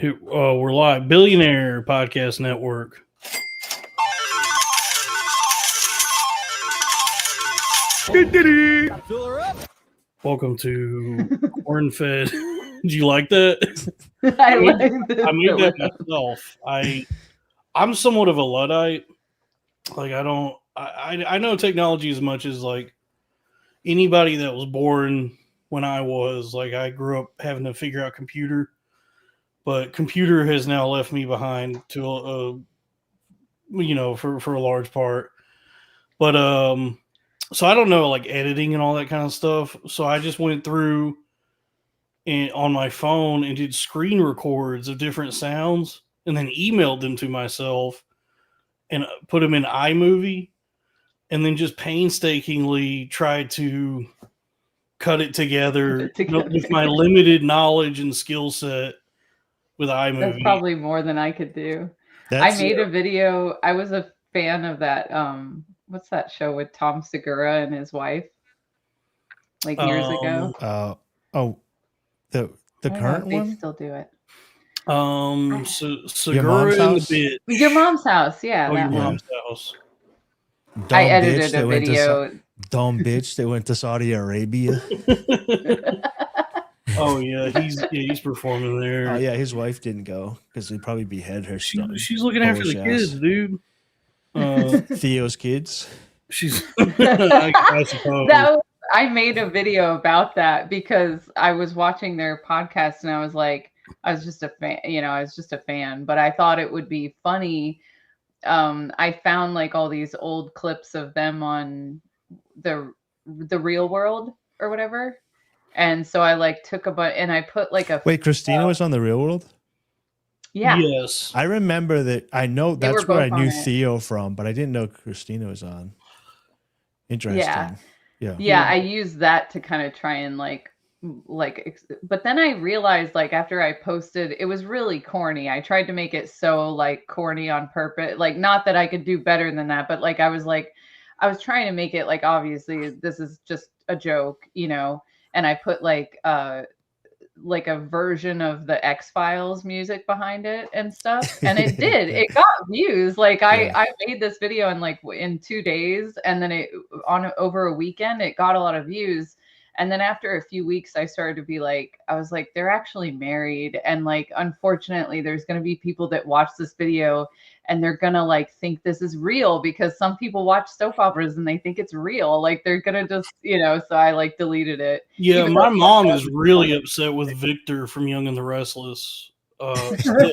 We're live. Billionaire Podcast Network. Fill her up. Welcome to Corn Fed. Did you like that? I like this. I made that myself. I'm somewhat of a Luddite. Like I know technology as much as like anybody that was born when I was. Like I grew up having to figure out computer, but computer has now left me behind to for a large part. But so I don't know like editing and all that kind of stuff. So I just went through and on my phone and did screen records of different sounds and then emailed them to myself and put them in iMovie and then just painstakingly tried to cut it together, with my limited knowledge and skill set with iMovie. That's probably more than I could do. I made a video. I was a fan of that. What's that show with Tom Segura and his wife? Like years ago. The current one. They still do it. Segura and the Bitch. Your Mom's House, yeah. Your Mom's House. I edited a video. Dumb bitch that went to Saudi Arabia. Oh yeah, he's performing there. Oh yeah, his wife didn't go because they'd probably behead her. She's looking after the kids, dude. Theo's kids. She's. I suppose. I made a video about that because I was watching their podcast and I was just a fan, but I thought it would be funny. I found like all these old clips of them on the Real World or whatever. And so I like took and I put like a. Wait, Christina was on The Real World? Yeah. Yes. I remember that. I know that's where I knew Theo from, but I didn't know Christina was on. Interesting. Yeah. I used that to kind of try and but then I realized like after I posted, it was really corny. I tried to make it so like corny on purpose. Like not that I could do better than that, but like I was trying to make it like obviously this is just a joke, and I put like a version of the X-Files music behind it and stuff. And it did. It got views. Like I made this video in 2 days, and then over a weekend it got a lot of views. And then after a few weeks, I started to be like, I was like, they're actually married. And like, unfortunately, there's going to be people that watch this video and they're going to like think this is real because some people watch soap operas and they think it's real. Like they're going to just, so I like deleted it. Yeah. My mom is really upset with Victor from Young and the Restless. Right?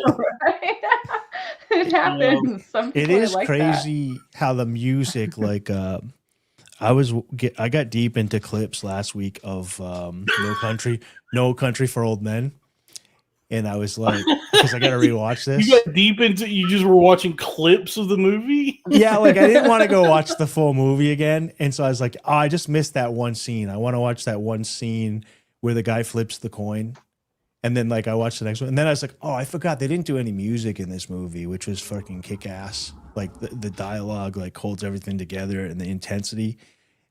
It happens. It is like crazy how the music, like, I got deep into clips last week of No Country for Old Men, and I was like, because I got to rewatch this. You got deep into you just were watching clips of the movie. Yeah, like I didn't want to go watch the full movie again, and so I was like, oh, I just missed that one scene. I want to watch that one scene where the guy flips the coin, and then like I watched the next one, and then I was like, oh, I forgot they didn't do any music in this movie, which was fucking kick ass. Like the dialogue like holds everything together and the intensity.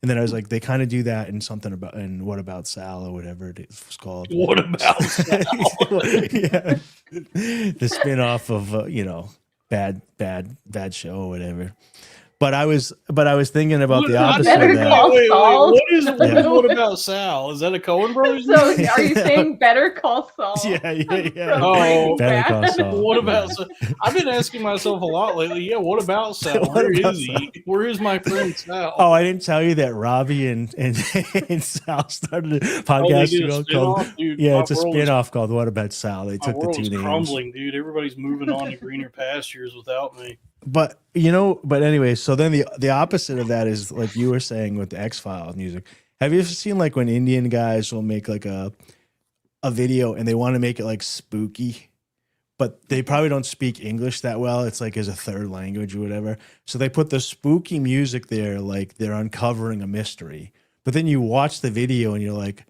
And then I was like, they kind of do that in something about in What About Sal or whatever it was called. What About Sal? Yeah. The spinoff of bad show or whatever. But I was thinking about the opposite of that. Wait, what is What About Sal? Is that a Coen Brothers? So are you saying Better Call Saul? Yeah. Oh, Better Call Saul. What about Sal? I've been asking myself a lot lately. Yeah, what about Sal? Where is he? Where is my friend Sal? Oh, I didn't tell you that Robbie and Sal started a podcast called it's a spinoff called What About Sal. They took the two names. Crumbling, dude. Everybody's moving on to greener pastures without me. But anyway, so then the opposite of that is like you were saying with the X-Files music. Have you ever seen like when Indian guys will make like a video and they want to make it like spooky, but they probably don't speak English that well. It's like as a third language or whatever. So they put the spooky music there, like they're uncovering a mystery. But then you watch the video and you're like,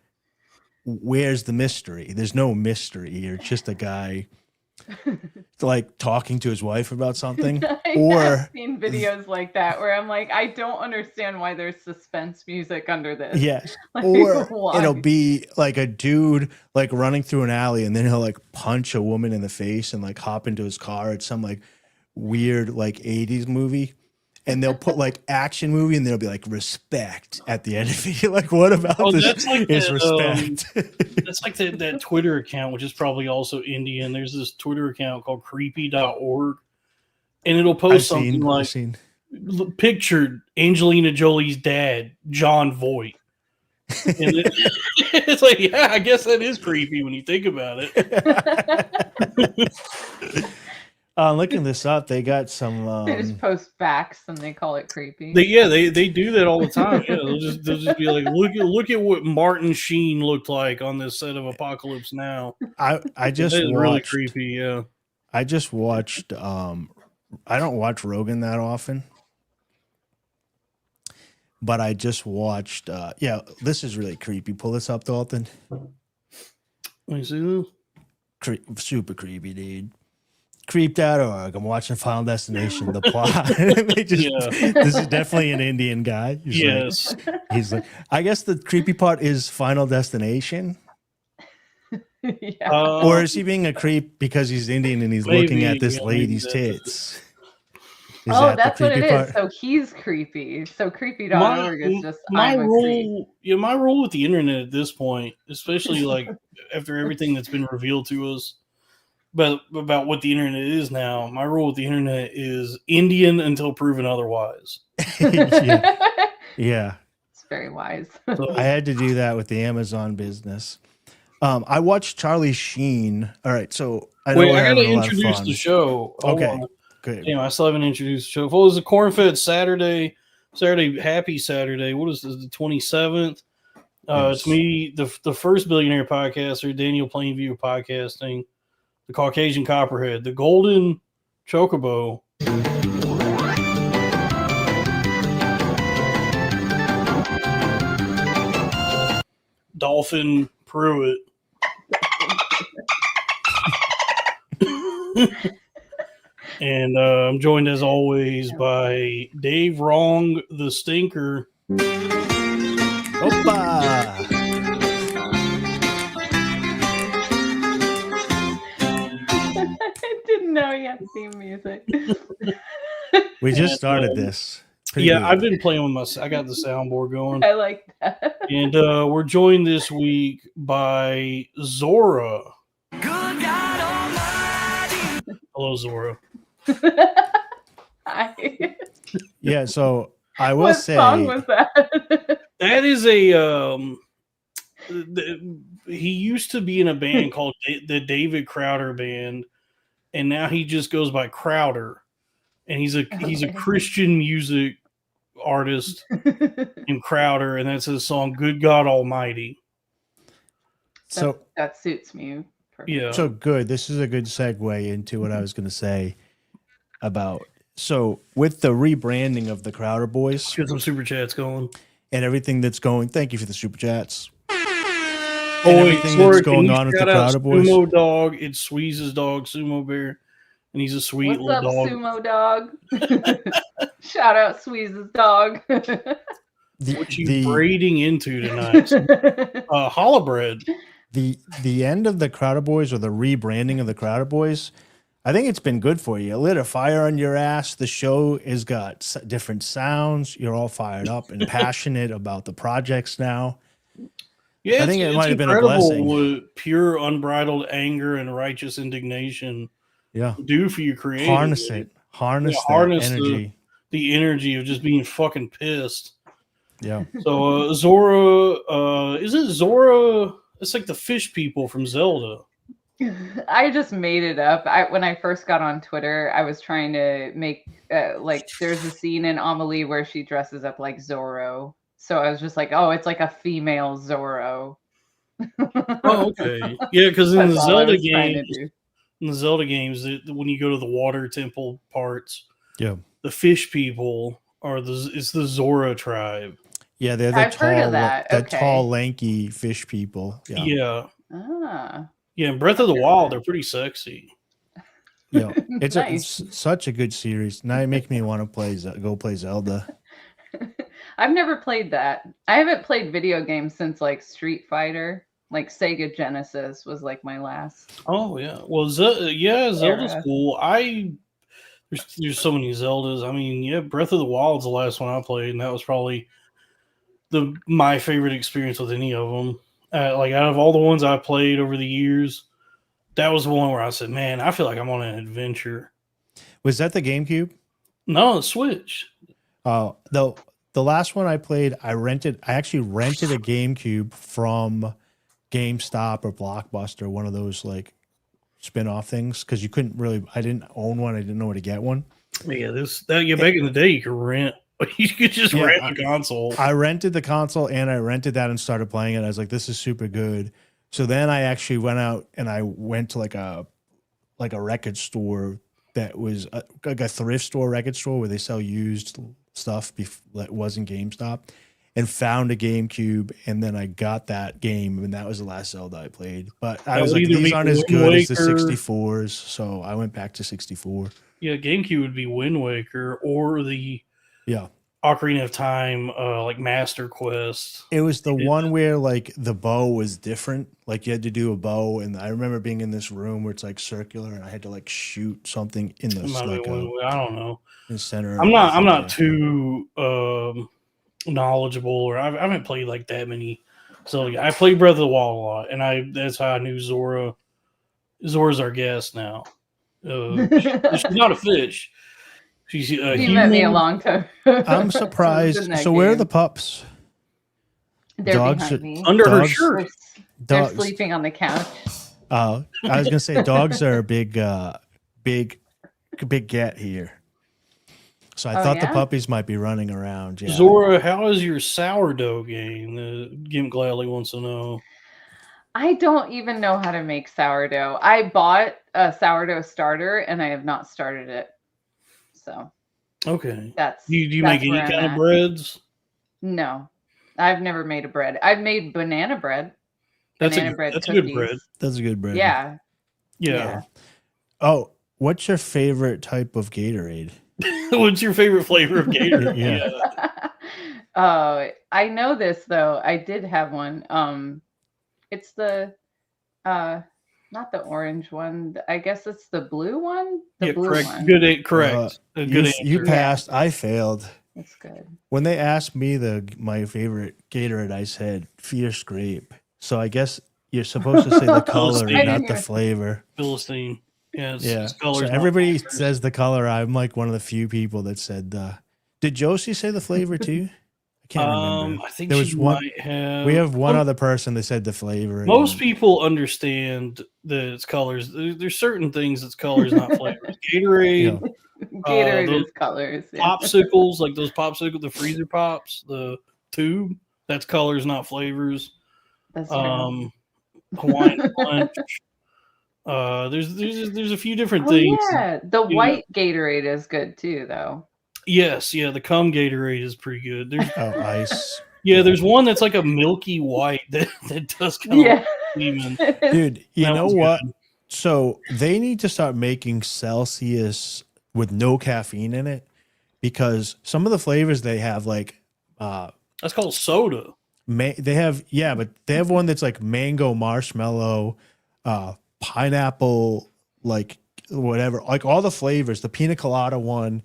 where's the mystery? There's no mystery. You're just a guy like talking to his wife about something. I Or have seen videos like that where I'm like, I don't understand why there's suspense music under this. yeah. Like, Or why? it'll be like a dude like running through an alley and then he'll like punch a woman in the face and like hop into his car. It's some like weird like 80s movie. And they'll put like action movie and there'll be like respect at the end of it. You're like, what about this that's like is respect? That's like that Twitter account, which is probably also Indian. There's this Twitter account called creepy.org, and it'll post I've seen. Pictured Angelina Jolie's dad, John Voight. And it's like, yeah, I guess that is creepy when you think about it. Looking this up, they got some. They just post facts and they call it creepy. They do that all the time. Yeah, they'll just be like, look at what Martin Sheen looked like on this set of Apocalypse Now. I just watched, really creepy. Yeah, I just watched. I don't watch Rogan that often, but I just watched. Yeah, this is really creepy. Pull this up, Dalton. Let me see this. Super creepy, dude. Creep.org. I'm watching Final Destination. The plot. This is definitely an Indian guy. Yes. He's like, I guess the creepy part is Final Destination. Yeah. Or is he being a creep because he's Indian and he's looking at this lady's tits? That's what it is. So he's creepy. So creepy.org is just my rule. Yeah, my rule with the internet at this point, especially like after everything that's been revealed to us, but about what the internet is now, my rule with the internet is Indian until proven otherwise. Yeah. It's very wise. So, I had to do that with the Amazon business. I watched Charlie Sheen. All right, so I got to introduce the show. Okay, good. I still haven't introduced the show. Well, it was a corn-fed Saturday, happy Saturday. What is this, the 27th? Yes. It's me, the first billionaire podcaster, Daniel Plainview Podcasting, the Caucasian Copperhead, the Golden Chocobo. Dolphin Pruitt. And I'm joined as always by Dave Wrong, the Stinker. Opa! I didn't know you had theme music. We just started this. I've been playing with I got the soundboard going. I like that. And we're joined this week by Zora. Good God Almighty. Hello, Zora. Hi. Yeah, so I will What say, song was that? That is a he used to be in a band called the David Crowder Band, and now he just goes by Crowder, and he's a Christian music artist in Crowder, and that's his song "Good God Almighty." so that suits me. Perfect. Yeah. so good. This is a good segue into what I was going to say about. So with the rebranding of the Crowder Boys Get some super chats going. and everything that's going, thank you for the super chats. Oh, everything that's going on with the Crowder Boys. Sumo Dog. It's Squeeze's dog, Sumo Bear, and he's a sweet What's up, little dog. Sumo Dog? Shout out Squeeze's dog. What you braiding into tonight? Challah bread. The end of the Crowder Boys or the rebranding of the Crowder Boys, I think it's been good for you. It lit a fire on your ass. The show has got different sounds. You're all fired up and passionate about the projects now. Yeah, I think it might have been a blessing. What pure, unbridled anger and righteous indignation do for you creative. Harness it. Harness that energy. The energy of just being fucking pissed. Yeah. So Zora, isn't Zora? It's like the fish people from Zelda. I just made it up. When I first got on Twitter, I was trying to make like there's a scene in Amelie where she dresses up like Zorro. So I was just like, oh, it's like a female Zorro. Oh, okay. Yeah, because in the Zelda games, when you go to the water temple parts, the fish people it's the Zora tribe. Yeah, they're the tall, lanky fish people. Yeah. Ah. Yeah, in Breath of the Wild, they're pretty sexy. You know, it's Nice. it's such a good series. Now it makes me want to go play Zelda. I've never played that. I haven't played video games since like Street Fighter. Like Sega Genesis was like my last Oh yeah. Well, Zelda's era. cool. There's so many Zeldas. I mean, yeah, Breath of the Wild's the last one I played, and that was probably my favorite experience with any of them. Like out of all the ones I played over the years, that was the one where I said, "Man, I feel like I'm on an adventure." Was that the GameCube? No, the Switch. The last one I played, I actually rented a GameCube from GameStop or Blockbuster, one of those like spin-off things, because you couldn't really. I didn't own one. I didn't know where to get one. Yeah, back in the day, you could rent. You could just rent a console. I rented the console and I rented that and started playing it. I was like, this is super good. So then I actually went out and I went to like a record store that was like a thrift store, record store where they sell used stuff that wasn't GameStop, and found a GameCube, and then I got that game, and that was the last Zelda I played. But I was like, these aren't as good as the 64s, so I went back to 64. Yeah, GameCube would be Wind Waker or the Ocarina of Time, like Master Quest. It was the one where like the bow was different. Like you had to do a bow, and I remember being in this room where it's like circular, and I had to like shoot something in the I don't know. In the center. I'm not too knowledgeable, or I haven't played like that many. So yeah, I played Breath of the Wild a lot, and that's how I knew Zora. Zora's our guest now. She's not a fish. She's She met me a long time. I'm surprised. So where are the pups? They're behind me. Under her shirt. They're sleeping on the couch. I was gonna say dogs are a big get here. So I thought the puppies might be running around. Yeah. Zora, how is your sourdough game? Gimp gladly wants to know. I don't even know how to make sourdough. I bought a sourdough starter and I have not started it. So okay, do you make any kind of breads? No, I've never made a bread. I've made banana bread. That's a good bread. That's a good bread. Yeah. Oh, what's your favorite type of Gatorade? What's your favorite flavor of Gatorade? Oh, I know this though. I did have one. It's the not the orange one. I guess it's the blue one. The blue correct. one. Correct. Good answer. You passed. Yeah. I failed. That's good. When they asked me my favorite Gatorade, I said Fierce Grape. So I guess you're supposed to say the color, not the flavor. Philistine. Yeah. So everybody says the color. I'm like one of the few people that said did Josie say the flavor too? I can't remember. I think there was one. Might have. We have one other person that said the flavor. Most people understand that it's colors. There's certain things that's colors, not flavors. Gatorade. Gatorade is colors. Yeah. Popsicles, like those popsicles, the freezer pops, the tube. That's colors, not flavors. That's Hawaiian Punch. There's a few different things. Yeah, the white Gatorade is good too, though. Yes, the cum Gatorade is pretty good. There's ice. Yeah, there's one that's like a milky white that does kind of even. Dude, you know what? Good. So they need to start making Celsius with no caffeine in it, because some of the flavors they have, like that's called soda. They have one that's like mango marshmallow, pineapple, like whatever, like all the flavors. The pina colada one.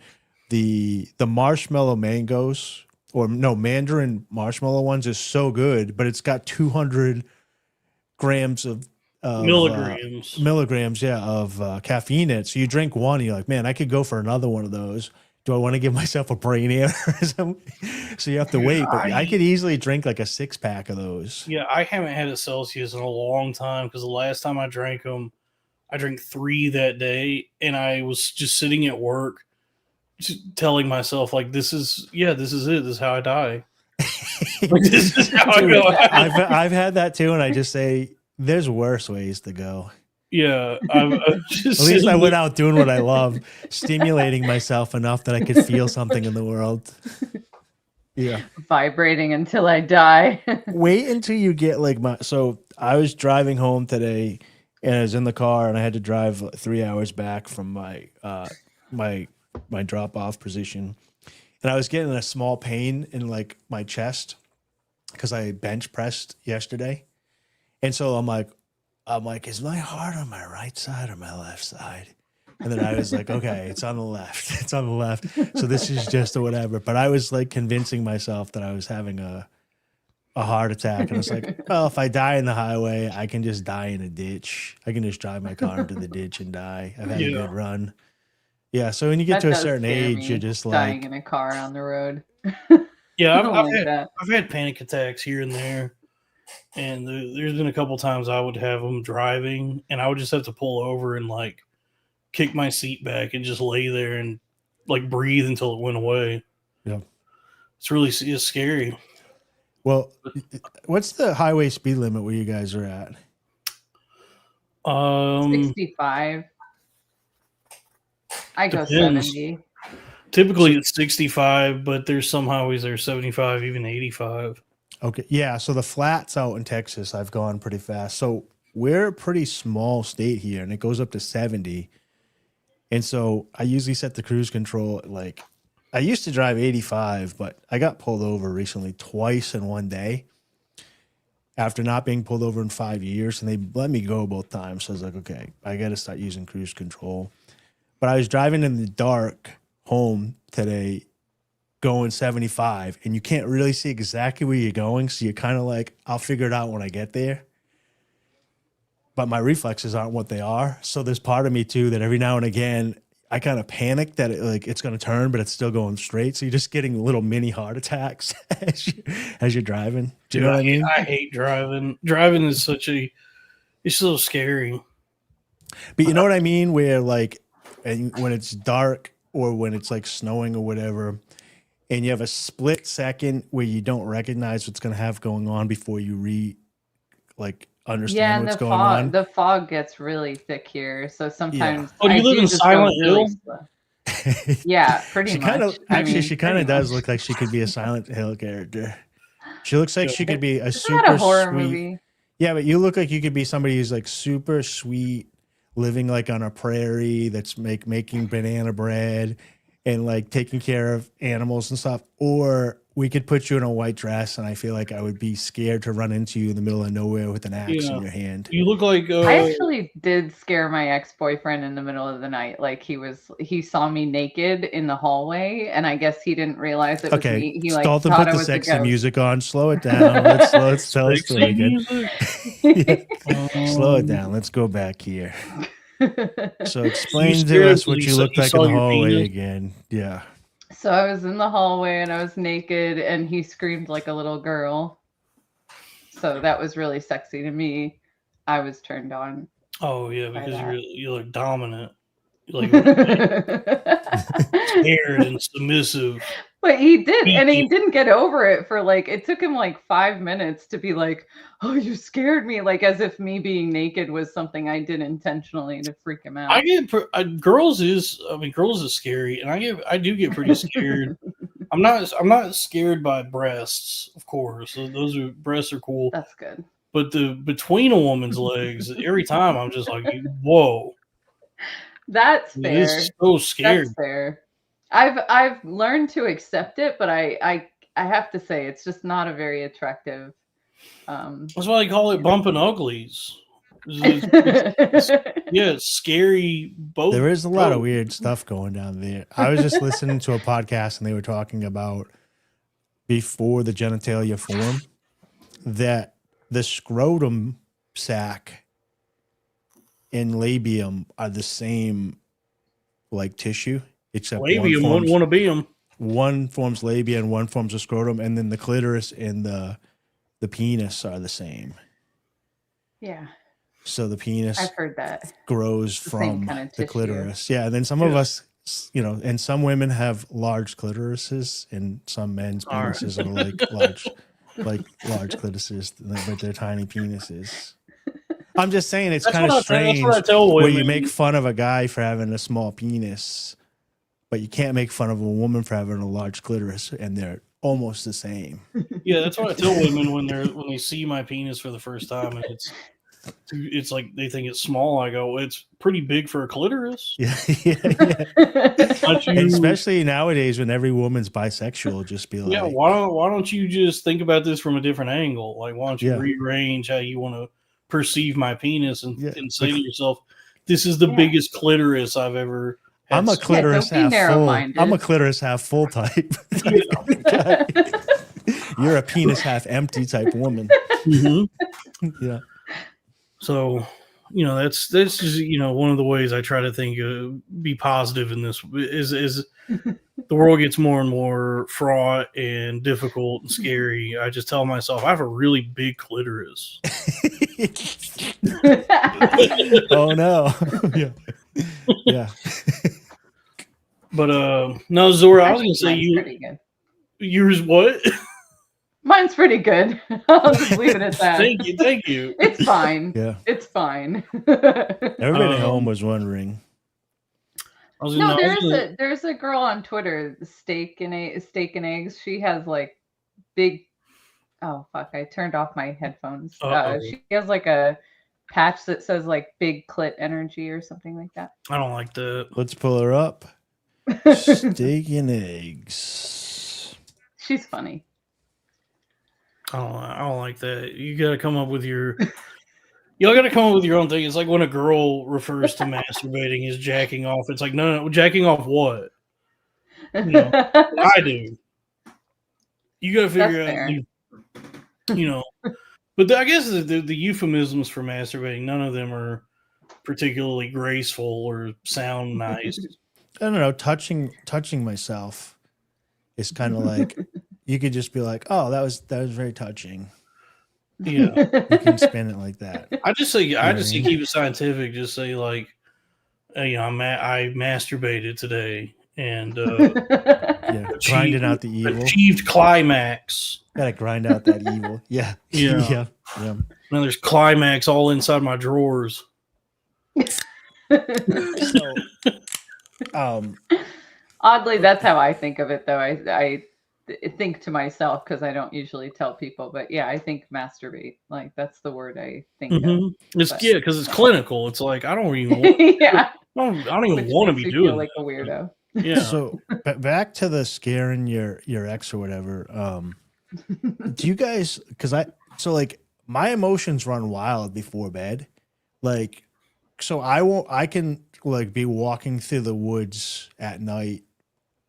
The marshmallow mangoes, or no, mandarin marshmallow ones is so good, but it's got 200 grams of milligrams of caffeine in it. So you drink one, and you're like, man, I could go for another one of those. Do I want to give myself a brain aneurysm? So you have to wait, but I could easily drink like a 6-pack of those. Yeah, I haven't had a Celsius in a long time, because the last time I drank them, I drank 3 that day, and I was just sitting at work telling myself, like, this is it. This is how I die. Like, this is how I go out. I've had that too, and I just say there's worse ways to go. Yeah, I'm just at least I went out doing what I love, stimulating myself enough that I could feel something in the world. Yeah, vibrating until I die. Wait until you get like so I was driving home today, and I was in the car, and I had to drive 3 hours back from my my drop off position, and I was getting a small pain in like my chest because I bench pressed yesterday, and so I'm like, is my heart on my right side or my left side? And then I was like, okay, it's on the left. It's on the left. So this is just a whatever. But I was like convincing myself that I was having a heart attack. And I was like, well, if I die in the highway, I can just die in a ditch. I can just drive my car into the ditch and die. I've had a good run. Yeah. So when you get That to a does certain scare age, me, you're just dying like, in a car on the road. Yeah, I don't like that. I've had panic attacks here and there, and there's been a couple times I would have them driving, and I would just have to pull over and like kick my seat back and just lay there and like breathe until it went away. yeah. It's scary. Well, what's the highway speed limit where you guys are at? 65. I go Depends. 70. Typically it's 65, but there's some highways that are 75, even 85. Okay. Yeah. So the flats out in Texas, I've gone pretty fast. So we're a pretty small state here, and it goes up to 70. And so I usually set the cruise control at like, I used to drive 85, but I got pulled over recently twice in one day after not being pulled over in 5 years. And they let me go both times. So I was like, okay, I got to start using cruise control. But I was driving in the dark home today going 75, and you can't really see exactly where you're going. So you're kind of like, I'll figure it out when I get there. But my reflexes aren't what they are. So there's part of me too that every now and again I kind of panic that it's going to turn, but it's still going straight. So you're just getting little mini heart attacks as you're driving. Do you know what I mean? I hate driving. Driving is it's so scary. But you know what I mean? Where like, and when it's dark or when it's like snowing or whatever, and you have a split second where you don't recognize what's going to have going on before you understand Yeah, and what's the going fog, on. the fog gets really thick here. So sometimes Oh, do you I live in just go Silent really Hill? slow. Yeah, pretty She much. kind of I mean, she kind pretty of does much. look like she could be a Silent Hill character. She looks like she could be a Is super that a horror sweet. movie? Yeah, but you look like you could be somebody who's like super sweet, living like on a prairie that's making banana bread and like taking care of animals and stuff. Or we could put you in a white dress, and I feel like I would be scared to run into you in the middle of nowhere with an axe in your hand. You look like I actually did scare my ex-boyfriend in the middle of the night. Like he saw me naked in the hallway, and I guess he didn't realize it was Okay, me. He like Dalton, thought put I the was a sexy ghost. music on. Slow it down. Let's tell the story sexy again. music. Slow it down. Let's go back here. So explain to scared us him what because you you looked like in saw the your hallway penis? again. Yeah. So I was in the hallway and I was naked, and he screamed like a little girl. So that was really sexy to me. I was turned on. Oh yeah, By because that. you look dominant. You're like scared and submissive. But he did, and he Peaky. didn't get over it for like, it took him like 5 minutes to be like, oh, you scared me, like as if me being naked was something I did intentionally to freak him out. Girls is scary, and I do get pretty scared. I'm not scared by breasts, of course. So breasts are cool. That's good. But between a woman's legs, every time I'm just like, whoa. That's It fair. is so scary. That's fair. I've learned to accept it, but I have to say it's just not a very attractive. That's why they call it bumping uglies. It's scary. Both. There is a lot of weird stuff going down there. I was just listening to a podcast, and they were talking about before the genitalia form that the scrotum sac and labium are the same like tissue, except Labium wouldn't want to be them. one forms labia and one forms a scrotum, and then the clitoris and the penis are the same. Yeah. So the penis I've heard that. grows The same from kind of the tissue. clitoris. Yeah, and then some of us, and some women have large clitorises, and some men's penises are like large clitorises, but they're tiny penises. I'm just saying it's kind of strange That's what I tell women. where you make fun of a guy for having a small penis, but you can't make fun of a woman for having a large clitoris, and they're almost the same. Yeah, that's what I tell women when they see my penis for the first time, and It's like they think it's small. I go, it's pretty big for a clitoris. Yeah, yeah. Don't you- And especially nowadays when every woman's bisexual, just be like, yeah, why don't you just think about this from a different angle? Like, why don't you Yeah. rearrange how you want to perceive my penis and say to Like- yourself, this is the biggest clitoris I've ever had. I'm a clitoris don't be half full. narrow-minded. I'm a clitoris half full type. You're a penis half empty type woman. Mhm. Yeah. So, that's just one of the ways I try to think be positive in this is the world gets more and more fraught and difficult and scary. I just tell myself I have a really big clitoris. Oh no. Yeah. Yeah. But no, Zora, I was gonna Mine's say pretty good. yours what? Mine's pretty good. I'll just leave it at that. Thank you. It's fine. Yeah. It's fine. Everybody at home was wondering. No, there's a girl on Twitter, Steak and Eggs. She has like big. Oh fuck! I turned off my headphones. She has like a patch that says like big clit energy or something like that. I don't like that. Let's pull her up. Steak and eggs. She's funny. I don't like that. You got to come up with your. Y'all got to come up with your own thing. It's like when a girl refers to masturbating as jacking off. It's like no, jacking off what? I do. You got to figure out. But I guess the euphemisms for masturbating, none of them are particularly graceful or sound nice. I don't know. Touching myself is kind of like you could just be like, "Oh, that was very touching." Yeah, you can spin it like that. I just say keep it scientific. Just say like, hey, I masturbated today and grinding out the evil. Achieved climax. Gotta grind out that evil. Yeah. Yeah. Now there's climax all inside my drawers. So, oddly, that's how I think of it, though. I think to myself because I don't usually tell people, but yeah, I think masturbate. Like that's the word I think of. It's because it's clinical. It's like I don't even. I don't even want to be doing feel like a weirdo. Yeah. So back to the scaring your ex or whatever. Do you guys? Like my emotions run wild before bed. Like, so I can like be walking through the woods at night,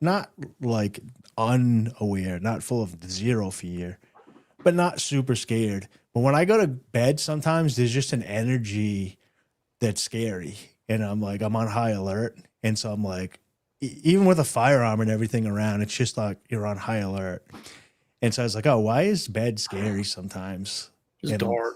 not like unaware, not full of zero fear, but not super scared. But when I go to bed, sometimes there's just an energy that's scary, and I'm on high alert, and so I'm like, even with a firearm and everything around, it's just like you're on high alert. And so I was like, oh, why is bed scary sometimes? It's dark.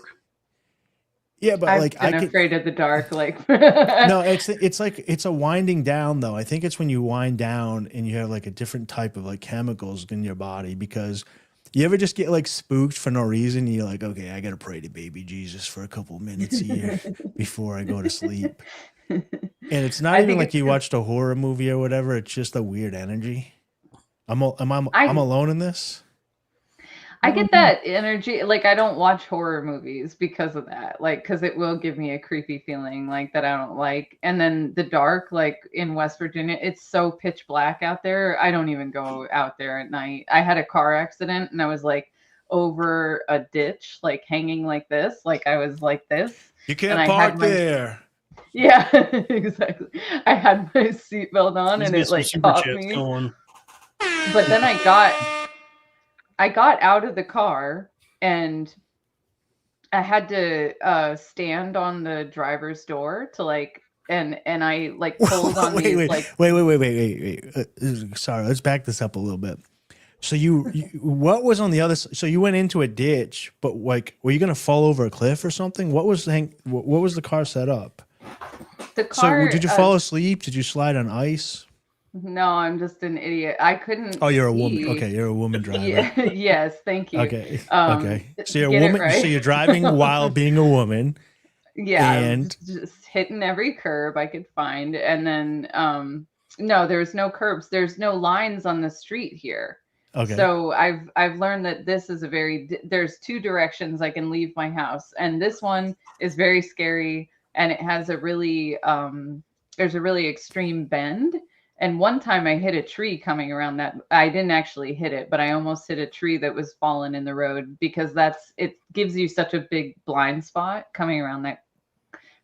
Yeah, but I've been afraid of the dark. Like no, it's like it's a winding down though. I think it's when you wind down and you have like a different type of like chemicals in your body, because you ever just get like spooked for no reason. And you're like, okay, I gotta pray to baby Jesus for a couple of minutes here before I go to sleep. And it's not even like you watched a horror movie or whatever. It's just a weird energy. I'm alone in this. I get that energy. Like I don't watch horror movies because of that. Like because it will give me a creepy feeling like that I don't like. And then the dark, like in West Virginia, it's so pitch black out there. I don't even go out there at night. I had a car accident and I was like over a ditch, like hanging like this. Like I was like this. You can't park there. Yeah, exactly. I had my seatbelt on and it like caught me. But then I got out of the car and I had to stand on the driver's door to like and I like pulled on these wait. Sorry, let's back this up a little bit. So you what was on the other side? So you went into a ditch, but like were you gonna fall over a cliff or something? What was the car set up? The car. So did you fall asleep? Did you slide on ice? No, I'm just an idiot. I couldn't. Oh, you're a woman. Okay, you're a woman driver. Yes, thank you. Okay. Okay. So you're a woman. Right. So you're driving while being a woman. Yeah, and just hitting every curb I could find, and then no, there's no curbs. There's no lines on the street here. Okay. So I've learned that this is there's two directions I can leave my house, and this one is very scary, and it has a really there's a really extreme bend. And one time I hit a tree coming around that. I didn't actually hit it, but I almost hit a tree that was fallen in the road, because it gives you such a big blind spot coming around that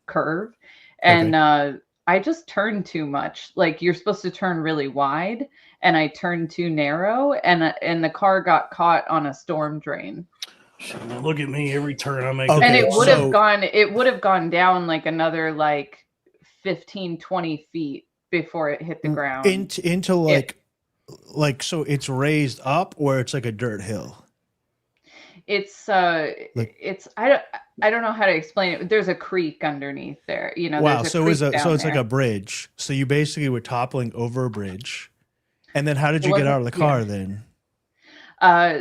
curve. And I just turned too much. Like, you're supposed to turn really wide, and I turned too narrow, and the car got caught on a storm drain. Look at me, every turn I make. Okay, And it so- would have gone down like another like 15, 20 feet before it hit the ground. into like so it's raised up, or it's like a dirt hill. It's Like- it's I don't know how to explain it. There's a creek underneath there. You know, Wow, there's so creek it's down like there. a bridge. So you basically were toppling over a bridge, and then how did It you get wasn't- out of the car then?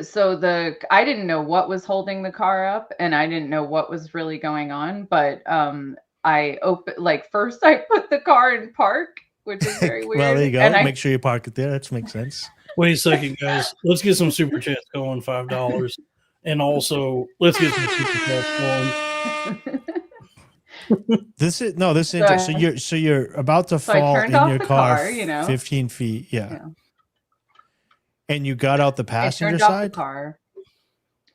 So I didn't know what was holding the car up, and I didn't know what was really going on, but first I put the car in park, which is very weird. Well, there you go. And Make sure you park it there. That makes sense. Wait a second, guys. Let's get some super chats going. $5, and also let's get some super chats going. This is interesting. So you're about to So I fall turned in off your the car, car, you know. 15 feet. Yeah. Yeah. And you got out the I passenger turned off the side? car.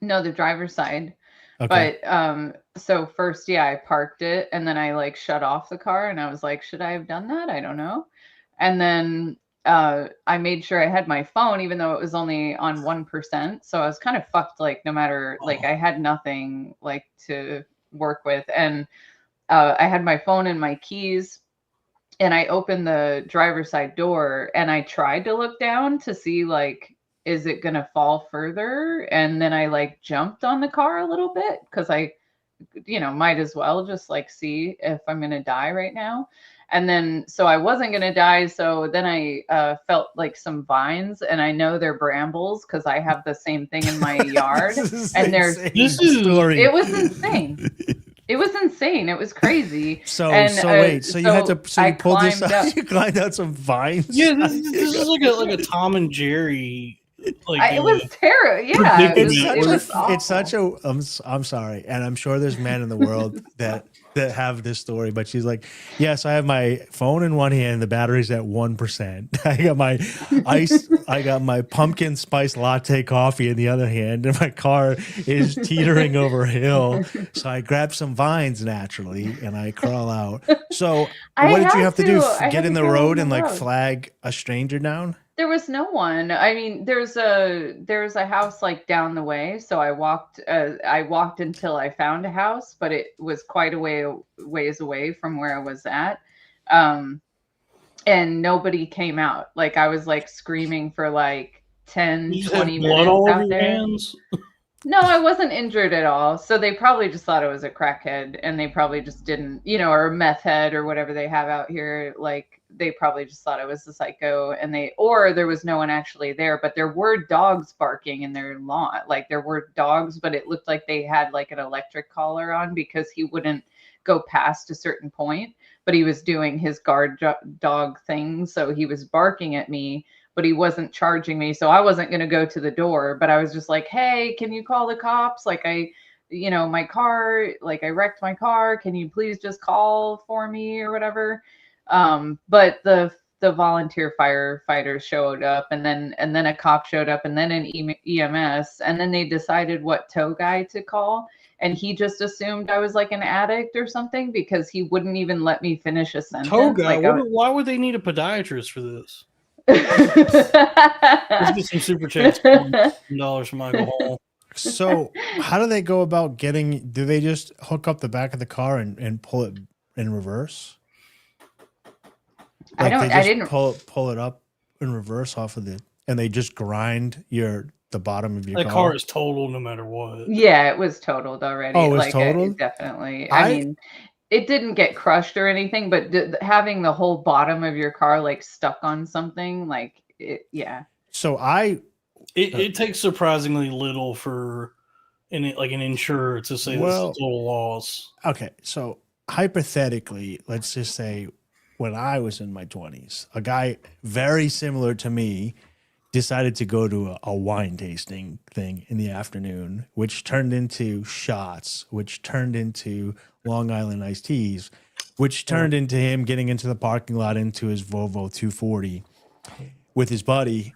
No, the driver's side. Okay. But so first, I parked it, and then I like shut off the car, and I was like, should I have done that? I don't know. And then I made sure I had my phone, even though it was only on 1%. So I was kind of fucked, like, no matter, like, I had nothing like to work with. And I had my phone and my keys, and I opened the driver's side door, and I tried to look down to see, like, is it going to fall further? And then I like jumped on the car a little bit, because I, might as well just like see if I'm going to die right now. And then, so I wasn't going to die. So then I felt like some vines, and I know they're brambles because I have the same thing in my yard. And there's, story. it was insane. It was insane. It was crazy. So And, you had to I you pulled this climbed out, up. you climbed out some vines. Yeah, this is like a Tom and Jerry. Like It was terrible. Yeah, It's such a I'm sorry, and I'm sure there's men in the world that have this story, but she's like, yes, I have my phone in one hand, the battery's at 1%. I got my pumpkin spice latte coffee in the other hand, and my car is teetering over a hill. So I grab some vines naturally, and I crawl out. So what did you have to do? Get in the road and like flag a stranger down? There was no one. I mean, there's a house like down the way, so I walked until I found a house, but it was quite a ways away from where I was at. And nobody came out. Like, I was like screaming for like 10, 20 minutes out there. Hands? No, I wasn't injured at all. So they probably just thought I was a crackhead, and they probably just didn't, or a meth head or whatever they have out here. Like, they probably just thought I was a psycho, or there was no one actually there, but there were dogs barking in their lawn. Like, there were dogs, but it looked like they had like an electric collar on, because he wouldn't go past a certain point, but he was doing his guard dog thing. So he was barking at me, but he wasn't charging me. So I wasn't going to go to the door, but I was just like, hey, can you call the cops? Like, my car, like, I wrecked my car. Can you please just call for me or whatever? But the volunteer firefighters showed up, and then a cop showed up, and then an EMS, and then they decided what tow guy to call. And he just assumed I was like an addict or something, because he wouldn't even let me finish a sentence. Tow guy? Like, why would they need a podiatrist for this? Let's get some super chats. $1 from Michael Hall. So how do they go about do they just hook up the back of the car and pull it in reverse? Like I didn't pull it up in reverse off of and they just grind the bottom of your car. The car is totaled no matter what. Yeah, it was totaled already. Oh, it was totaled? Definitely. I mean, it didn't get crushed or anything, but having the whole bottom of your car like stuck on something, like, yeah. So it takes surprisingly little for an insurer to say this is a total loss. Okay, so hypothetically, let's just say when I was in my 20s, a guy very similar to me decided to go to a wine tasting thing in the afternoon, which turned into shots, which turned into Long Island iced teas, which turned into him getting into the parking lot into his Volvo 240 with his buddy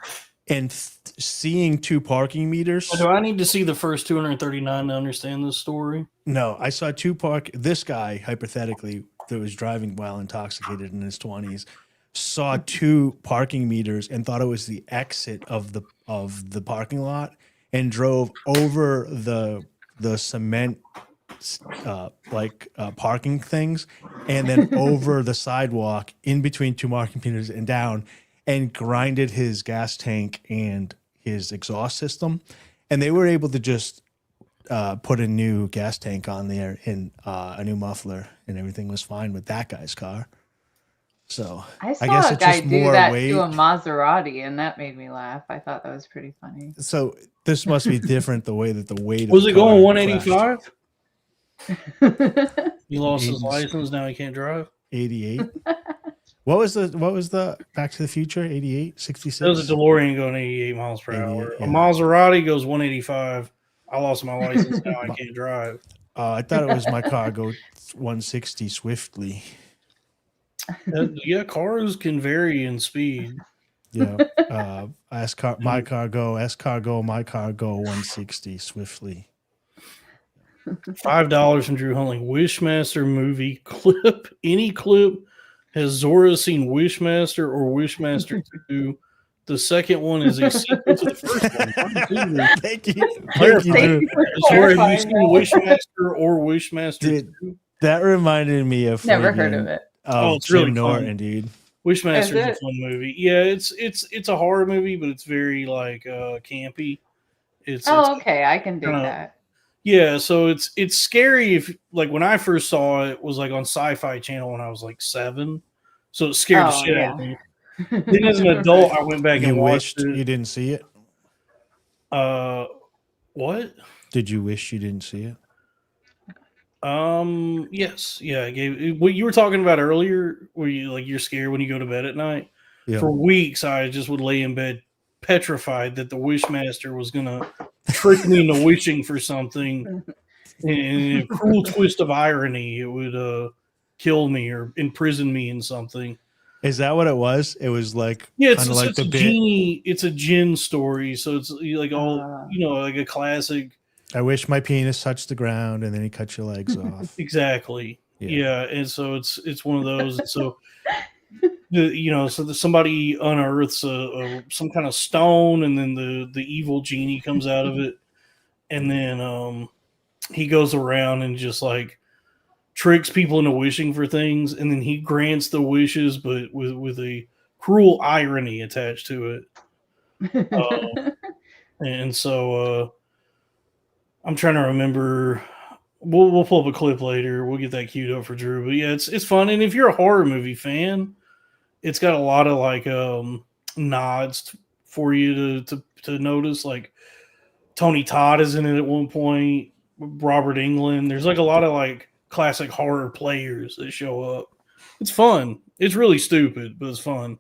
and seeing 2 parking meters. Do I need to see the first 239 to understand this story? No, I saw this guy, hypothetically, that was driving while intoxicated in his 20s, saw 2 parking meters and thought it was the exit of the parking lot and drove over the cement parking things and then over the sidewalk in between 2 parking meters and down and grinded his gas tank and his exhaust system. And they were able to just put a new gas tank on there and a new muffler, and everything was fine with that guy's car. So I saw guess a it's guy just do more that weight. to a Maserati, and that made me laugh. I thought that was pretty funny. So this must be different the way that the weight Was of it the car going crashed. 185? He lost his 80s. license. Now he can't drive. 88. What was the Back to the Future? 88, 66? That was a DeLorean going 88 miles per 88, hour. yeah. A Maserati goes 185. I lost my license. Now I can't drive. I thought it was my car go 160 swiftly. Yeah, cars can vary in speed. Yeah. My car go 160 swiftly. $5 from Drew Huntley. Wishmaster movie clip. Any clip. Has Zora seen Wishmaster or Wishmaster 2? The second one is a sequel to the first one. Thank you. Clarify. Thank you, dude. Zora, have you seen Wishmaster or Wishmaster Dude, 2? That reminded me of Never heard of it. It's Jim really Norton, fun. dude. Wishmaster is Is a it? fun movie. Yeah, it's a horror movie, but it's very campy. It's Okay, I can dig kinda- that. yeah, so it's scary if when I first saw it was on Sci-Fi Channel when I was 7, so it scared the shit out of me. Then as an adult, I went back You and watched wished it. you didn't see it? What? Did you wish you didn't see it? Yes, yeah. I gave what you were talking about earlier, where you're scared when you go to bed at night. Yeah. For weeks, I just would lay in bed petrified that the Wishmaster was gonna trick me into wishing for something. And in a cruel twist of irony, it would kill me or imprison me in something. Is that what it was? It was like Yeah, it's, kinda it's, like it's a the bit. genie. It's a djinn story, so it's like a classic. I wish my penis touched the ground, and then he cut your legs off. Exactly. Yeah. Yeah, and so it's one of those. And so somebody unearths some kind of stone, and then the evil genie comes out of it, and then he goes around and just tricks people into wishing for things, and then he grants the wishes, but with a cruel irony attached to it. And so I'm trying to remember. We'll pull up a clip later. We'll get that queued up for Drew. But yeah, it's fun. And if you're a horror movie fan, it's got a lot of nods for you to notice. Like Tony Todd is in it at one point. Robert Englund. There's a lot of classic horror players that show up. It's fun. It's really stupid, but it's fun.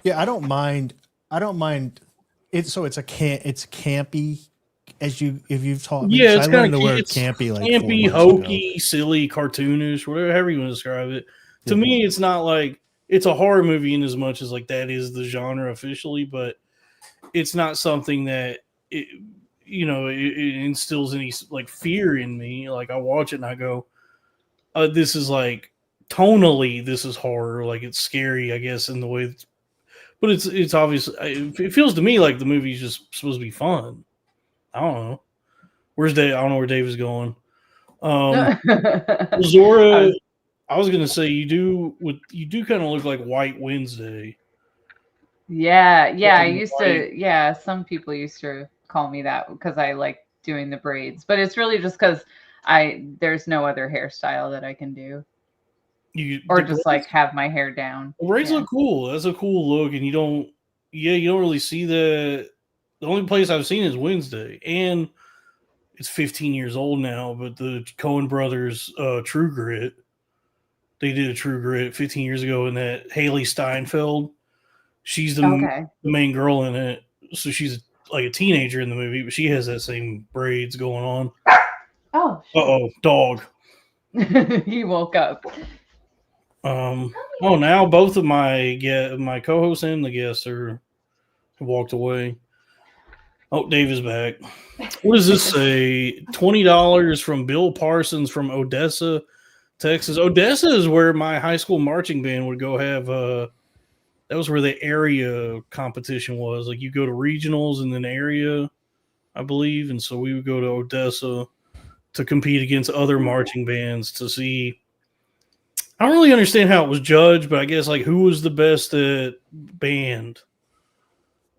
Yeah, I don't mind. It's campy. If you've taught me, Yeah, so it's I kind learned of the word it's campy, campy, 4 months hokey, ago. silly, cartoonish, however you want to describe it. To Yeah. me, it's not it's a horror movie in as much as that is the genre officially, but it's not something that it instills any fear in me. I watch it and I go, this is tonally, this is horror. It's scary, I guess, in the way. But it's obvious. It feels to me like the movie's just supposed to be fun. I don't know. Where's Dave? I don't know where Dave is going. Zora, I was gonna say you do kind of look like White Wednesday. Yeah, I Looking used white. to. Yeah, some people used to call me that because I like doing the braids, but it's really just because there's no other hairstyle that I can do, or just have my hair down. braids Yeah. look cool. That's a cool look, and you don't really see that. The only place I've seen is Wednesday, and it's 15 years old now. But the Coen Brothers, True Grit, they did a True Grit 15 years ago, and that Haley Steinfeld, She's the Okay. main girl in it, so she's like a teenager in the movie, but she has that same braids going on. Oh, Oh, dog. he woke up. Oh, now both of my co-hosts and the guests have walked away. Oh, Dave is back. What does this say? $20 from Bill Parsons from Odessa, Texas. Odessa is where my high school marching band would go have. That was where the area competition was. Like you go to regionals and then area, I believe, and so we would go to Odessa to compete against other marching bands to see. I don't really understand how it was judged, but I guess like who was the best at band.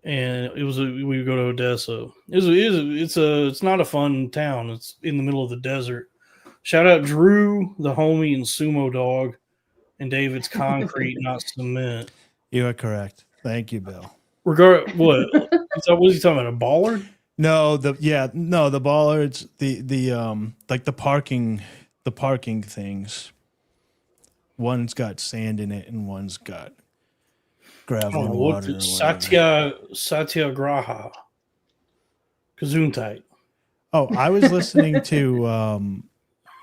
And we would go to Odessa. It's not a fun town. It's in the middle of the desert. Shout out Drew, the homie, and Sumo Dog, and David's concrete, not cement. You are correct. Thank you, Bill. What? What was he talking about? A baller? No, the bollards, the like the parking things. One's got sand in it and one's got gravel and water. Satyagraha. Gesundheit. Oh, I was listening to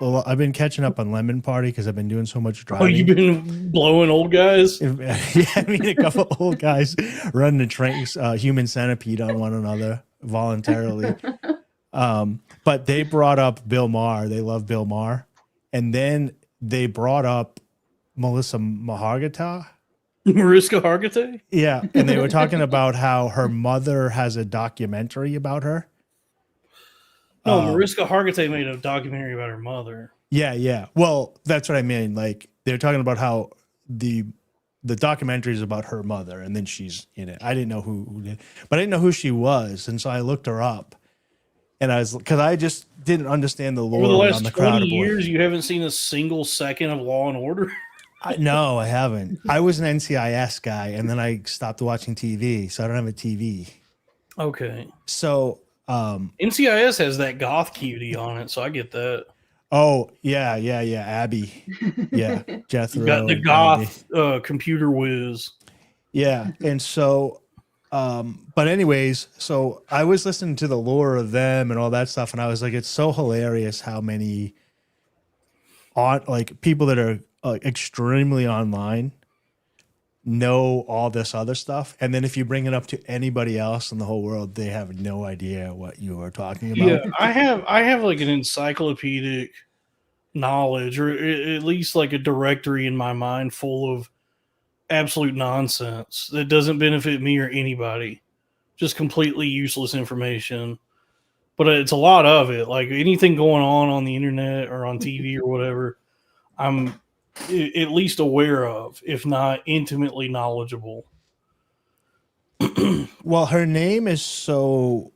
I've been catching up on Lemon Party because I've been doing so much driving. Oh, you've been blowing old guys? Yeah, I mean a couple old guys running a train, human centipede on one another voluntarily. But they brought up Bill Maher. They love Bill Maher. And then they brought up Mariska Hargitay? Yeah. And they were talking about how her mother has a documentary about her. No, Mariska Hargitay made a documentary about her mother. Yeah. Well, that's what I mean. Like they're talking about how the documentary is about her mother, and then she's in it. I didn't know who did, but I didn't know who she was, and so I looked her up. And because I just didn't understand the lore over the last on the 20 Crowder years, you haven't seen a single second of Law and Order. No, I haven't. I was an NCIS guy, and then I stopped watching TV, so I don't have a TV. Okay. So NCIS has that goth cutie on it, so I get that. Oh yeah, Abby, yeah, Jethro. You got the goth computer whiz. Yeah, and so, but anyways, so I was listening to the lore of them and all that stuff, and I was like, it's so hilarious how many people that are extremely online know all this other stuff, and then if you bring it up to anybody else in the whole world, they have no idea what you are talking about. Yeah, I have like an encyclopedic knowledge, or at least like a directory in my mind full of absolute nonsense that doesn't benefit me or anybody, just completely useless information. But it's a lot of it. Like anything going on the internet or on TV or whatever, I'm at least aware of, if not intimately knowledgeable. Well, her name is so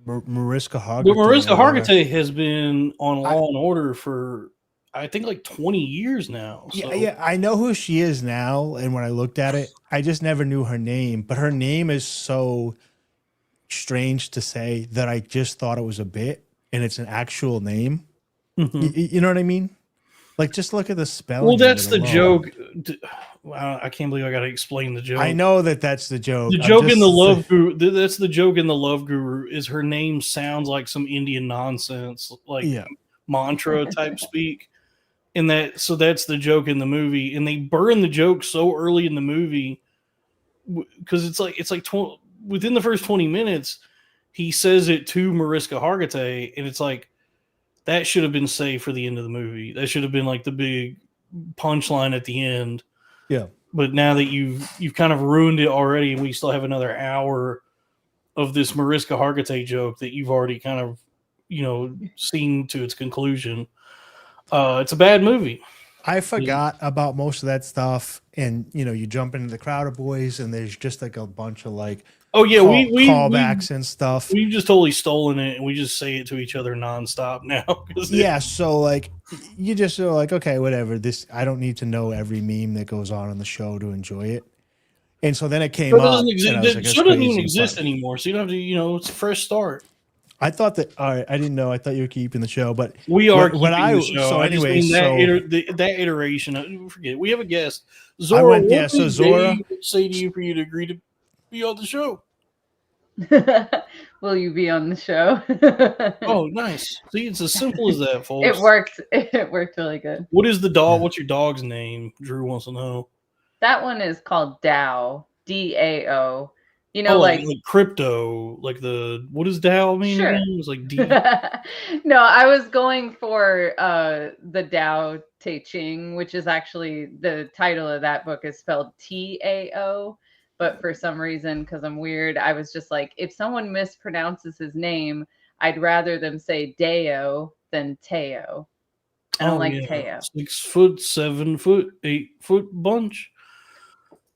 Mariska Hargitay. But Mariska Hargitay has been on Law and Order for, I think, like 20 years now. So. Yeah, I know who she is now, and when I looked at it, I just never knew her name. But her name is so strange to say that I just thought it was a bit, and it's an actual name. Mm-hmm. You know what I mean? Like, just look at the spelling. Well, that's the joke. I can't believe I got to explain the joke. I know that's the joke. The joke in the Love Guru. That's the joke in the Love Guru. Is her name sounds like some Indian nonsense, like mantra type speak, and that's the joke in the movie. And they burn the joke so early in the movie because it's like within the first 20 minutes, he says it to Mariska Hargitay, and it's like. That should have been saved for the end of the movie. That should have been like the big punchline at the end. Yeah. But now that you've kind of ruined it already, and we still have another hour of this Mariska Hargitay joke that you've already kind of, seen to its conclusion. It's a bad movie. I forgot about most of that stuff, and you jump into the Crowder Boys, and there's just like a bunch of like. Oh yeah, we callbacks and stuff. We've just totally stolen it, and we just say it to each other nonstop now. Yeah, so like you just are like, okay, whatever. I don't need to know every meme that goes on the show to enjoy it. And so then it came up. The show doesn't even exist anymore, so you don't have to. It's a fresh start. I thought that. All right, I didn't know. I thought you were keeping the show, but we are keeping the show. So anyway, that iteration. Forget it. We have a guest. Zora. So Zora say to you for you to agree to be on the show. Will you be on the show? Oh, nice. See, it's as simple as that, folks. It worked. It worked really good. What is the dog? What's your dog's name? Drew wants to know. That one is called DAO. DAO. You know, Oh, like crypto. Like what does DAO mean Sure. again? It was like D. No, I was going for the Tao Te Ching, which is actually the title of that book is spelled TAO. But for some reason, because I'm weird, I was just like, if someone mispronounces his name, I'd rather them say Deo than Teo. I don't like Teo. 6 foot, 7 foot, 8 foot bunch.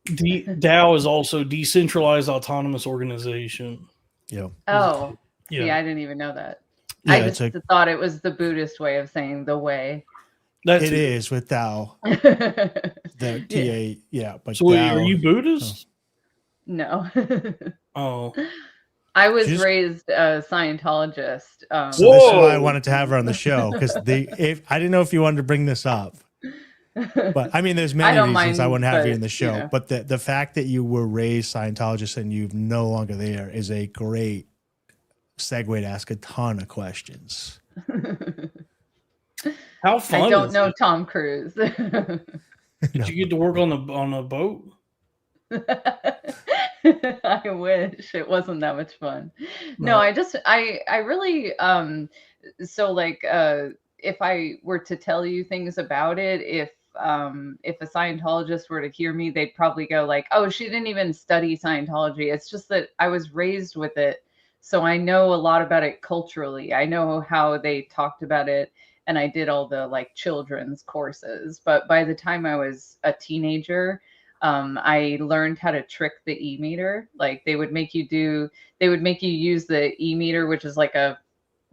DAO is also decentralized autonomous organization. Yeah. Oh, Yeah. see, I didn't even know that. Yeah, I just thought it was the Buddhist way of saying the way. That's it is with Tao. No. The TA, yeah. But So wait, Tao, are you Buddhist? Oh. I was She's- raised a Scientologist. So this is why I Whoa. wanted to have her on the show because if I didn't know if you wanted to bring this up, but I mean, there's many don't reasons I mind, wouldn't have you but, in the show. you know. But the fact that you were raised Scientologist and you're no longer there is a great segue to ask a ton of questions. How fun I don't is know it? Tom Cruise. Did you get to work on a boat? I wish it wasn't that much fun. No, I really so like if I were to tell you things about it, if a Scientologist were to hear me, they'd probably go like, "Oh, she didn't even study Scientology." It's just that I was raised with it, so I know a lot about it culturally. I know how they talked about it, and I did all the like children's courses. But by the time I was a teenager, I learned how to trick the e-meter. Like they would make you use the e-meter, which is like a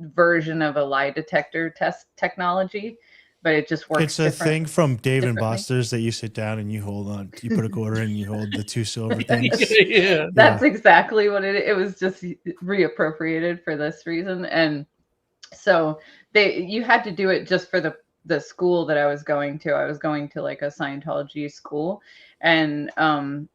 version of a lie detector test technology, but it just works. It's a thing from Dave and differently. Buster's that you sit down and you hold on. You put a quarter in, you hold the two silver things. Yeah. That's exactly what it was, just reappropriated for this reason. And so you had to do it just for the school that I was going to. I was going to like a Scientology school, and so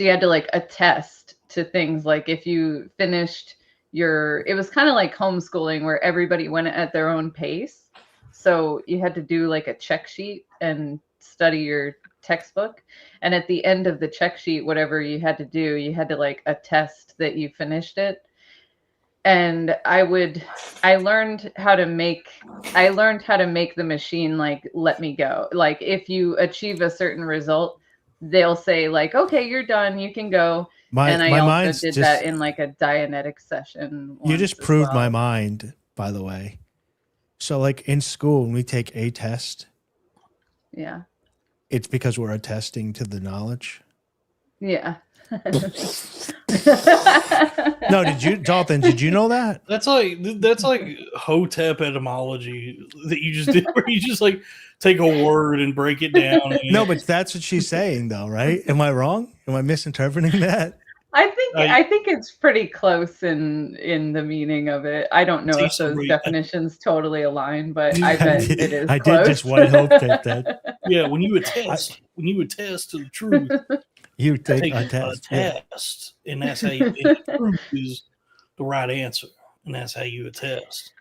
you had to like attest to things like if you finished it was kind of like homeschooling where everybody went at their own pace. So you had to do like a check sheet and study your textbook. And at the end of the check sheet, whatever you had to do, you had to like attest that you finished it. And I learned how to make the machine like let me go. Like if you achieve a certain result, they'll say like, okay, you're done, you can go. And I also did that in like a Dianetic session. You just proved my mind, by the way. So like in school, when we take a test, Yeah. it's because we're attesting to the knowledge. Yeah. No, Dalton, did you know that? That's like Hotep etymology that you just did, where you just like take a word and break it down. No, but that's what she's saying, though, right? Am I wrong? Am I misinterpreting that? I think it's pretty close in the meaning of it. I don't know if those definitions totally align, but I bet it is. I close. did just white hope that. Yeah, when you attest to the truth, You take a a test. test, and that's how you the truth is the right answer, and that's how you attest.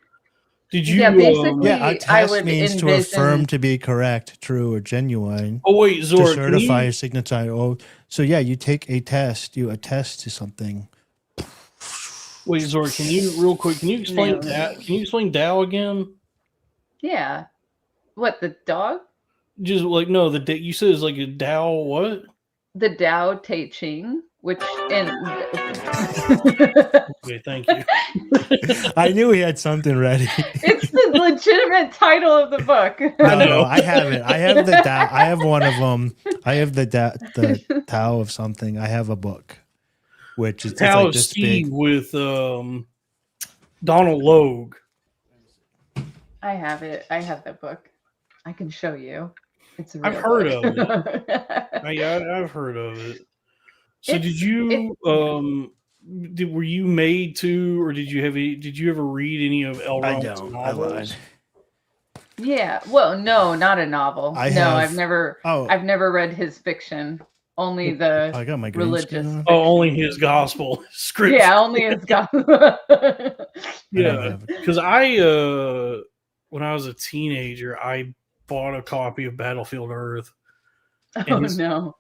Did you? Yeah, basically, Yeah, a I test would means to affirm to be correct, true, or genuine. Oh wait, Zora, To certify a signature. Oh, so yeah, you take a test, you attest to something. Wait, Zora, can you real quick? Can you explain that? Can you explain Tao again? Yeah. What, the dog? Just like no, you said it's like a Tao. What? The Tao Te Ching, which in Okay, thank you. I knew he had something ready. it's the legitimate title of the book. No, I have it. I have the Tao. I have one of them. I have the Tao of something. I have a book, which is Tao like of this Steve big. with Donald Logue. I have it. I have that book. I can show you. It's a real I've heard book. of it. I've heard of it. So It's- did you were you made to, or did you ever read any of L. I Ron's don't. I novels? lied. Yeah. Well, no, not a novel. I've never. Oh, I've never read his fiction. only the I got my green religious. screen on. Oh, only his gospel scripture. Yeah, only his God. Yeah, because when I was a teenager, I bought a copy of Battlefield Earth Oh and his no.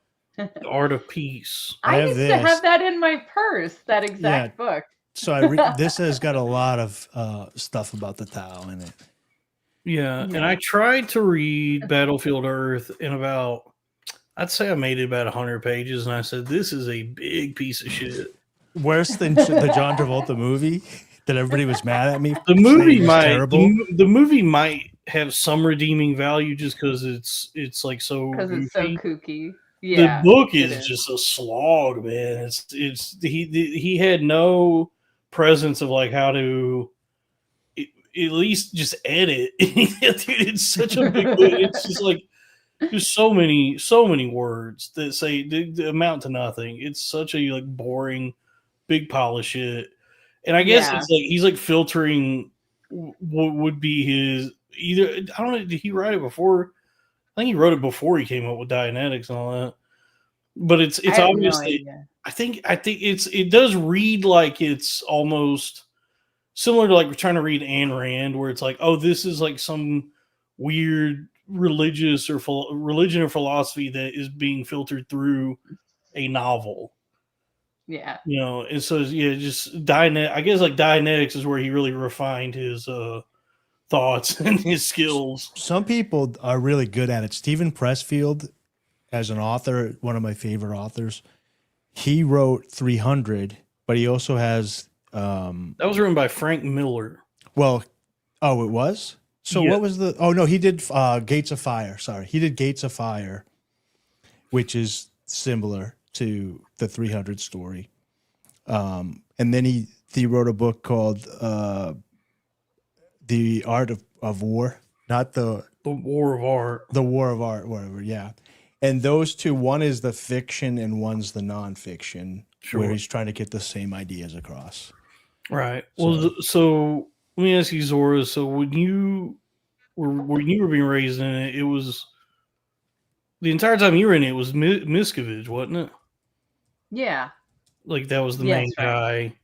Art of Peace. I I have used to this. have that in my purse, that exact book. So this has got a lot of stuff about the Tao in it. Yeah, and Yeah. I tried to read Battlefield Earth in about, I'd say I made it about 100 pages, and I said, this is a big piece of shit. Worse than the John Travolta movie that everybody was mad at me. The saying movie it was might terrible. the movie might have some redeeming value just because it's like so Because it's so goofy. kooky. The Yeah. book it is just a slog, man. It's he had no presence of like how to at least just edit. Dude, it's such a big book. It's just like there's so many words that say that amount to nothing. It's such a like boring big pile of shit. And I guess Yeah. it's like he's like filtering what would be his either. I don't know. Did he write it before? I think he wrote it before he came up with Dianetics and all that. But it's I have no obviously. idea. I think it does read like it's almost similar to like we're trying to read Ayn Rand, where it's like, oh, this is like some weird religious or religion or philosophy that is being filtered through a novel. Yeah. You know, and so yeah, just Dianet. I guess like Dianetics is where he really refined his thoughts and his skills. Some people are really good at it. Stephen Pressfield, as an author, one of my favorite authors, he wrote 300, but he also has. That was written by Frank Miller. Well, oh, it was. So Yeah. what was the? Oh no, he did Gates of Fire. Sorry, he did Gates of Fire, which is similar to the 300 story. And then he wrote a book called The Art of War, not The War of Art. the War of Art, whatever. Yeah. And those two, one is the fiction and one's the nonfiction, Sure. where he's trying to get the same ideas across. Right. Well, so let me ask you, Zora. So when you were being raised in it, it was the entire time you were in it was Miscavige, wasn't it? Yeah. Like that was the Yes, main right. guy.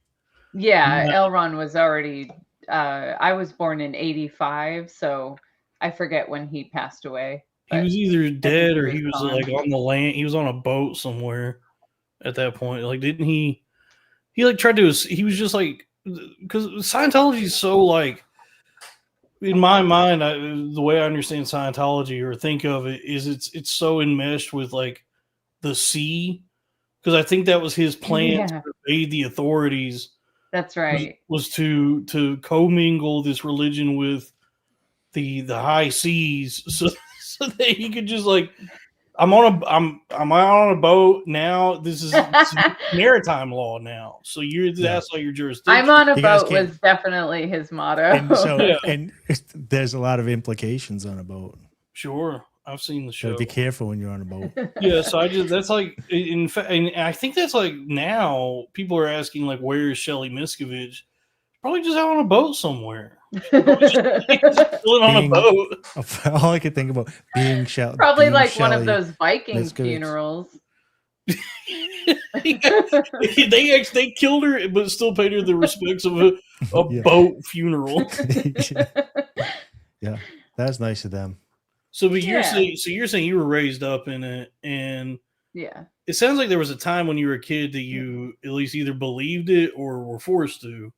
Yeah. Yeah. Elron was already. I was born in '85, so I forget when he passed away. He But was either dead he or was he was gone. like on the land. He was on a boat somewhere at that point. Like, didn't he? He like tried to. He was just like because Scientology is so like in my mind. The way I understand Scientology or think of it is it's so enmeshed with like the sea because I think that was his plan Yeah. to evade the authorities. That's right. Was to commingle this religion with the high seas so that he could just like I'm out on a boat now. This is maritime law now. So that's like your jurisdiction. I'm on a You guys boat can't- was definitely his motto. And so, Yeah. and there's a lot of implications on a boat. Sure. I've seen the show. So be careful when you're on a boat. Yeah, so that's like in fact, and I think that's like now people are asking like where is Shelly Miscavige? Probably just out on a boat somewhere. Just chilling on a Being- boat. All I could think about being Probably being like one Shelley. of those Viking That's good. funerals. they killed her, but still paid her the respects of a Yeah. boat funeral. Yeah, that's nice of them. So, but you're Yeah. saying you were raised up in it, and Yeah. it sounds like there was a time when you were a kid that you at least either believed it or were forced to,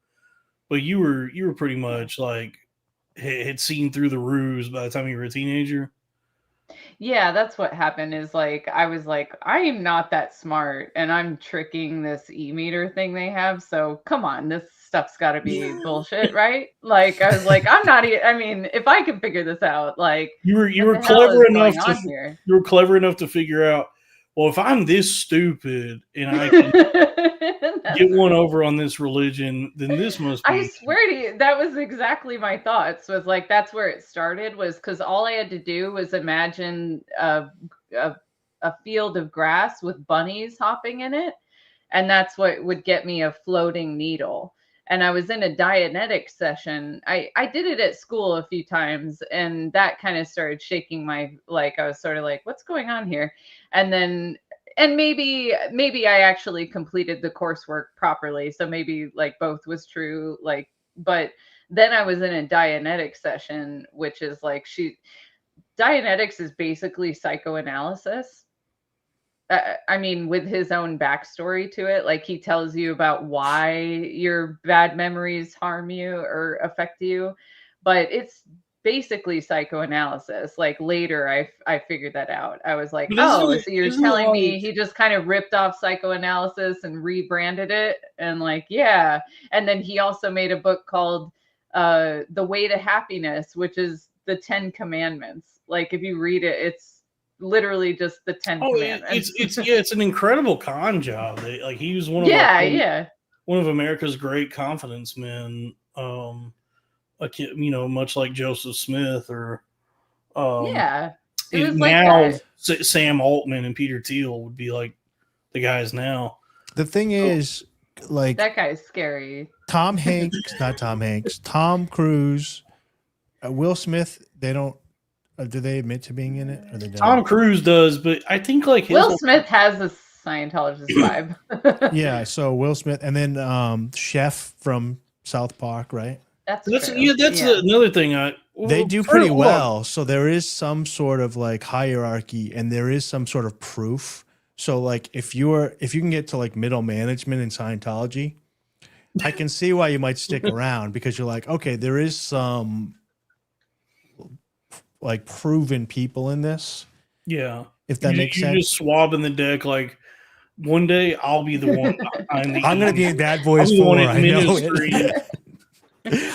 but you were pretty much like had seen through the ruse by the time you were a teenager. Yeah, that's what happened is like I was like, I am not that smart and I'm tricking this e-meter thing they have. So come on, this stuff's gotta be bullshit, right? Like I was like, I'm not I mean, if I can figure this out, like You were what the hell clever is enough going to on here? you were clever enough to figure out. Well, if I'm this stupid and I can That's get one right. over on this religion, then this must be. I swear to you, that was exactly my thoughts. Was like that's where it started. Was because all I had to do was imagine a field of grass with bunnies hopping in it, and that's what would get me a floating needle. And I was in a Dianetics session. I did it at school a few times, and that kind of started shaking my like. I was sort of like, "What's going on here?" And then and maybe I actually completed the coursework properly, so maybe like both was true. Like, but then I was in a Dianetics session, which is like Dianetics is basically psychoanalysis. I mean, with his own backstory to it, like he tells you about why your bad memories harm you or affect you, but it's basically psychoanalysis. Like later, I figured that out. I was like, But oh, so you're isn't it telling me like he just kind of ripped off psychoanalysis and rebranded it, and like, yeah. And then he also made a book called The Way to Happiness, which is the 10 Commandments. Like if you read it, it's literally just the 10 Commandments. it's an incredible con job. Like he was Yeah, yeah. one of America's great confidence men. Much like Joseph Smith or Yeah. It was like now that. Sam Altman and Peter Thiel would be like the guys now. The thing is, like That guy's scary. Tom Cruise, Will Smith, they don't. Do they admit to being in it? Or they don't? Tom Cruise does, but I think like Will Smith has a Scientologist vibe. Yeah, so Will Smith, and then Chef from South Park, right? That's true. That's another thing. They do pretty well. So there is some sort of like hierarchy, and there is some sort of proof. So like if you can get to like middle management in Scientology, I can see why you might stick around, because you're like, okay, there is some like proven people in this. Yeah. If that makes sense. You're just swabbing the deck like one day I'll be the one. I'm going to be in Bad Boys 4. I know it.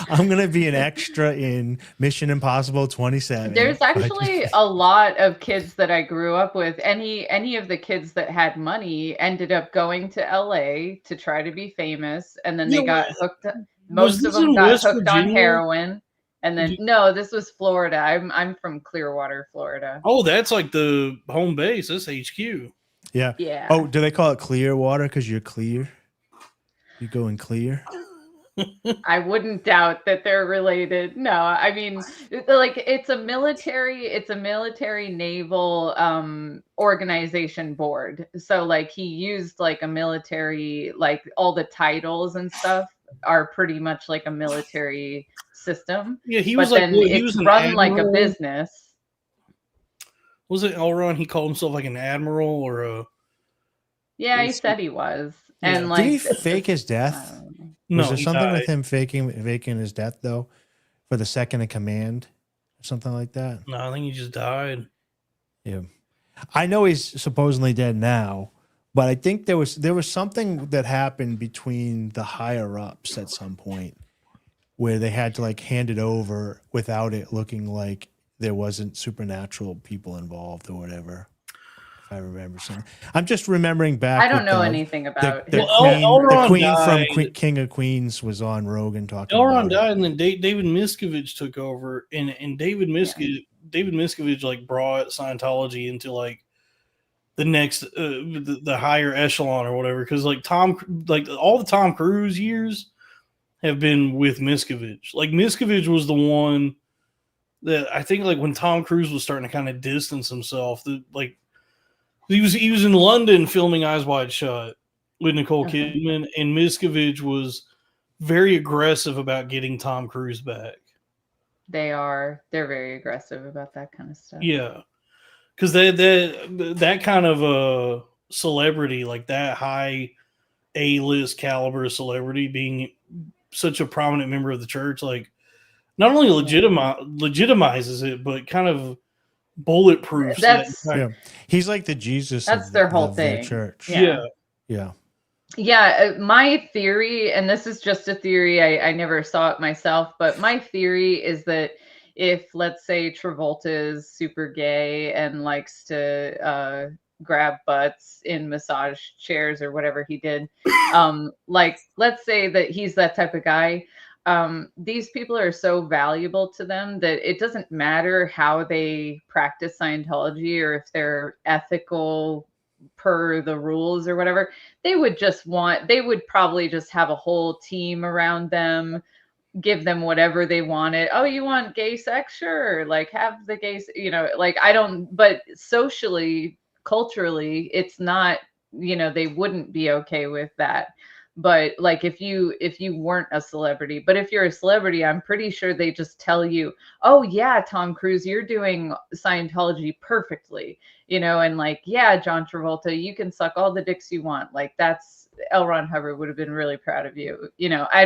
I'm going to be an extra in Mission Impossible 27. There's actually a lot of kids that I grew up with. Any of the kids that had money ended up going to LA to try to be famous, and then they got hooked. Most of them got hooked on heroin. And then no, this was Florida. I'm from Clearwater, Florida. Oh, that's like the home base. That's HQ. Yeah. Yeah. Oh, do they call it Clearwater because you're clear? You going clear? I wouldn't doubt that they're related. No, I mean, like it's a military naval organization board. So like he used like a military, like all the titles and stuff are pretty much like a military system. Yeah, he was like he was run like a business. Was it Elron? He called himself like an admiral or a. Yeah, he said he was. Yeah. And like, did he fake his death? No, was there something with him faking his death though, for the second in command, or something like that? No, I think he just died. Yeah, I know he's supposedly dead now, but I think there was something that happened between the higher ups at some point where they had to like hand it over without it looking like there wasn't supernatural people involved or whatever. I remember something. I'm just remembering back. I don't know anything about the queen from King of Queens was on Rogan talking. Elron died, and then David Miscavige took over, and David Miscavige like brought Scientology into like the next the higher echelon or whatever, because like all the Tom Cruise years have been with Miscavige. Like Miscavige was the one that I think like when Tom Cruise was starting to kind of distance himself, like. He was in London filming Eyes Wide Shut with Nicole Kidman, and Miscavige was very aggressive about getting Tom Cruise back. They're very aggressive about that kind of stuff. Yeah, because that kind of a celebrity, like that high A-list caliber celebrity, being such a prominent member of the church, like not only legitimizes it, but kind of bulletproof. He's like the Jesus. That's their whole thing. Their church. Yeah. My theory, and this is just a theory, I never saw it myself, but my theory is that if, let's say, Travolta is super gay and likes to grab butts in massage chairs or whatever he did, like let's say that he's that type of guy. These people are so valuable to them that it doesn't matter how they practice Scientology or if they're ethical per the rules or whatever. They would probably just have a whole team around them, give them whatever they wanted. Oh, you want gay sex? Sure. Like have the gay, but socially, culturally, it's not, you know, they wouldn't be okay with that. But like if you weren't a celebrity, but if you're a celebrity, I'm pretty sure they just tell you, oh yeah, Tom Cruise, you're doing Scientology perfectly, you know, and like, yeah, John Travolta, you can suck all the dicks you want. Like that's L. Ron Hubbard would have been really proud of you. You know, I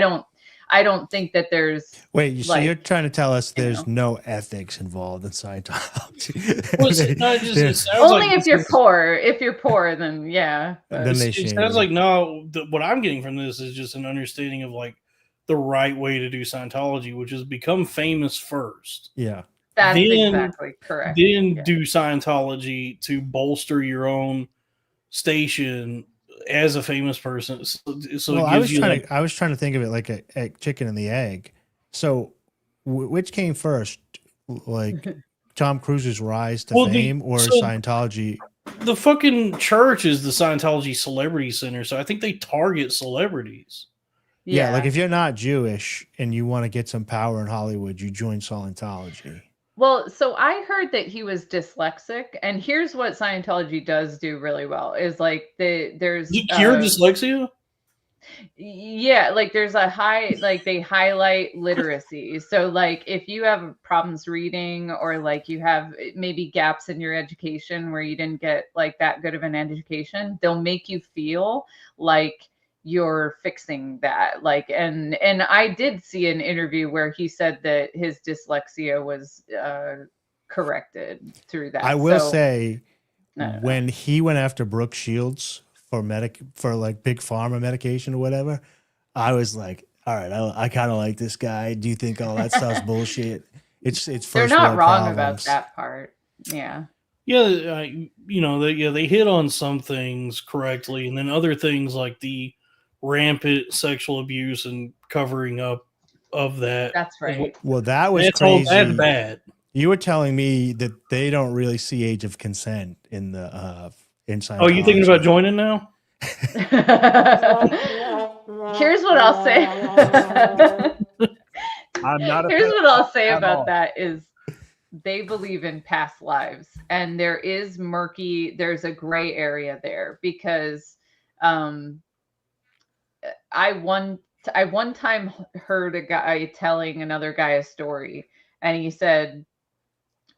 don't think that there's Wait, so like, you're trying to tell us you there's know. no ethics involved in Scientology? Well, it sounds Only like if you're poor. If you're poor, then yeah. But Then they it shame sounds you. like no. What I'm getting from this is just an understanding of like the right way to do Scientology, which is become famous first. Yeah. that's then- exactly correct. Then Yeah. do Scientology to bolster your own station as a famous person. So Well, it I gives was you trying like, to think of it like a chicken and the egg. So, which came first, like Tom Cruise's rise to Well, fame or so- Scientology? the fucking church is the Scientology Celebrity Center, so I think they target celebrities. Yeah, like if you're not Jewish and you want to get some power in Hollywood, you join Scientology. Well, so I heard that he was dyslexic, and here's what Scientology does do really well is like there's You cure dyslexia? yeah, like there's a high, like they highlight literacy. So like if you have problems reading or like you have maybe gaps in your education where you didn't get like that good of an education, they'll make you feel like you're fixing that. Like and I did see an interview where he said that his dyslexia was corrected through that. I will So, say, I don't know. when he went after Brooke Shields for like big pharma medication or whatever, I was like, all right, I kind of like this guy. Do you think all that stuff's bullshit? It's they're first not world wrong about problems. that part. Yeah. Yeah, you know, they hit on some things correctly, and then other things like the rampant sexual abuse and covering up of that. That's right. Well, that was That's all crazy. that's bad. You were telling me that they don't really see age of consent in the in Scientology. Oh, you thinking about joining now? Here's what I'll say. I'm not a Here's what I'll say at about all. that is they believe in past lives, and there's a gray area there because I one time heard a guy telling another guy a story, and he said,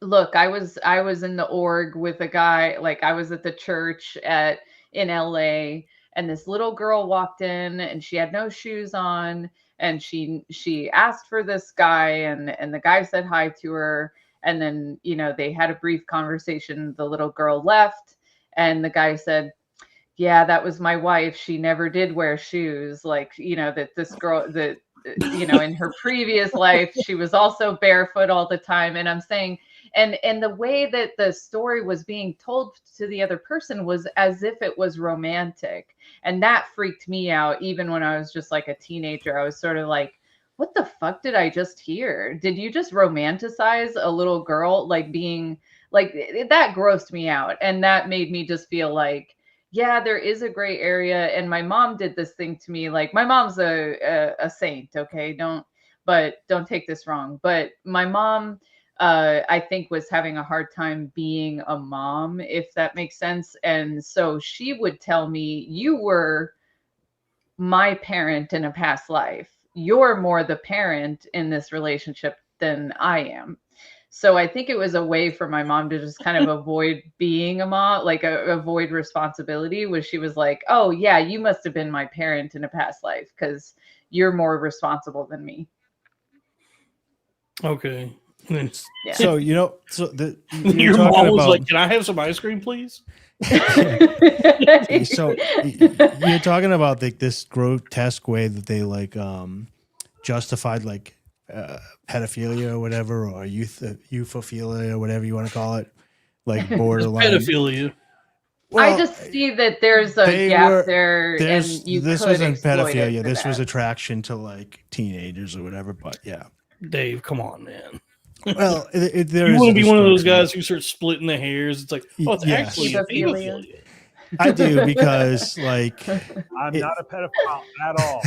look, I was in the org with a guy, like I was at the church in LA, and this little girl walked in and she had no shoes on, and she asked for this guy, and the guy said hi to her, and then, you know, they had a brief conversation. The little girl left, and the guy said, yeah, that was my wife. She never did wear shoes. Like, you know, that this girl, that, you know, in her previous life, she was also barefoot all the time. And I'm saying, and the way that the story was being told to the other person was as if it was romantic. And that freaked me out. Even when I was just like a teenager, I was sort of like, what the fuck did I just hear? Did you just romanticize a little girl like being like that? Grossed me out. And that made me just feel like, yeah, there is a gray area. And my mom did this thing to me. Like, my mom's a saint, okay? Don't take this wrong. But my mom, I think, was having a hard time being a mom, if that makes sense. And so she would tell me, you were my parent in a past life. You're more the parent in this relationship than I am. So I think it was a way for my mom to just kind of avoid being a mom, like avoid responsibility, was she was like, oh yeah, you must have been my parent in a past life because you're more responsible than me. Okay. Yeah. So you know, so Your mom was like, "Can I have some ice cream, please?" So you're talking about like this grotesque way that they like justified like pedophilia or whatever, or euphophobia or whatever you want to call it, like borderline Pedophilia. Well, I just see that there's a gap there, and you this could wasn't exploit it pedophilia. for This was that. attraction to like teenagers or whatever. But yeah, Dave, come on, man. well, there You is want a to be one of those distinction. guys who starts splitting the hairs. It's like, oh, it's Yes. actually Pedophilia. pedophilia. I do because like I'm not a pedophile at all.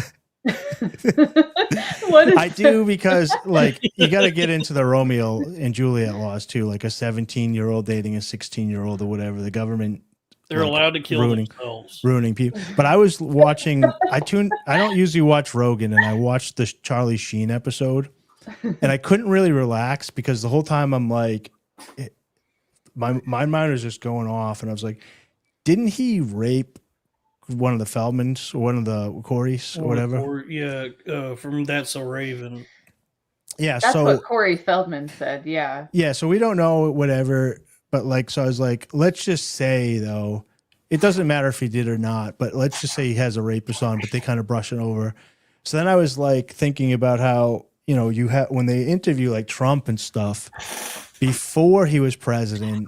What is I do because like you got to get into the Romeo and Juliet laws too. Like a 17-year-old dating a 16-year-old or whatever. The government They're like, allowed to kill ruining themselves. ruining people. But I was watching. I don't usually watch Rogan, and I watched the Charlie Sheen episode, and I couldn't really relax because the whole time I'm like, my mind was just going off, and I was like, didn't he rape one of the Feldmans or one of the Corys or whatever? From That's So Raven. Yeah, That's so what Corey Feldman said. Yeah. yeah, so we don't know whatever, but like, so I was like, let's just say though, it doesn't matter if he did or not, but let's just say he has a rapist on, but they kind of brush it over. So then I was like thinking about how, you know, you have when they interview like Trump and stuff before he was president,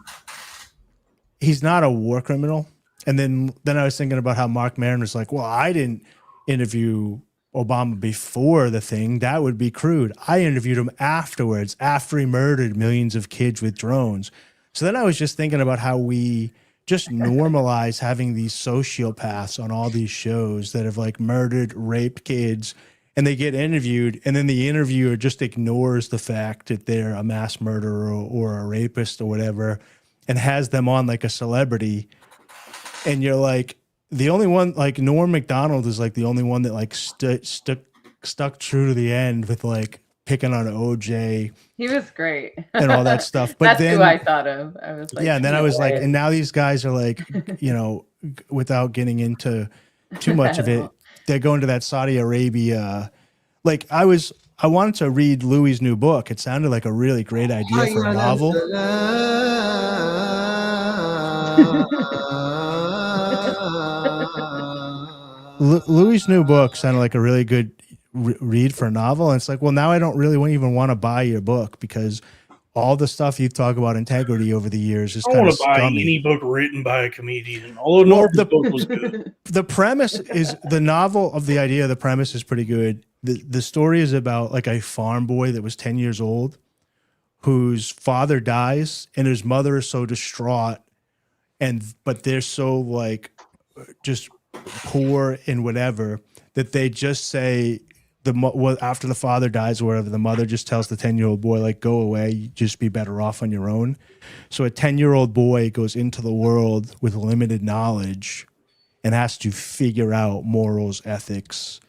he's not a war criminal. And then I was thinking about how Mark Maron was like, well, I didn't interview Obama before the thing. That would be crude. I interviewed him afterwards, after he murdered millions of kids with drones. So then I was just thinking about how we just normalize having these sociopaths on all these shows that have like murdered, raped kids, and they get interviewed, and then the interviewer just ignores the fact that they're a mass murderer or a rapist or whatever, and has them on like a celebrity. And you're like, the only one, like Norm Macdonald is like the only one that like stuck true to the end with like picking on OJ He was great. and all that stuff. But That's then, who I thought of. I was like, yeah, and then I was like, "Yeah." and now these guys are like, you know, without getting into too much of it, they're going to that Saudi Arabia. Like I wanted to read Louis' new book. It sounded like a really great idea for a novel. Louis' new book sounded like a really good read for a novel. And it's like, well, now I don't really even want to buy your book because all the stuff you talk about integrity over the years is I kind want of to buy scummy. any book written by a comedian. Although Norm's book was good. The premise is the novel of the idea. The premise is pretty good. The story is about like a farm boy that was 10 years old whose father dies and his mother is so distraught but they're so like just poor and whatever that they just say after the father dies or whatever, the mother just tells the 10-year-old boy like, go away, you just be better off on your own. So a 10-year-old boy goes into the world with limited knowledge and has to figure out morals, ethics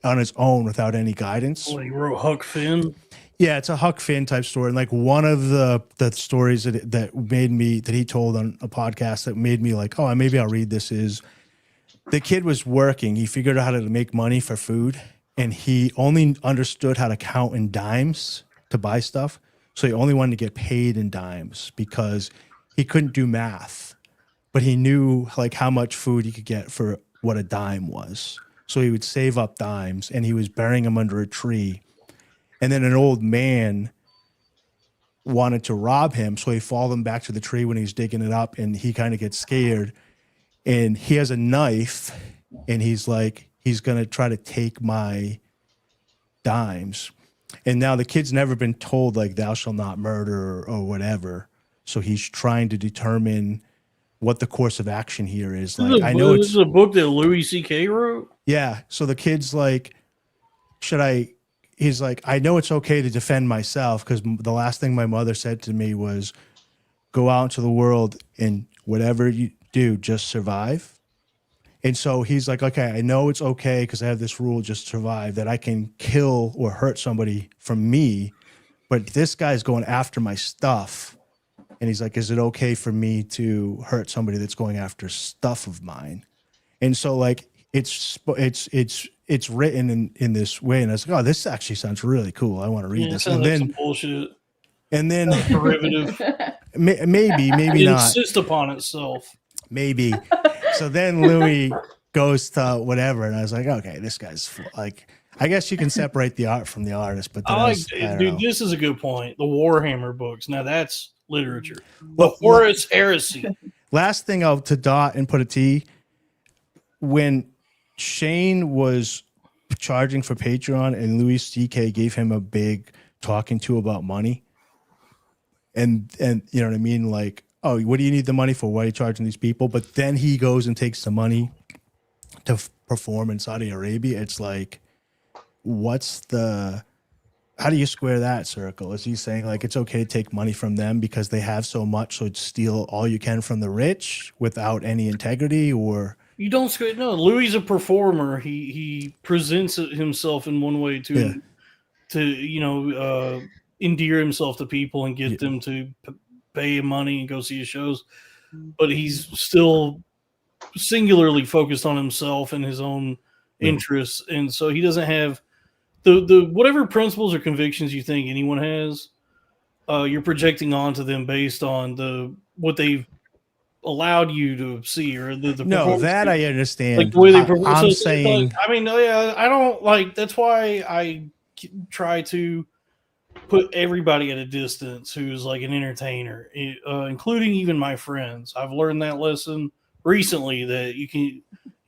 on his own without any guidance. Well, he wrote Huck Finn. Yeah, it's a Huck Finn type story. And like one of the stories that he told on a podcast that made me like, oh, maybe I'll read this is the kid was working. He figured out how to make money for food, and he only understood how to count in dimes to buy stuff. So he only wanted to get paid in dimes because he couldn't do math, but he knew like how much food he could get for what a dime was. So he would save up dimes, and he was burying them under a tree. And then an old man wanted to rob him, so he followed him back to the tree when he's digging it up, and he kind of gets scared. And he has a knife, and he's like, he's going to try to take my dimes. And now the kid's never been told, like, thou shalt not murder or whatever. So he's trying to determine what the course of action here is. Like, I know this is a book that Louis C.K. wrote. Yeah. So the kid's like, he's like, I know it's okay to defend myself because the last thing my mother said to me was go out into the world and whatever you do, just survive. And so he's like, okay, I know it's okay because I have this rule, just survive, that I can kill or hurt somebody from me. But this guy's going after my stuff. And he's like, is it okay for me to hurt somebody that's going after stuff of mine? And so like, it's written in this way, and I was like, oh, this actually sounds really cool. I want to read this. And then some bullshit. And then Derivative. maybe not. Insist upon itself. Maybe. So then Louis goes to whatever, and I was like, okay, this guy's like, I guess you can separate the art from the artist, but then This is a good point. The Warhammer books. Now that's literature. Well, The Horus Heresy. Last thing to dot and put a T, when Shane was charging for Patreon and Louis C.K. gave him a big talking to about money, and you know what I mean? Like, oh, what do you need the money for? Why are you charging these people? But then he goes and takes the money to perform in Saudi Arabia. It's like, what's the How do you square that circle? Is he saying like it's okay to take money from them because they have so much, so steal all you can from the rich without any integrity? Or You don't no. Louis is a performer. He presents himself in one way to endear himself to people and get them to pay him money and go see his shows. But he's still singularly focused on himself and his own interests, and so he doesn't have the whatever principles or convictions you think anyone has. You're projecting onto them based on what they've allowed you to see, or the no, that I understand. like the way they perform. I'm So saying, like, I mean, yeah, I don't like. That's why I try to put everybody at a distance who's like an entertainer, including even my friends. I've learned that lesson recently that you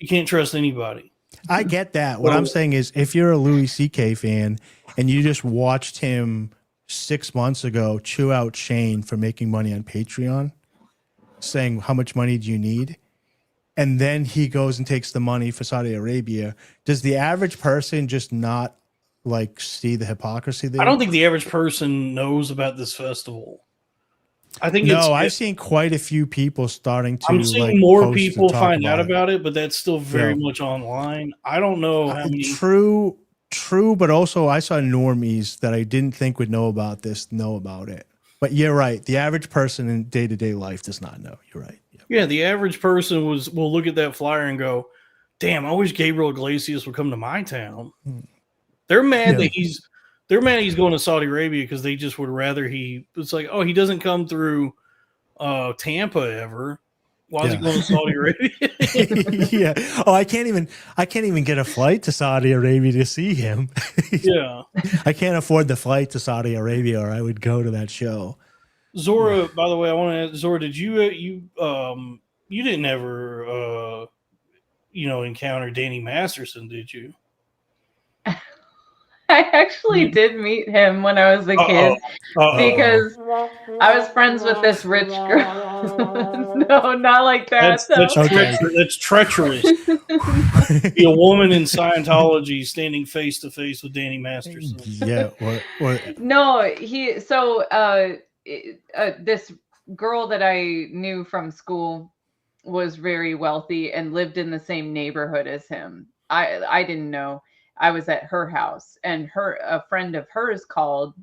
can't trust anybody. I get that. What I'm saying is, if you're a Louis C.K. fan and you just watched him 6 months ago chew out Shane for making money on Patreon, saying how much money do you need, and then he goes and takes the money for Saudi Arabia, does the average person just not like see the hypocrisy there? I don't think the average person knows about this festival. I think I've seen quite a few people starting to. I'm seeing like, more people find out it. about it, but that's still very much online. I don't know how many. True, but also I saw normies that I didn't think would know about this know about it. But you're right. The average person in day-to-day life does not know. You're right. Yep. Yeah, the average person will look at that flyer and go, "Damn, I wish Gabriel Iglesias would come to my town." They're mad that he's going to Saudi Arabia because they just would rather it's like, oh, he doesn't come through Tampa ever. Why is he going to Saudi Arabia? Yeah. Oh, I can't even get a flight to Saudi Arabia to see him. Yeah. I can't afford the flight to Saudi Arabia, or I would go to that show. Zora, by the way, I want to ask Zora, did you didn't ever encounter Danny Masterson, did you? I actually did meet him when I was a kid because I was friends with this rich girl. No, not like that. That's treacherous. Be a woman in Scientology standing face to face with Danny Masterson. Yeah. No, this girl that I knew from school was very wealthy and lived in the same neighborhood as him. I didn't know. I was at her house, and a friend of hers called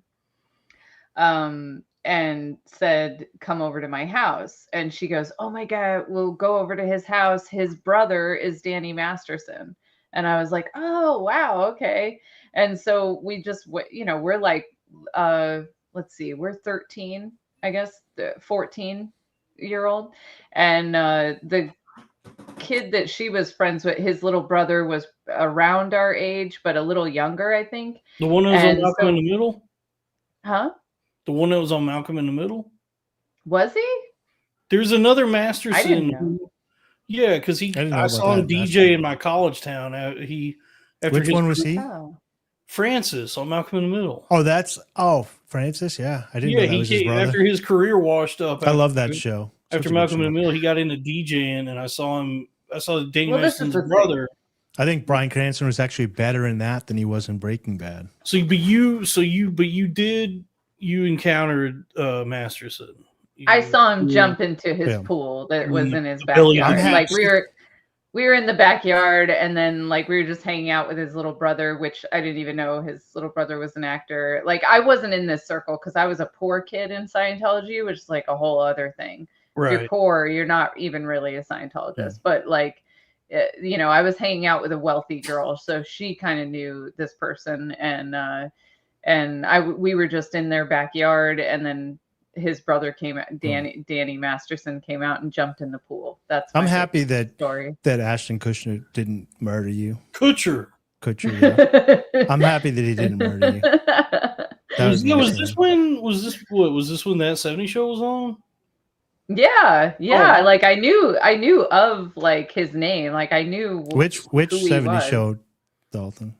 and said, come over to my house. And she goes, oh my God, we'll go over to his house. His brother is Danny Masterson. And I was like, oh, wow. Okay. And so we just, we're like, let's see, we're 13, I guess, 14-year-old. And the kid that she was friends with, his little brother was around our age, but a little younger, I think. The one that was on Malcolm in the Middle? Huh? The one that was on Malcolm in the Middle? Was he? There's another Masterson. I didn't know. Yeah, because I saw him DJ in my college town. Which one was he? Oh. Francis on Malcolm in the Middle. Oh, Francis. Yeah, I didn't know that was his brother. After his career washed up. I love that show. After Malcolm in the Middle, he got into DJing, and I saw Danny Masterson's brother. I think Bryan Cranston was actually better in that than he was in Breaking Bad. You encountered Masterson. I saw him jump into his pool that was in his backyard. Like we were in the backyard, and then like we were just hanging out with his little brother, which I didn't even know his little brother was an actor. Like I wasn't in this circle because I was a poor kid in Scientology, which is like a whole other thing. Right. If you're poor, you're not even really a Scientologist. Yeah. But like, I was hanging out with a wealthy girl, so she kind of knew this person, and we were just in their backyard, and then his brother came out, Danny Masterson came out and jumped in the pool. I'm happy that Ashton Kutcher didn't murder you. Kutcher. Yeah. I'm happy that he didn't murder you. Was this when that 70 show was on? Yeah. Oh. Like I knew of like his name. Like I knew which 70 show, Dalton.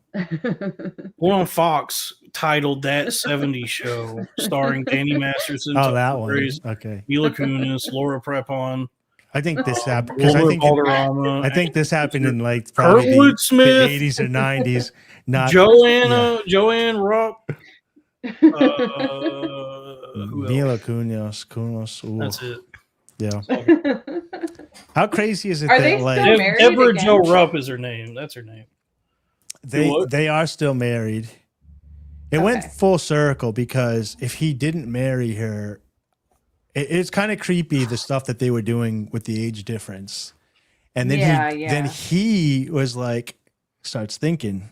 One on Fox titled That 70s Show, starring Danny Masterson. Oh, that one. Okay. Mila Kunis, Laura Prepon. I think this happened because I think this happened in like probably the 80s or 90s. Not Joanne Rupp. Who Mila else? Kunis. Ooh, That's it. yeah. How crazy is it Are that they still like married Deborah again? Jo Rupp is her name. That's her name. what? they are still married? It went Okay. full circle because if he didn't marry her, it's kind of creepy the stuff that they were doing with the age difference. And then Yeah. he was like, starts thinking,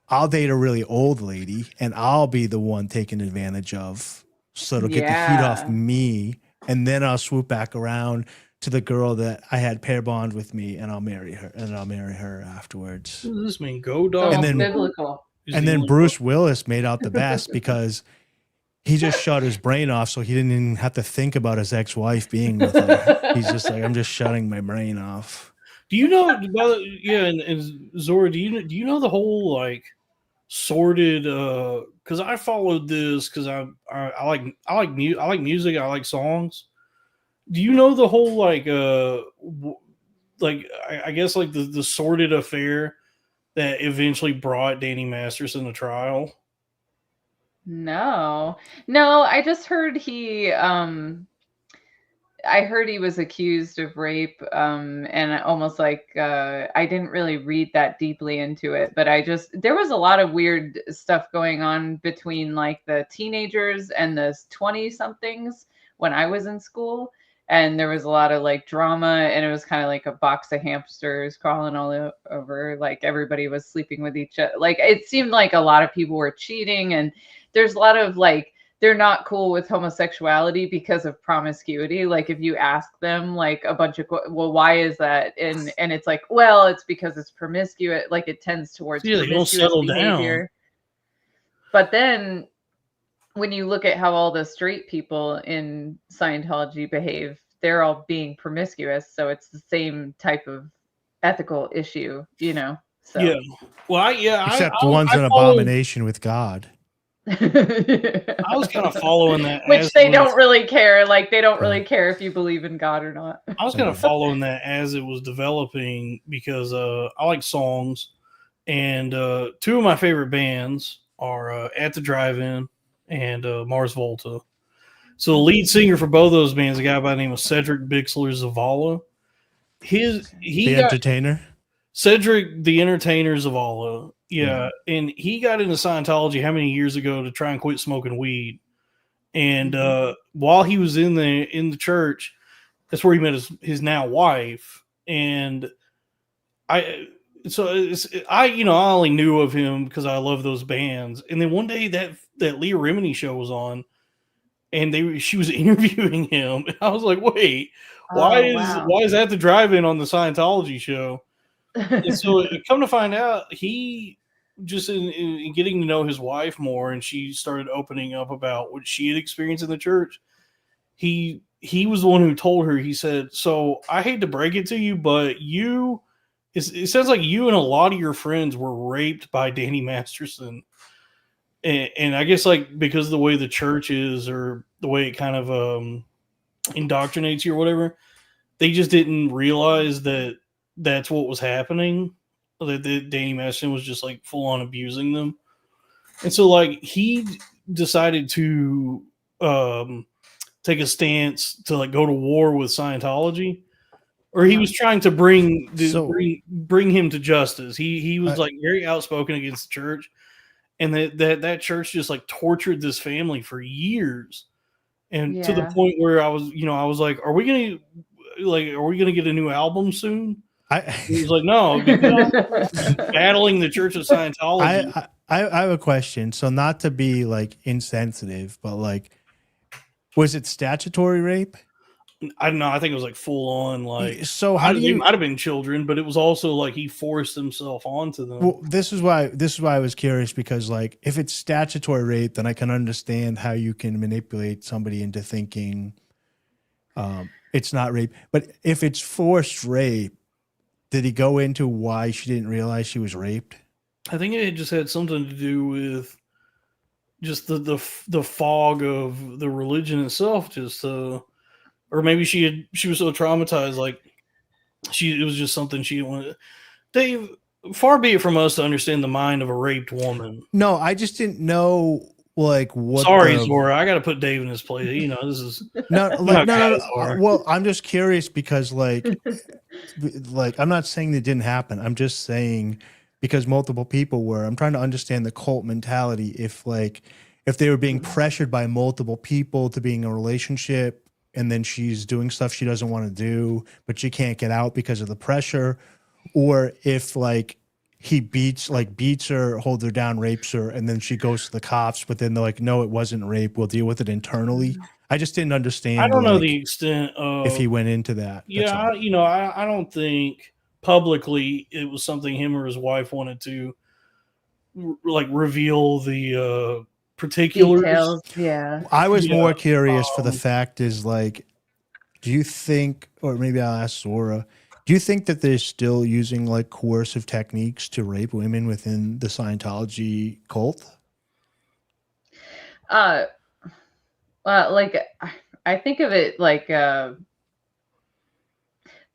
I'll date a really old lady and I'll be the one taken advantage of. So it'll get the heat off Yeah. me. And then I'll swoop back around to the girl that I had pair bond with me and I'll marry her afterwards. What does this mean? Go It's dog. almost then- biblical. Is And the then only Bruce Willis made out the best because he just shut his brain off so he didn't even have to think about his ex-wife being with him. He's just like, I'm just shutting my brain off. Do you know? Yeah, and Zora, do you know the whole like sorted? Because I followed this because I like music. I like songs. Do you know the whole like I guess like the sordid affair that eventually brought Danny Masterson to trial? No. I just heard I heard he was accused of rape, and almost like I didn't really read that deeply into it, but there was a lot of weird stuff going on between like the teenagers and the 20 somethings when I was in school. And there was a lot of like drama, and it was kind of like a box of hamsters crawling all over. Like everybody was sleeping with each other. Like it seemed like a lot of people were cheating, and there's a lot of like they're not cool with homosexuality because of promiscuity. Like if you ask them like a bunch of, well, why is that? And it's like, well, it's because it's promiscuous. Like it tends towards Yeah, they don't promiscuous settle behavior. down. But then when you look at how all the straight people in Scientology behave, they're all being promiscuous. So it's the same type of ethical issue, you know? So. Yeah. Well, Except one's an followed- abomination with God. I was kind of following that, Which as they it don't was- really care. Like they don't really care if you believe in God or not. I was kind of following that as it was developing because I like songs, and two of my favorite bands are At the Drive-In and Mars Volta. So the lead singer for both those bands, a guy by the name of Cedric Bixler Zavala. The entertainer. Cedric the Entertainer Zavala. Yeah, and he got into Scientology how many years ago to try and quit smoking weed. And while he was in the church, that's where he met his now wife. And I only knew of him because I love those bands. And then one day that Leah Remini show was on, and she was interviewing him. And I was like, wait, why is that the drive-in on the Scientology show? And so come to find out, he just in getting to know his wife more, and she started opening up about what she had experienced in the church. He was the one who told her. He said, "So I hate to break it to you, but it sounds like you and a lot of your friends were raped by Danny Masterson." And I guess like because of the way the church is, or the way it kind of indoctrinates you or whatever, they just didn't realize that that's what was happening. That Danny Masterson was just like full on abusing them. And so like he decided to take a stance to like go to war with Scientology, or he was trying to bring him to justice. He was like very outspoken against the church, and that church just like tortured this family for years. And to the point where I was like, are we gonna get a new album soon? He was like, no, because battling the Church of Scientology. I have a question. So not to be like insensitive, but like, was it statutory rape? I don't know. I think it was like full on. Like, so how do you? It might have been children, but it was also like he forced himself onto them. Well, this is why I was curious, because like if it's statutory rape, then I can understand how you can manipulate somebody into thinking it's not rape. But if it's forced rape, did he go into why she didn't realize she was raped? I think it just had something to do with just the fog of the religion itself. Just or maybe she was so traumatized, like it was just something she didn't want. Dave, far be it from us to understand the mind of a raped woman. No, I just didn't know like what? Sorry, Zora. I got to put Dave in his place. You know, this is No, not like no. guys are. Well, I'm just curious because like I'm not saying that didn't happen. I'm just saying because multiple people were. I'm trying to understand the cult mentality. If they were being pressured by multiple people to being in a relationship, and then she's doing stuff she doesn't want to do, but she can't get out because of the pressure, or if like he beats her, holds her down, rapes her, and then she goes to the cops, but then they're like, no, it wasn't rape. We'll deal with it internally. I just didn't understand. I don't know the extent of if he went into that. Yeah, I don't think publicly it was something him or his wife wanted to like reveal the particulars. Details. Yeah. I was Yeah, more curious for the fact is like, do you think, or maybe I'll ask Zora, do you think that they're still using like coercive techniques to rape women within the Scientology cult? Well, like I think of it like the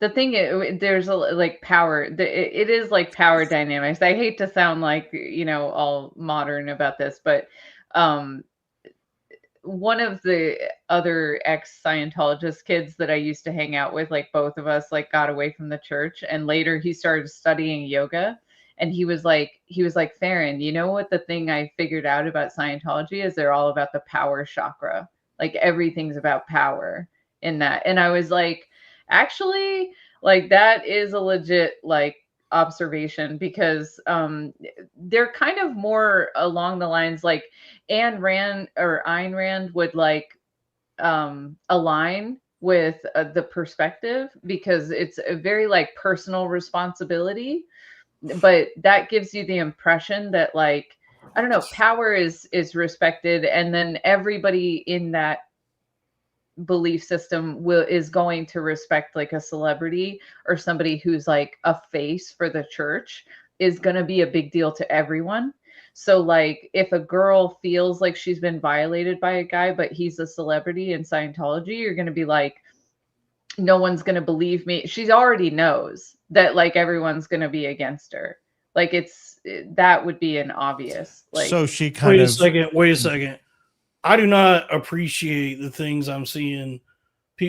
thing there's a like power. It is like power dynamics. I hate to sound like all modern about this, but one of the other ex-Scientologist kids that I used to hang out with, like both of us, like got away from the church, and later he started studying yoga. And he was like, Farron, you know what the thing I figured out about Scientology is? They're all about the power chakra. Like everything's about power in that. And I was like, actually, like that is a legit like observation, because they're kind of more along the lines like Ayn Rand would like align with the perspective, because it's a very like personal responsibility, but that gives you the impression that like, I don't know, power is respected, and then everybody in that belief system is going to respect like a celebrity or somebody who's like a face for the church is going to be a big deal to everyone. So like if a girl feels like she's been violated by a guy, but he's a celebrity in Scientology, you're going to be like, no one's going to believe me. She already knows that like everyone's going to be against her. Like that would be an obvious like. So she kind of wait a second. I do not appreciate the things I'm seeing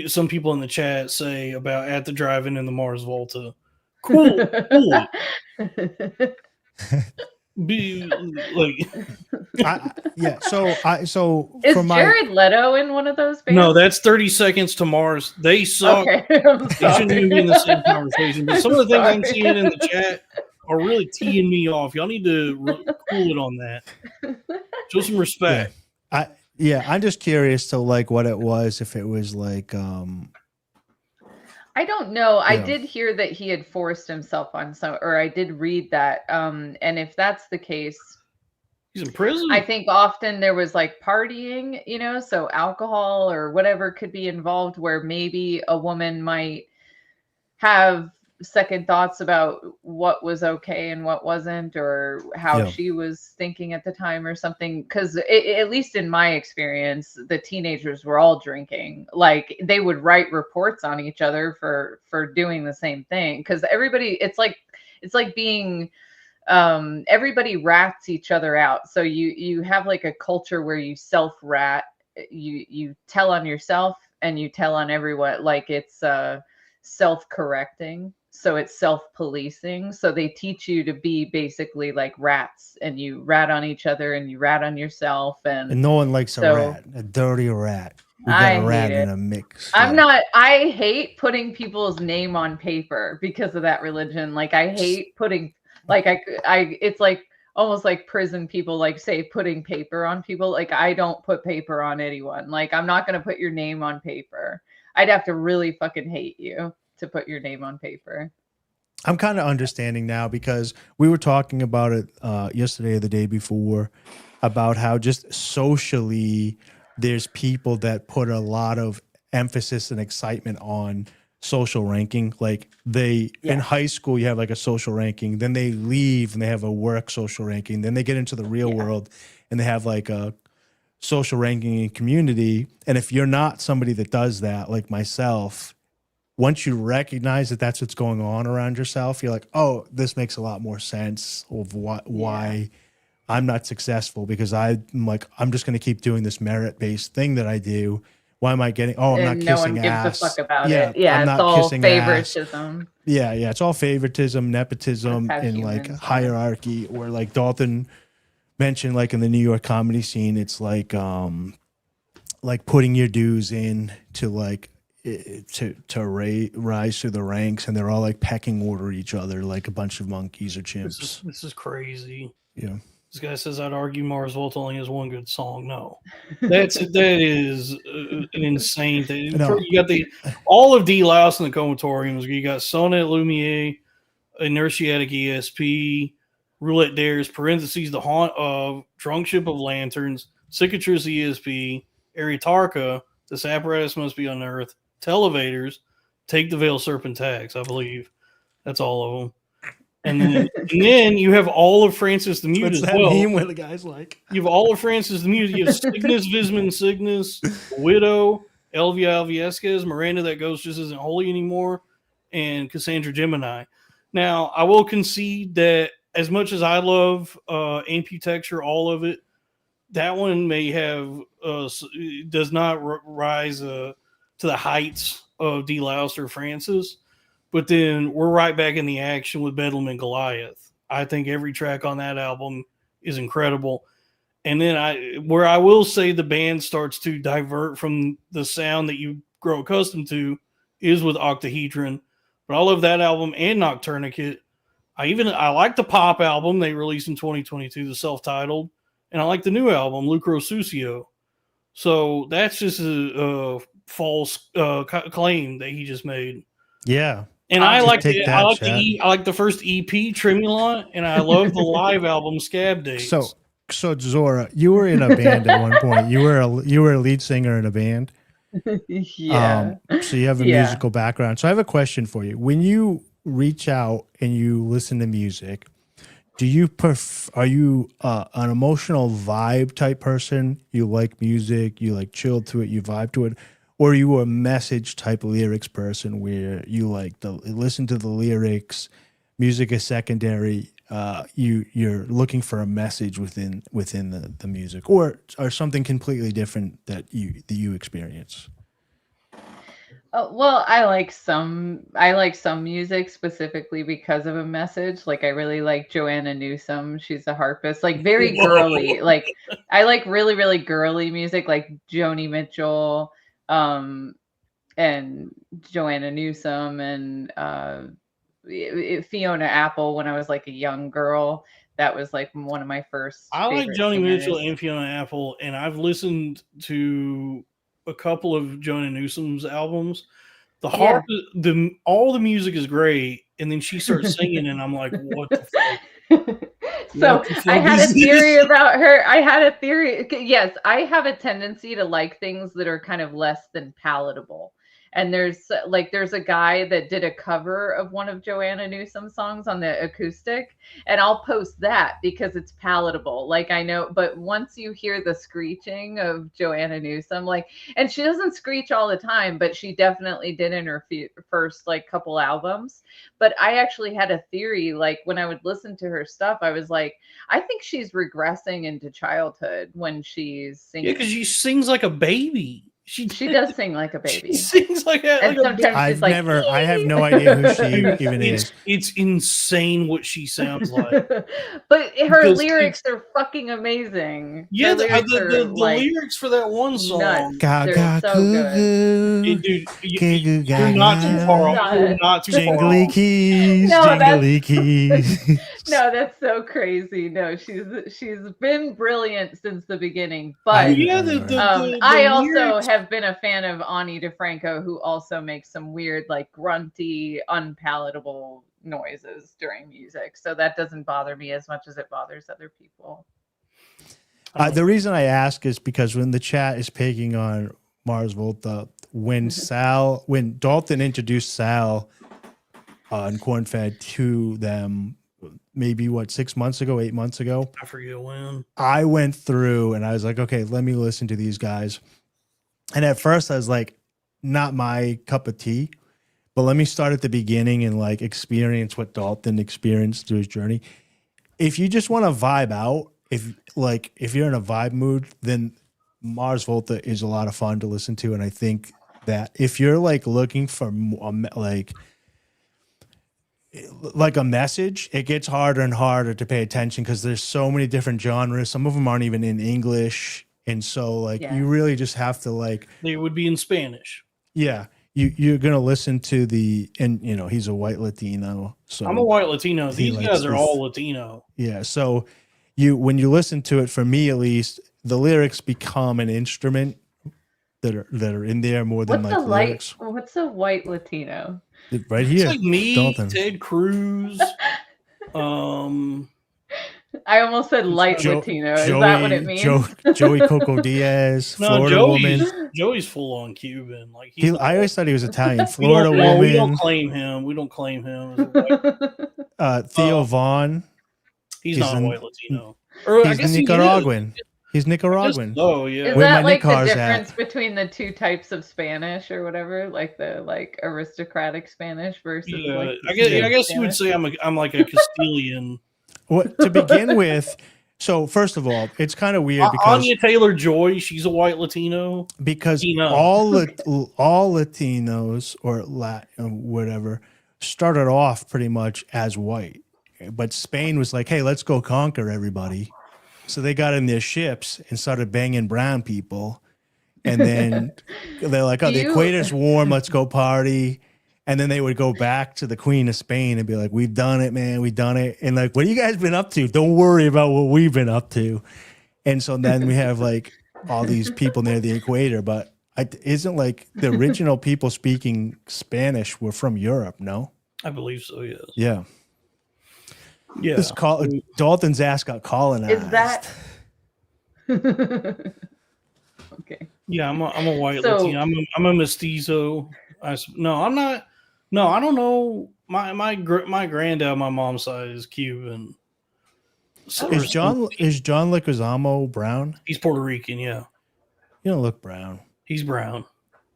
some people in the chat say about at the drive-in in the Mars Volta. Cool. Be like, yeah. So is from Jared Leto in one of those bands? No, that's 30 Seconds to Mars. They suck. Okay. They shouldn't even be in the same conversation. But some of the things I'm seeing in the chat are really teeing me off. Y'all need to cool it on that. Show some respect. I'm just curious to like what it was, if it was like I don't know. I did hear that he had forced himself on some, or I did read that. And if that's the case, he's in prison. I think often there was like partying, so alcohol or whatever could be involved, where maybe a woman might have second thoughts about what was okay and what wasn't, or how she was thinking at the time or something. Because at least in my experience, the teenagers were all drinking. Like they would write reports on each other for doing the same thing, because everybody, it's like being everybody rats each other out. So you have like a culture where you self-rat, you tell on yourself and you tell on everyone, like it's self-correcting. So it's self-policing. So they teach you to be basically like rats, and you rat on each other and you rat on yourself. And no one likes a rat, a dirty rat. We got a rat in a mix. I hate putting people's name on paper because of that religion. Like I hate putting, like it's like almost like prison people like say putting paper on people. Like I don't put paper on anyone. Like I'm not going to put your name on paper. I'd have to really fucking hate you to put your name on paper. I'm kind of understanding now, because we were talking about it yesterday or the day before, about how just socially there's people that put a lot of emphasis and excitement on social ranking. Like in high school, you have like a social ranking, then they leave and they have a work social ranking, then they get into the real world and they have like a social ranking in community. And if you're not somebody that does that, like myself, once you recognize that that's what's going on around yourself, you're like, oh, this makes a lot more sense of why I'm not successful because I'm like, I'm just going to keep doing this merit-based thing that I do. Why am I getting, oh, I'm not And no one kissing gives ass. a fuck about Yeah, it. Yeah, I'm it's not all kissing ass. favoritism. Yeah, it's all favoritism, nepotism, That's how and like humans are. hierarchy. Or like Dalton mentioned, like in the New York comedy scene, it's like putting your dues in to like rise through the ranks, and they're all like pecking order each other like a bunch of monkeys or chimps. This is crazy. Yeah. This guy says I'd argue Mars Volta only has one good song. No, that is an insane thing. No. You got all of D. Louse in the Comatoriums. You got Sonnet Lumiere, Inertiatic ESP, Roulette Dares, parentheses, The Haunt of, Drunk Ship of Lanterns, Cicatrice ESP, Aritarka, This Apparatus Must Be Unearthed, Televators, Take the Veil Serpentax, I believe. That's all of them. And then you have all of Francis the Mute What's as that well. meme where the guy's like, You have all of Francis the Mute. You have Cygnus, Visman, Cygnus, Widow, Elvia Alviesquez, Miranda That Ghost Just Isn't Holy Anymore, and Cassandra Gemini. Now, I will concede that as much as I love Amputexture, all of it, that one may have does not rise to the heights of D. Louse or Francis. But then we're right back in the action with Bedlam and Goliath. I think every track on that album is incredible. And then where I will say the band starts to divert from the sound that you grow accustomed to is with Octahedron. But I love that album and Nocturnicate. I like the pop album they released in 2022, the self-titled, and I like the new album, Lucro Sucio. So that's just a false claim that he just made. yeah. And I like take that, I like the first EP, Tremulant, and I love the live album, Scab Dates. So Zora, you were in a band at one point. You were a lead singer in a band. Yeah. So you have a musical background. So I have a question for you. When you reach out and you listen to music, are you an emotional vibe type person? You like music, you like chill to it, you vibe to it, or are you a message type lyrics person where you like listen to the lyrics, music is secondary, you're looking for a message within the music, or something completely different that you experience? Well, I like some music specifically because of a message. Like I really like Joanna Newsom. She's a harpist, like very girly. Like I like really, really girly music, like Joni Mitchell, and Joanna Newsom, and Fiona Apple when I was like a young girl. That was like one of my first. I like favorite Joni singers. Mitchell and Fiona Apple, and I've listened to a couple of Joanna Newsom's albums. The harp, all the music is great, and then she starts singing, and I'm like, what the fuck? So I had a theory about her. I had a theory. Yes, I have a tendency to like things that are kind of less than palatable. And there's a guy that did a cover of one of Joanna Newsom's songs on the acoustic, and I'll post that because it's palatable. Like I know, but once you hear the screeching of Joanna Newsom, and she doesn't screech all the time, but she definitely did in her first couple albums. But I actually had a theory, like when I would listen to her stuff, I was like, I think she's regressing into childhood when she's singing. Yeah, because she sings like a baby. She does sing like a baby. She sings like a. And sometimes she's I have no idea who she even is. It's insane what she sounds like. But her lyrics are fucking amazing. Yeah, the lyrics for that one song. They're so good. Dude, you're not too far off. You're not too far Jingly off. keys, No, jingly keys. No, that's so crazy. No, she's been brilliant since the beginning. But Yeah, I also lyrics- have been a fan of Ani DeFranco, who also makes some weird, grunty, unpalatable noises during music. So that doesn't bother me as much as it bothers other people. The reason I ask is because when the chat is picking on Mars Volta, when Dalton introduced Sal and Cornfed to them, maybe 8 months ago, I forget when. I went through and I was like, okay, let me listen to these guys. And at first I was like, not my cup of tea, but let me start at the beginning and experience what Dalton experienced through his journey. If you just want to vibe out if you're in a vibe mood, then Mars Volta is a lot of fun to listen to. And I think that if you're like looking for like a message, it gets harder and harder to pay attention because there's so many different genres. Some of them aren't even in English. And so like you really just have to like, they would be in Spanish. Yeah. You're going to listen to and you know, he's a white Latino. So I'm a white Latino. These guys are all Latino. Yeah. So when you listen to it, for me at least, the lyrics become an instrument that are in there more than lyrics. What's a white Latino? Right here. It's like me, Dalton. Ted Cruz. I almost said Latino. Is that what it means? Joey Coco Diaz, No, Florida woman. Joey's full on Cuban. Like I always thought he was Italian. Florida woman. We don't claim him. We don't claim him. As a Theo Vaughn. He's not a white Latino. Or, he's Nicaraguan. He's Nicaraguan. Oh yeah. Is that like the difference between the two types of Spanish or whatever, like the aristocratic Spanish versus? Yeah, I guess you would say I'm like a Castilian. What to begin with? So first of all, it's kind of weird because Anya Taylor-Joy, she's a white Latino. Because all Latinos or Latin whatever started off pretty much as white, but Spain was like, "Hey, let's go conquer everybody." So they got in their ships and started banging brown people. And then they're like, oh, the equator's warm. Let's go party. And then they would go back to the Queen of Spain and be like, we've done it, man. We've done it. And like, what have you guys been up to? Don't worry about what we've been up to. And so then we have like all these people near the equator. But isn't like the original people speaking Spanish were from Europe, no? I believe so, yes. Yeah. Yeah. Dalton's ass got colonized. Is that okay? Yeah, I'm a white Latino. I'm a mestizo. No, I'm not. No, I don't know. My granddad, my mom's side is Cuban. So, is John Leguizamo brown? He's Puerto Rican. Yeah. You don't look brown. He's brown.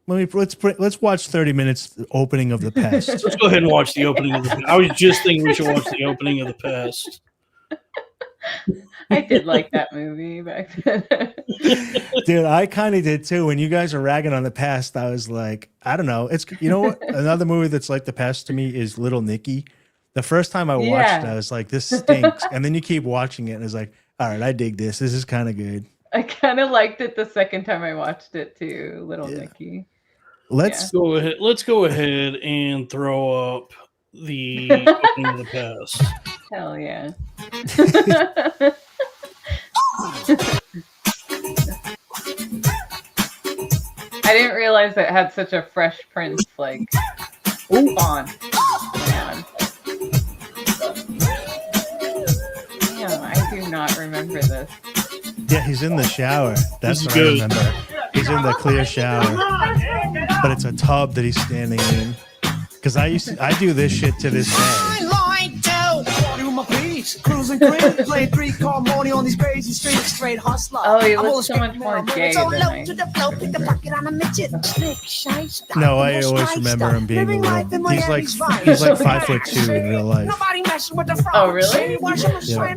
Let's watch 30 minutes opening of The Pest. Let's go ahead and watch the opening of the Pest. I was just thinking we should watch the opening of The Pest. I did like that movie back then. Dude, I kind of did too. When you guys are ragging on The Pest, I was like, I don't know. It's, you know what? Another movie that's like The Pest to me is Little Nicky. The first time I watched it, I was like, this stinks. And then you keep watching it and it's like, all right, I dig this. This is kind of good. I kind of liked it the second time I watched it too, Little Nicky. Let's go ahead and throw up the opening of The Pest. Hell yeah. I didn't realize it had such a Fresh Prince like font. Man. Damn, I do not remember this. Yeah, he's in the shower. That's what I remember. He's in the clear shower, but it's a tub that he's standing in. Because I do this shit to this day. Cruising crazy, playing 3-car money on these crazy streets, straight hustler. Oh, he looks so much more gay than I. No, I always remember him being a little. He's like 5'2" in real life. Oh, really? Yeah.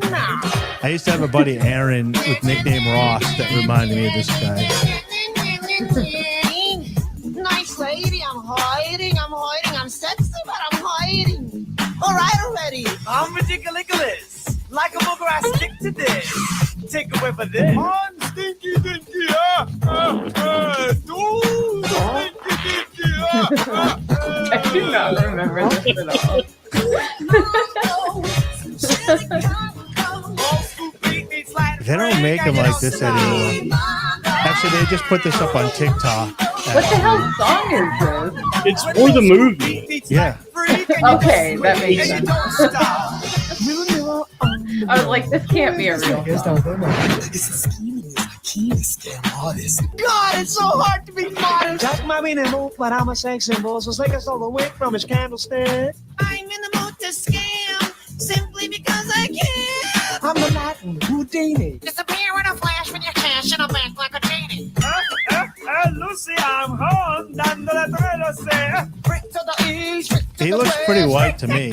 I used to have a buddy Aaron with nickname Ross that reminded me of this guy. Nice lady, I'm hiding, I'm sexy, but I'm hiding. All right, already. I'm ridiculous. Like a booger, I stick to this. Take a whiff of this. I'm stinky, dinky, ooh, stinky, dinky, I do not remember this at all. They don't make them like this anymore. Actually, they just put this up on TikTok. What the hell song is this? It's for the movie. Yeah. Okay, that makes sense. I was like, this can't be a real song. God, it's so hard to be modest. Jack might be in the mood, but I'm a sex symbol, so take us all the wick from his candlestick. I'm in the mood to scam, simply because I can. I'm the Latin Houdini. Disappear in a flash with your cash in a bank like a genie. Lucy, I'm home. He looks pretty white to me.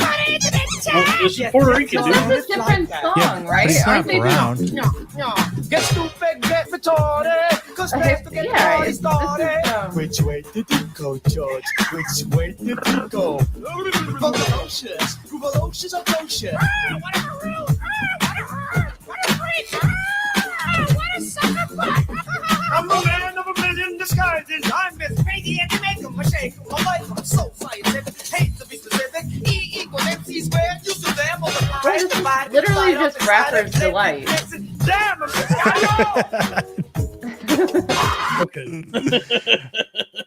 It's Puerto Rican, This dude. is a different song, Yeah, right? but it's not Aren't they brown. Get stupid, get retarded. Cause Okay, let's get the yeah, party this started. is Which way did you go, George? Which way did you go? Volocious, volocious, volocious. I'm a man of a million disguises. I'm as crazy as you make 'em mistake. My life, I'm so scientific. Hate to be specific. E equals MC squared. You to them over the This is literally just rapper's delight. Damn, I'm Okay.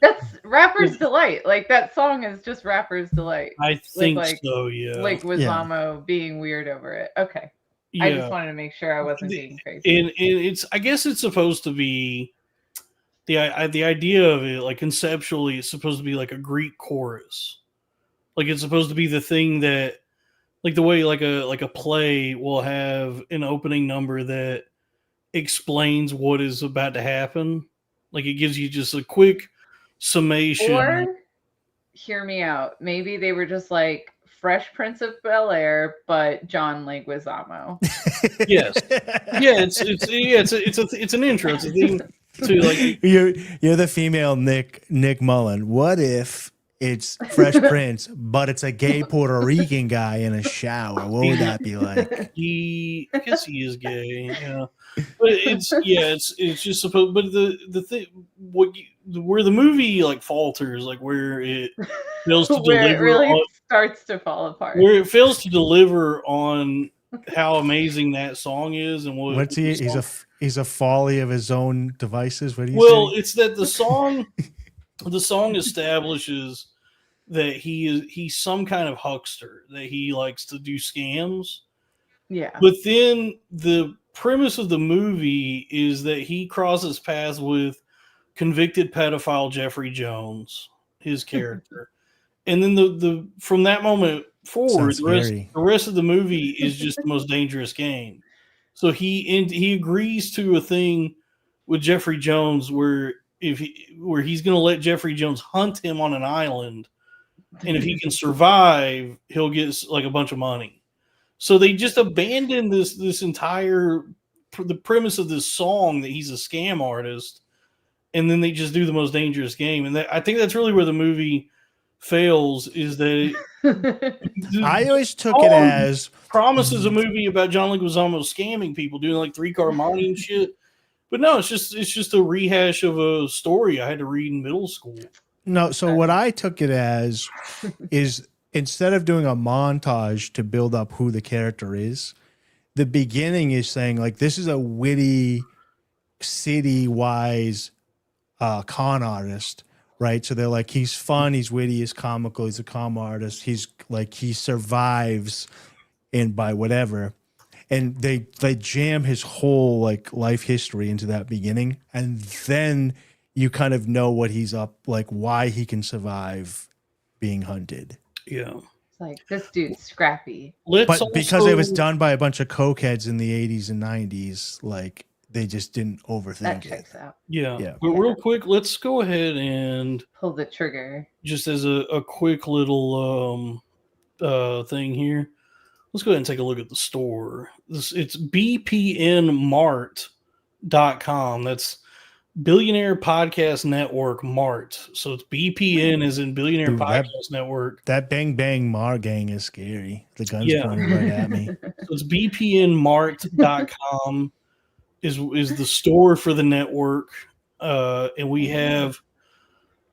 That's rapper's delight. Like that song is just rapper's delight. I think like- so, yeah. Like with Zamo being weird over it. Okay. yeah. I just wanted to make sure I wasn't being crazy. And it's, I guess it's supposed to be the idea of it, like conceptually, it's supposed to be like a Greek chorus. Like it's supposed to be the thing that, like the way like a play will have an opening number that explains what is about to happen. Like it gives you just a quick summation. Or hear me out. Maybe they were just like Fresh Prince of Bel-Air, but John Leguizamo. Yes. Yeah, it's an intro. It's a thing to like You're the female Nick Mullen. What if it's Fresh Prince, but it's a gay Puerto Rican guy in a shower? What would that be like? I guess he is gay, yeah. But it's just supposed. But the thing, where the movie like falters, like where it fails to Where it deliver, really starts to fall apart. where it fails to deliver on how amazing that song is, and What's he? He's a folly of his own devices. What do you Well, say? it's that the song establishes that he's some kind of huckster, that he likes to do scams. Yeah. But then the premise of the movie is that he crosses paths with convicted pedophile Jeffrey Jones, his character. And then the from that moment forward, the rest of the movie is just the most dangerous game. So he agrees to a thing with Jeffrey Jones where he's going to let Jeffrey Jones hunt him on an island, and if he can survive, he'll get like a bunch of money. So they just abandoned this entire the premise of this song that he's a scam artist, and then they just do the most dangerous game. And I think that's really where the movie fails, is that I always took it as promises a movie about John Leguizamo scamming people, doing like 3-car mining shit. But no, it's just a rehash of a story I had to read in middle school. no. So what I took it as is instead of doing a montage to build up who the character is, the beginning is saying like this is a witty, city-wise con artist. Right. So they're like, he's fun, he's witty, he's comical, he's a con artist. He's like, he survives in by whatever. And they jam his whole like life history into that beginning. And then you kind of know what he's up, like why he can survive being hunted. Yeah. It's like, this dude's scrappy. But because it was done by a bunch of cokeheads in the 80s and 90s, like they just didn't overthink That it. checks out. Yeah. But real quick, let's go ahead and Pull the trigger. just as a quick little thing here. Let's go ahead and take a look at the store. It's bpnmart.com. That's Billionaire Podcast Network Mart. So it's BPN as in Billionaire Podcast Network. That Bang Bang Mar gang is scary. The gun's pointed right at me. So it's bpnmart.com is the store for the network. And we have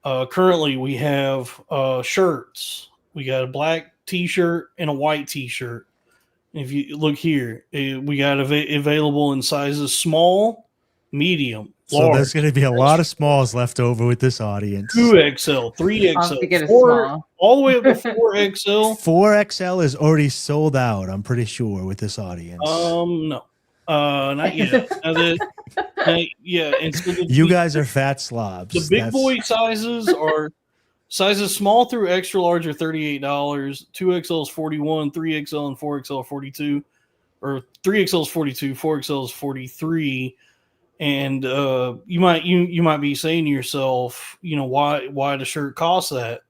currently we have shirts. We got a black t-shirt and a white t-shirt. And if you look here, we got available in sizes small, medium, so large. there's going to be a lot of smalls left over with this audience. 2XL, 3XL, 4, all the way up to 4XL. 4XL is already sold out, I'm pretty sure, with this audience. No. Not yet. Yeah, and so you guys are fat slobs. The big boy sizes are sizes small through extra large are $38. 2XL is $41, 3XL and 4XL are $42, or 3XL is $42, 4XL is $43. And you might be saying to yourself, you know, why the shirt costs that?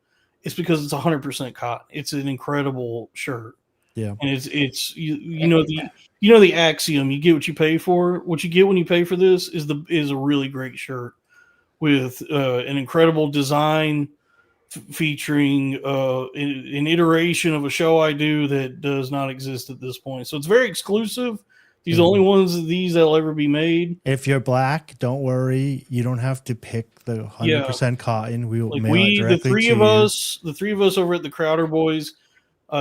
It's because it's 100% cotton. It's an incredible shirt. Yeah. And it's you know the axiom, you get what you pay for. What you get when you pay for this is a really great shirt with an incredible design featuring an iteration of a show I do that does not exist at this point. So it's very exclusive. These are the only ones of these that'll ever be made. If you're black, don't worry. You don't have to pick the 100% cotton. We will Like mail it directly the three to of you. us, the three of us over at the Crowder Boys,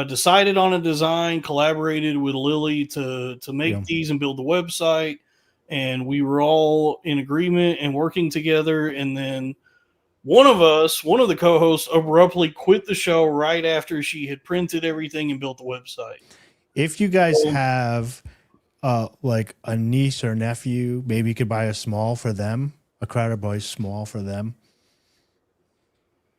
decided on a design, collaborated with Lily to make these and build the website, and we were all in agreement and working together. And then one of the co-hosts, abruptly quit the show right after she had printed everything and built the website. If you guys have like a niece or nephew, maybe you could buy a small for them, a Crowder Boys small for them.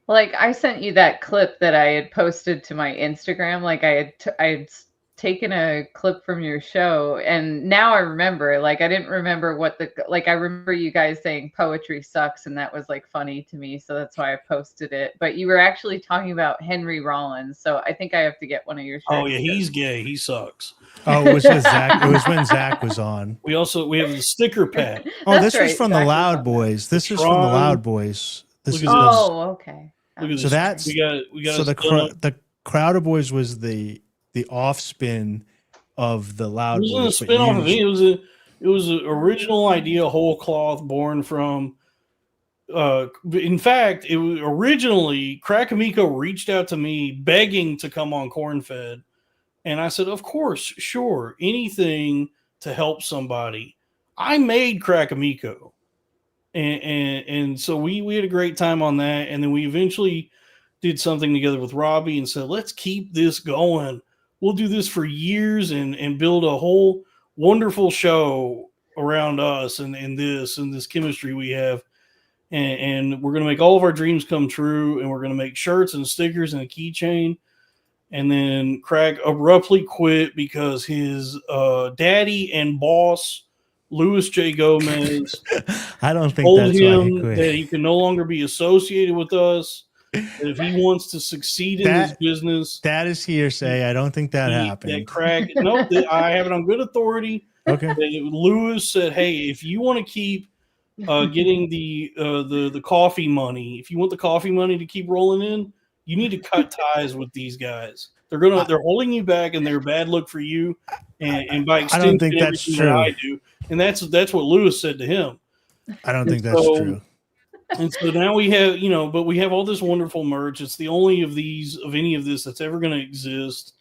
Like I sent you that clip that I had posted to my Instagram. Like I had taken a clip from your show, and now I remember. Like I didn't remember I remember you guys saying poetry sucks, and that was like funny to me. So that's why I posted it. But you were actually talking about Henry Rollins, so I think I have to get one of your shirts. Oh yeah, he's gay. He sucks. Oh, it was with Zach. It was when Zach was on. We have the sticker pad. Oh, this was from the Loud Boys. This is from the Loud Boys. This is okay. Look at so this. that's we got so the Crowder Boys was the off spin of the Loud Boys. It Boys. wasn't a spin off of it. It was an original idea, whole cloth, born from. In fact, it was originally Crackamico reached out to me begging to come on Corn-Fed, and I said, "Of course, sure, anything to help somebody." I made Crackamico. And so we had a great time on that, and then we eventually did something together with Robbie and said, let's keep this going. We'll do this for years and build a whole wonderful show around us and this chemistry we have. And we're going to make all of our dreams come true, and we're going to make shirts and stickers and a keychain. And then Craig abruptly quit because his daddy and boss, Louis J. Gomez, I don't think told that's him why he quit. that he can no longer be associated with us. That if he wants to succeed in his business, that is hearsay. I don't think that happened. That Craig, no, I have it on good authority. Okay. Louis said, "Hey, if you want to keep getting the coffee money, if you want the coffee money to keep rolling in, you need to cut ties with these guys. They're holding you back, and they're bad look for you. And by extension, I don't think that's true. that I do, and that's what Louis said to him. I don't think that's true. And so now we have, but we have all this wonderful merch. It's the only of any of this that's ever going to exist.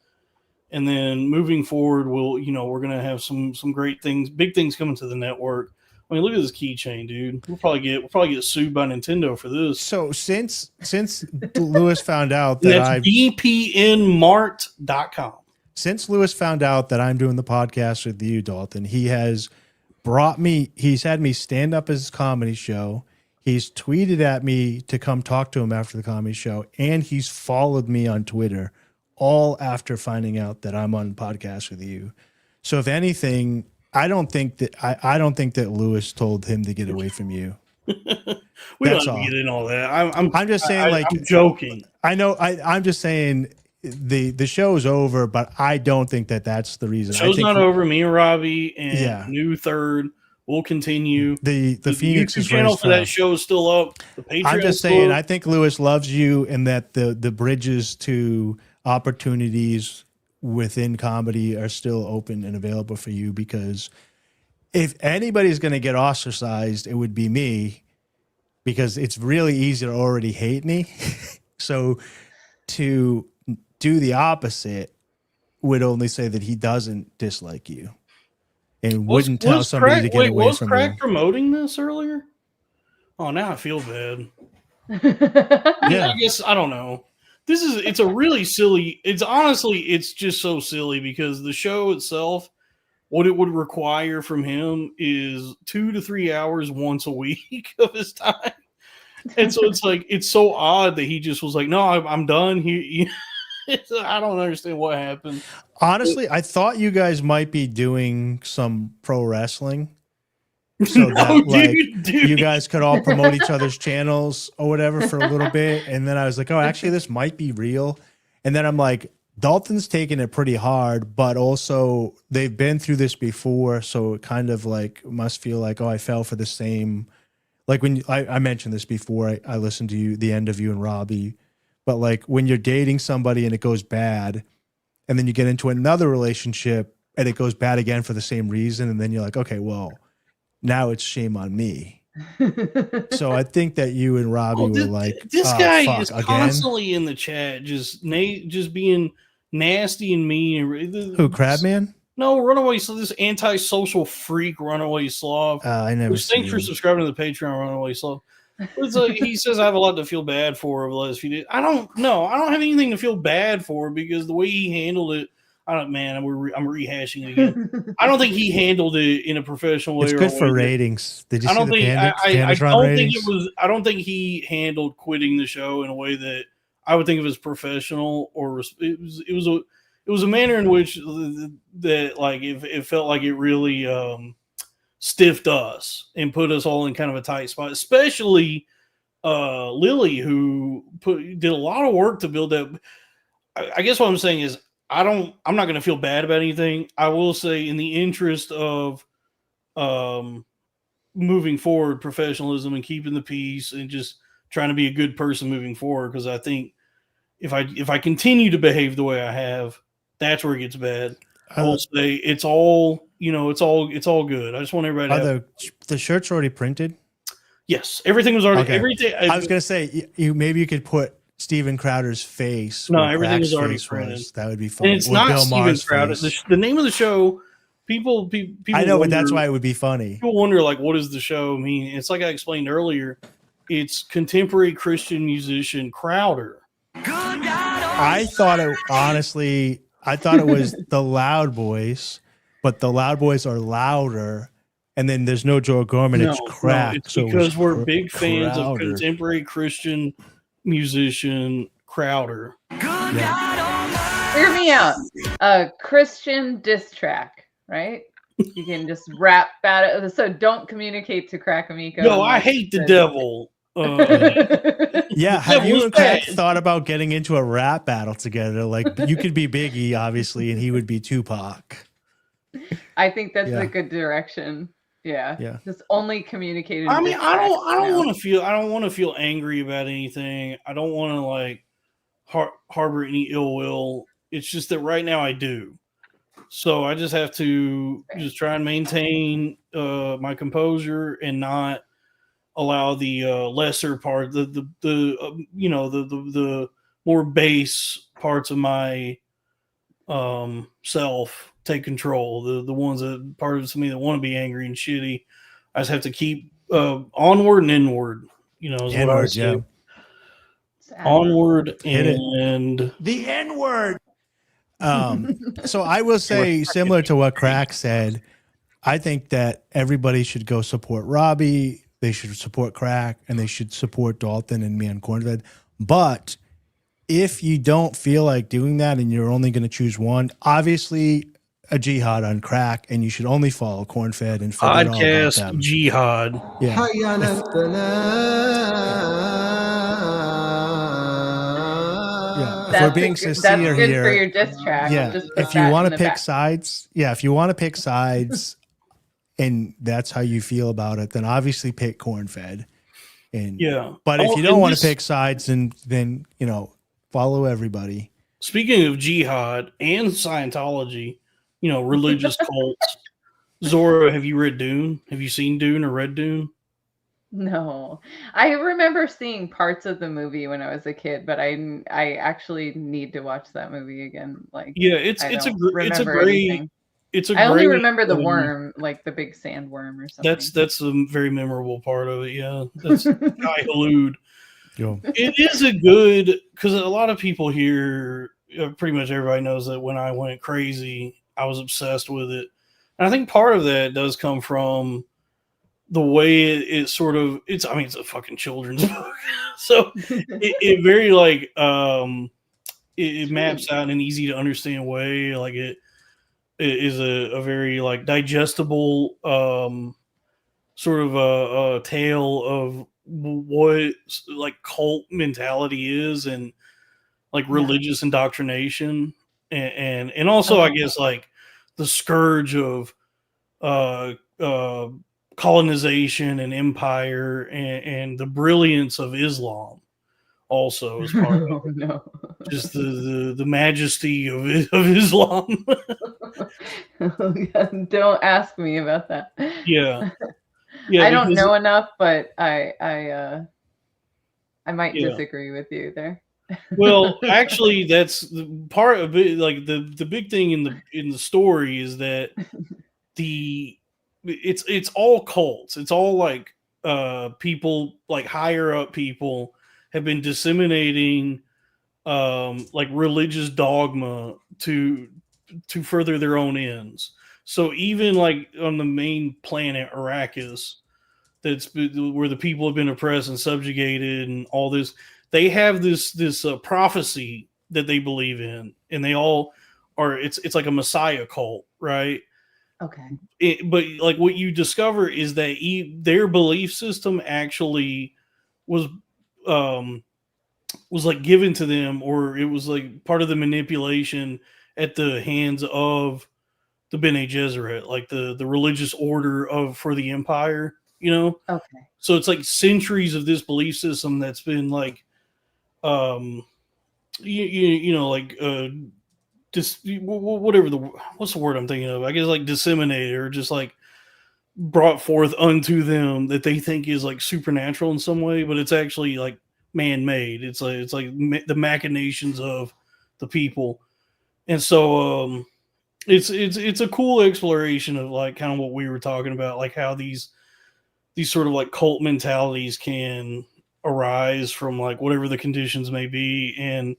And then moving forward, we're going to have some great things, big things coming to the network. I mean, look at this keychain, dude. We'll probably get sued by Nintendo for this. So since Louis found out that that's bpnmart.com. Since Louis found out that I'm doing the podcast with you, Dalton, he's had me stand up his comedy show. He's tweeted at me to come talk to him after the comedy show, and he's followed me on Twitter, all after finding out that I'm on the podcast with you. So if anything, I don't think that Louis told him to get away from you. We don't get in all that. I'm just saying, I'm joking. I know. I'm just saying the show's over, but I don't think that that's the reason. The show's not over. Me and Robbie and New Third will continue. The Phoenix YouTube channel for that show is still up. The Patreon. I'm just saying, I think Louis loves you, and that the bridges to opportunities within comedy are still open and available for you, because if anybody's going to get ostracized, it would be me, because it's really easy to already hate me. So to do the opposite would only say that he doesn't dislike you and wouldn't tell somebody to get away from you. Was Craig promoting this earlier? Oh, now I feel bad. Yeah. I guess, I don't know. It's a really silly, it's just so silly, because the show itself, what it would require from him is 2 to 3 hours once a week of his time. And so it's so odd that he just was like, no, I'm done here. I don't understand what happened. Honestly, I thought you guys might be doing some pro wrestling, so that you guys could all promote each other's channels or whatever for a little bit. And then I was like, oh, actually, this might be real. And then I'm like, Dalton's taking it pretty hard, but also they've been through this before, so it kind of like must feel like, oh, I fell for the same. Like when I mentioned this before, I listened to you, the end of you and Robbie, but like when you're dating somebody and it goes bad, and then you get into another relationship and it goes bad again for the same reason, and then you're like, okay, well, now it's shame on me. So I think that you and Robbie were like, this oh, guy fuck, is again? constantly in the chat, just being nasty and mean. Who, Crabman? No, Runaway. So this antisocial freak, Runaway Slav. I never. Which, thanks for subscribing to the Patreon, Runaway Slav. It's like, he says I have a lot to feel bad for over the last few days. I don't know. I don't have anything to feel bad for because the way he handled it. I'm rehashing it again. I don't think he handled it in a professional way. It's good for ratings. Did you see the Panditron? I don't think he handled quitting the show in a way that I would think of as professional, or it was a manner in which that like it felt like it really stiffed us and put us all in kind of a tight spot, especially Lily, who did a lot of work to build that. I guess what I'm saying is I'm not going to feel bad about anything. I will say, in the interest of moving forward, professionalism and keeping the peace and just trying to be a good person moving forward, because I think if I continue to behave the way I have, that's where it gets bad. I will say it's all good. I just want everybody to the shirts already printed? Yes, everything was already everything. I was going to say maybe you could put Steven Crowder's face. No, everything was already printed. That would be fun. And it's not Steven Crowder. The name of the show, people I know, but that's why it would be funny. People wonder, like, what does the show mean? It's like I explained earlier. It's contemporary Christian musician Crowder. I thought it was the Loud Boys, but the Loud Boys are louder. And then there's no Joe Gorman. It's Crack. No, it's because we're big fans of contemporary Christian musician Crowder. Hear me out. A Christian diss track, right? You can just rap about it. So don't communicate to Crack Amico. No, I hate the devil. Yeah, have you and Crack thought about getting into a rap battle together? Like, you could be Biggie, obviously, and he would be Tupac. I think that's a good direction. Yeah. Just only communicating. I mean, I don't want to feel angry about anything. I don't want to like harbor any ill will. It's just that right now I do. So I just have to just try and maintain my composure and not allow the lesser part, the more base parts of my self take control. The ones that part of me that want to be angry and shitty. I just have to keep onward and inward. Is what I say. Onward and the N-word. So I will say, similar to what Crack said, I think that everybody should go support Robbie. They should support Crack, and they should support Dalton and me on Cornfed. But if you don't feel like doing that and you're only going to choose one, obviously a jihad on Crack, and you should only follow Cornfed and forget all about them. Jihad. Yeah. If we're being sincere that's good here, for your diss track. yeah. If you want to pick sides, and that's how you feel about it, then obviously pick Cornfed. And but if you don't want to pick sides, then follow everybody. Speaking of jihad and Scientology, religious cults. Zora, have you read Dune? Have you seen Dune or read Dune? No, I remember seeing parts of the movie when I was a kid, but I actually need to watch that movie again. Like, it's a I only remember the worm, like the big sandworm or something. That's a very memorable part of it. Yeah, that's Guy Halud. It is a good, because a lot of people here, pretty much everybody knows that when I went crazy, I was obsessed with it, and I think part of that does come from the way it's a fucking children's book. So it very like it maps out in an easy to understand way. Like it is a very like digestible sort of a tale of what like cult mentality is and like religious indoctrination. and also I guess like the scourge of colonization and empire and the brilliance of Islam also is part of Oh no. just the majesty of Islam. Don't ask me about that. Yeah. I don't because- know enough, but I might Yeah. disagree with you there. Well, actually, that's the part of it. Like the big thing in the story is that it's all cults. It's all like people, like higher up people have been disseminating like religious dogma to further their own ends. So even like on the main planet Arrakis, where the people have been oppressed and subjugated and all this, they have this prophecy that they believe in, and they all are. It's like a messiah cult, right? Okay. But like what you discover is that their belief system actually was like given to them, or it was like part of the manipulation at the hands of the Bene Gesserit, like the religious order for the Empire, you know. Okay. So it's like centuries of this belief system that's been like, you know, like just whatever what's the word I'm thinking of? I guess like disseminated or just like brought forth unto them that they think is like supernatural in some way, but it's actually like man-made. It's like the machinations of the people, and so it's a cool exploration of like kind of what we were talking about, like how these sort of like cult mentalities can arise from like whatever the conditions may be, and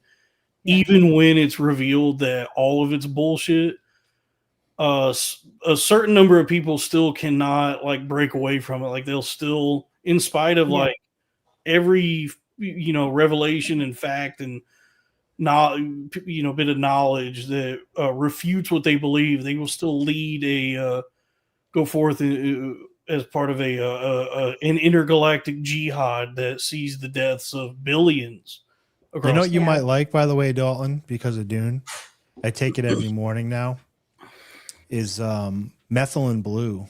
even when it's revealed that all of it's bullshit, a certain number of people still cannot like break away from it. Like they'll still, in spite of like every revelation and fact and not bit of knowledge that refutes what they believe, they will still lead go forth as part of an intergalactic jihad that sees the deaths of billions. You know what you might like, by the way, Dalton, because of Dune? I take it every morning now. Is methylene blue.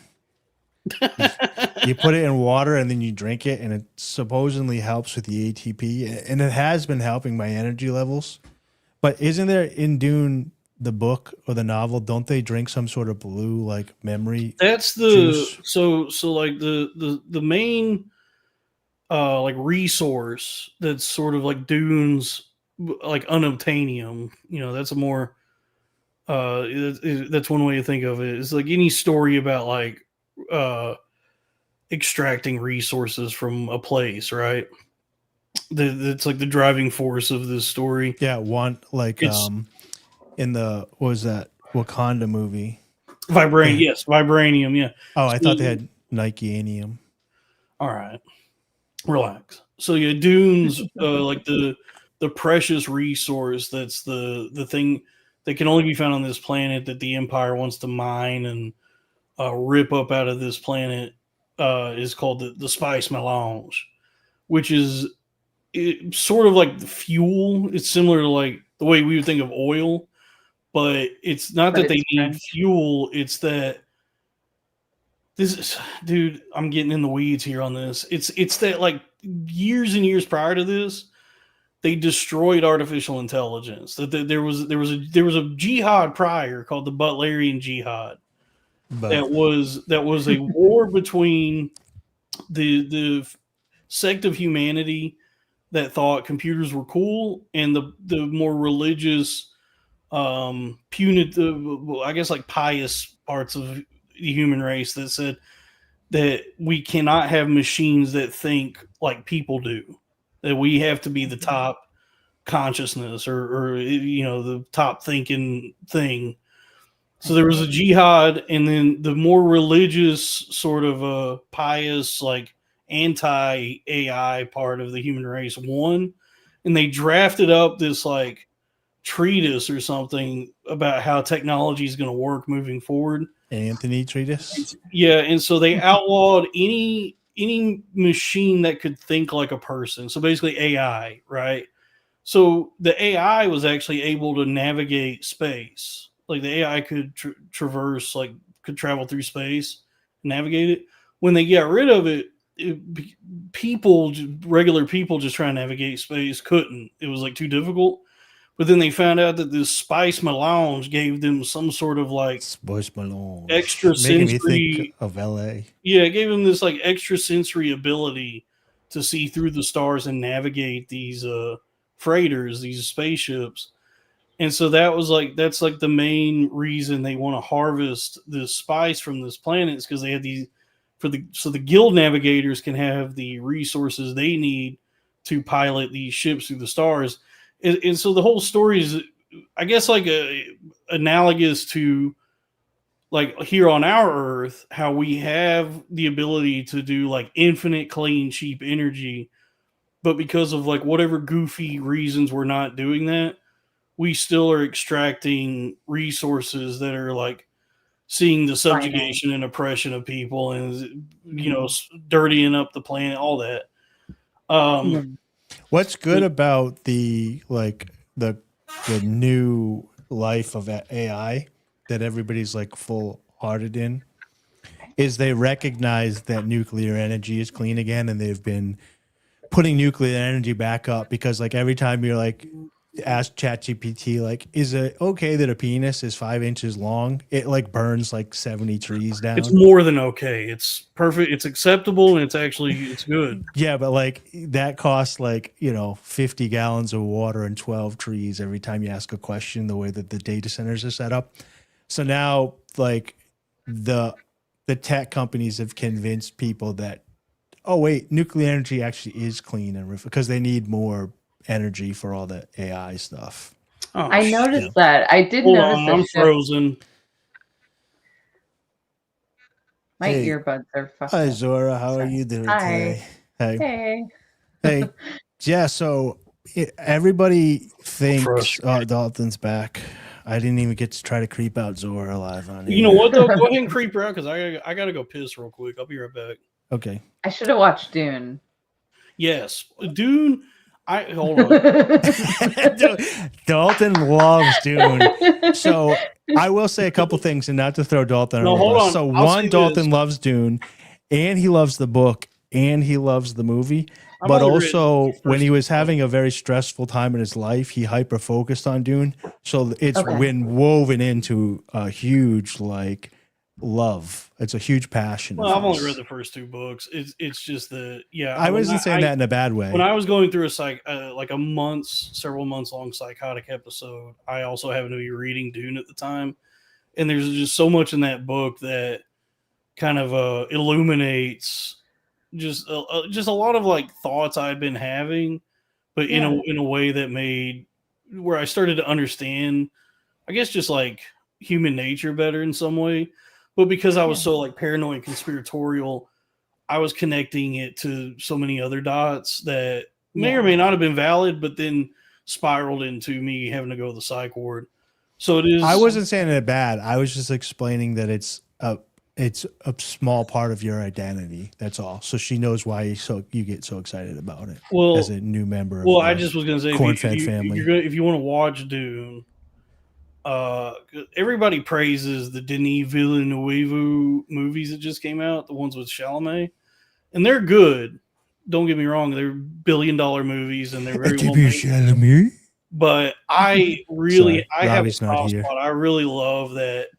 You put it in water and then you drink it, and it supposedly helps with the ATP, and it has been helping my energy levels. But isn't there in Dune, the book or the novel, don't they drink some sort of blue like memory? That's juice? so like the main like resource that's sort of like Dune's like unobtainium. That's a more that's one way to think of it. It's like any story about like extracting resources from a place, right? That's like the driving force of this story. Yeah, in the, what was that, Wakanda movie? Vibranium, yes, vibranium, yeah. Oh, I thought they had Nikeanium. All right, relax. So yeah, Dune's like the precious resource that's the thing that can only be found on this planet that the Empire wants to mine and rip up out of this planet is called the spice melange, which is sort of like the fuel. It's similar to like the way we would think of oil, but it's not that they need fuel. It's that dude, I'm getting in the weeds here on this. It's that like years and years prior to this, they destroyed artificial intelligence. That there was a jihad prior called the Butlerian Jihad. That was a war between the sect of humanity that thought computers were cool and the more religious, punitive, I guess like pious parts of the human race that said that we cannot have machines that think like people do, that we have to be the top consciousness or the top thinking thing. So there was a jihad, and then the more religious sort of pious, like anti-AI part of the human race won, and they drafted up this like treatise or something about how technology is going to work moving forward. Anthony treatise? Yeah, and so they outlawed any machine that could think like a person. So basically AI, right? So the AI was actually able to navigate space. Like the AI could traverse, like could travel through space, navigate it. When they got rid of it, people, regular people, just trying to navigate space couldn't. It was like too difficult. But then they found out that this spice melange gave them some sort of like Spice melange. extra Making me think sensory. of LA. Yeah, it gave them this like extra sensory ability to see through the stars and navigate these freighters, these spaceships. And so that's like the main reason they want to harvest this spice from this planet is because they had these so the guild navigators can have the resources they need to pilot these ships through the stars. And so the whole story is, I guess, like analogous to like here on our Earth, how we have the ability to do like infinite, clean, cheap energy, but because of like whatever goofy reasons we're not doing that, we still are extracting resources that are like seeing the subjugation and oppression of people and, you know, dirtying up the planet, all that. What's good about the new life of AI that everybody's like full hearted in is they recognize that nuclear energy is clean again, and they've been putting nuclear energy back up because like every time you're like ask ChatGPT like, is it okay that a penis is 5 inches long? It like burns like 70 trees down. It's more than okay. It's perfect. It's acceptable, and it's good. Yeah, but like that costs like, you know, 50 gallons of water and 12 trees every time you ask a question, the way that the data centers are set up. So now like the tech companies have convinced people that, oh wait, nuclear energy actually is clean and because they need more energy for all the AI stuff. Oh, I noticed that. I did notice I'm frozen. My earbuds are fucked. Hi, Zora. How are you doing today? Hey. Yeah, so everybody thinks Dalton's back. I didn't even get to try to creep out Zora live on here. You know what, though? Go ahead and creep her out because I got to go piss real quick. I'll be right back. Okay. I should have watched Dune. Yes. Dune. Hold on. Dalton loves Dune. So I will say a couple things, and not to throw Dalton under the bus. So one, Dalton loves Dune, and he loves the book, and he loves the movie. But also, when he was having a very stressful time in his life, he hyper focused on Dune. So it's been woven into a huge like love. It's a huge passion. Well, I've only read the first 2 books. It's just that, yeah. I wasn't saying that in a bad way. When I was going through several months long psychotic episode, I also happened to be reading Dune at the time, and there's just so much in that book that kind of illuminates just a lot of like thoughts I'd been having, but in a way that made where I started to understand, I guess, just like human nature better in some way. But because I was so like paranoid and conspiratorial, I was connecting it to so many other dots that may or may not have been valid, but then spiraled into me having to go to the psych ward. So it is. I wasn't saying it bad. I was just explaining that it's a small part of your identity. That's all. So she knows why you get so excited about it. Well, as a new member. Well, I just was going to say, corn-fed family. If you want to watch Dune, everybody praises the Denis Villeneuve movies that just came out, the ones with Chalamet, and they're good. Don't get me wrong; they're billion-dollar movies, and they're very well made. But I really, I have a soft spot. I really love that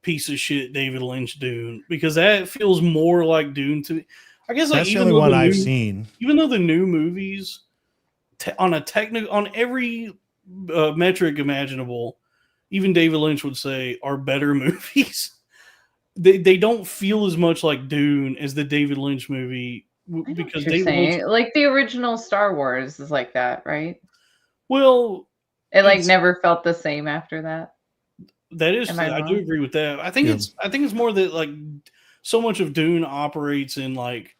piece of shit David Lynch Dune, because that feels more like Dune to me. I guess like that's the only one I've seen. Even though the new movies, on every metric imaginable, even David Lynch would say are better movies. They don't feel as much like Dune as the David Lynch movie, because David Lynch, like the original Star Wars is like that, right? Well, it like never felt the same after that. That is, I do agree with that. I think it's more that like so much of Dune operates in like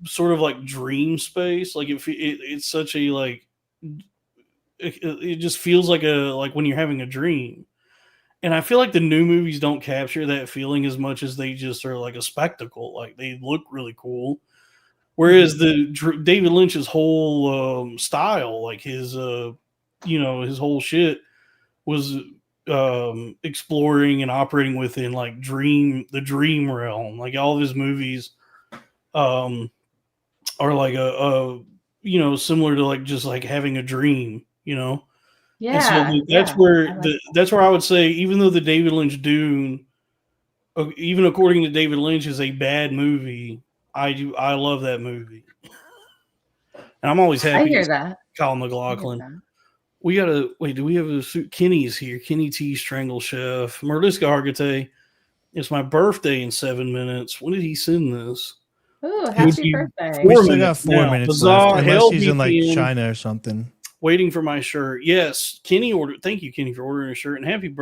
sort of like dream space. Like it's such a like it just feels like when you're having a dream. And I feel like the new movies don't capture that feeling as much as they just are like a spectacle. Like they look really cool, Whereas David Lynch's whole style, like his his whole shit was exploring and operating within like the dream realm. Like all of his movies are like a similar to like just like having a dream, Yeah. And so that's where I would say, even though the David Lynch Dune, even according to David Lynch, is a bad movie, I love that movie, and I'm always happy. I hear that. Kyle MacLachlan. We gotta wait. Do we have a suit? Kenny's here. Kenny T. Strangle Chef. Merliska Hargitay. It's my birthday in 7 minutes. When did he send this? Ooh, happy birthday! We still got 4 minutes left, unless he's in like China or something. Waiting for my shirt. Yes, Kenny ordered. Thank you, Kenny, for ordering a shirt, and happy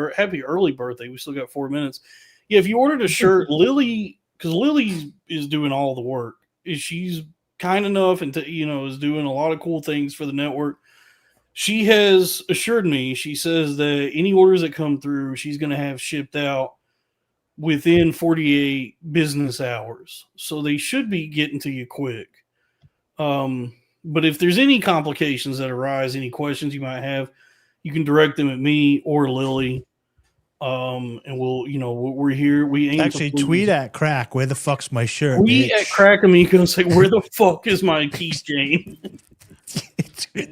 early birthday. We still got 4 minutes. Yeah, if you ordered a shirt, Lily, because Lily is doing all the work. She's kind enough and is doing a lot of cool things for the network. She has assured me, she says that any orders that come through, she's going to have shipped out within 48 business hours. So they should be getting to you quick. But if there's any complications that arise, any questions you might have, you can direct them at me or Lily. And we're here. We aim actually tweet at Crack. Where the fuck's my shirt? Tweet at Crack Amico and say, where the fuck is my keychain?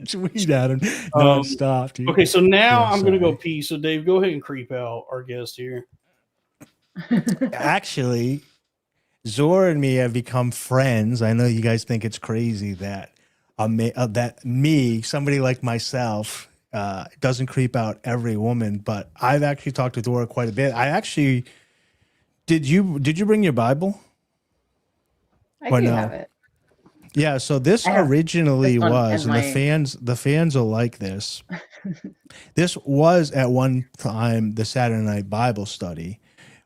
Tweet at him non-stop, dude. Okay, so now I'm going to go pee. So, Dave, go ahead and creep out our guest here. Actually, Zora and me have become friends. I know you guys think it's crazy that somebody like myself, doesn't creep out every woman, but I've actually talked to Zora quite a bit. Did you bring your Bible? I do have it. Yeah, so this originally was, and the fans will like this. This was at one time the Saturday Night Bible Study,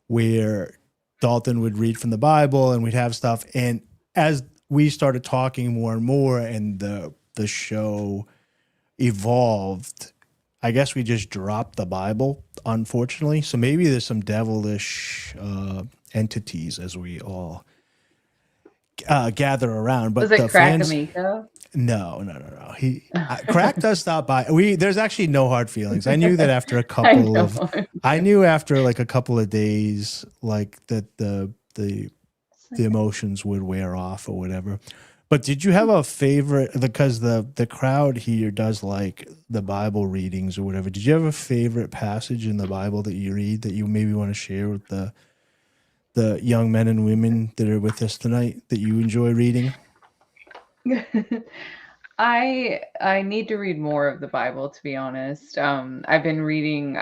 where Dalton would read from the Bible and we'd have stuff. And as we started talking more and more, and the show evolved, I guess we just dropped the Bible, unfortunately. So maybe there's some devilish entities as we all gather around. But was it Crack Amico? No. Crack does stop by. There's actually no hard feelings. I knew that after a couple of days, like that the emotions would wear off or whatever. But did you have a favorite? Because the crowd here does like the Bible readings or whatever. Did you have a favorite passage in the Bible that you read that you maybe want to share with the young men and women that are with us tonight that you enjoy reading? I need to read more of the Bible, to be honest. I've been reading.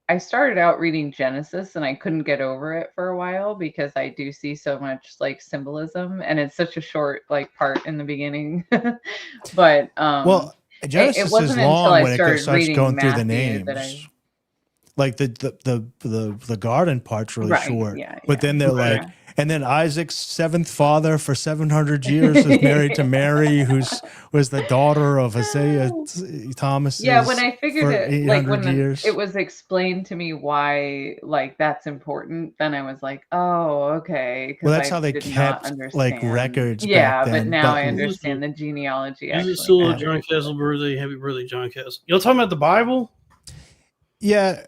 I started out reading Genesis and I couldn't get over it for a while because I do see so much like symbolism, and it's such a short like part in the beginning. But well, Genesis it wasn't is long until I when it starts going through the Matthew names. Like the garden part's really short, but then they're like, and then Isaac's seventh father for 700 years is married to Mary, was the daughter of Isaiah Thomas. Yeah, when I figured it, like when years. It was explained to me why like that's important, then I was like, oh, okay. Well, that's how they kept like records. Yeah, back then. But now I understand the genealogy. Is it still John Castle birthday? Happy birthday, John Castle. Y'all talking about the Bible? Yeah.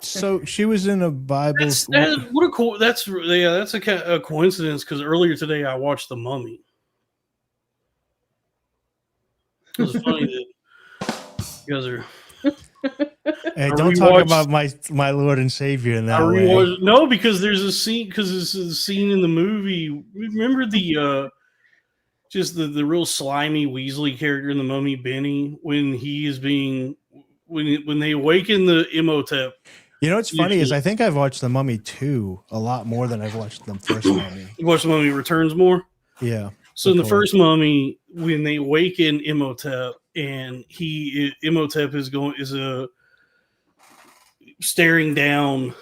So she was in a Bible. That's a coincidence, because earlier today I watched The Mummy. It was funny that you guys are. Hey, don't talk about my Lord and Savior in that way. No, because there's a scene. Because this is a scene in the movie. Remember the just the real slimy Weasley character in The Mummy, Benny, when he is being. When they awaken the Imhotep. You know what's funny is I think I've watched The Mummy 2 a lot more than I've watched the first Mummy. You watched The Mummy Returns more? Yeah. So in the first Mummy, when they awaken Imhotep, and Imhotep is staring down,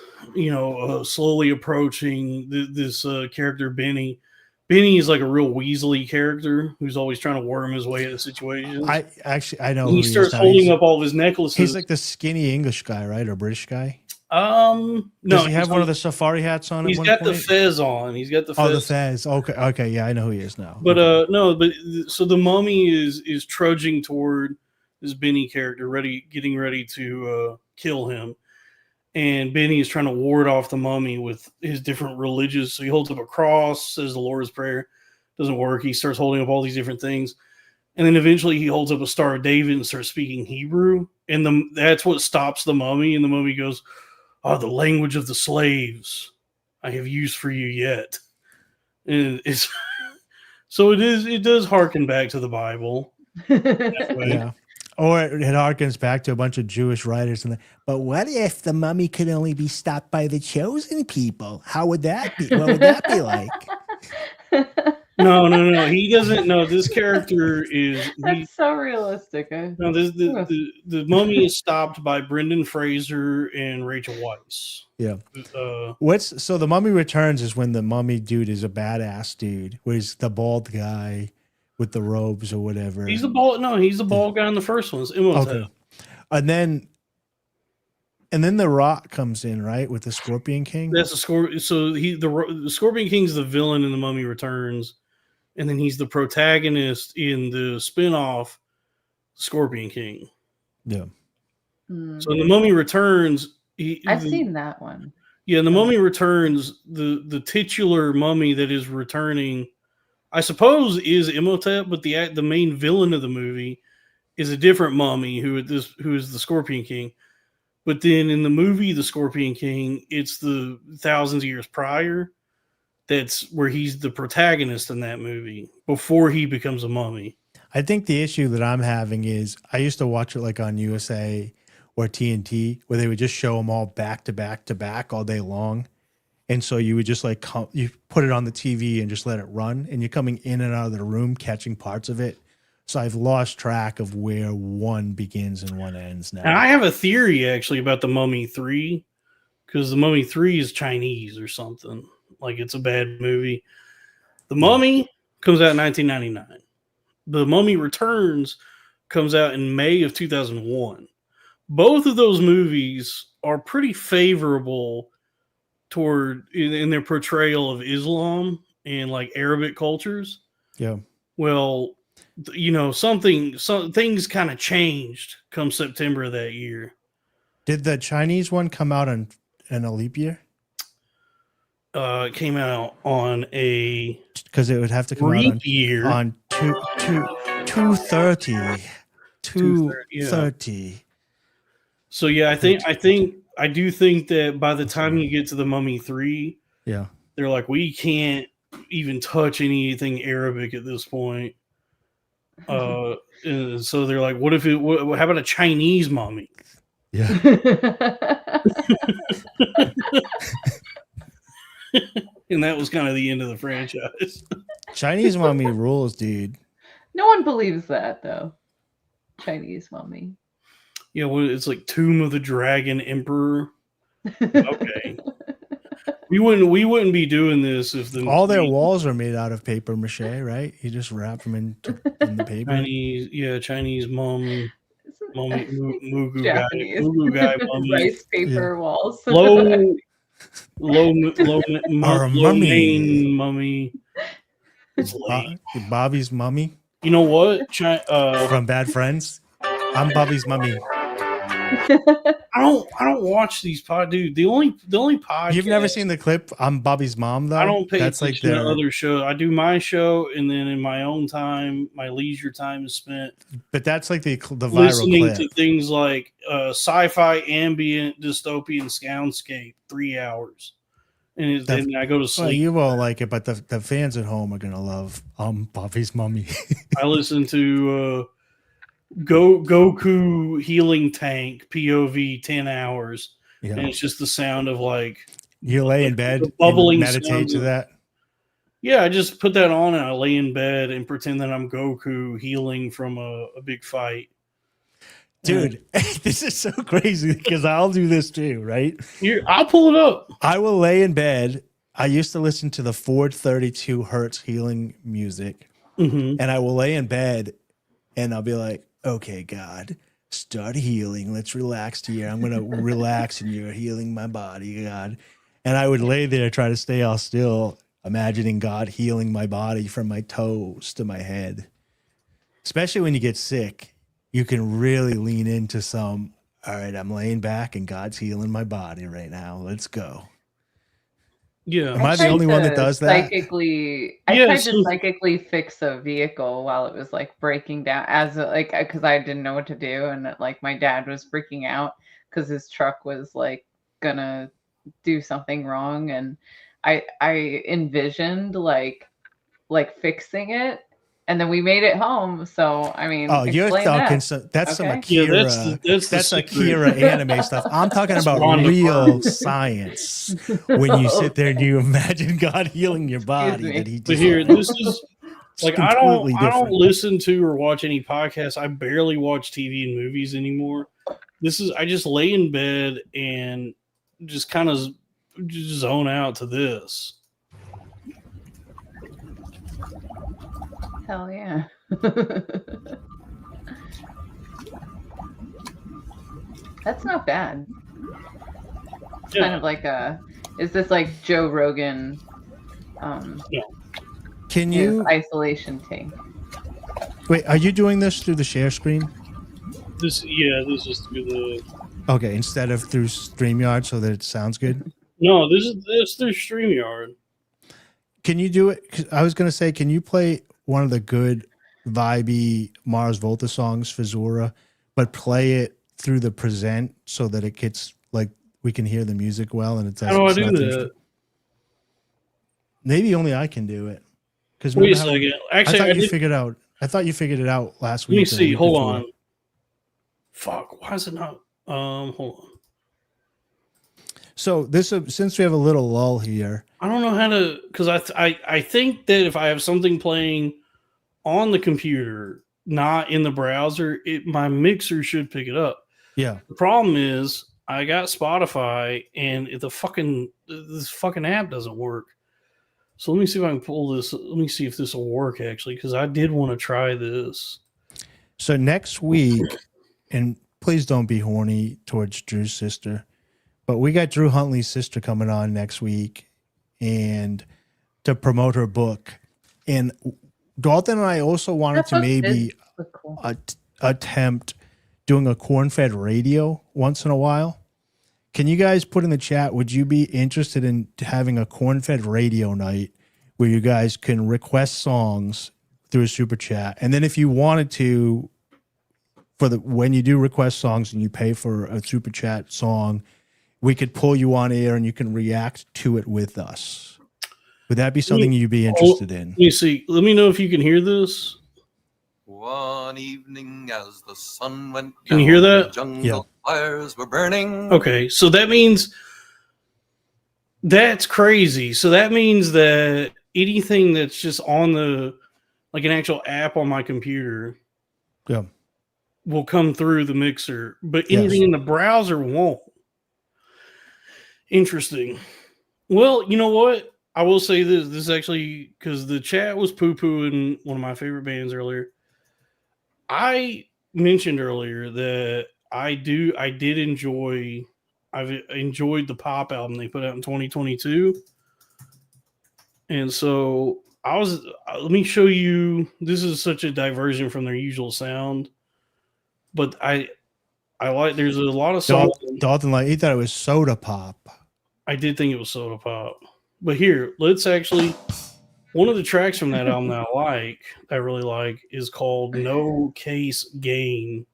slowly approaching this character Benny. Benny is like a real Weasley character who's always trying to worm his way into situations. I know. And he starts holding up all of his necklaces. He's like the skinny English guy, right? Or British guy? No, Does he have one of the safari hats on? He's at one got point? the fez on. He's got the fez. Oh, the fez. Okay, yeah, I know who he is now. But okay. no, but so the mummy is trudging toward this Benny character, getting ready to kill him, and Benny is trying to ward off the mummy with his different religious. So he holds up a cross, says the Lord's Prayer, doesn't work. He starts holding up all these different things, and then eventually he holds up a Star of David and starts speaking Hebrew, and that's what stops the mummy. And the mummy goes, "Oh, the language of the slaves I have used for you yet." And it's so it does harken back to the Bible. Yeah. Or it harkens back to a bunch of Jewish writers. But what if the mummy could only be stopped by the chosen people? How would that be? What would that be like? No. He doesn't know. This character is. That's so realistic. No, the mummy is stopped by Brendan Fraser and Rachel Weisz. Yeah. So the Mummy Returns is when the mummy dude is a badass dude, where he's the bald guy with the robes or whatever. He's the bald. No, he's the bald guy in the first one. It's Imhotep. Okay. And then the Rock comes in, right, with the Scorpion King. That's the Scorpion. So the Scorpion King's the villain in the Mummy Returns, and then he's the protagonist in the spinoff Scorpion King. Yeah. So in the Mummy Returns, I've seen that one. Yeah, in the Mummy Returns, the titular mummy that is returning, I suppose, is Imhotep, but the main villain of the movie is a different mummy who is the Scorpion King. But then in the movie, The Scorpion King, it's the thousands of years prior. That's where he's the protagonist in that movie before he becomes a mummy. I think the issue that I'm having is I used to watch it like on USA or TNT, where they would just show them all back to back to back all day long. And so you would just you put it on the TV and just let it run, and you're coming in and out of the room catching parts of it. So I've lost track of where one begins and one ends now. And I have a theory actually about the Mummy 3, because the Mummy 3 is Chinese or something. Like it's a bad movie. The Mummy comes out in 1999. The Mummy Returns comes out in May of 2001. Both of those movies are pretty favorable toward in their portrayal of Islam and like Arabic cultures. Yeah. Well, you know, some things kind of changed come September of that year. Did the Chinese one come out in a leap year? It came out on a because it would have to come out on year on 2/30. 2/30. So yeah, I do think that by the time you get to the Mummy 3, yeah, they're like, we can't even touch anything Arabic at this point. And so they're like, how about a Chinese mummy? Yeah. And that was kind of the end of the franchise. Chinese mummy rules, dude. No one believes that though. Chinese mummy. Yeah, well, it's like Tomb of the Dragon Emperor. Okay. We wouldn't be doing this if all their walls are made out of paper mache, right? You just wrap them in the paper. Chinese mummy, Mugu guy, mummy, rice paper walls. low mummy. It's late. Bobby's mummy. You know what? From Bad Friends. I'm Bobby's mummy. I don't watch these dude. The only podcast. You've never seen the clip? I'm Bobby's mom though. I don't pay That's attention like to other shows. I do my show, and then in my own time, my leisure time is spent. But that's like the viral listening clip. to things like sci-fi, ambient, dystopian soundscape, 3 hours, and then I go to sleep. Well, you won't like it, but the fans at home are gonna love Bobby's mummy. I listen to Goku healing tank POV 10 hours, and it's just the sound of like you lay in bed, bubbling, and meditate to that. Yeah, I just put that on and I lay in bed and pretend that I'm Goku healing from a big fight. Dude, this is so crazy because I'll do this too, right? I'll pull it up. I will lay in bed. I used to listen to the Ford 32 Hertz healing music, and I will lay in bed and I'll be like, okay, God, start healing. Let's relax here. I'm going to relax and you're healing my body, God. And I would lay there, try to stay all still, imagining God healing my body from my toes to my head. Especially when you get sick, you can really lean into some, all right, I'm laying back and God's healing my body right now. Let's go. Yeah. Am I the only one that does that? I tried so- to psychically fix a vehicle while it was like breaking down because I didn't know what to do, and like my dad was freaking out because his truck was like gonna do something wrong, and I envisioned like fixing it, and then we made it home. So I mean, Oh, you're explain talking that. that's some Okay. Akira. that's That's the Akira anime stuff. I'm talking about Wanda real Park. science. When you sit there and you imagine God healing your body, me. that He But here, designed. this is It's like completely I don't different. listen to or watch any podcasts. I barely watch TV and movies anymore. I just lay in bed and just kind of zone out to this. Hell yeah. That's not bad. Yeah. Kind of like is this like Joe Rogan Can his you isolation tank? wait? Are you doing this through the share screen? This is through the Okay, instead of through StreamYard, so that it sounds good. no, this is through StreamYard. Can you do it? 'Cause I was gonna say, can you play one of the good vibey Mars Volta songs for Zora, but play it through the present so that it gets like we can hear the music well and it doesn't. How do I it's not do through that? Maybe only I can do it. Because Wait a second. Actually, I thought you figured it out last week. Let me or the see. week Hold before. on. Fuck. Why is it not? Hold on. So this since we have a little lull here, I don't know how to, because I think that if I have something playing on the computer, not in the browser, my mixer should pick it up. yeah. The problem is I got Spotify and this fucking app doesn't work. So let me see if I can pull this. Let me see if this will work actually, because I did want to try this. So next week, and please don't be horny towards Drew's sister, but we got Drew Huntley's sister coming on next week, and to promote her book. And Dalton and I also wanted That to book maybe did look cool. attempt doing a corn-fed radio once in a while. Can you guys put in the chat, would you be interested in having a corn-fed radio night where you guys can request songs through a super chat? And then if you wanted to, when you do request songs and you pay for a super chat song, we could pull you on air and you can react to it with us. Would that be something you'd be interested in? Let me see. Let me know if you can hear this. One evening as the sun went down, Can you hear that? the jungle fires were burning. Okay, so that means that's crazy. So that means that anything that's just on like an actual app on my computer Yeah. will come through the mixer, but Yes. anything in the browser won't. Interesting. Well, you know what? I will say this. This is actually because the chat was poo-pooing one of my favorite bands earlier. I mentioned earlier that I've enjoyed the pop album they put out in 2022. And so let me show you, this is such a diversion from their usual sound, but I like, there's a lot of songs. Dalton, like, he thought it was soda pop. I did think it was soda pop, but here, let's actually, one of the tracks from that album that I really like is called No Case Gain.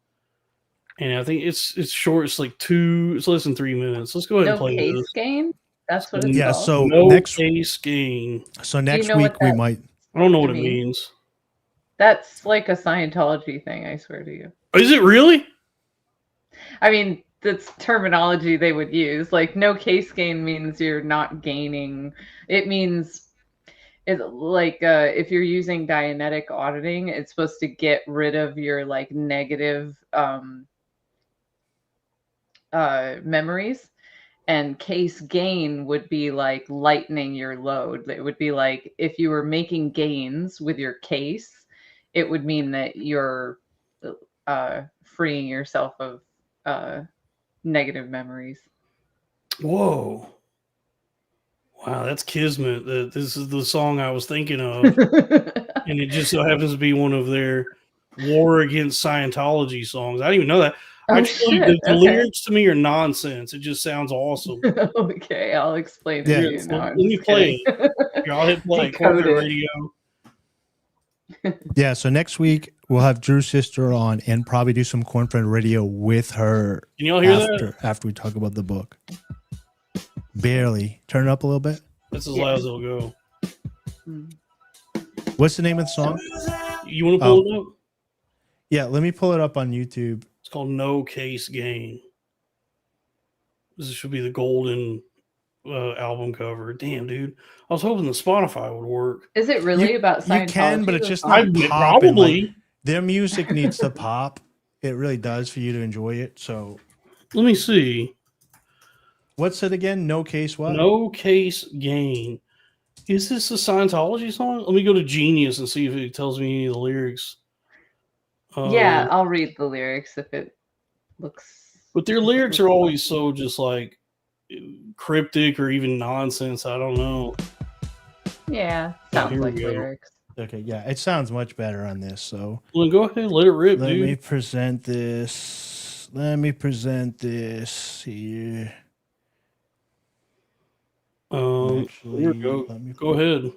And I think it's short. It's like it's less than 3 minutes. Let's go ahead and No play case this. game? That's what it's Yeah, called? so No next Case Gain. next know week what we that- might. I don't know what it mean? means. That's like a Scientology thing, I swear to you. Is it really? I mean, that's terminology they would use. Like, no case gain means you're not gaining. It means it's like if you're using Dianetic auditing, it's supposed to get rid of your like negative memories. And case gain would be like lightening your load. It would be like if you were making gains with your case, it would mean that you're freeing yourself of negative memories. Whoa. Wow, that's kismet. This is the song I was thinking of. And it just so happens to be one of their war against Scientology songs. I didn't even know that. Oh, Actually, shit. the lyrics to me are nonsense. It just sounds awesome. Okay, I'll explain Yeah. to you. No, Let I'm me just play kidding. Here, I'll hit play. Decode Corporate it. radio. Yeah, so next week we'll have Drew's sister on and probably do some Cornfed Radio with her Can y'all hear that? after we talk about the book. Barely. Turn it up a little bit. That's as Yeah. loud as it'll go. Mm. What's the name of the song? You want to pull it up? Yeah, let me pull it up on YouTube. It's called No Case Gain. This should be the golden album cover. Damn, dude. I was hoping the Spotify would work. Is it really about Scientology? You can, but it's or just something? not I popping. probably. Like, their music needs to pop. It really does for you to enjoy it. So, Let me see. what's it again? No case what? No Case Gain. Is this a Scientology song? Let me go to Genius and see if it tells me any of the lyrics. Yeah, I'll read the lyrics if it looks. But their lyrics are always so just like cryptic or even nonsense. I don't know. Yeah, Oh, sounds here we like go. lyrics. Okay, yeah, it sounds much better on this. So Well, go ahead, let it rip, let dude. me present this. Let me present this here. Here we go. let me Go ahead.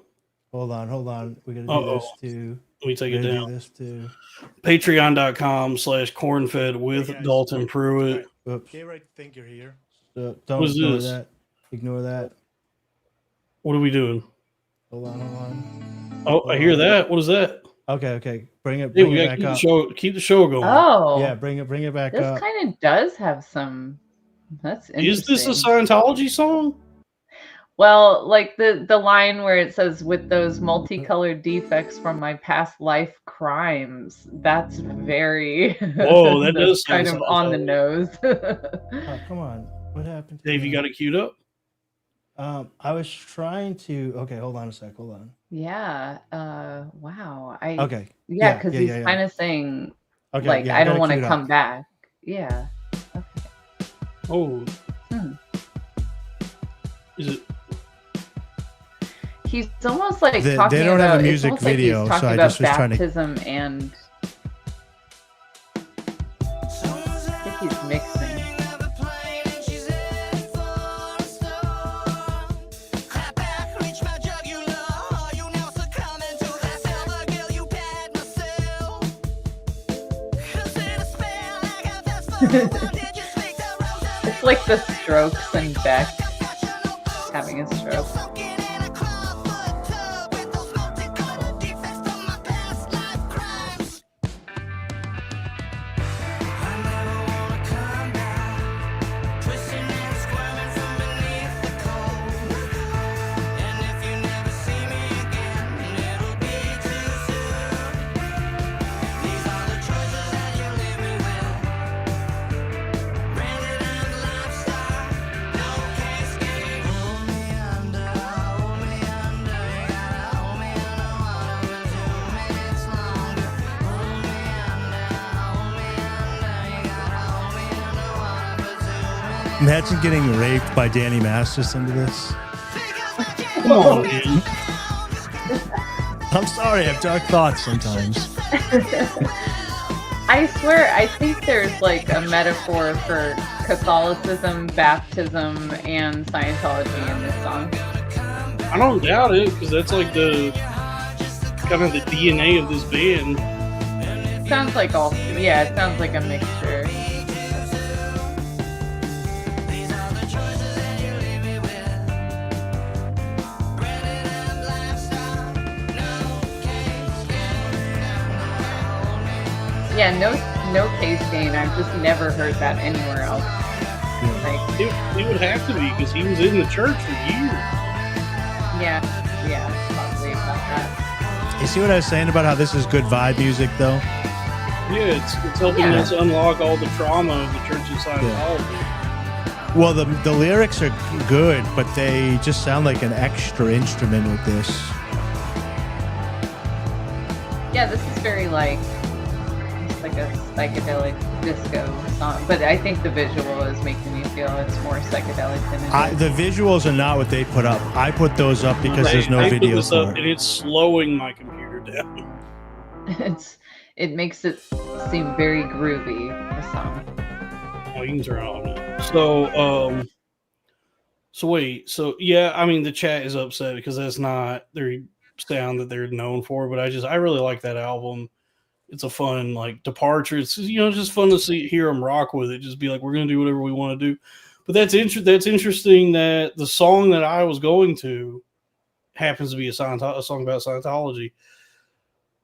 Hold on. We gotta do Uh-oh. this too. Let me take We it gotta down. do this too. Patreon.com/cornfed with Hey, guys. Dalton Pruitt. Oops. Okay, right. Think you're here. So What don't is ignore this? that. Ignore that. What are we doing? Hold on. Oh, I hear that. What is that? Okay. Bring it Hey, bring we it gotta back keep up. keep the show going. Oh, Yeah, bring it back this up. kind of does have some. That's interesting. Is this a Scientology song? Well, like the line where it says, "With those multicolored defects from my past life crimes," that's very. Whoa, that that's does kind sound of on the Scientology. nose. Oh, come on. What happened? Dave, you got it queued up? I was trying to. Okay, hold on a sec. Hold on. Yeah. Wow. Okay. Yeah, because he's yeah. kind of saying, Okay. like, yeah, I got don't it want to queued come up. back. Yeah. Oh. Hmm. Is it? He's almost like They talking don't have a about music it's almost like video, he's so talking I about just was trying to- baptism and I think he's mixing. It's like the Strokes and Beck having a stroke. Imagine getting raped by Danny Masterson to this. Come on, man. I'm sorry, I have dark thoughts sometimes. I swear, I think there's like a metaphor for Catholicism, baptism, and Scientology in this song. I don't doubt it because that's like the kind of the DNA of this band. Sounds like all, yeah, it sounds like a mixture. Yeah, no case gain. I've just never heard that anywhere else. Like, It would have to be because he was in the church for years. yeah, probably about that. You see what I was saying about how this is good vibe music, though? Yeah, it's helping Yeah. us unlock all the trauma of the Church of Scientology. Well, the lyrics are good, but they just sound like an extra instrument with this. Yeah, this is very like, it's like a psychedelic disco song, but I think the visual is making me feel it's more psychedelic than it is. The visuals are not what they put up. I put those up because there's no They put video this up, for and it. it's slowing my computer down. It makes it seem very groovy. The song. Oh, you can turn it on now. So wait, so yeah, I mean the chat is upset because that's not their sound that they're known for, but I really like that album. It's a fun like departure. It's just fun to hear them rock with it. Just be like, we're gonna do whatever we want to do. But that's interesting that the song that I was going to happens to be a song about Scientology.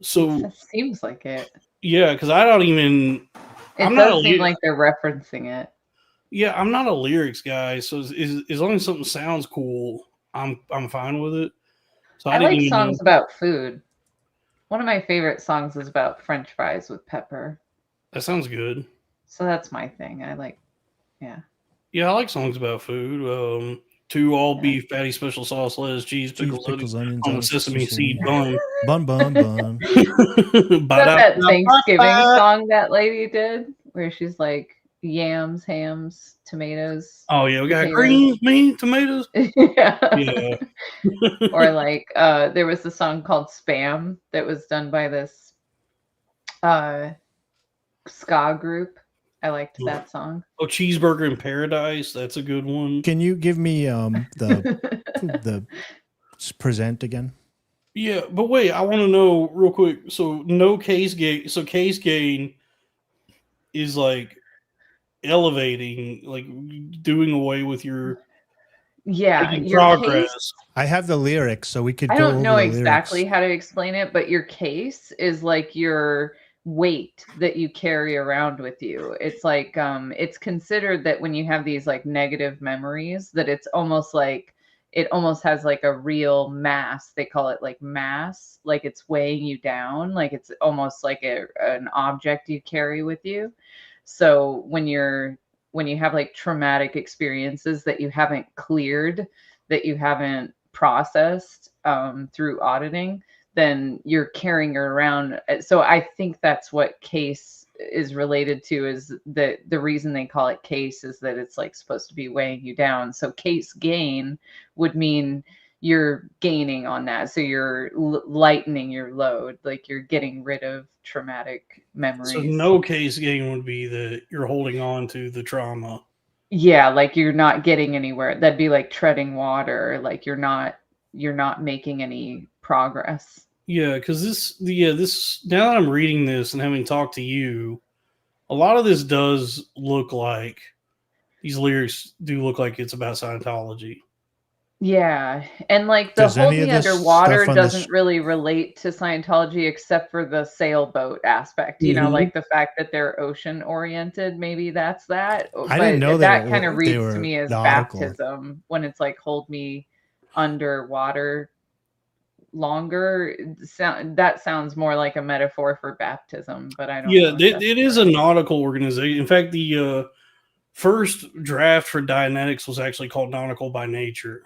So That seems like it. yeah, because I don't even. It does seem like they're referencing it. Yeah, I'm not a lyrics guy, so as long as something sounds cool, I'm fine with it. So I like songs about food. One of my favorite songs is about French fries with pepper. That sounds good. So that's my thing. I like, yeah. Yeah, I like songs about food. 2 all beef patty, special sauce, lettuce, cheese, pickles, onions on a sesame seed bun. Bun. That Thanksgiving song that lady did, where she's like yams, hams, tomatoes. Oh yeah, we got greens, meat, tomatoes. Yeah. Or like there was a song called Spam that was done by this ska group. I liked that song. Oh, Cheeseburger in Paradise. That's a good one. Can you give me the present again? Yeah, but wait, I want to know real quick. So no case gain. So case gain is like elevating, like doing away with your your progress. Case, I have the lyrics, so we could. I don't know exactly lyrics. how to explain it, but your case is like your weight that you carry around with you. It's like it's considered that when you have these like negative memories, that it's almost like it almost has like a real mass. They call it like mass, like it's weighing you down, like it's almost like an object you carry with you. So when you have like traumatic experiences that you haven't cleared, that you haven't processed through auditing, then you're carrying it around. So I think that's what case is related to, is that the reason they call it case is that it's like supposed to be weighing you down. So case gain would mean you're gaining on that. So you're lightening your load, like you're getting rid of traumatic memories. So no case gain would be that you're holding on to the trauma. Yeah, like you're not getting anywhere. That'd be like treading water. Like you're not making any progress. Yeah, because this now that I'm reading this and having talked to you, a lot of this does look like these lyrics do look like it's about Scientology. Yeah, and like the Hold Me Underwater doesn't really relate to Scientology except for the sailboat aspect. You know, like the fact that they're ocean oriented. Maybe that's that. I didn't know that kind of reads to me as baptism when it's like hold me underwater longer. That sounds more like a metaphor for baptism, but I don't know. It is a nautical organization. In fact, the first draft for Dianetics was actually called Nautical by Nature.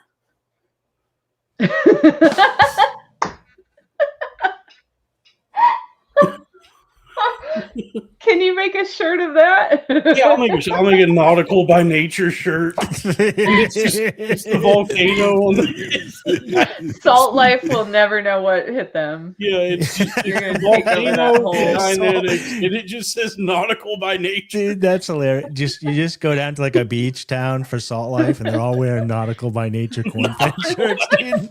Can you make a shirt of that? Yeah, I'll make a Nautical by Nature shirt. it's the volcano on the Salt Life will never know what hit them. Yeah, it's you're gonna take over that whole Dianetics, and it just says Nautical by Nature. Dude, that's hilarious. You just go down to like a beach town for Salt Life, and they're all wearing Nautical by Nature cornflake shirts, dude.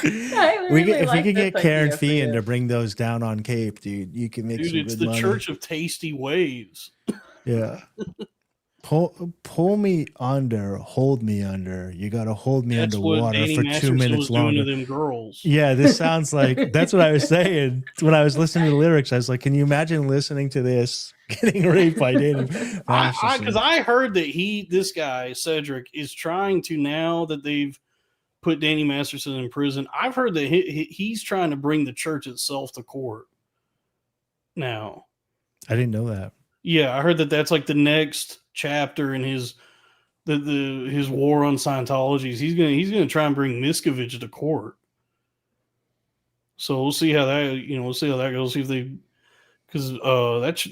If we could get Karen Feehan to bring those down on Cape, dude, you can make some good money. It's the Church of Tasty Waves. Yeah. Pull me under, hold me under. You got to hold me underwater for 2 minutes longer. Doing to them girls. Yeah, this sounds like that's what I was saying when I was listening to the lyrics. I was like, can you imagine listening to this, getting raped by Danny? Because I heard that this guy Cedric is trying to, now that they've put Danny Masterson in prison, I've heard that he's trying to bring the church itself to court now. I didn't know that. Yeah, I heard that that's like the next chapter in his war on Scientology. He's gonna try and bring Miscavige to court. So we'll see how that goes. See if they, because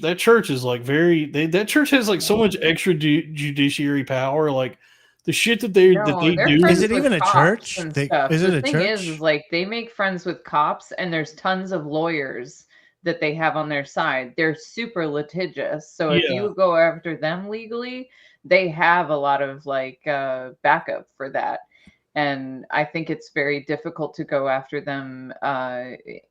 that church is like that church has like so much extra judiciary power. Like the shit that they No, they're do. friends Is it with even a cops church? and They- stuff. is it The a thing is church? like they make friends with cops, and there's tons of lawyers that they have on their side. They're super litigious. So if Yeah. you go after them legally, they have a lot of like backup for that. And I think it's very difficult to go after them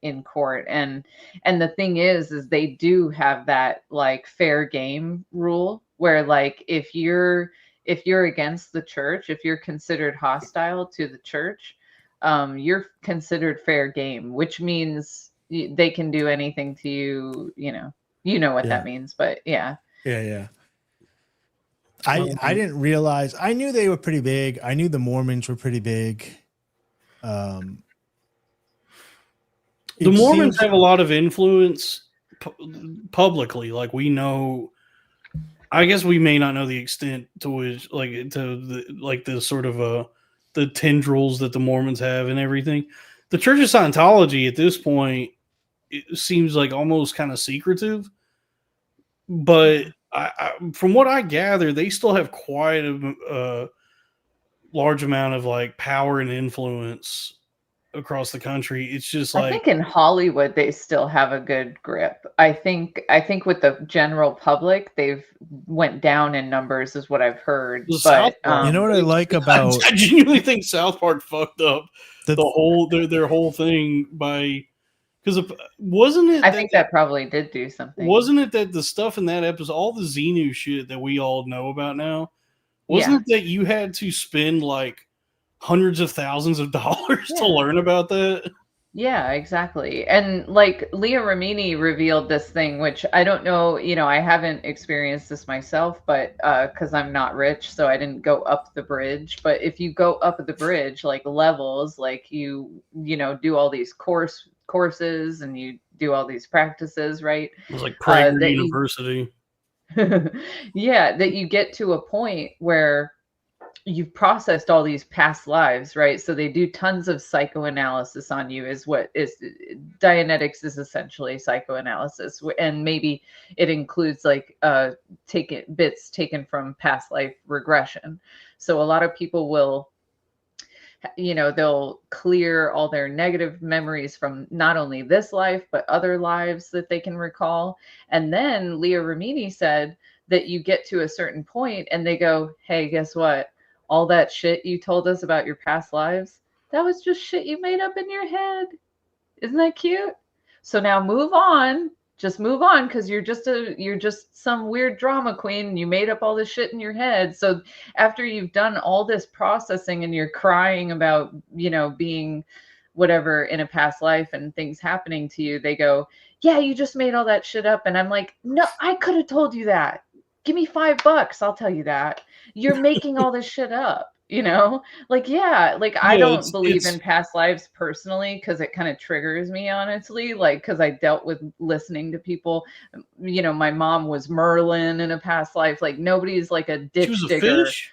in court. And the thing is they do have that like fair game rule where like if you're against the church, if you're considered hostile to the church, you're considered fair game, which means they can do anything to you. You know what Yeah. that means, but yeah. Yeah. I didn't realize. I knew they were pretty big. I knew the Mormons were pretty big. The It Mormons seems- have a lot of influence publicly. Like we know, I guess we may not know the extent to which, like, the sort of the tendrils that the Mormons have and everything. The Church of Scientology at this point, it seems like almost kind of secretive, but from what I gather, they still have quite a large amount of like power and influence across the country. It's just like I think in Hollywood they still have a good grip. I think with the general public they've went down in numbers, is what I've heard. The But South Park- you know what I like about I genuinely think South Park fucked up the the whole their whole thing by because wasn't it? I think that probably did do something. wasn't it that the stuff in that episode, all the Xenu shit that we all know about now, wasn't it that you had to spend like hundreds of thousands of dollars to learn about that? Yeah, exactly. And like Leah Remini revealed this thing, which I don't know, I haven't experienced this myself, but because I'm not rich, so I didn't go up the bridge. But if you go up the bridge, like levels, like you do all these courses and you do all these practices, right? It was like Prager that University. Yeah, that you get to a point where you've processed all these past lives, right? So they do tons of psychoanalysis on you. Dianetics is essentially psychoanalysis, and maybe it includes like bits taken from past life regression. So a lot of people will, they'll clear all their negative memories from not only this life but other lives that they can recall. And then Leah Remini said that you get to a certain point and they go, hey, guess what? All that shit you told us about your past lives, that was just shit you made up in your head. Isn't that cute? So now move on. Just move on, because you're just some weird drama queen and you made up all this shit in your head. So after you've done all this processing and you're crying about, being whatever in a past life and things happening to you, they go, yeah, you just made all that shit up. And I'm like, no, I could have told you that. Give me $5. I'll tell you that. You're making all this shit up, like, yeah, like I don't believe in past lives personally, because it kind of triggers me, honestly, like, because I dealt with listening to people, my mom was Merlin in a past life. Like nobody's like a ditch She was digger. a fish.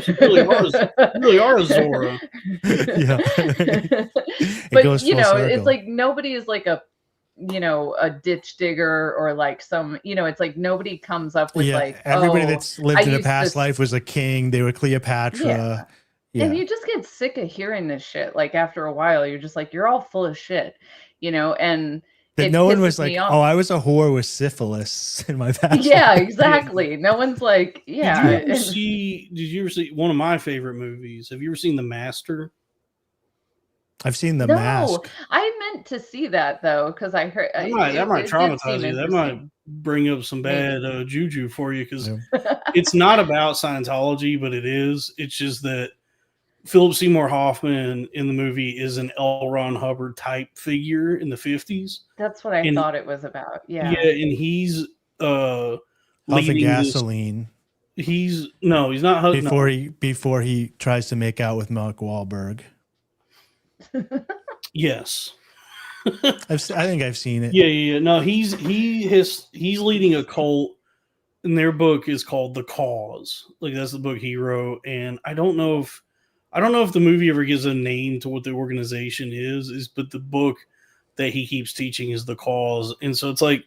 You really are a Zora. Yeah. But goes full it's circle. like nobody is like a ditch digger or like some, it's like nobody comes up with like everybody that's lived in a used past this- life was a king. They were Cleopatra. Yeah. And you just get sick of hearing this shit. Like after a while, you're just like, you're all full of shit, and that it no one pisses was like, me off. oh, I was a whore with syphilis in my past. Yeah, life. exactly. No one's like, yeah. Did you ever see one of my favorite movies? Have you ever seen The Master? I've seen The No, Mask. I meant to see that though, because I heard That might it did traumatize seem you. That might interesting. bring up some bad juju for you, because Yeah. it's not about Scientology, but it is. It's just that Philip Seymour Hoffman in the movie is an L. Ron Hubbard type figure in the 50s. That's what I thought it was about. Yeah. Yeah, and he's Huffing leading this. gasoline He's not before he tries to make out with Mark Wahlberg. Yes. I think I've seen it. Yeah. No, he's leading a cult, and their book is called The Cause. Like that's the book he wrote, and I don't know if the movie ever gives a name to what the organization is, but the book that he keeps teaching is the cause. And so it's like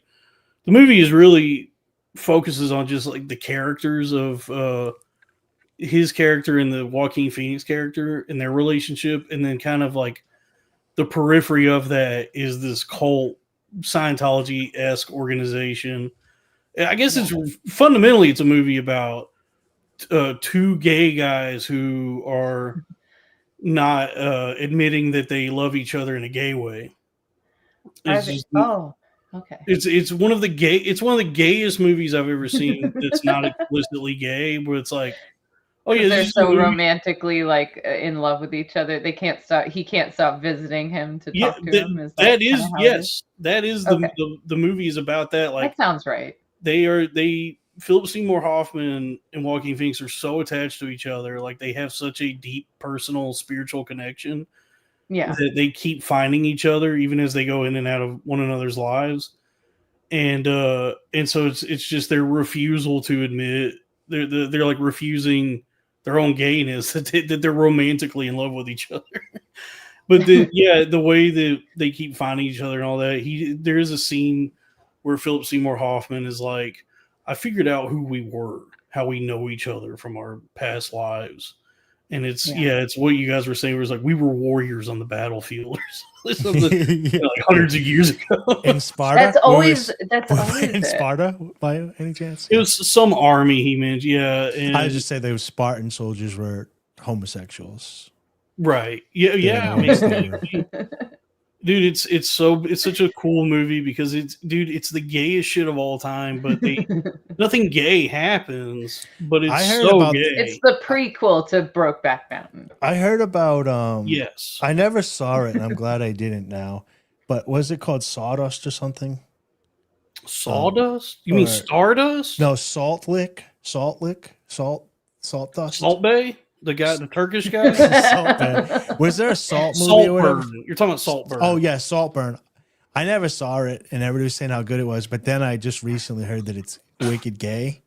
the movie is really focuses on just like the characters of his character and the Joaquin Phoenix character and their relationship, and then kind of like the periphery of that is this cult Scientology-esque organization. I guess it's fundamentally it's a movie about two gay guys who are not admitting that they love each other in a gay way. Okay. It's one of the gayest movies I've ever seen that's not explicitly gay, but it's like, oh yeah, they're so romantically like in love with each other. They can't stop. He can't stop visiting him to talk to him. That is the movie is about that. Like that sounds right. Philip Seymour Hoffman and Joaquin Phoenix are so attached to each other. Like they have such a deep personal spiritual connection. Yeah, that they keep finding each other even as they go in and out of one another's lives. And so it's just their refusal to admit they're like refusing their own gayness that they're romantically in love with each other. But the way that they keep finding each other and all that, there is a scene where Philip Seymour Hoffman is like, I figured out who we were, how we know each other from our past lives. And it's what you guys were saying. It was like we were warriors on the battlefield or something, like hundreds of years ago in Sparta. That's always in Sparta by any chance. It was some army he meant. Yeah, and I just say those Spartan soldiers were homosexuals. Right. Yeah. I mean, dude, it's such a cool movie because it's the gayest shit of all time, but nothing gay happens, but it's so gay. It's the prequel to Brokeback Mountain. I heard about yes. I never saw it and I'm glad I didn't now. But was it called Sawdust or something? Sawdust? You mean Stardust? No, Salt Dust. Salt Bay? The Turkish guy? Was there a Salt movie or whatever? You're talking about Saltburn. Oh, yeah, Saltburn. I never saw it, and everybody was saying how good it was, but then I just recently heard that it's wicked gay.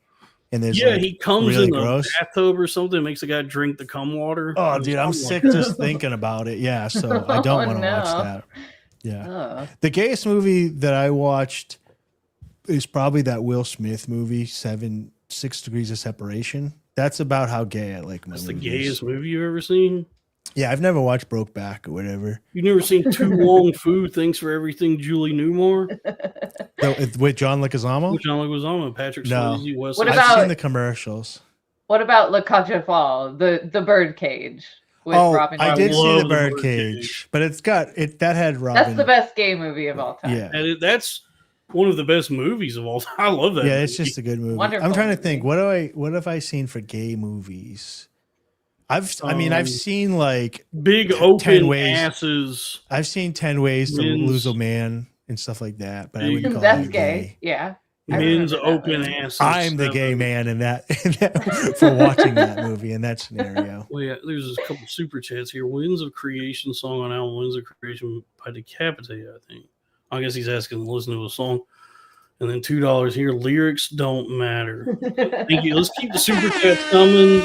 And there's he comes really in a bathtub or something, makes a guy drink the cum water. Oh, dude, I'm sick just thinking about it. Yeah, so I don't want to watch that. Yeah. The gayest movie that I watched is probably that Will Smith movie, 6 Degrees of Separation. That's about how gay I like my movies. That's the gayest movie you've ever seen? Yeah, I've never watched Brokeback or whatever. You've never seen Too Long Fu, Thanks for Everything, Julie Newmar? With John Leguizamo? With John Leguizamo, Patrick Swayze, Wesley. I've seen the commercials. What about La Cage the Birdcage? With Robin I did see the Birdcage, but that had Robin. That's the best gay movie of all time. Yeah, and that's one of the best movies of all time. I love that. Yeah, movie. It's just a good movie. Wonderful I'm trying to think. What have I seen for gay movies? I've seen like big open asses. I've seen 10 Ways to Lose a Man and stuff like that, but I wouldn't call that's it gay. Yeah. Men's open asses. I'm the gay man in that for watching that movie in that scenario. Well, yeah, there's a couple super chats here. Winds of Creation song on album Winds of Creation by Decapitate, I think. I guess he's asking to listen to a song. And then $2 here. Lyrics don't matter. Thank you. Let's keep the super chats coming.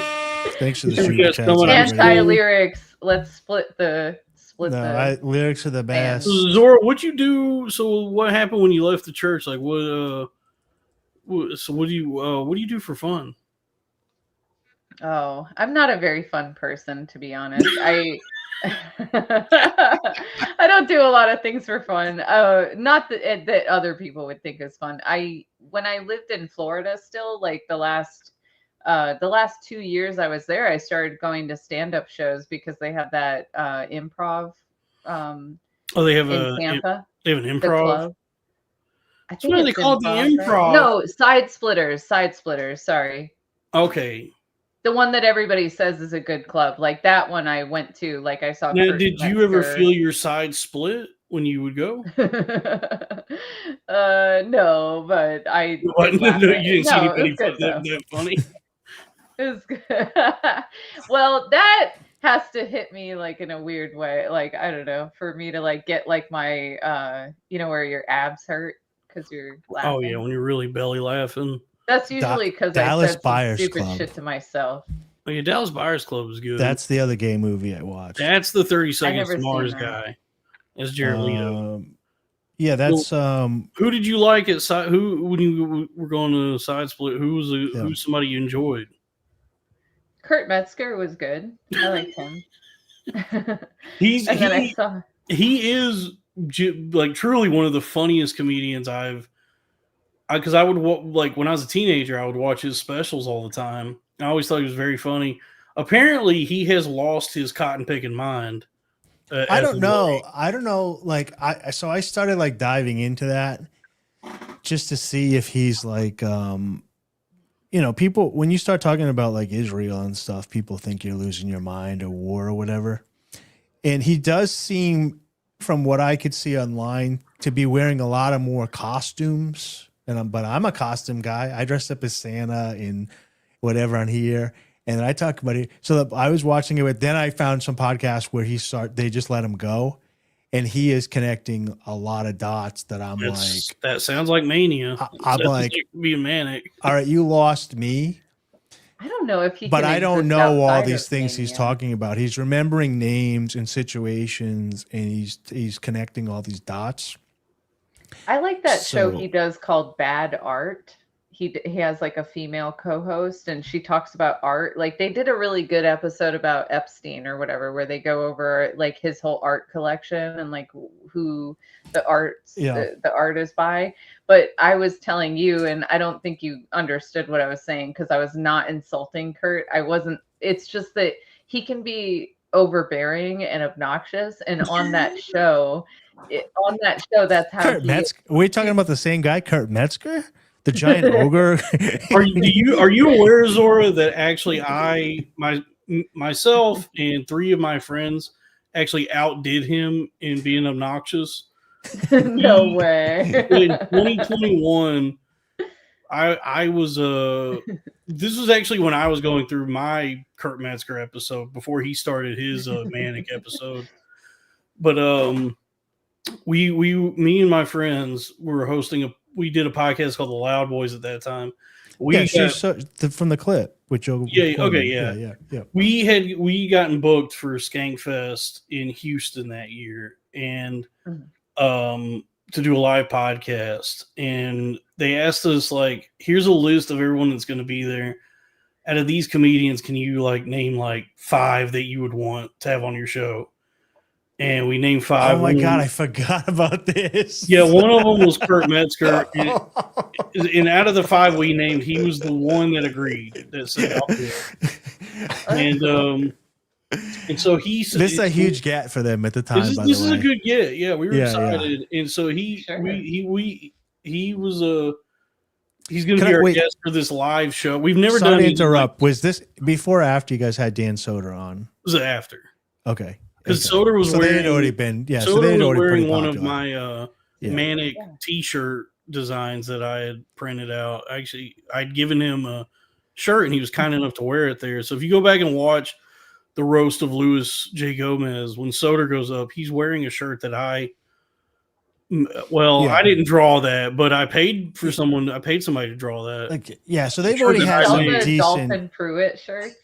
Thanks for the super chats. Anti-lyrics. Let's split the. Lyrics are the best. Zora, what'd you do? So what happened when you left the church? Like what? So what do you do for fun? Oh, I'm not a very fun person, to be honest. I don't do a lot of things for fun. Not that other people would think is fun. When I lived in Florida, still like the last 2 years I was there, I started going to stand-up shows because they have that improv. They have in Tampa. They have an improv. I think what they call the improv. No, Side Splitters. Sorry. Okay. The one that everybody says is a good club, like that one I went to. Like I saw. Now, did you ever feel your side split when you would go? No, but I. No, you didn't see anybody that funny. It was good. Well, that has to hit me like in a weird way. Like I don't know, for me to like get like my where your abs hurt because you're laughing. Oh yeah, when you're really belly laughing. That's usually because I said some stupid shit to myself. Oh, yeah, Dallas Buyers Club is good. That's the other gay movie I watched. That's the 30 Seconds to Mars guy. That's Jared Leto. Yeah, that's Who did you like at side? Who when you were going to side split? Who's somebody you enjoyed? Kurt Metzger was good. I liked him. He is like truly one of the funniest comedians because I would like when I was a teenager, I would watch his specials all the time. I always thought he was very funny. Apparently, he has lost his cotton picking mind. I don't know. I don't know. Like I started like diving into that just to see if he's like, people, when you start talking about like Israel and stuff, people think you're losing your mind or war or whatever. And he does seem, from what I could see online, to be wearing a lot of more costumes. But I'm a costume guy. I dressed up as Santa and whatever on here. And I talk about it. So I was watching it, but then I found some podcasts where they just let him go. And he is connecting a lot of dots that that sounds like mania. I'm like, being manic. All right, you lost me. I don't know if he but can I don't exist know all outside these of things he's mania. talking about. He's remembering names and situations, and he's connecting all these dots. I like that show So- he does called Bad Art. He has like a female co-host, and she talks about art. Like they did a really good episode about Epstein or whatever, where they go over like his whole art collection and like who the art is by. But I was telling you, and I don't think you understood what I was saying because I was not insulting Kurt. I wasn't. It's just that he can be overbearing and obnoxious, and on that show, that's how Kurt he. Metzger. Are we talking about the same guy, Kurt Metzger, the giant ogre? Are you aware, Zora, that actually myself and 3 of my friends actually outdid him in being obnoxious? No way. In 2021, I was this was actually when I was going through my Kurt Metzger episode before he started his manic episode. But me and my friends were we did a podcast called The Loud Boys at that time. From the clip with Joe. Yeah. We gotten booked for Skankfest in Houston that year, and to do a live podcast, and they asked us like, here's a list of everyone that's going to be there. Out of these comedians, can you like name like 5 that you would want to have on your show? And we named 5. Oh my God, I forgot about this. Yeah, one of them was Kurt Metzger. And out of the 5 we named, he was the one that agreed. That said, I'll do it. And so he said, this is a huge get for them at the time. This is a good get. Yeah, we were excited. And so he was he's going to be our guest for this live show. We've never done. Sorry to interrupt. Was this before or after you guys had Dan Soder on? It was after. Okay. Because Soder was wearing. They had already been. Yeah. Soder So they had was already wearing pretty one popular. of my manic T-shirt designs that I had printed out. Actually, I'd given him a shirt, and he was kind enough to wear it there. So if you go back and watch the roast of Louis J. Gomez, when Soder goes up, he's wearing a shirt that I didn't draw that, but I paid somebody to draw that. Like, yeah, so they've already had some decent Dolphin Pruitt shirts.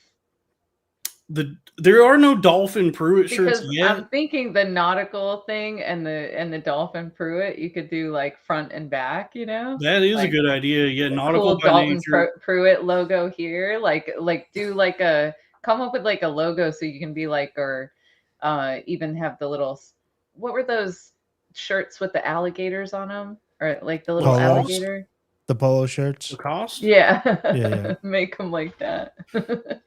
There are no Dolphin Pruitt shirts Because yet. I'm thinking the nautical thing and the Dolphin Pruitt, you could do like front and back, That is like, a good idea. Yeah, nautical cool by Dalton nature. Pruitt logo here, like do like come up with like a logo so you can be like, or even have the little, what were those shirts with the alligators on them, or like the little alligator, the polo shirts, Lacoste. yeah. Make them like that.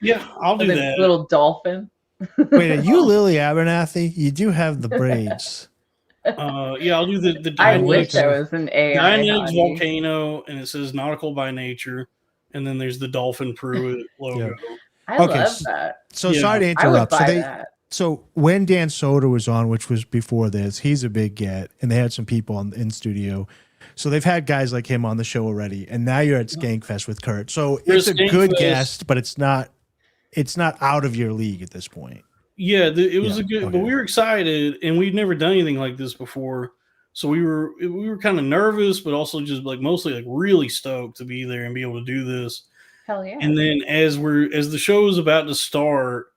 Yeah, I'll do that. Little dolphin. Wait, are you Lily Abernathy? You do have the braids. Yeah, I'll do the I wish I was an AI. Dynetics Volcano, and it says nautical by nature, and then there's the Dolphin Pruitt logo. Yeah. I love that. So sorry to interrupt. I would buy that. So when Dan Soder was on, which was before this, he's a big get, and they had some people in studio. So they've had guys like him on the show already, and now you're at Skankfest with Kurt. So it's a good guest, but it's not out of your league at this point. Yeah, it was a good, but we were excited, and we'd never done anything like this before. So we were kind of nervous, but also just like mostly like really stoked to be there and be able to do this. Hell yeah! And then as the show is about to start,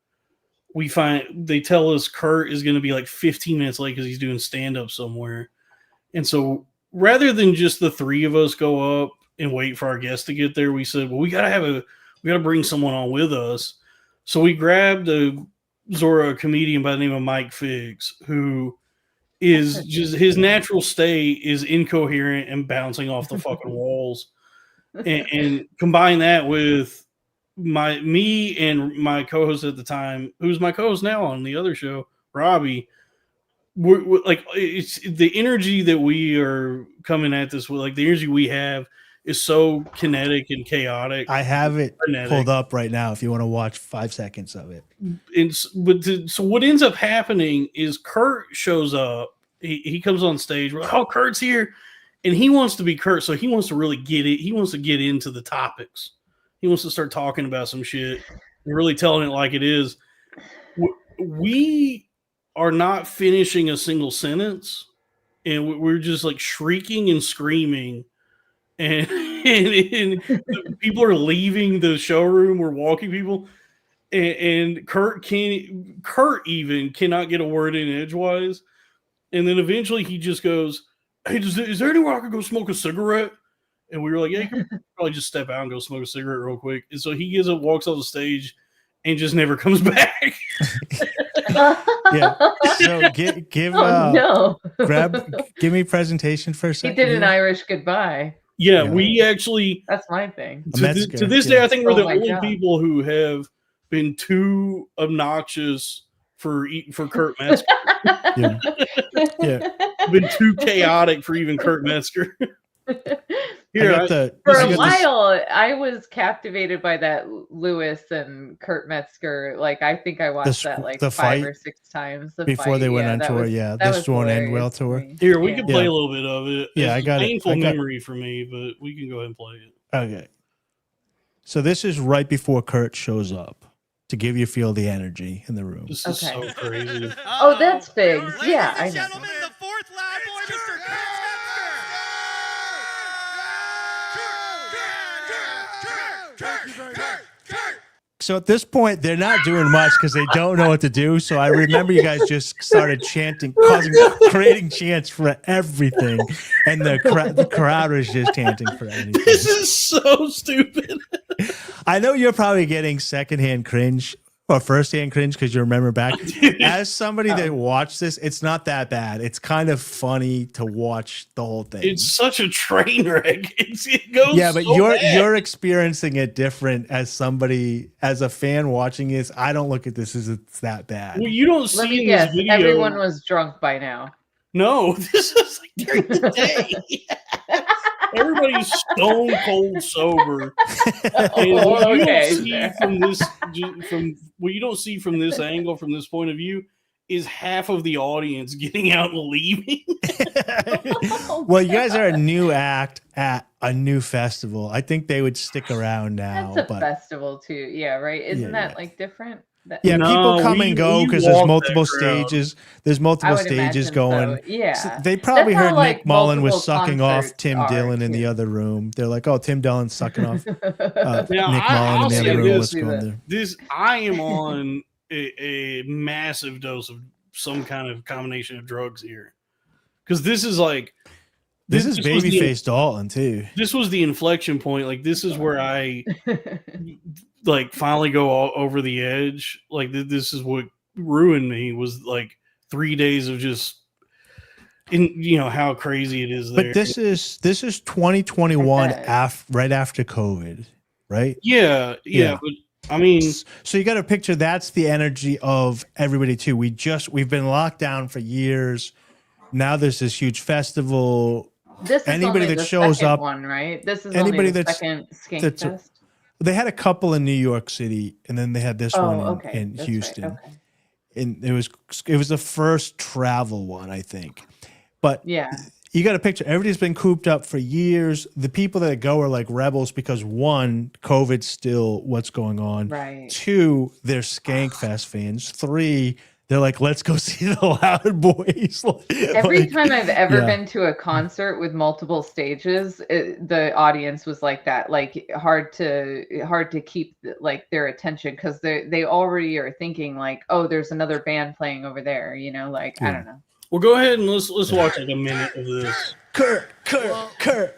they tell us Kurt is going to be like 15 minutes late because he's doing stand up somewhere. And so rather than just the three of us go up and wait for our guests to get there, we said, well, we gotta bring someone on with us. So we grabbed a Zora comedian by the name of Mike Figs, who is just his natural state is incoherent and bouncing off the fucking walls. And combine that with me and my co-host at the time, who's my co-host now on the other show, Robbie. We're like, it's the energy that we are coming at this with, like the energy we have is so kinetic and chaotic. I have it pulled up right now if you want to watch 5 seconds of it. So what ends up happening is Kurt shows up. He comes on stage. We're like, oh, Kurt's here. And he wants to be Kurt, so he wants to really get it. He wants to get into the topics. He wants to start talking about some shit and really telling it like it is. We are not finishing a single sentence, and we're just like shrieking and screaming. And people are leaving the showroom. We're walking people, and Kurt even cannot get a word in edgewise. And then eventually he just goes, hey, is there anywhere I could go smoke a cigarette? And we were like, yeah, you can probably just step out and go smoke a cigarette real quick. And so he gets up, walks off the stage, and just never comes back. Yeah. So give me presentation for a second. He did an Irish goodbye. Yeah, we actually. That's my thing. To this day, I think we're the only people who have been too obnoxious for Kurt Metzger. Yeah. Been too chaotic for even Kurt Metzger. For a while, I was captivated by that Lewis and Kurt Metzger. Like, I think I watched that like 5 or 6 times before they went on tour. This won't end well tour. Here, we can play a little bit of it. Yeah, I got painful memory for me, but we can go ahead and play it. Okay. So this is right before Kurt shows up to give you feel the energy in the room. This is so crazy. Oh, that's Figs. Yeah, I know. Gentlemen, the fourth loud boy, Mr. Kurt So at this point, they're not doing much because they don't know what to do. So I remember you guys just started chanting, creating chants for everything. And the crowd was just chanting for anything. This is so stupid. I know you're probably getting secondhand cringe or firsthand cringe because you remember back. As somebody that watched this, it's not that bad. It's kind of funny to watch the whole thing. It's such a train wreck. It goes. Yeah, but so you're experiencing it different as somebody, as a fan watching this. I don't look at this as it's that bad. Well, you don't see. Let me guess. Everyone was drunk by now. No, this is like during the day. Everybody's stone cold sober. And what you don't see from this angle, from this point of view, is half of the audience getting out and leaving. Well, you guys are a new act at a new festival. I think they would stick around now. That's a festival too. Yeah, right. Isn't that like different? People come and go because there's multiple stages. There's multiple stages going. So. Yeah, so they probably heard Nick Mullen was sucking off Tim Dillon in the other room. They're like, "Oh, Tim Dillon's sucking off Nick Mullen in the other room. Let's go in there." I am on a massive dose of some kind of combination of drugs here, because this is like this is Babyface Dalton too. This was the inflection point. Like this is where I. Like finally go all over the edge. Like this is what ruined me, was like 3 days of just how crazy it is there. But this is 2021 right after COVID, right? Yeah. But I mean, so you got to picture that's the energy of everybody too. We've been locked down for years. Now there's this huge festival. This is anybody that shows up, one, right? This is anybody only the that's second Skink Fest. They had a couple in New York City, and then they had this one in that's Houston. Right. Okay. And it was the first travel one, I think. But you got to picture everybody's been cooped up for years. The people that go are like rebels because 1, COVID's still what's going on. Right. 2, they're Skankfest fans. 3, they're like, let's go see the Loud Boys. Every time I've ever been to a concert with multiple stages, the audience was like that, like hard to keep like their attention because they already are thinking like, oh, there's another band playing over there, like I don't know. Well, go ahead and let's watch like a minute of this. Kurt. Well, okay,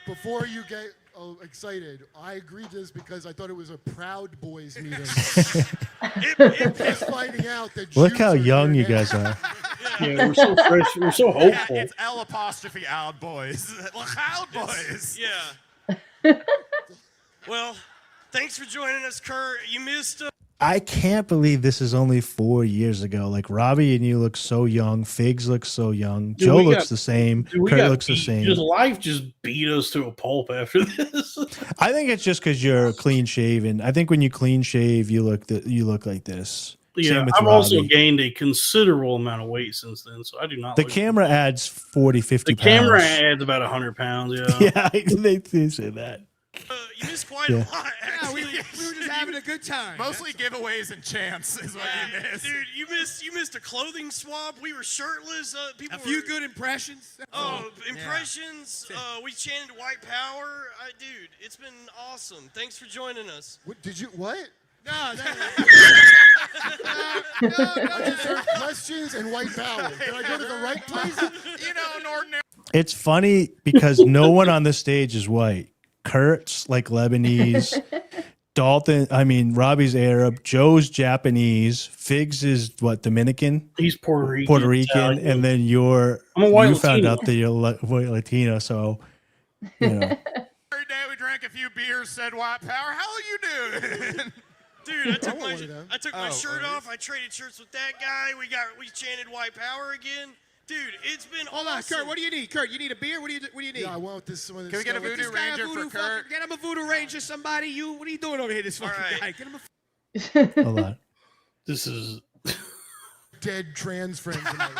before you get excited, I agreed to this because I thought it was a Proud Boys meeting. Just finding out that Look Jews how are young here you now. guys are. Yeah, we're so fresh. We're so hopeful. It's L' Out Boys. Loud Boys. Yeah. Well, thanks for joining us, Kurt. You missed. I can't believe this is only 4 years ago. Like Robbie and you look so young. Figs looks so young. Dude, Joe looks the same. Kurt looks the same. Just life just beat us to a pulp after this. I think it's just because you're clean shaven. I think when you clean shave, you look like this. Yeah, Same with I've also Robbie. gained a considerable amount of weight since then, so I do not. The look camera adds 40, 50 The pounds. camera adds about 100 pounds. Yeah. Yeah, they say that. You missed quite a lot. Actually. We were just having a good time. Mostly giveaways and chance is what you missed. Dude, you missed a clothing swap. We were shirtless. People a few good impressions. Oh, impressions. We chanted white power. Dude, it's been awesome. Thanks for joining us. What, did you what? No. I just heard questions and white power. Did I go to the right place? You know, an ordinary. It's funny because no one on the stage is white. Kurt's like Lebanese. Robbie's Arab. Joe's Japanese. Figs is what, Dominican? He's Puerto Rican. Italian. And then I'm a white you found Latino. out that you're white Latino, so you know. Every day we drank a few beers, said white power. How are you doing? Dude, I took my shirt off. I traded shirts with that guy. We chanted white power again. Dude, it's been Hold awesome. on, Kurt. What do you need? Kurt, you need a beer? What do you need? Yeah, I want this one. Can we get a Voodoo Ranger for Kurt? Get him a Voodoo Ranger, somebody. What are you doing over here, this fucking right. guy? Get him a Hold on. This is dead trans friends. Of mine.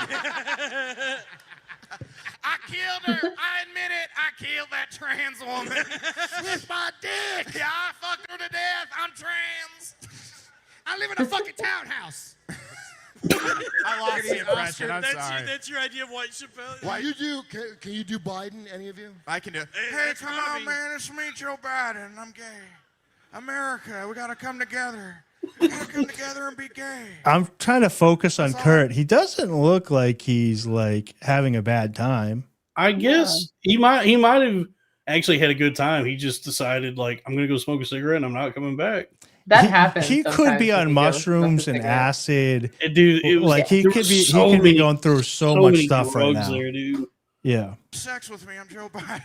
I killed her. I admit it. I killed that trans woman. With my dick. Yeah, I fucked her to death. I'm trans. I live in a fucking townhouse. I lost the impression. I'm sorry. That's your idea of white Chappelle? Why can you do Biden, any of you? I can do it. Hey, that's come Robbie. on, man. It's me, Joe Biden. I'm gay. America, we got to come together. We got to come together and be gay. I'm trying to focus on Kurt. He doesn't look like he's like having a bad time. I guess he might have actually had a good time. He just decided like I'm gonna go smoke a cigarette and I'm not coming back. That happens. He could sometimes be when on you go mushrooms smoke a and cigarette. acid. Dude, it was Like he there could was be so he could be many- going through so so much many stuff right drugs now. there, dude. Yeah. Sex with me. I'm Joe Biden.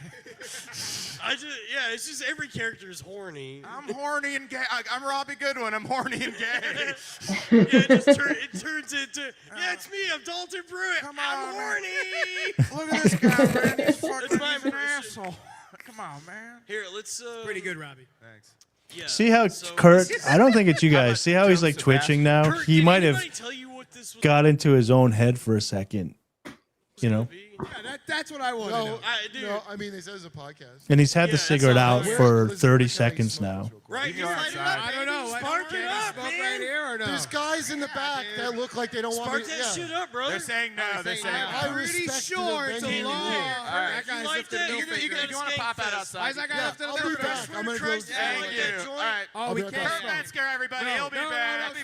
It's just every character is horny. I'm horny and gay. I'm Robbie Goodwin. I'm horny and gay. It turns into, it's me, I'm Dalton Pruitt. Come on, I'm man. horny. Look at this guy, man. He's fucking my he's an impression. asshole. Come on, man. Here, let's. Pretty good, Robbie. Thanks. Yeah. See how so- Kurt, I don't think it's you guys. See how he's like Joseph twitching now? Kurt, He did might have anybody tell you what this was got into his own head for a second. You know? Yeah, that's what I want to know. No, I mean, this is a podcast. And he's had Yeah, the that's cigarette all out right. for Listen, 30 can I seconds smoke now. this real quick? Right, You you're go lighting outside. up, I don't know. Spark it up, Smoke man. right here or no? There's guys in the back that look like they don't want Spark to. that shit up, brother. They're saying no. They're saying I no. pretty respect sure the it's a venue. law. right. That guy's like lifting that? the You middle can- finger. You want to pop that outside? Why is that guy lifting I'll the be middle back. finger? I'm gonna go. Christ, Thank like you. that All joint. right. Oh, I'll we be right can't back. Kurt, man, scare everybody. No, He'll be no, back. no, He'll be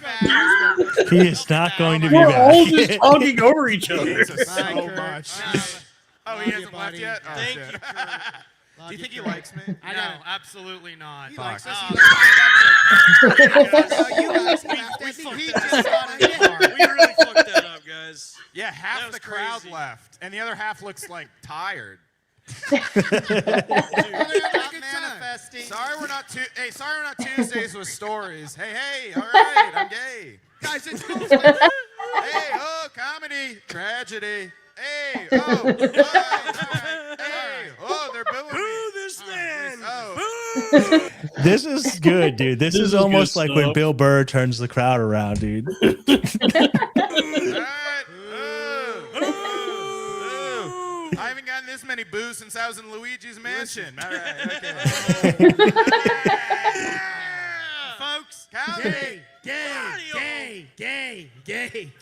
no, back. He is not going to be We're all back. just talking over each other. Jesus, Bye, so Kurt. much. Oh, he hasn't left yet? Oh, Thank shit. you, Kurt. Do you think he likes me? I No, know. absolutely not. He likes us. Oh, He likes us. Guys, You guys we laughed at me. fucked He that just up. got it. We really fucked that up, guys. Yeah, That half was the crowd crazy. left, and the other half looks like tired. We're gonna have a good time. Manifesting. Sorry we're not Tuesdays with stories. Hey, all right, I'm gay. Guys, it's cool. Hey, oh, comedy, tragedy. Hey, oh, hey, oh, they're booing me. Boo this man. Oh, This is good, dude. This is is almost good like when stuff. Bill Burr turns the crowd around, dude. all right. Ooh. I haven't gotten this many boos since I was in Luigi's Mansion. All right, okay. Folks, Comedy. Gay.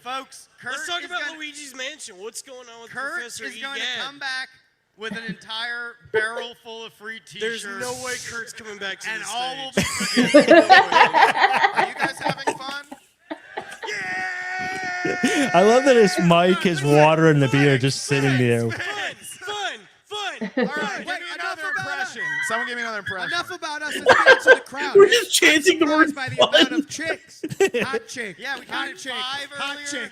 folks, Kurt Let's talk is about gonna, Luigi's Mansion. What's going on with Kurt Professor is going to Egad? come back with an entire barrel full of free T-shirts. There's no way Kurt's coming back to and the all will stage. be Are you guys having fun? Yeah! I love that his mic, his water, and the beer just sitting there. Fun. All right, wait, another impression. Someone give me another impression. Enough about us. Let's get into the crowd. We're just chanting the word by the fun. amount of chicks. Hot chick. Yeah, we hot counted chick. 5 Hot earlier. chick.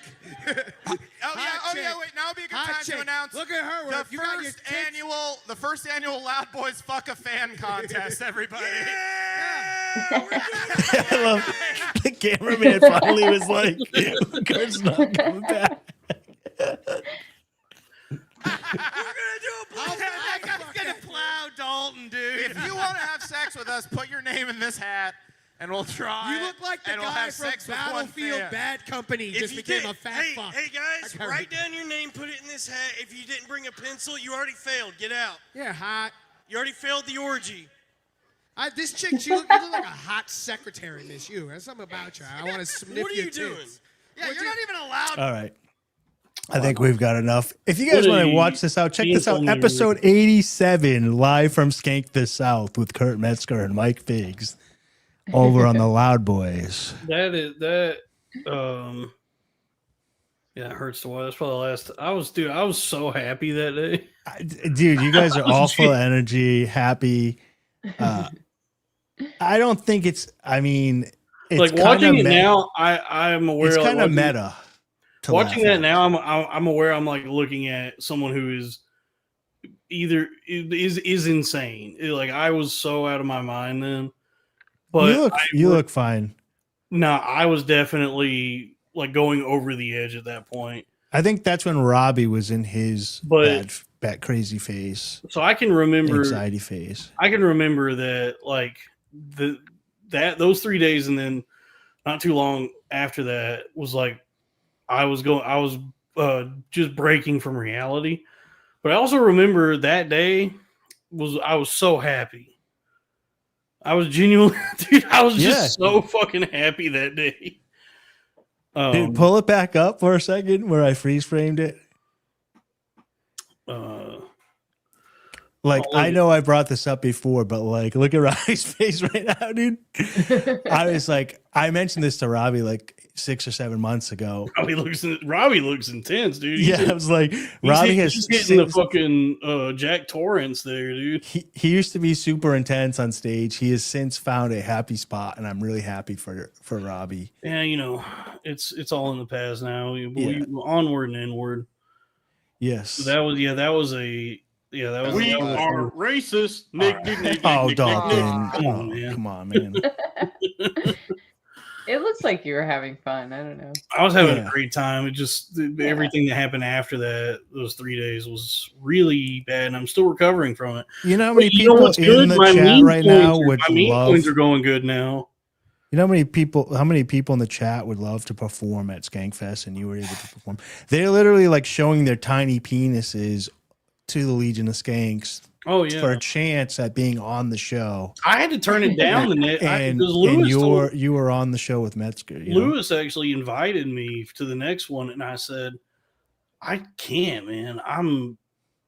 Oh yeah, wait. Now would be a good Hot time chick. to announce Look at her. the first annual Loud Boys Fuck a Fan contest. Everybody. I love the cameraman finally was like, Kurt's not coming back. I'm gonna plow Dalton, dude. If you want to have sex with us, put your name in this hat, and we'll try. You look like the and we'll guy have from sex with one Battlefield fan. Bad Company. If Just you became did- a fat hey, fuck. Hey guys, I write down your name, put it in this hat. If you didn't bring a pencil, you already failed. Get out. Yeah, hot. You already failed the orgy. This chick, you look like a hot secretary, Miss You. There's something about you. I want to sniff What are your you doing? tits. Yeah, you're not even allowed. All right. I think we've got enough. If you guys What want a to watch this out, check this out. painful Episode 87, live from Skank the South with Kurt Metzger and Mike Figs over on the Loud Boys. That is that. Yeah, it hurts to watch. That's probably the last. I was so happy that day. Dude, you guys are all full of energy, happy. I don't think it's, I mean, it's Like kinda watching it meta. now, I'm aware. It's like, kind of watching- meta. to Watching laugh that at. now, I'm aware. I'm like looking at someone who is either is insane. Like I was so out of my mind then. But you look fine. No, I was definitely like going over the edge at that point. I think that's when Robbie was in his bad crazy phase. So I can remember anxiety phase. I can remember that like those 3 days, and then not too long after that was like I was just breaking from reality. But I also remember that day I was so happy. I was genuinely, dude. I was just so fucking happy that day. Dude, pull it back up for a second where I freeze framed it. Like, I know I brought this up before, but like, look at Robbie's face right now, dude. I was like, I mentioned this to Robbie like 6 or 7 months ago. Robbie looks intense, dude. I was like, Robbie he's hitting the fucking Jack Torrance there, dude. He used to be super intense on stage. He has since found a happy spot, and I'm really happy for Robbie. Yeah, you know, it's all in the past now. We onward and inward. Yes. So that was We are racist. Nick. Oh, Dalton. Come on, man. It looks like you were having fun. I don't know. I was having a great time. It just everything that happened after that, those 3 days, was really bad, and I'm still recovering from it. You know how many But people what's in good? the My chat meme right coins now are- would my meme love? coins are going good now. You know how many people in the chat would love to perform at Skankfest, and you were able to perform? They're literally like showing their tiny penises to the Legion of Skanks. Oh, yeah. For a chance at being on the show. I had to turn it down the net and because Lewis you were on the show with Metzger. Lewis actually invited me to the next one, and I said, I can't, man. I'm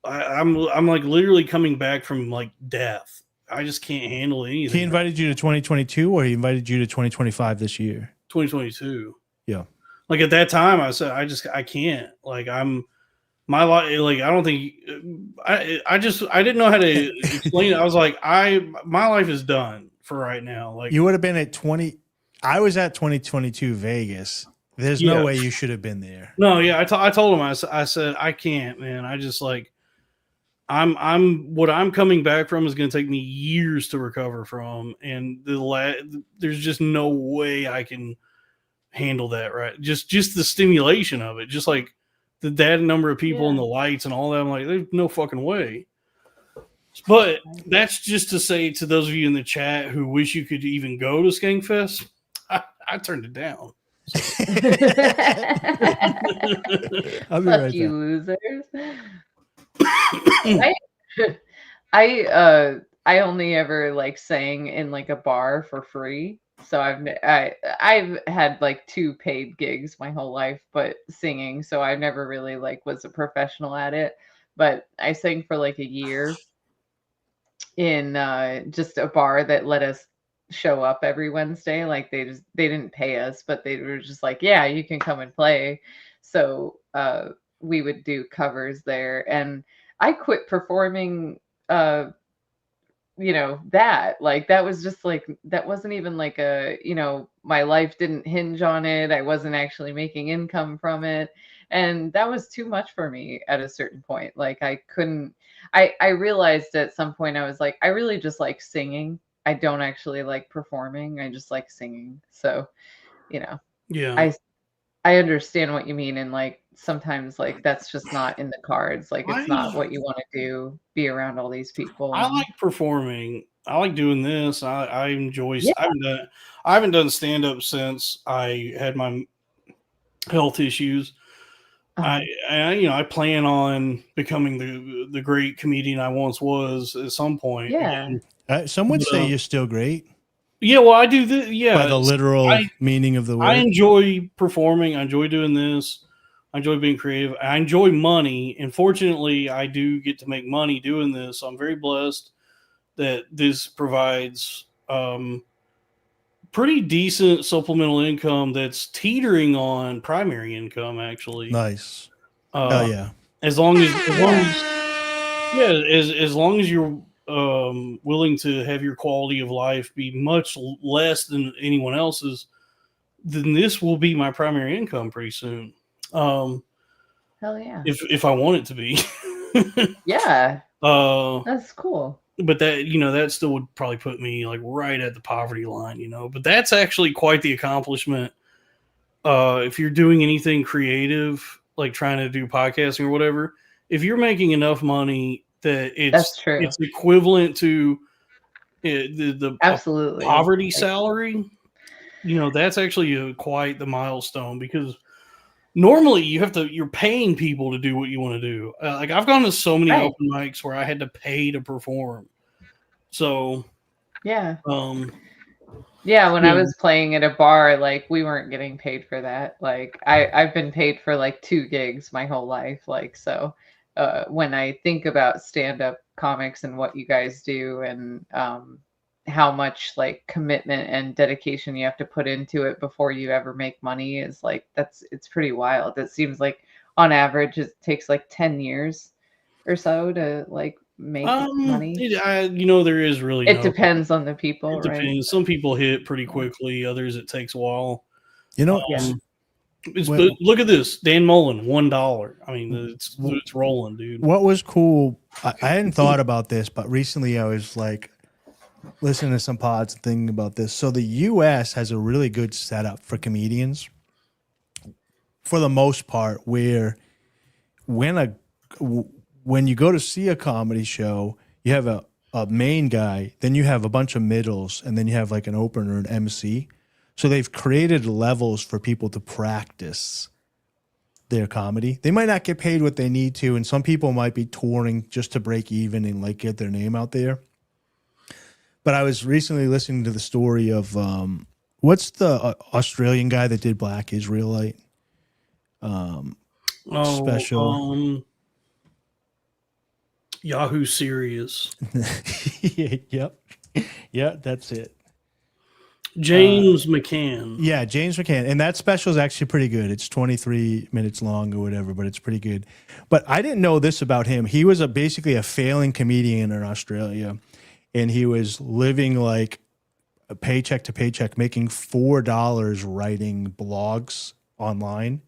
like literally coming back from like death. I just can't handle anything. He invited you to 2022, or he invited you to 2025 this year? 2022. Yeah. Like at that time, I said, I can't. Like my life, like I don't think I didn't know how to explain it. I was like, my life is done for right now. Like You would have been at 20. I was at 2022 Vegas. There's no way you should have been there. No, yeah, I told him, I said I can't, man. I just like what I'm coming back from is going to take me years to recover from, and there's just no way I can handle that. Right, just the stimulation of it, just like that number of people and the lights and all that. I'm like, there's no fucking way. But that's just to say to those of you in the chat who wish you could even go to Skankfest, I turned it down. I'll be Fuck right you, back. losers. I only ever like sang in like a bar for free. So I've had like 2 paid gigs my whole life, but singing. So I never really like was a professional at it. But I sang for like a year in just a bar that let us show up every Wednesday. Like they didn't pay us, but they were just like, yeah, you can come and play. So we would do covers there, and I quit performing. That like that was just like that wasn't even like my life didn't hinge on it. I wasn't actually making income from it, and that was too much for me at a certain point. Like I couldn't. I realized at some point I was like, I really just like singing. I don't actually like performing. I just like singing. So, Yeah. I understand what you mean, and like sometimes like that's just not in the cards. Like it's not what you want to do, be around all these people. I like performing. I like doing this. I enjoy. Yeah. I haven't done stand up since I had my health issues. I plan on becoming the great comedian I once was at some point. Yeah. Some would say you're still great. Yeah, well, I do this. Yeah, by the literal meaning of the word. I enjoy performing. I enjoy doing this. I enjoy being creative. I enjoy money, and fortunately, I do get to make money doing this. So I'm very blessed that this provides pretty decent supplemental income that's teetering on primary income. Actually, nice. Oh yeah. As long as you're willing to have your quality of life be much less than anyone else's, then this will be my primary income pretty soon. Hell yeah. If I want it to be. Yeah. That's cool. But that still would probably put me like right at the poverty line, but that's actually quite the accomplishment. If you're doing anything creative, like trying to do podcasting or whatever, if you're making enough money that That's true. it's equivalent to the absolutely poverty salary, that's actually quite the milestone, because normally you're paying people to do what you want to do. Like I've gone to so many open mics where I had to pay to perform. So yeah. Yeah, when I was playing at a bar, like we weren't getting paid for that. Like I've been paid for like 2 gigs my whole life. Like, so when I think about stand-up comics and what you guys do, and how much like commitment and dedication you have to put into it before you ever make money, is like it's pretty wild. It seems like on average it takes like 10 years or so to like make money. There is really it depends on the people. It depends. Right? Some people hit pretty quickly, others it takes a while. Well, look at this, Dan Mullen, $1. I mean, it's rolling, dude. What was cool, I hadn't thought about this, but recently I was like listening to some pods and thinking about this. So the US has a really good setup for comedians for the most part, where when you go to see a comedy show, you have a main guy, then you have a bunch of middles, and then you have like an opener, an MC. So they've created levels for people to practice their comedy. They might not get paid what they need to, and some people might be touring just to break even and like get their name out there. But I was recently listening to the story of what's the Australian guy that did Black Israelite special? Yahoo Serious. Yep. Yeah, that's it. James McCann. Yeah, James McCann. And that special is actually pretty good. It's 23 minutes long or whatever, but it's pretty good. But I didn't know this about him. He was basically a failing comedian in Australia, and he was living like a paycheck to paycheck, making $4 writing blogs online.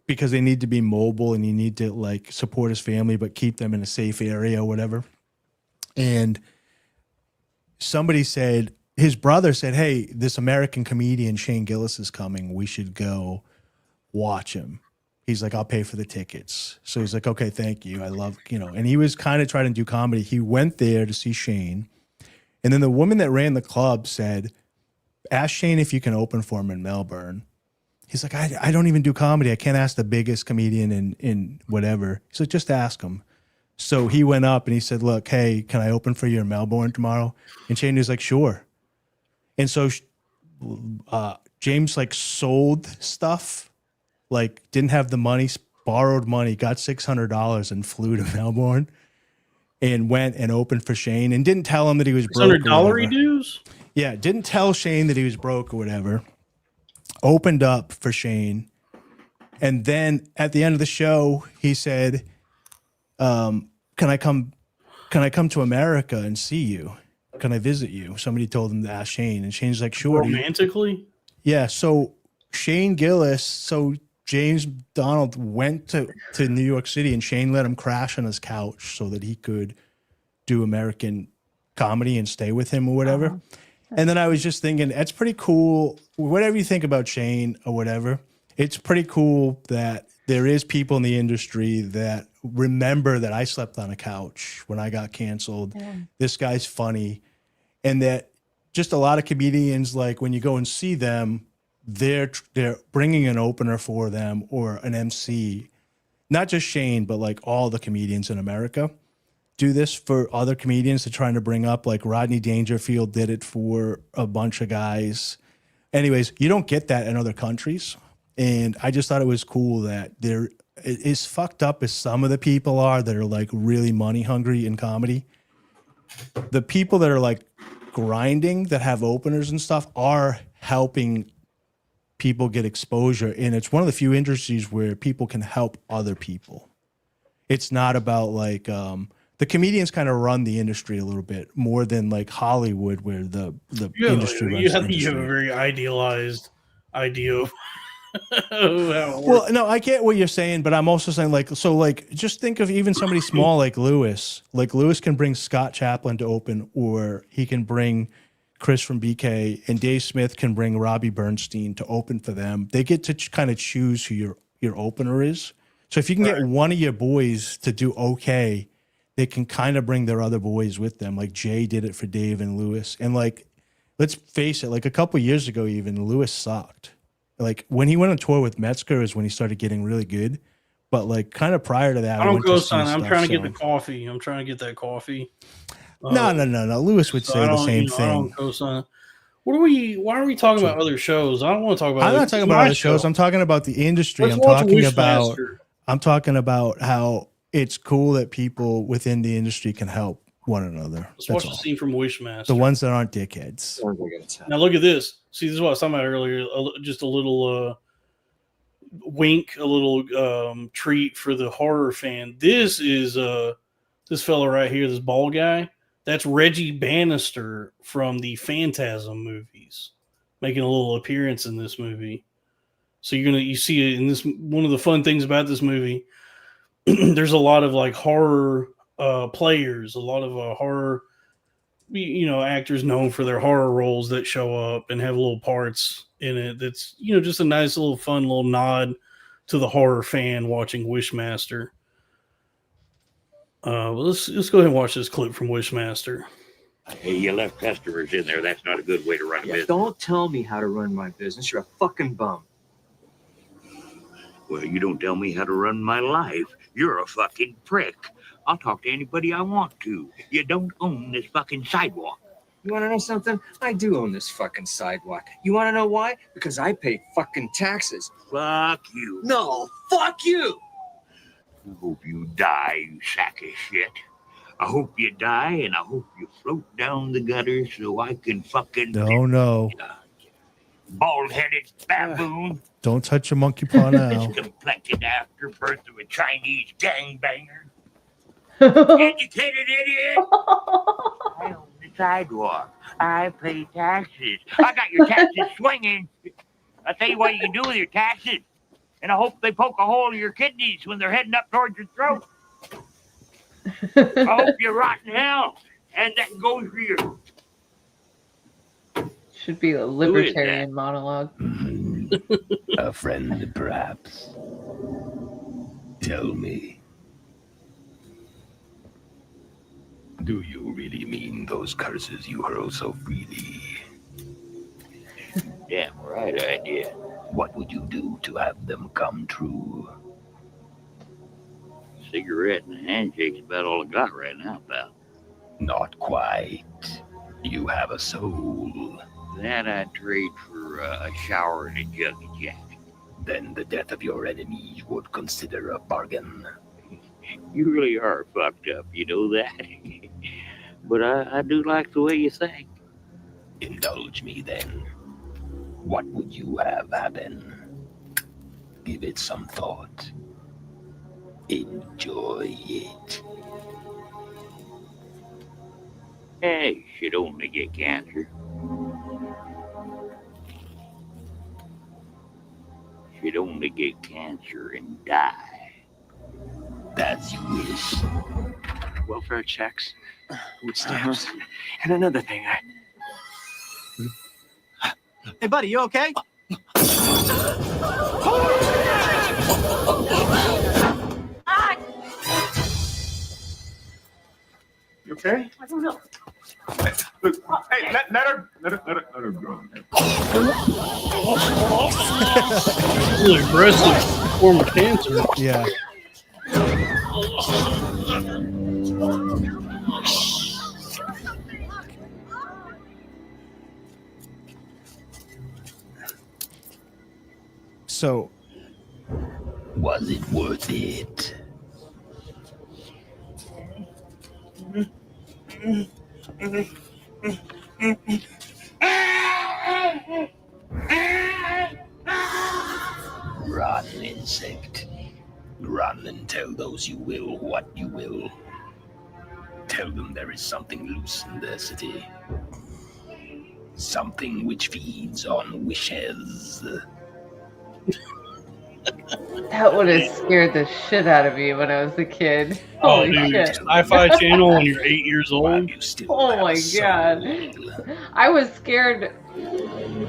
Because they need to be mobile and you need to like support his family, but keep them in a safe area or whatever. And somebody said, his brother said, hey, this American comedian Shane Gillis is coming. We should go watch him. He's like, I'll pay for the tickets. So he's like, okay, thank you. I love, and he was kind of trying to do comedy. He went there to see Shane. And then the woman that ran the club said, ask Shane if you can open for him in Melbourne. He's like, I don't even do comedy. I can't ask the biggest comedian in whatever. He's like, just ask him. So he went up and he said, look, hey, can I open for you in Melbourne tomorrow? And Shane was like, sure. And so James like sold stuff, like didn't have the money, borrowed money, got $600 and flew to Melbourne and went and opened for Shane and didn't tell him that he was broke. $600 dues? Yeah, didn't tell Shane that he was broke or whatever. Opened up for Shane, And then at the end of the show, he said, "Can I come to America and see you? Can I visit you?" Somebody told him to ask Shane, and Shane's like, "Sure." Romantically? Yeah. So Shane Gillis, so James Donald went to New York City, and Shane let him crash on his couch so that he could do American comedy and stay with him or whatever. And then I was just thinking, it's pretty cool. Whatever you think about Shane or whatever, it's pretty cool that there is people in the industry that remember that I slept on a couch when I got canceled. Yeah. This guy's funny. And that just a lot of comedians, like when you go and see them, they're bringing an opener for them or an MC. Not just Shane, but like all the comedians in America do this for other comedians. They're trying to bring up, like Rodney Dangerfield did it for a bunch of guys. Anyways, you don't get that in other countries. And I just thought it was cool that there is, fucked up as some of the people are that are like really money hungry in comedy. The people that are like grinding, that have openers and stuff, are helping people get exposure. And it's one of the few industries where people can help other people. It's not about like, the comedians kind of run the industry a little bit more than like Hollywood, where the industry runs the industry. You have a very idealized idea of how it works. Well, no, I get what you're saying, but I'm also saying like, so like, just think of even somebody small like Lewis. Like Lewis can bring Scott Chaplin to open, or he can bring Chris from BK, and Dave Smith can bring Robbie Bernstein to open for them. They get to kind of choose who your opener is. So if you can get one of your boys to do okay, they can kind of bring their other boys with them. Like Jay did it for Dave and Lewis. And like, let's face it, like a couple years ago, even Lewis sucked. Like when he went on tour with Metzger is when he started getting really good. But like kind of prior to that, I don't go sign. I'm trying to get the coffee. I'm trying to get that coffee. No. Lewis would say the same thing. I don't co-sign. Why are we talking about other shows? I don't want to talk about. I'm not talking about other shows. I'm talking about the industry. I'm talking about how it's cool that people within the industry can help one another. Let's watch the scene from Wishmaster. The ones that aren't dickheads. Now look at this. See, this is what I was talking about earlier. Just a little wink, a little treat for the horror fan. This is this fella right here, this bald guy. That's Reggie Bannister from the Phantasm movies, making a little appearance in this movie. So you see it in this. One of the fun things about this movie, there's a lot of like horror players, a lot of horror, actors known for their horror roles that show up and have little parts in it. That's just a nice little fun little nod to the horror fan watching Wishmaster. Let's go ahead and watch this clip from Wishmaster. Hey, you left customers in there. That's not a good way to run a business. Don't tell me how to run my business. You're a fucking bum. Well, you don't tell me how to run my life. You're a fucking prick. I'll talk to anybody I want to. You don't own this fucking sidewalk. You want to know something? I do own this fucking sidewalk. You want to know why? Because I pay fucking taxes. Fuck you. No, fuck you. I hope you die, you sack of shit. I hope you die, and I hope you float down the gutter so I can fucking... No. Bald-headed baboon. Don't touch a monkey paw now. Complected afterbirth of a Chinese gangbanger. Educated idiot. I own the sidewalk. I pay taxes. I got your taxes swinging. I'll tell you what you can do with your taxes. And I hope they poke a hole in your kidneys when they're heading up towards your throat. I hope you rot in hell. And that goes for you. Should be a libertarian monologue. A friend, perhaps. Tell me. Do you really mean those curses you hurl so freely? Damn right I did. What would you do to have them come true? Cigarette and a handshake's about all I got right now, pal. Not quite. You have a soul. That I'd trade for a shower and a jug of Jack. Then the death of your enemies would consider a bargain. You really are fucked up, you know that? But I do like the way you think. Indulge me then. What would you have happen? Give it some thought. Enjoy it. Hey, should only get cancer. Should only get cancer and die. As you wish. Welfare checks, food stamps, and another thing. Hey, buddy, you okay? You okay? I don't know. Look, hey, let her go. Really aggressive form of cancer. Yeah. So, was it worth it? Rotten insect. Run and tell those you will what you will. Tell them there is something loose in their city. Something which feeds on wishes. That would have scared the shit out of me when I was a kid. Oh, Holy dude, shit. Sci-Fi Channel when you're 8 years old. Oh my god. I was scared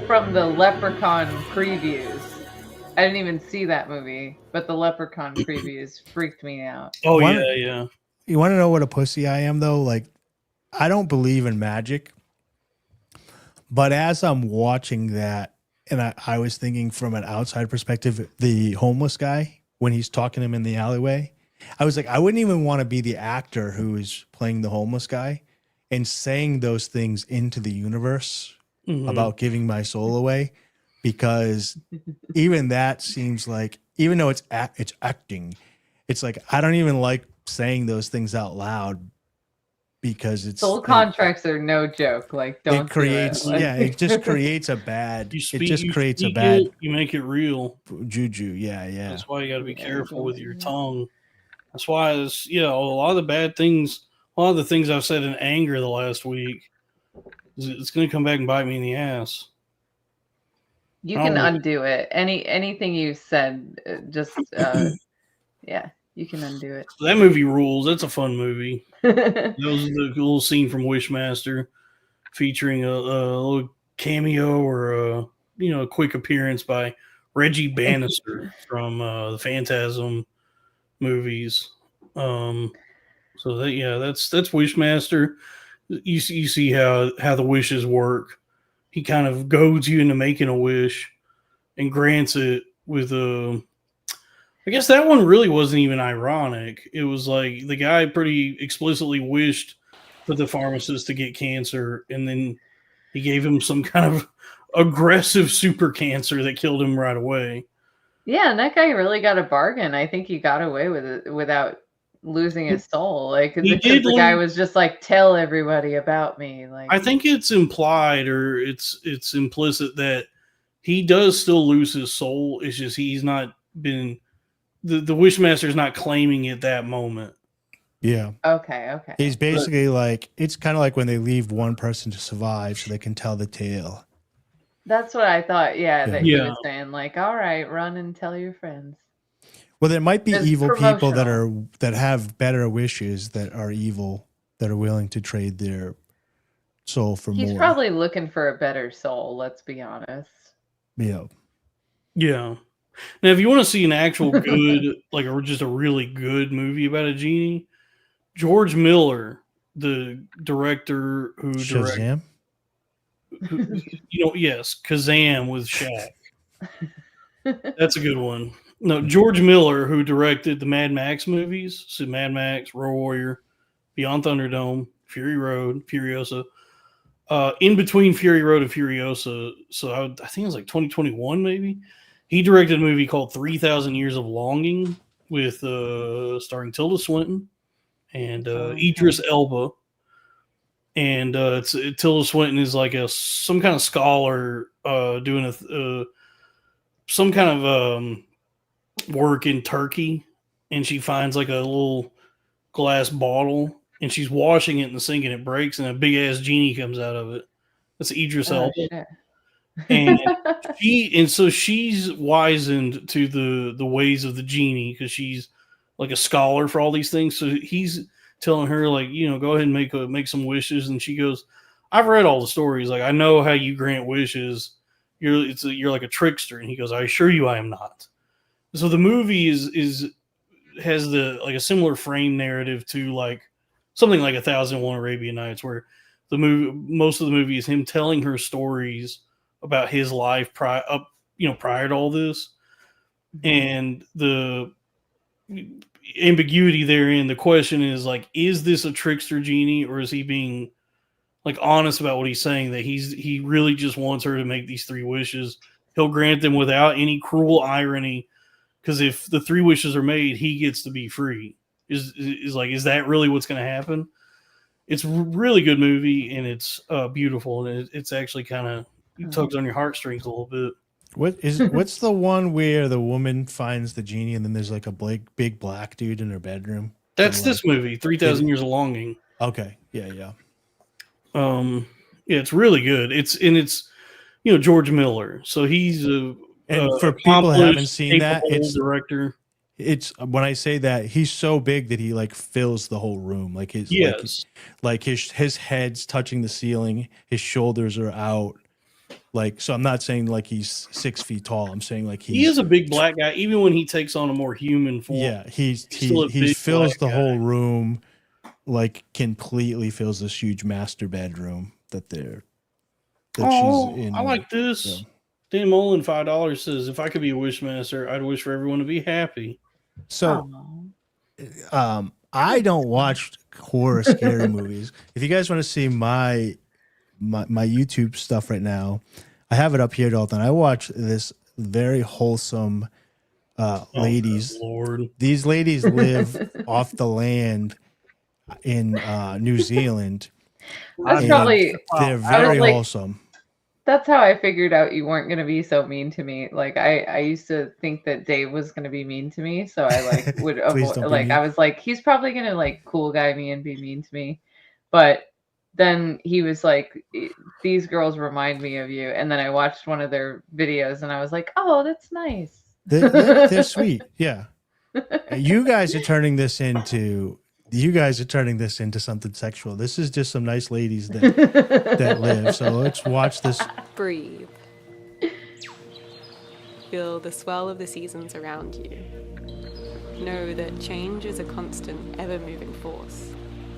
from the Leprechaun previews. I didn't even see that movie, but the Leprechaun previews freaked me out. Oh, yeah. You want to know what a pussy I am, though? Like, I don't believe in magic. But as I'm watching that, and I was thinking from an outside perspective, the homeless guy, when he's talking to him in the alleyway, I was like, I wouldn't even want to be the actor who is playing the homeless guy and saying those things into the universe about giving my soul away, because even that seems like, even though it's acting, it's like, I don't even like saying those things out loud, because it's soul contracts are no joke. Like, don't it creates do it. it just creates a bad You make it real. Juju. Yeah. That's why you got to be careful with your tongue. That's why it's, a lot of the bad things, a lot of the things I've said in anger the last week, it's going to come back and bite me in the ass. You can undo it. Anything you said, just yeah, you can undo it. That movie rules. That's a fun movie. That was the little scene from Wishmaster featuring a little cameo or a quick appearance by Reggie Bannister from the Phantasm movies. So that's Wishmaster. You see how the wishes work. He kind of goads you into making a wish and grants it with a. I guess that one really wasn't even ironic. It was like the guy pretty explicitly wished for the pharmacist to get cancer, and then he gave him some kind of aggressive super cancer that killed him right away. Yeah, and that guy really got a bargain. I think he got away with it without losing his soul. Like, because the guy was just like, "Tell everybody about me." Like, I think it's implied or it's implicit that he does still lose his soul. It's just he's not been. The Wishmaster is not claiming it that moment. Yeah. Okay. He's basically like, it's kind of like when they leave one person to survive so they can tell the tale. That's what I thought. Yeah, that he was saying, like, all right, run and tell your friends. Well, there might be It's evil people promotional. that have better wishes, that are evil, that are willing to trade their soul for He's more. probably looking for a better soul. Let's be honest. Yeah. Now, if you want to see an actual good, just a really good movie about a genie, George Miller, the director who Shazam? yes, Kazam with Shaq. That's a good one. No, George Miller, who directed the Mad Max movies, so Mad Max, Road Warrior, Beyond Thunderdome, Fury Road, Furiosa. In between Fury Road and Furiosa, so I think it was like 2021 maybe. He directed a movie called 3,000 Years of Longing with starring Tilda Swinton and Idris Elba. And Tilda Swinton is like some kind of scholar doing some kind of work in Turkey, and she finds like a little glass bottle, and she's washing it in the sink, and it breaks, and a big ass genie comes out of it. That's Idris Oh, Elba. shit. And so she's wizened to the ways of the genie because she's like a scholar for all these things. So he's telling her, like, go ahead and make some wishes, and she goes, I've read all the stories, like I know how you grant wishes. You're like a trickster. And he goes, I assure you I am not. So the movie has a similar frame narrative to like something like 1001 Arabian Nights, where most of the movie is him telling her stories about his life prior to all this, and the ambiguity therein. The question is like, is this a trickster genie, or is he being like honest about what he's saying, that he really just wants her to make these 3 wishes? He'll grant them without any cruel irony, because if the 3 wishes are made, he gets to be free. Is that really what's going to happen? It's a really good movie, and it's beautiful, and it's actually kind of tugs on your heartstrings a little bit. What's the one where the woman finds the genie and then there's like a big black dude in her bedroom? That's this movie, 3,000 Years of Longing. Okay, yeah. Yeah, it's really good. It's George Miller, so he's for people who haven't seen that, it's director. It's when I say that, he's so big that he like fills the whole room. Like his his head's touching the ceiling, his shoulders are out. Like, so I'm not saying like he's 6 feet tall. I'm saying like he is a big black guy, even when he takes on a more human form. Yeah, he fills the whole room, like completely fills this huge master bedroom that she's in. I like this. So. Dan Mullen, $5 says, if I could be a wishmaster, I'd wish for everyone to be happy. So, I don't watch horror scary movies. If you guys want to see my YouTube stuff right now, I have it up here, Dalton. I watch this very wholesome ladies. Lord. These ladies live off the land in New Zealand. That's probably they're very wholesome. That's how I figured out you weren't going to be so mean to me. Like I used to think that Dave was going to be mean to me, so I like would avoid. Like I was like, he's probably going to like cool guy me and be mean to me, but then he was like, these girls remind me of you. And then I watched one of their videos and I was like, oh, that's nice. They're sweet. Yeah. You guys are turning this into something sexual. This is just some nice ladies that live. So let's watch this. Breathe. Feel the swell of the seasons around you. Know that change is a constant, ever-moving force.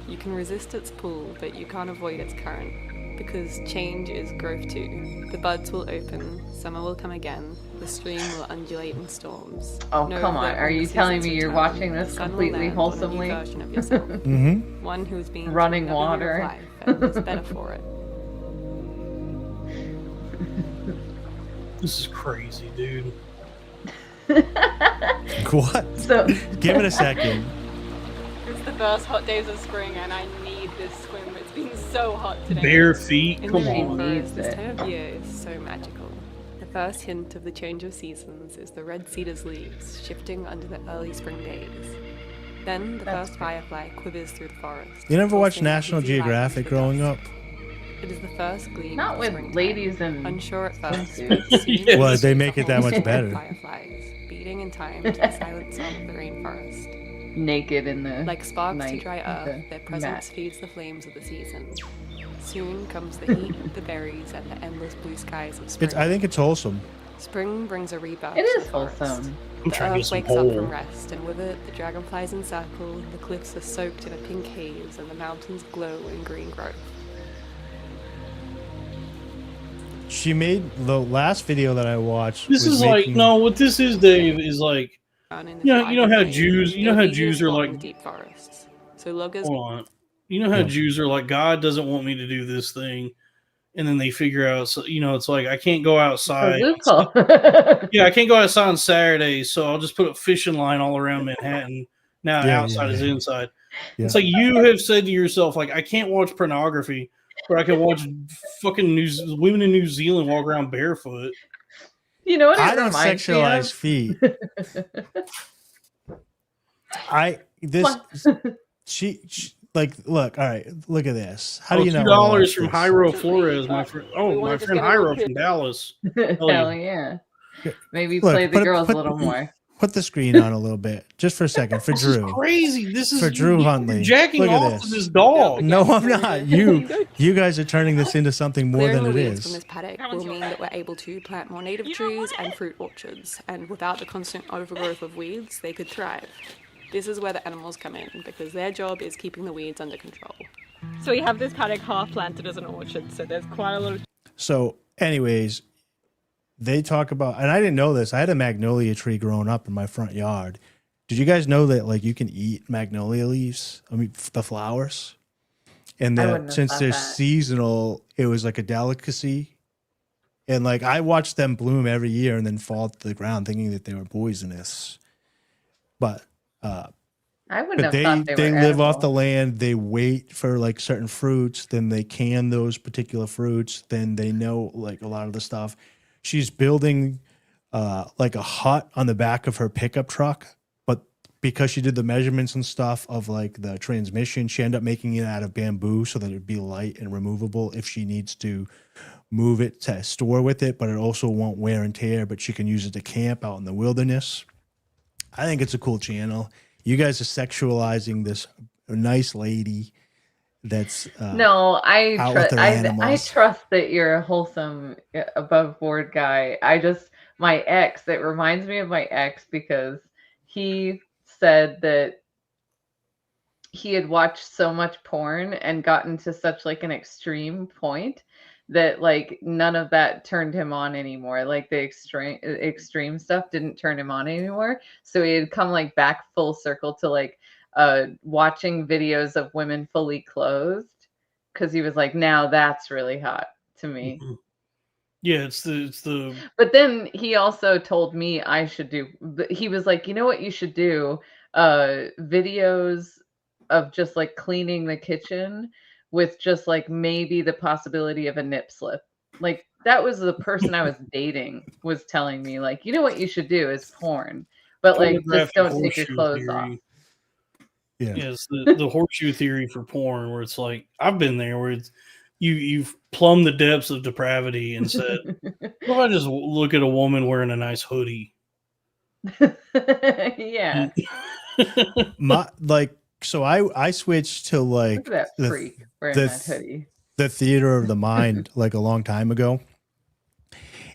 You can resist its pull, but you can't avoid its current, because change is growth too. The buds will open, summer will come again, the stream will undulate in storms. Oh, come on. Are you telling me you're watching this completely wholesomely? Version of yourself. Mm-hmm. One who's been running water life and is better for it. This is crazy, dude. What? So give it a second. It's the first hot days of spring and I need this swim. It's been so hot today. Bare feet, in come the on. Rainforest, this time of year is so magical. The first hint of the change of seasons is the red cedar's leaves shifting under the early spring days. Then the first firefly quivers through the forest. You never watched National Geographic growing up? It is the first gleam. Not with ladies and unsure at first. Yes. Well, they make it that much better. Fireflies beating in time to the silent song of the rainforest. Naked in the like sparks night, to dry earth, their presence feeds the flames of the season. Soon comes the heat, the berries, and the endless blue skies of spring. I think it's wholesome. Spring brings a rebirth. It is to the forest. wholesome. The earth wakes up from rest, and with it, the dragonflies encircle, the cliffs are soaked in a pink haze, and the mountains glow in green growth. She made the last video that I watched. This is like, no, what this is, Dave, is like, you know how Jews are like deep forests. So loggers. Hold on. You know how Jews are like, God doesn't want me to do this thing, and then they figure out. So, it's like I can't go outside. Yeah, I can't go outside on Saturday, so I'll just put a fishing line all around Manhattan. Now outside is inside. Yeah. It's like you have said to yourself, like I can't watch pornography, but I can watch fucking women in New Zealand walk around barefoot. You know what? I don't sexualize feet. She like look. All right, look at this. How do you know? $2 from Hyro Flores, my friend. Oh, my friend Hyro from Dallas. Hell yeah. Maybe Look, play the girls a little more. Put the screen on a little bit, just for a second, for Drew. Is crazy. This is for Drew Huntley. Jacking Look at off this. to this dog. No, I'm not. You guys are turning this into something more than it weeds from is. this paddock will mean that we're able to plant more native trees and fruit orchards, and without the constant overgrowth of weeds, they could thrive. This is where the animals come in, because their job is keeping the weeds under control. So we have this paddock half planted as an orchard, so there's quite a lot of... So, anyways, they talk about, and I didn't know this. I had a magnolia tree growing up in my front yard. Did you guys know that like you can eat magnolia leaves? I mean, the flowers, and that since they're seasonal, it was like a delicacy. And like I watched them bloom every year and then fall to the ground, thinking that they were poisonous. But I wouldn't have they thought they were live off edible. the land. They wait for like certain fruits, then they can those particular fruits. Then they know like a lot of the stuff. She's building like a hut on the back of her pickup truck, but because she did the measurements and stuff of like the transmission, she ended up making it out of bamboo so that it'd be light and removable if she needs to move it to store with it, but it also won't wear and tear, but she can use it to camp out in the wilderness. I think it's a cool channel. You guys are sexualizing this nice lady that's No, I out with trust. her I animals. trust that you're a wholesome, above board guy. My ex. It reminds me of my ex because he said that he had watched so much porn and gotten to such like an extreme point that like none of that turned him on anymore. Like the extreme stuff didn't turn him on anymore. So he had come like back full circle to like watching videos of women fully clothed because he was like, now that's really hot to me. Yeah, it's the But then he also told me I should do. He was like, you know what you should do? Videos of just like cleaning the kitchen with just like maybe the possibility of a nip slip. Like that was the person I was dating was telling me like, you know what you should do is porn, but like just don't take your clothes off. Yeah. Yes, the horseshoe theory for porn, where it's like I've been there, where it's you've plumbed the depths of depravity and said, "What if I just look at a woman wearing a nice hoodie?" Yeah. So I switched to like Look at that freak wearing that hoodie. the theater of the mind like a long time ago.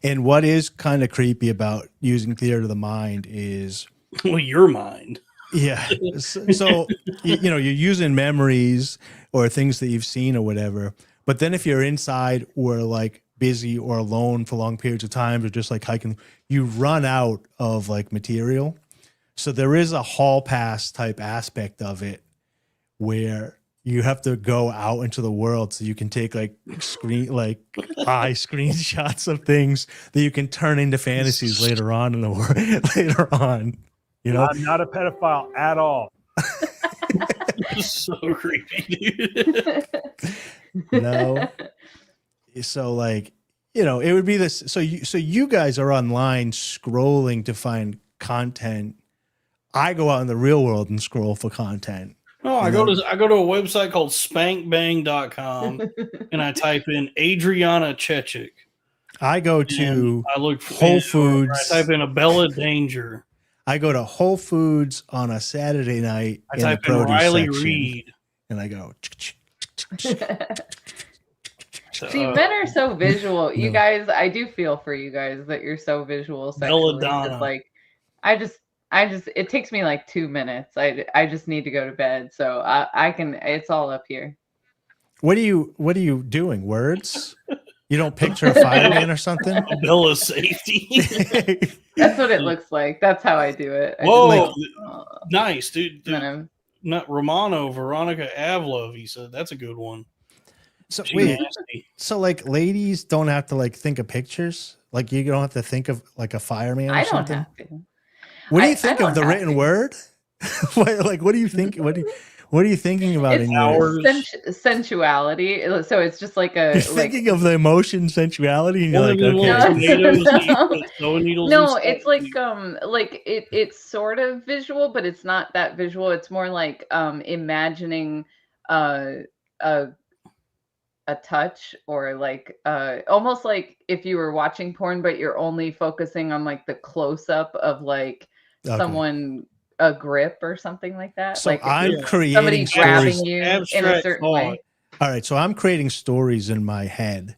And what is kind of creepy about using theater of the mind is well, your mind. Yeah. So you know, you're using memories or things that you've seen or whatever. But then if you're inside or like busy or alone for long periods of time or just like hiking, you run out of like material. So there is a hall pass type aspect of it where you have to go out into the world so you can take like eye screenshots of things that you can turn into fantasies later on in the world later on. You know, I'm not a pedophile at all. So creepy, dude. No. So like, you know, it would be this. So you guys are online scrolling to find content. I go out in the real world and scroll for content. No, I go to a website called spankbang.com and I type in Adriana Chechik. I go to I look for Whole Foods. I type in Abella Danger. I go to Whole Foods on a Saturday night. I type in Riley section, Reid. and I go. See, men are so visual. You guys, I do feel for you guys that you're so visual sexually. Belladonna. Like, I just, it takes me like 2 minutes. I just need to go to bed. So I can, it's all up here. What are you doing? Words? You don't picture a fireman or something? A bill of safety. That's what it looks like. That's how I do it. Whoa, nice, dude. Not Romano, Veronica Avlov. He said that's a good one. So wait, so like ladies don't have to like think of pictures? Like you don't have to think of like a fireman or I don't something? have to. What do you think of the written word? Like what do you think? What What are you thinking about in your? It's sensuality. So it's just like a. You're thinking of the emotion, sensuality, and you're like, okay. No, it's like it's sort of visual, but it's not that visual. It's more like imagining a touch, or like almost like if you were watching porn, but you're only focusing on like the close up of like someone, a grip or something like that. So like I'm creating somebody grabbing stories. you in a certain way. All right, so I'm creating stories in my head.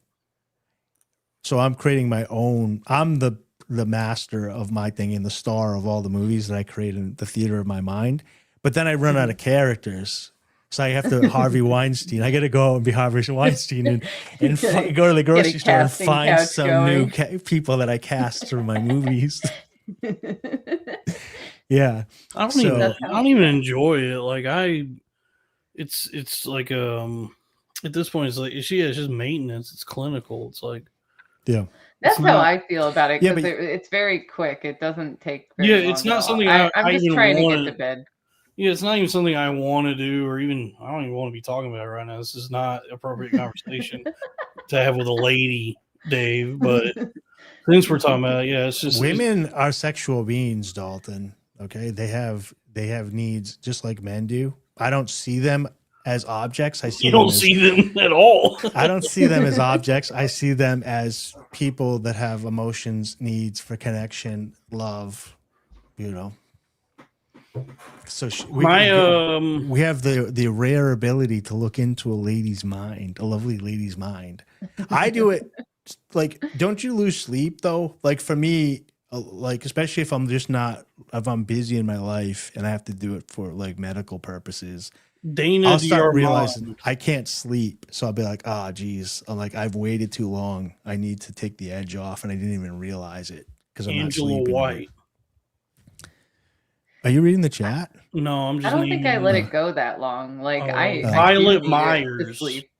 So I'm creating my own. I'm the master of my thing and the star of all the movies that I create in the theater of my mind. But then I run out of characters. So I have to Harvey Weinstein. I got to go out and be Harvey Weinstein and go to the grocery store and find some new people that I cast through my movies. Yeah, I don't even enjoy it. Like it's like at this point it's like it's just maintenance. It's clinical. It's like That's how I feel about it, Yeah, because but- it's very quick. It doesn't take very long it's at not all. something I'm I just even trying to wanna- get to bed. Yeah, it's not even something I want to do, or even I don't even want to be talking about it right now. This is not appropriate conversation to have with a lady, Dave. But since we're talking about it, yeah, it's just women are sexual beings, Dalton. Okay, they have needs just like men do. I don't see them as objects. I see You them don't as, see them at all. I don't see them as objects. I see them as people that have emotions, needs for connection, love. You know. So we have the rare ability to look into a lady's mind, a lovely lady's mind. I do it. Like, don't you lose sleep though? Like for me, like especially if I'm busy in my life and I have to do it for like medical purposes. Dana, I'll to start your realizing mom. I can't sleep, so I'll be like, geez, I'm like I've waited too long. I need to take the edge off, and I didn't even realize it because I'm Angela not sleeping. White. Are you reading the chat? No, I'm I just. don't think I let it go that long. Like I Violet do need it to Myers. sleep.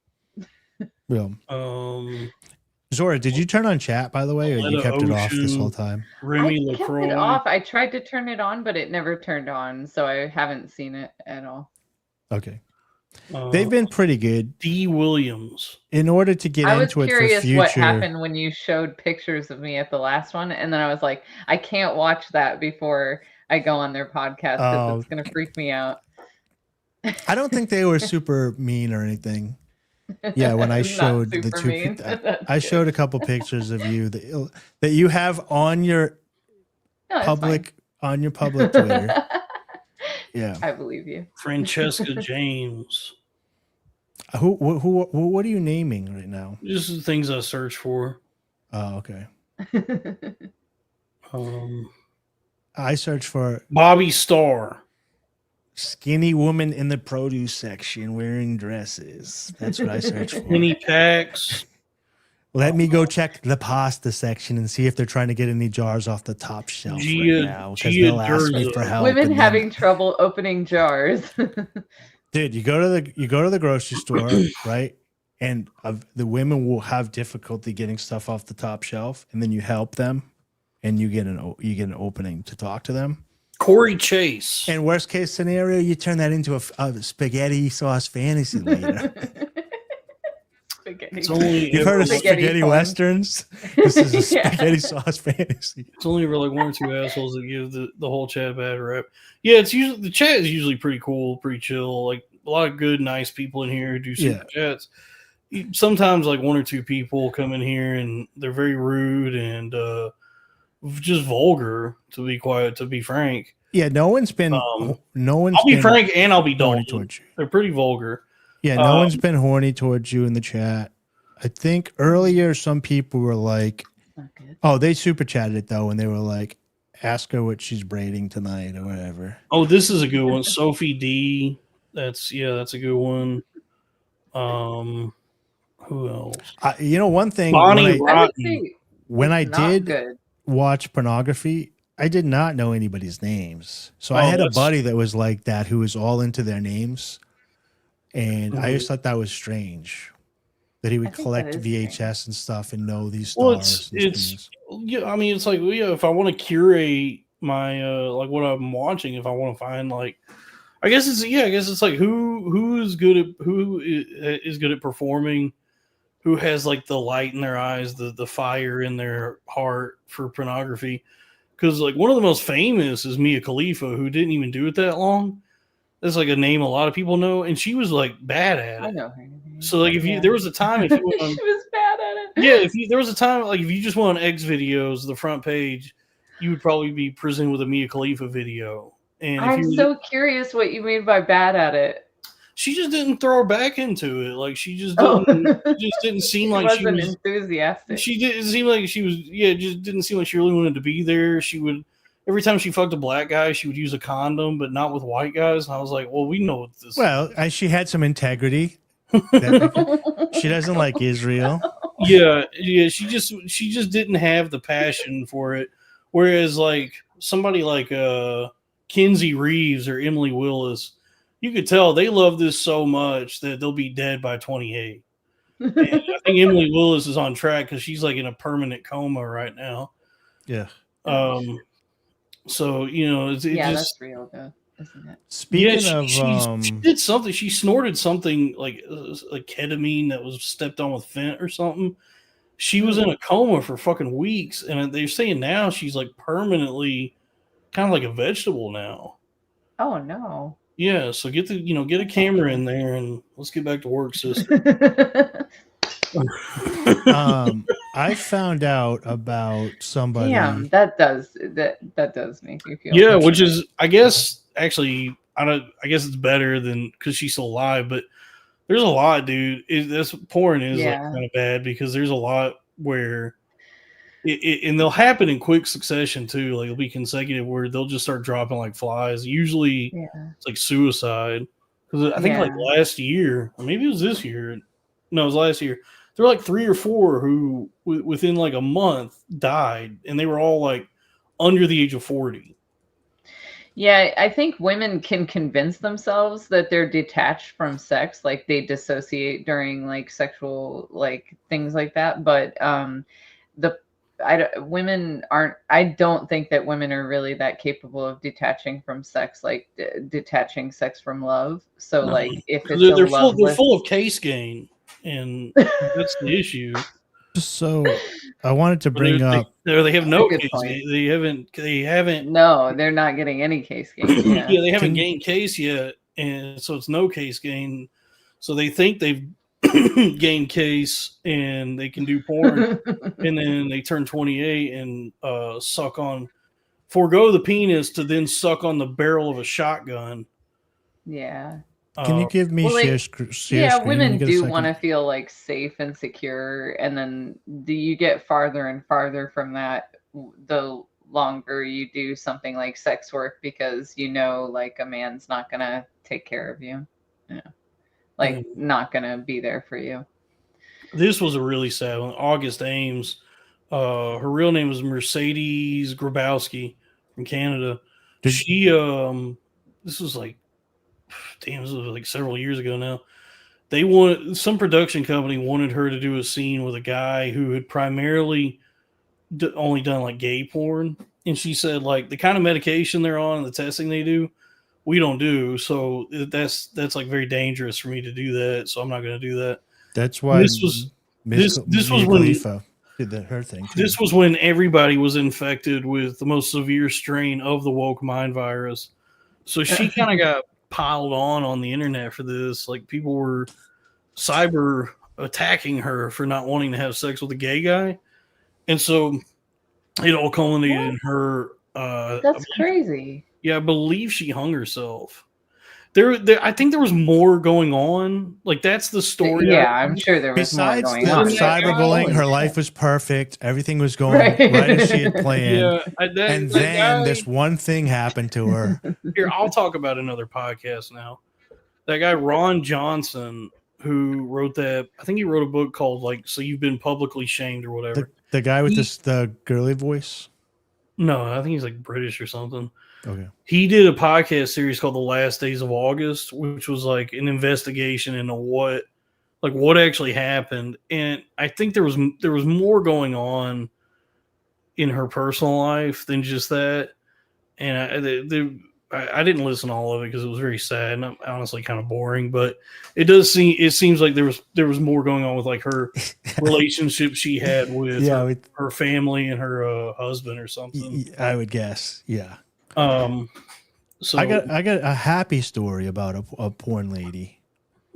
Yeah. Um, Zora, did you turn on chat, by the way, or you Atlanta kept it off this Ocean, whole time? Remy I kept LaCroix. it off. I tried to turn it on, but it never turned on, so I haven't seen it at all. Okay. They've been pretty good. D. Williams. In order to get I was into it for curious future, what happened when you showed pictures of me at the last one, and then I was like, I can't watch that before I go on their podcast because it's gonna freak me out. I don't think they were super mean or anything. Yeah, when I Not showed the super two, mean. I showed a couple pictures of you that you have on your No, it's public Twitter. Yeah, I believe you. Francesca James. Who? What are you naming right now? Just the things I search for. Oh, okay. Um, I search for Bobby Starr. Skinny woman in the produce section wearing dresses. That's what I search for. Skinny packs. Let me go check the pasta section and see if they're trying to get any jars off the top shelf right now, because they'll ask me for help. Women and then- having trouble opening jars. Dude, you go to the grocery store, right? And the women will have difficulty getting stuff off the top shelf, and then you help them, and you get an opening to talk to them. Corey Chase. And worst case scenario, you turn that into a spaghetti sauce fantasy later. Spaghetti. It's only You've heard of spaghetti westerns? This is a spaghetti sauce fantasy. It's only really one or two assholes that give the whole chat a bad rap. Yeah, it's usually the chat is usually pretty cool, pretty chill. Like a lot of good, nice people in here who do super chats. Sometimes like one or two people come in here and they're very rude and just vulgar. To be frank. Yeah, no one's been. I'll be frank and I'll be horny Dalton. towards you. They're pretty vulgar. Yeah, no one's been horny towards you in the chat. I think earlier some people were like, "Oh, they super chatted it though," and they were like, "Ask her what she's braiding tonight or whatever." Oh, this is a good one. Sophie D. That's a good one. Who else? You know, one thing Bonnie when I not did good. watch pornography, I did not know anybody's names. So I Oh, had a that's- buddy that was like that, who was all into their names, and I Mhm. just thought that was strange that he would think that collect is VHS and stuff and know these Well, stars. it's yeah. I mean, it's like if I want to curate my like what I'm watching, if I want to find like, I guess it's like who is good at performing, who has like the light in their eyes, the fire in their heart for pornography. Because like one of the most famous is Mia Khalifa, who didn't even do it that long. That's like a name a lot of people know, and she was like bad at it. I know her. So like there was a time if you went on, she was bad at it. Yeah, there was a time like if you just went on X videos, the front page, you would probably be presented with a Mia Khalifa video. And I'm so curious what you mean by bad at it. She just didn't throw her back into it. Like she just didn't seem like she was enthusiastic. She didn't seem like she was. Yeah, it just didn't seem like she really wanted to be there. She would every time she fucked a black guy, she would use a condom, but not with white guys. And I was like, well, we know what this. Well, she had some integrity. She doesn't like Israel. Yeah. She just didn't have the passion for it. Whereas like somebody like Kinsey Reeves or Emily Willis, you could tell they love this so much that they'll be dead by 28. And I think Emily Willis is on track because she's like in a permanent coma right now. Yeah. So that's real though, isn't it? Speaking of, she did something. She snorted something like ketamine that was stepped on with fent or something. She was in a coma for fucking weeks, and they're saying now she's like permanently kind of like a vegetable now. Oh no. Yeah, so get a camera in there and let's get back to work, sister. I found out about somebody. Damn, that does make me feel. Yeah, which is I guess it's better than because she's still alive, but there's a lot, dude. This porn is like kind of bad because there's a lot where and they'll happen in quick succession too. Like it'll be consecutive where they'll just start dropping like flies. Usually it's like suicide. Because I think like last year, or maybe it was this year. No, it was last year. There were like 3 or 4 who within like a month died, and they were all like under the age of 40. Yeah, I think women can convince themselves that they're detached from sex, like they dissociate during like sexual like things like that. But women aren't. I don't think that women are really that capable of detaching from sex, like detaching sex from love. So like if it's they're full of case gain, and that's the issue. So I wanted to bring up. They have no case gain. They haven't. No, they're not getting any case gain. Yeah, they haven't gained case yet, and so it's no case gain. So they think they've gained case and they can do porn, and then they turn 28 and forego the penis to then suck on the barrel of a shotgun. Yeah. Can you give me share screen? Women do want to feel like safe and secure, and then you get farther and farther from that the longer you do something like sex work, because like a man's not gonna take care of you, like not gonna be there for you. This was a really sad one. August Ames, her real name was Mercedes Grabowski from Canada. She this was like several years ago now. Some production company wanted her to do a scene with a guy who had primarily only done like gay porn, and she said like the kind of medication they're on and the testing they do, we don't do. So that's like very dangerous for me to do that. So I'm not going to do that. That's why this was when did her thing. This was when everybody was infected with the most severe strain of the woke mind virus. So she kind of got piled on the internet for this. Like people were cyber attacking her for not wanting to have sex with a gay guy, and so it all culminated in her. That's crazy. Yeah, I believe she hung herself. I think there was more going on. Like that's the story. Yeah, I'm sure there was more going on. Besides cyberbullying, her life was perfect. Everything was going right as she had planned. And then this one thing happened to her. Here, I'll talk about another podcast now. That guy Ron Johnson, who wrote that, I think he wrote a book called like "So You've Been Publicly Shamed" or whatever. The guy with the girly voice. No, I think he's like British or something. Okay. He did a podcast series called The Last Days of August, which was like an investigation into what actually happened. And I think there was more going on in her personal life than just that. And I didn't listen to all of it because it was very sad and honestly kind of boring. But it seems like there was more going on with like her relationship she had with her family and her husband or something. I would guess, yeah. So I got a happy story about a porn lady.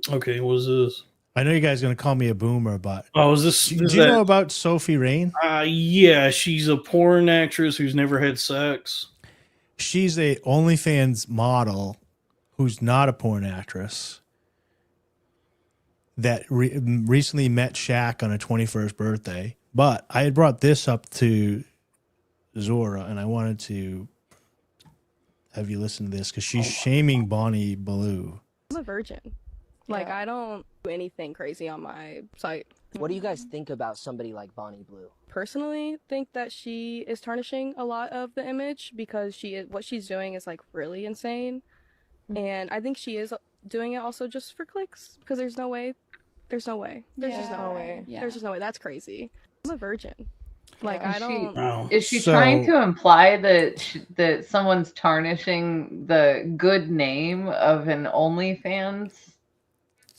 Okay, what is this? I know you guys are gonna call me a boomer, but is this? Do you know about Sophie Rain? Yeah, she's a porn actress who's never had sex. She's a OnlyFans model who's not a porn actress that recently met Shaq on her 21st birthday. But I had brought this up to Zora, and I wanted to have you listen to this because she's shaming Bonnie Blue. I'm a virgin. Like, I don't do anything crazy on my site. What do you guys think about somebody like Bonnie Blue? Personally, think that she is tarnishing a lot of the image because what she's doing is like really insane. And I think she is doing it also just for clicks because there's no way. There's just no way. Yeah. There's just no way. That's crazy. I'm a virgin. Like, I don't. Is she trying to imply that someone's tarnishing the good name of an OnlyFans?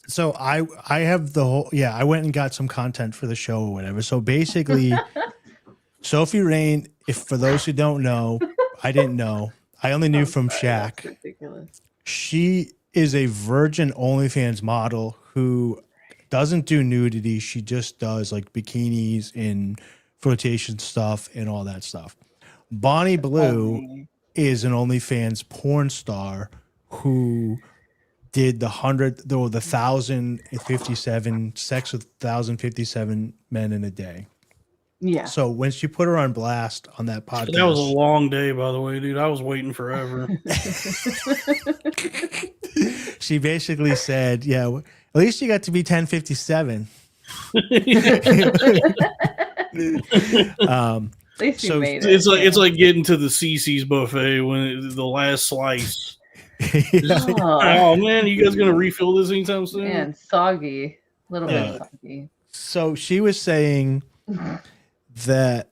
So I have the whole I went and got some content for the show or whatever. So basically, Sophie Rain, if for those who don't know, I didn't know. I only knew from Shaq. That's ridiculous. She is a virgin OnlyFans model who doesn't do nudity. She just does like bikinis and flotation stuff and all that stuff. Bonnie Blue is an OnlyFans porn star who did the 1,057 sex with 1,057 men in a day. Yeah. So when she put her on blast on that podcast, That was a long day, by the way, dude. I was waiting forever. She basically said, "Yeah, at least you got to be 1057." It's like getting to the CC's buffet when the last slice. Oh man, you guys gonna refill this anytime soon? Man, soggy, a little bit soggy. So she was saying that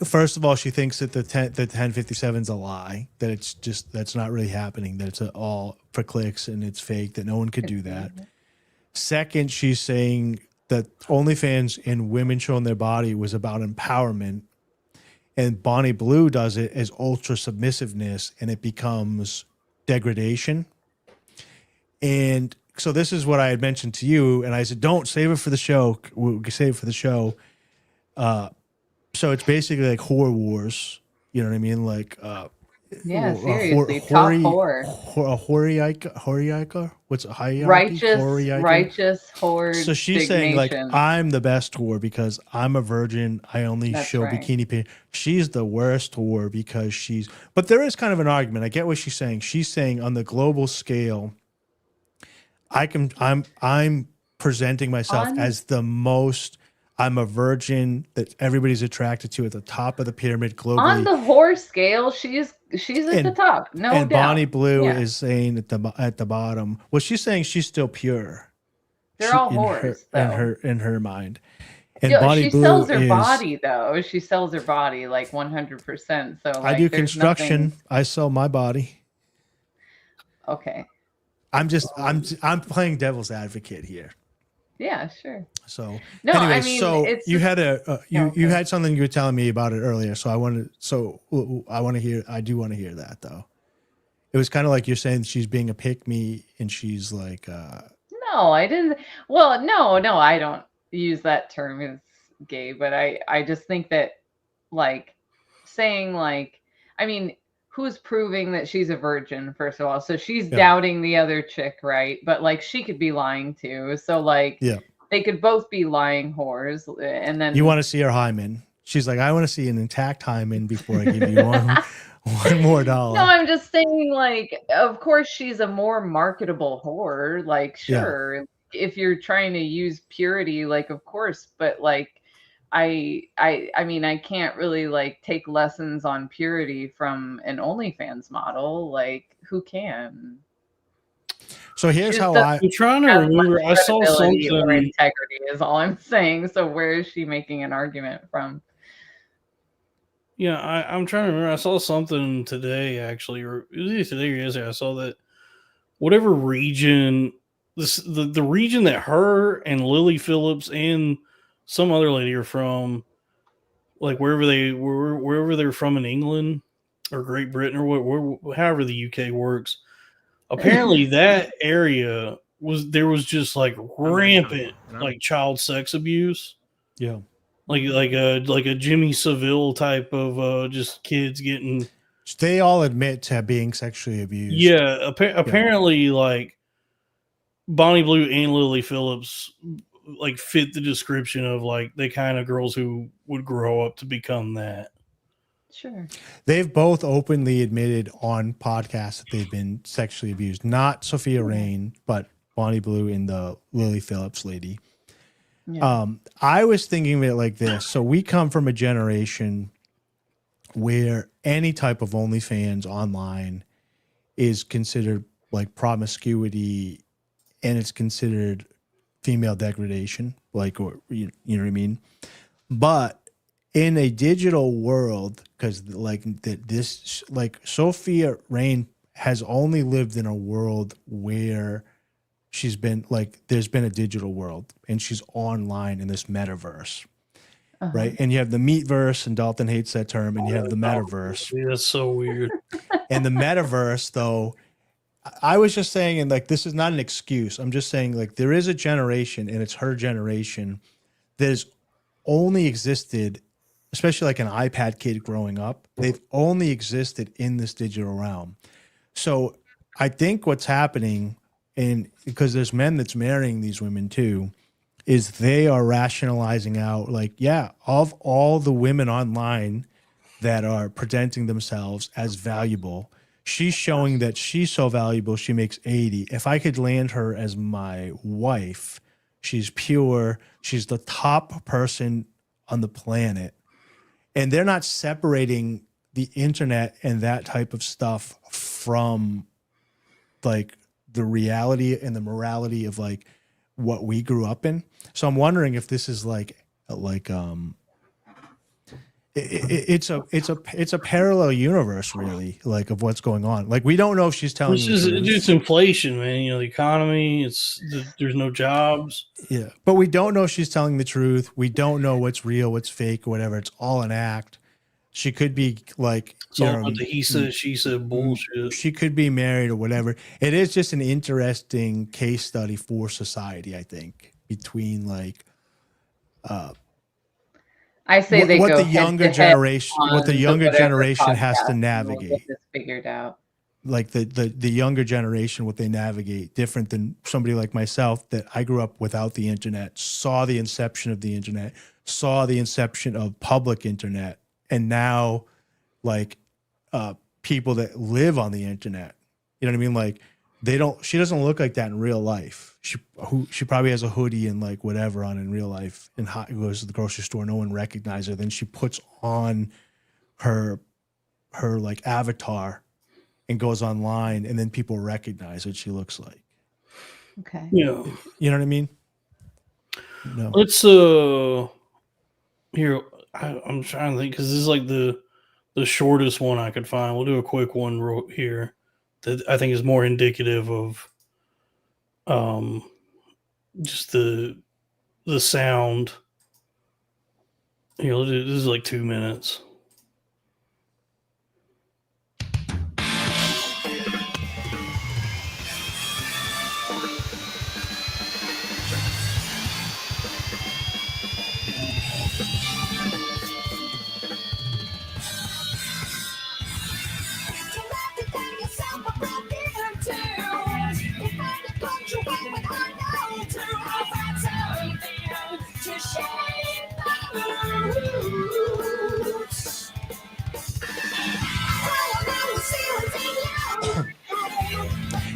first of all, she thinks that the 1057 is a lie, that it's just that's not really happening, that it's all for clicks and it's fake, that no one could do that. Second, she's saying that OnlyFans and women showing their body was about empowerment, and Bonnie Blue does it as ultra submissiveness, and it becomes degradation. And so this is what I had mentioned to you, and I said, don't save it for the show. We'll save it for the show. So it's basically like whore wars. You know what I mean? Like, seriously, top whore. A horiaika? What's a hierarchy? Righteous whore. So she's saying, like, I'm the best whore because I'm a virgin. I only show bikini pictures. She's the worst whore because she's. But there is kind of an argument. I get what she's saying. She's saying on the global scale, I'm presenting myself as the most. I'm a virgin that everybody's attracted to at the top of the pyramid globally. On the whore scale, she's at the top. No and doubt. Bonnie Blue is saying at the bottom. Well, she's saying she's still pure. They're all whores, in her mind. And she sells her body though. She sells her body like 100%. So like, I do construction. I sell my body. Okay. I'm playing devil's advocate here. Yeah, sure. So no, anyway, I mean, so it's you had you had something you were telling me about it earlier. So I want to hear. I do want to hear that though. It was kind of like you're saying she's being a pick me, and she's like. No, I didn't. Well, no, I don't use that term as gay, but I just think that like saying like, I mean, who's proving that she's a virgin, first of all? So she's doubting the other chick, right? But like she could be lying too. So like they could both be lying whores. And then you want to see her hymen. She's like, I want to see an intact hymen before I give you one more dollar. No, I'm just saying like, of course she's a more marketable whore. Like, sure, if you're trying to use purity, like of course, but like I mean, I can't really like take lessons on purity from an OnlyFans model. Like, who can? So here's how I'm trying to remember. I saw something. Or integrity is all I'm saying. So where is she making an argument from? Yeah, I'm trying to remember. I saw something today, actually, or it was either today or yesterday. I saw that whatever region, the region that her and Lily Phillips and some other lady are from, like wherever they're from in England or Great Britain or however the UK works. Apparently, that area was just like rampant like child sex abuse. Yeah. Like a Jimmy Savile type of just kids getting. They all admit to being sexually abused. Yeah, apparently, like Bonnie Blue and Lily Phillips, like fit the description of like the kind of girls who would grow up to become that. Sure. They've both openly admitted on podcasts that they've been sexually abused. Not Sophia Rain, but Bonnie Blue and the Lily Phillips lady. Yeah. I was thinking of it like this. So we come from a generation where any type of OnlyFans online is considered like promiscuity, and it's considered female degradation, like, or you know what I mean? But in a digital world, because like Sophia Rain has only lived in a world where she's been like, there's been a digital world and she's online in this metaverse. Right. And you have the meatverse, and Dalton hates that term, and you have the metaverse. Yeah, that's so weird. And the metaverse, though, I was just saying, and like, this is not an excuse. I'm just saying, like, there is a generation, and it's her generation, that has only existed, especially like an iPad kid growing up, they've only existed in this digital realm. So I think what's happening, and because there's men that's marrying these women too, is they are rationalizing out, like, yeah, of all the women online that are presenting themselves as valuable, she's showing that she's so valuable, she makes 80. If I could land her as my wife, she's pure, she's the top person on the planet. And they're not separating the internet and that type of stuff from like the reality and the morality of like what we grew up in. So I'm wondering if this is it's a parallel universe, really, like of what's going on. Like, we don't know if she's telling It's the just truth. it's inflation, man. You know, the economy. There's no jobs. Yeah, but we don't know if she's telling the truth. We don't know what's real, what's fake, or whatever. It's all an act. She could be like, It's all about the he said, she said bullshit. She could be married or whatever. It is just an interesting case study for society, I think, between like I say they what go the younger head-to-head generation, what on the younger whatever generation has podcast, to and we'll navigate. get this figured out. Like the younger generation, what they navigate, different than somebody like myself that I grew up without the internet, saw the inception of the internet, saw the inception of public internet, and now like people that live on the internet. You know what I mean? Like, she doesn't look like that in real life. She probably has a hoodie and like whatever on in real life, and goes to the grocery store, no one recognizes her. Then she puts on her like avatar and goes online, and then people recognize what she looks like. Okay. Yeah. You know what I mean? No. Let's here. I'm trying to think, because this is like the shortest one I could find. We'll do a quick one here that I think is more indicative of just the sound. Here, this is like 2 minutes.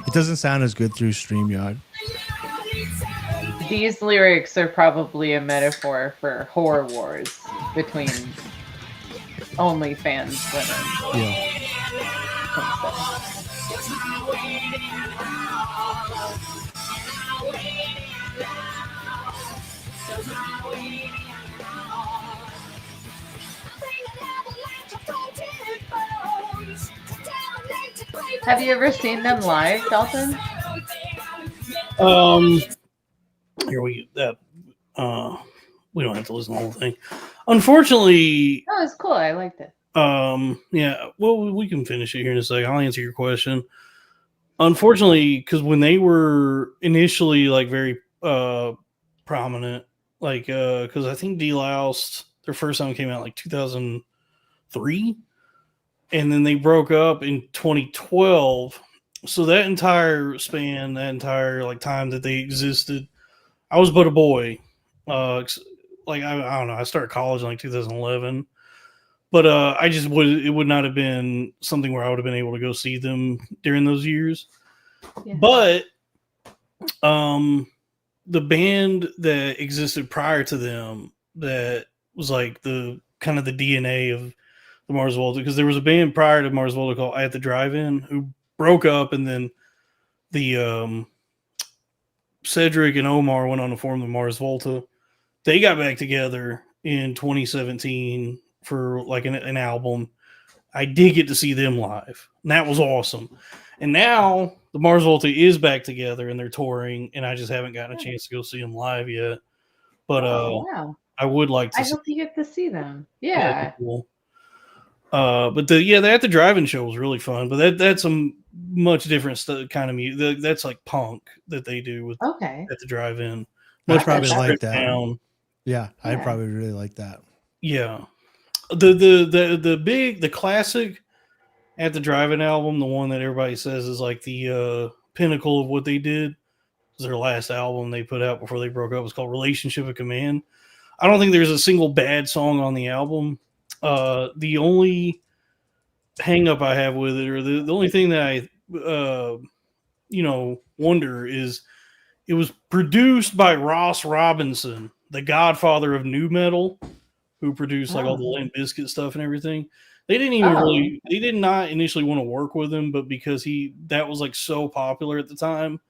It doesn't sound as good through StreamYard. These lyrics are probably a metaphor for horror wars between OnlyFans women. Yeah. Have you ever seen them live, Dalton? Here we we don't have to listen to the whole thing. Unfortunately, Oh, it's cool. I liked it. yeah. Well, we can finish it here in a second. I'll answer your question. Unfortunately, because when they were initially like very prominent, like because I think D-Loused, their first album came out like 2003, and then they broke up in 2012. So that entire span, that entire like time that they existed, I was but a boy. Like I don't know, I started college in like 2011, but I just it would not have been something where I would have been able to go see them during those years. Yeah. But the band that existed prior to them that was like the kind of the DNA of the Mars Volta, because there was a band prior to Mars Volta called At the Drive-In who broke up, and then the Cedric and Omar went on to form the Mars Volta. They got back together in 2017 for like an album. I did get to see them live, and that was awesome. And now the Mars Volta is back together and they're touring, and I just haven't gotten a chance to go see them live yet. But wow. I would like to. I hope you get to see them. Yeah. Cool. But the At the Drive-In show was really fun. But that's a much different kind of music. That's like punk that they do with At the Drive-In. Much probably like that. Down. Yeah, I'd probably really like that. Yeah, the classic At the Drive-In album, the one that everybody says is like the pinnacle of what they did, was their last album they put out before they broke up. It was called Relationship of Command. I don't think there's a single bad song on the album. The only hang up I have with it, or the only thing that I wonder is it was produced by Ross Robinson, the godfather of nu metal, who produced like all the Limp Bizkit stuff and everything. They didn't even they did not initially want to work with him, but because that was like so popular at the time,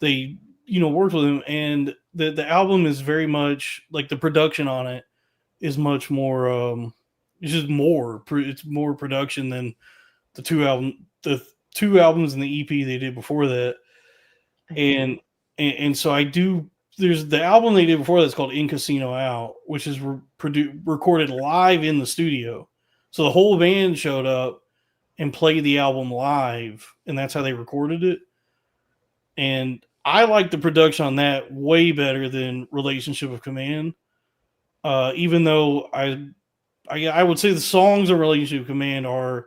they worked with him, and the album is very much like the production on it is much more it's just it's more production than the two albums and the EP they did before that. And so there's the album they did before that's called In Casino Out, which is recorded live in the studio. So the whole band showed up and played the album live, and that's how they recorded it. And I like the production on that way better than Relationship of Command. Even though I would say the songs of Relationship of Command are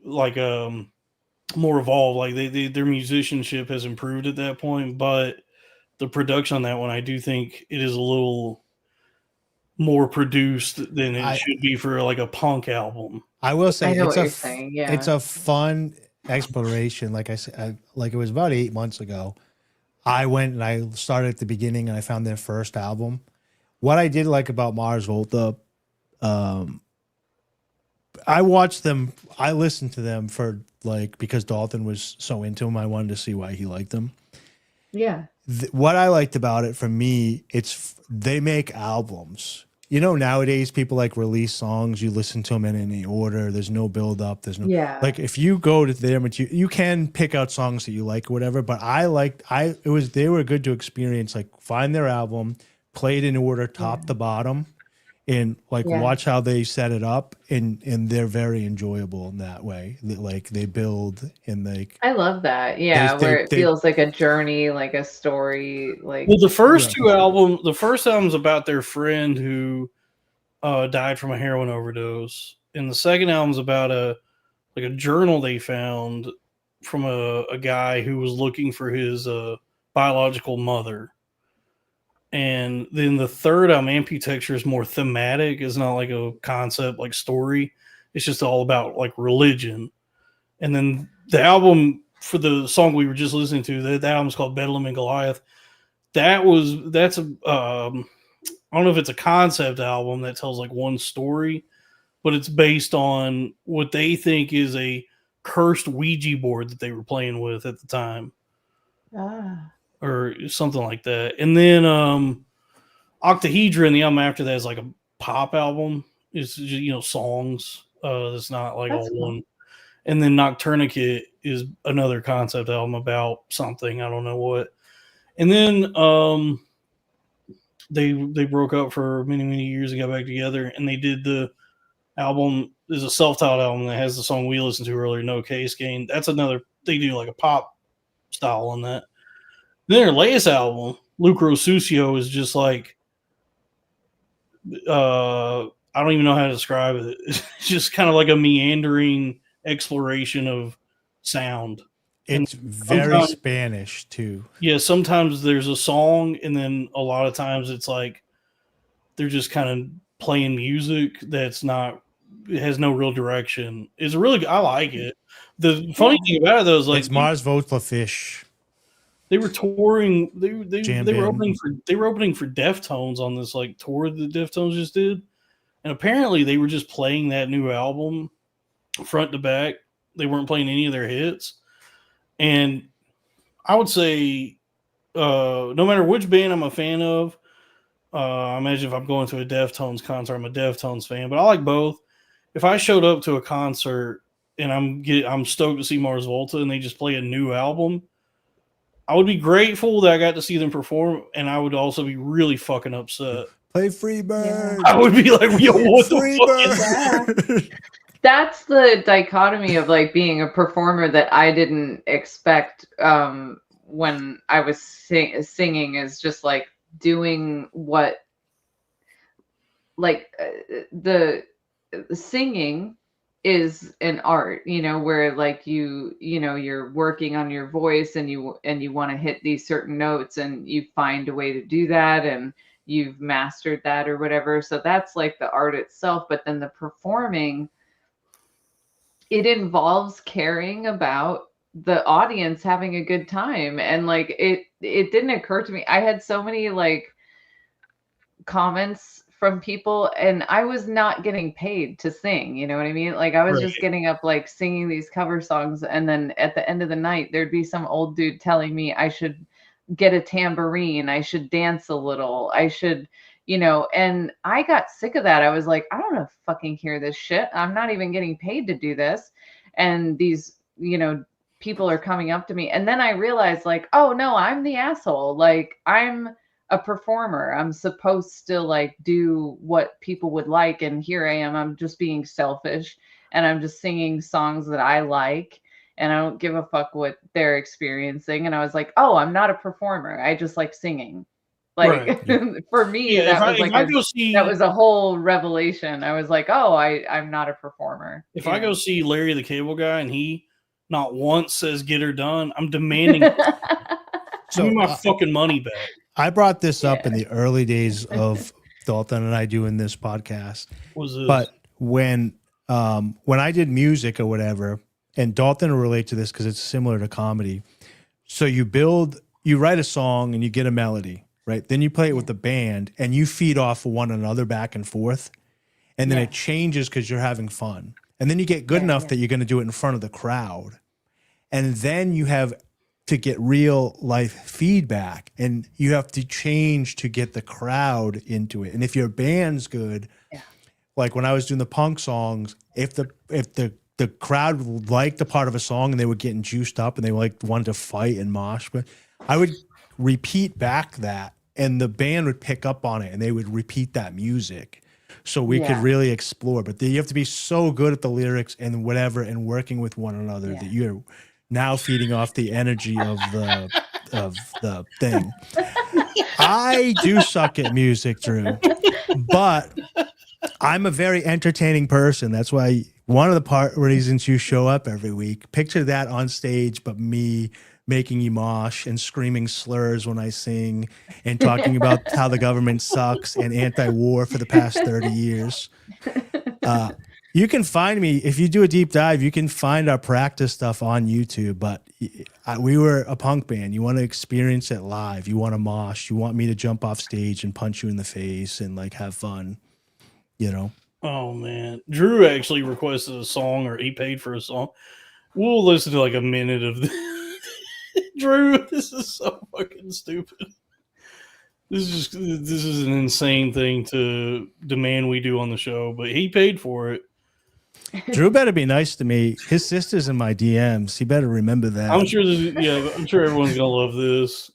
like more evolved, like their musicianship has improved at that point, but the production on that one, I do think it is a little more produced than it should be for like a punk album. I will say it's a fun exploration. Like I said, like it was about 8 months ago. I went and I started at the beginning and I found their first album. What I did like about Mars Volta, I watched them. I listened to them for because Dalton was so into them. I wanted to see why he liked them. Yeah. What I liked about it, for me, they make albums. Nowadays people like songs. You listen to them in any order. There's no build up. There's no like if you go to them, you can pick out songs that you like or whatever. But they were good to experience. Like find their album, play it in order, top to bottom, and watch how they set it up, and they're very enjoyable in that way. Like they build and I love that. Yeah, where it feels like a journey, like a story. Like the first album's about their friend who died from a heroin overdose, and the second album's about a journal they found from a guy who was looking for his biological mother. And then the third album, Amputexture, is more thematic. It's not like a concept like story. It's just all about like religion. And then the album for the song we were just listening to, that album's called Bedlam and Goliath. I don't know if it's a concept album that tells like one story, but it's based on what they think is a cursed Ouija board that they were playing with at the time. Or something like that. And then Octahedron, the album after that, is like a pop album. It's just, songs. It's not like all one. And then Nocturnicate is another concept album about something, I don't know what. And then they broke up for many years and got back together, and they did the album. There's a self-titled album that has the song we listened to earlier, No Case Gain. That's another, they do like a pop style on that. Then their latest album, Lucro Sucio, is just like I don't even know how to describe it. It's just kind of like a meandering exploration of sound. It's very Spanish too. Yeah, sometimes there's a song, and then a lot of times it's like they're just kind of playing music that's not, it has no real direction. It's really, I like it. The funny thing about it though is like it's Mars Volta Fish. They were touring. They were band. opening for Deftones on this like tour that Deftones just did, and apparently they were just playing that new album front to back. They weren't playing any of their hits, and I would say no matter which band I'm a fan of, I imagine if I'm going to a Deftones concert, I'm a Deftones fan, but I like both. If I showed up to a concert and I'm stoked to see Mars Volta and they just play a new album, I would be grateful that I got to see them perform, and I would also be really fucking upset. Play Freebird. I would be like, yo, what Freebird. the fuck? That's the dichotomy of like being a performer that I didn't expect when I was singing, is just like doing what, like the singing is an art, you know, where like you know, you're working on your voice and you want to hit these certain notes and you find a way to do that and you've mastered that or whatever. So that's like the art itself. But then the performing, it involves caring about the audience having a good time. And like it didn't occur to me. I had so many like comments from people, and I was not getting paid to sing, you know what I mean? Like I was just getting up like singing these cover songs, and then at the end of the night there'd be some old dude telling me I should get a tambourine, I should dance a little, I should, you know, and I got sick of that. I was like, I don't want to fucking hear this shit. I'm not even getting paid to do this. And these, you know, people are coming up to me, and then I realized like, oh no, I'm the asshole. Like I'm a performer. I'm supposed to like do what people would like, and here I am. I'm just being selfish, and I'm just singing songs that I like, and I don't give a fuck what they're experiencing. And I was like, oh, I'm not a performer. I just like singing. Like for me, that was a whole revelation. I was like, oh, I'm not a performer. If I go see Larry the Cable Guy and he not once says "get her done," I'm demanding give me my fucking money back. I brought this up in the early days of Dalton and I doing this podcast. But when I did music or whatever, and Dalton will relate to this because it's similar to comedy. So you write a song and you get a melody, right? Then you play it with the band and you feed off one another back and forth. And then it changes because you're having fun. And then you get good enough that you're going to do it in front of the crowd. And then you have to get real life feedback, and you have to change to get the crowd into it. And if your band's good, like when I was doing the punk songs, if the crowd liked the part of a song and they were getting juiced up and they like wanted to fight and mosh, but I would repeat back that, and the band would pick up on it and they would repeat that music. So we could really explore. But you have to be so good at the lyrics and whatever and working with one another that you're now feeding off the energy of the thing. I do suck at music, Drew, but I'm a very entertaining person. That's why one of the reasons you show up every week. Picture that on stage, but me making you mosh and screaming slurs when I sing and talking about how the government sucks and anti-war for the past 30 years. You can find me, if you do a deep dive, you can find our practice stuff on YouTube, but we were a punk band. You want to experience it live. You want to mosh. You want me to jump off stage and punch you in the face and like have fun, you know? Oh man. Drew actually requested a song, or he paid for a song. We'll listen to like a minute of this. Drew, this is so fucking stupid. This is an insane thing to demand we do on the show, but he paid for it. Drew better be nice to me. His sister's in my DMs. He better remember that. I'm sure. I'm sure everyone's gonna love this.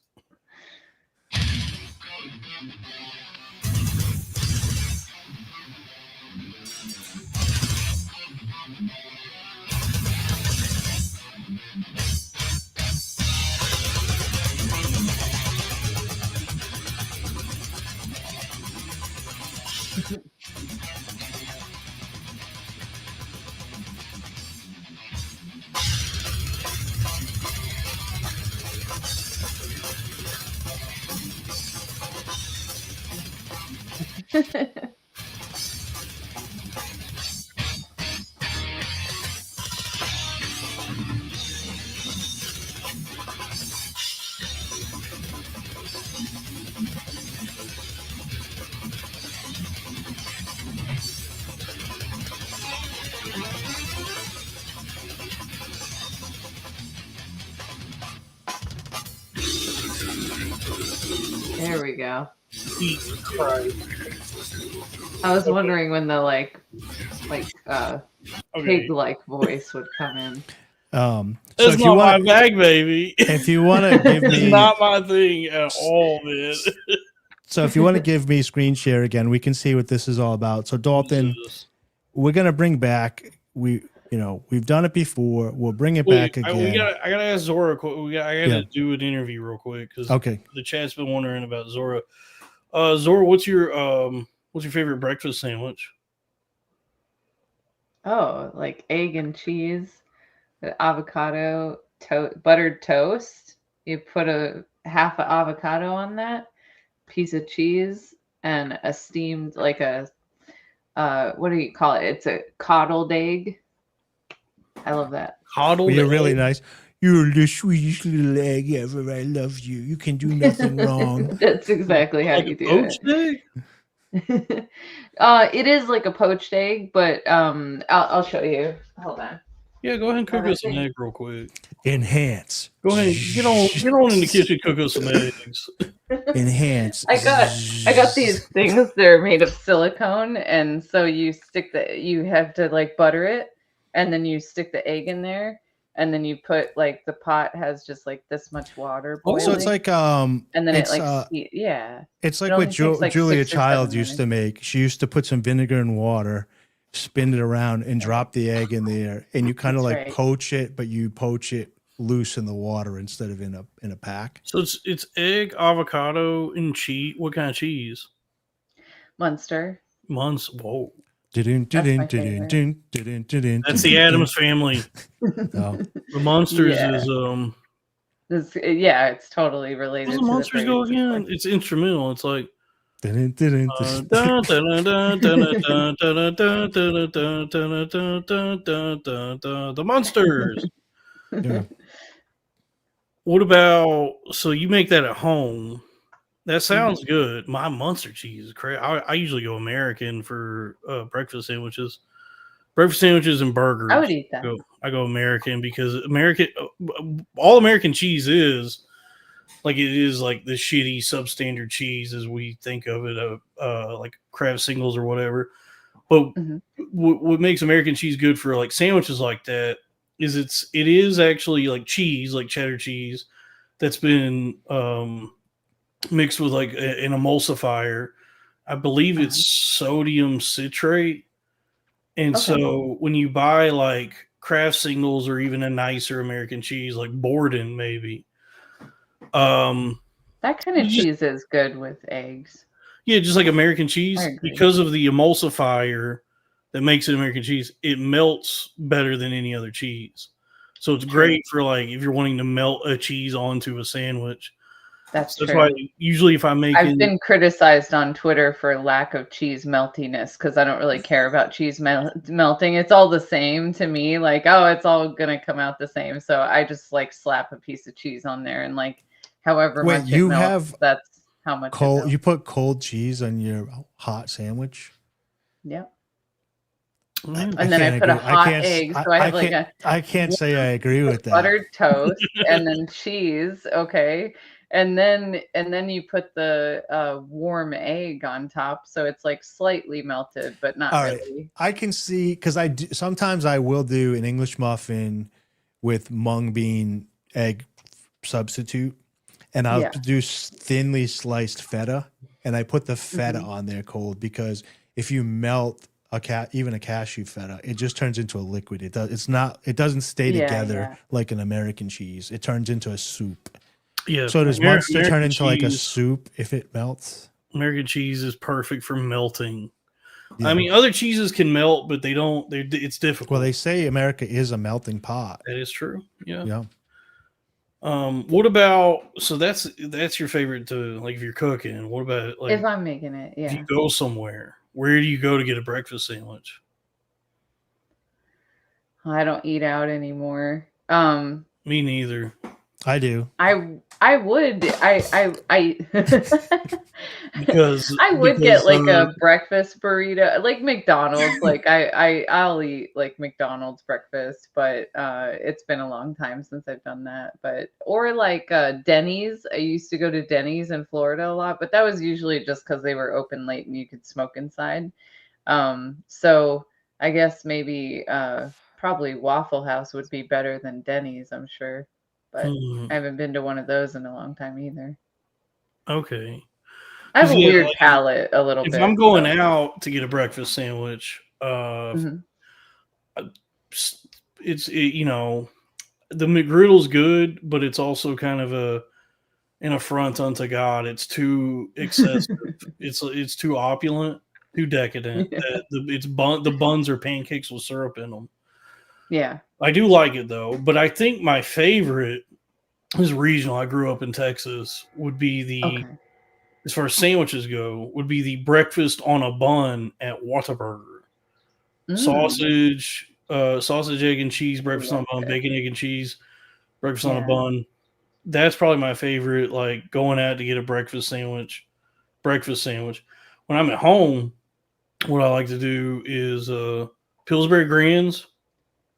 There we go. Jesus Christ. I was wondering when the pig-like voice would come in. So That's if you not want, my bag, baby. If you want to give It's me, not my thing at all, man. so if you want to give me screen share again, we can see what this is all about. So Dalton, we're gonna bring back. We've done it before. We'll bring it back again. I gotta ask Zora. I gotta do an interview real quick because the chat's been wondering about Zora. Zora, what's your favorite breakfast sandwich? Oh, like egg and cheese, avocado, buttered toast. You put a half an avocado on that, piece of cheese, and a steamed what do you call it? It's a coddled egg. I love that. Coddled You're really nice. You're the sweetest little egg ever. I love you. You can do nothing wrong. That's exactly how you do it. It is like a poached egg, but I'll show you. Hold on. Yeah, go ahead and cook us some egg real quick. Enhance. Go ahead, get on in the kitchen, cook us some eggs. Enhance. I got these things. They're made of silicone, and so you have to like butter it, and then you stick the egg in there, and then you put like the pot has just like this much water boiling. So it's like and then it's, it's like what Julia Child used to make. She used to put some vinegar and water, spin it around, and drop the egg in there, and you kind of like poach it, but you poach it loose in the water instead of in a pack. So it's egg, avocado, and cheese. What kind of cheese? Munster. Whoa. That's the Addams Family. The Monsters is it's totally related. How does the Monsters go again? It's instrumental. It's like the Monsters. Yeah. What about, so you make that at home? That sounds good. My Munster cheese is crazy. I usually go American for breakfast sandwiches and burgers. I would eat that. I go American because all American cheese is like, it is like the shitty substandard cheese as we think of it, like Kraft singles or whatever. But what makes American cheese good for like sandwiches like that is it is actually like cheese, like cheddar cheese that's been mixed with like an emulsifier. I believe it's sodium citrate. And so when you buy like Kraft singles or even a nicer American cheese like Borden maybe, that kind of cheese is good with eggs. Yeah, just like American cheese, because of the emulsifier that makes it American cheese, it melts better than any other cheese. So it's great for like if you're wanting to melt a cheese onto a sandwich. That's true. why usually if I'm making, I've been criticized on Twitter for lack of cheese meltiness because I don't really care about cheese melting. It's all the same to me. Like, oh, it's all gonna come out the same. So I just like slap a piece of cheese on there and like however much it melts, that's how much cold. You put cold cheese on your hot sandwich. Yep. And then I put a hot egg. So I have like I can't say I agree with that. Buttered toast and then cheese. Okay. and then you put the warm egg on top, so it's like slightly melted, but not All right. really. I can see because sometimes I will do an English muffin with mung bean egg substitute, and I'll Yeah. do thinly sliced feta, and I put the feta Mhm. on there cold because if you melt even a cashew feta, it just turns into a liquid. It doesn't stay Yeah, together yeah. like an American cheese. It turns into a soup. Yeah. So does Munster turn American into like a cheese- soup if it melts? American cheese is perfect for melting. Yeah. I mean, other cheeses can melt, but they don't. It's difficult. Well, they say America is a melting pot. That is true. Yeah. Yeah. What about? So that's your favorite to like if you're cooking. What about like If I'm making it, if yeah. you go somewhere? Where do you go to get a breakfast sandwich? I don't eat out anymore. Me neither. I do. I would Because I would get because, like a breakfast burrito, like McDonald's. Like I'll eat like McDonald's breakfast, but it's been a long time since I've done that. But or like Denny's. I used to go to Denny's in Florida a lot, but that was usually just because they were open late and you could smoke inside. So I guess maybe probably Waffle House would be better than Denny's, I'm sure. But I haven't been to one of those in a long time either. Okay. I have a 'Cause, yeah, weird like, palate a little if bit. I'm going so. out to get a breakfast sandwich, Mhm. you know, the McGriddle's good, but it's also kind of an affront unto God. It's too excessive. it's too opulent, too decadent. Yeah. The buns are pancakes with syrup in them. Yeah. I do like it though, but I think my favorite is regional. I grew up in Texas. Would be the as far as sandwiches go, would be the breakfast on a bun at Whataburger. Sausage, egg and cheese, breakfast on a bun, bacon, egg and cheese, breakfast on a Yeah. bun. That's probably my favorite. Like going out to get a breakfast sandwich. When I'm at home, what I like to do is Pillsbury Grands.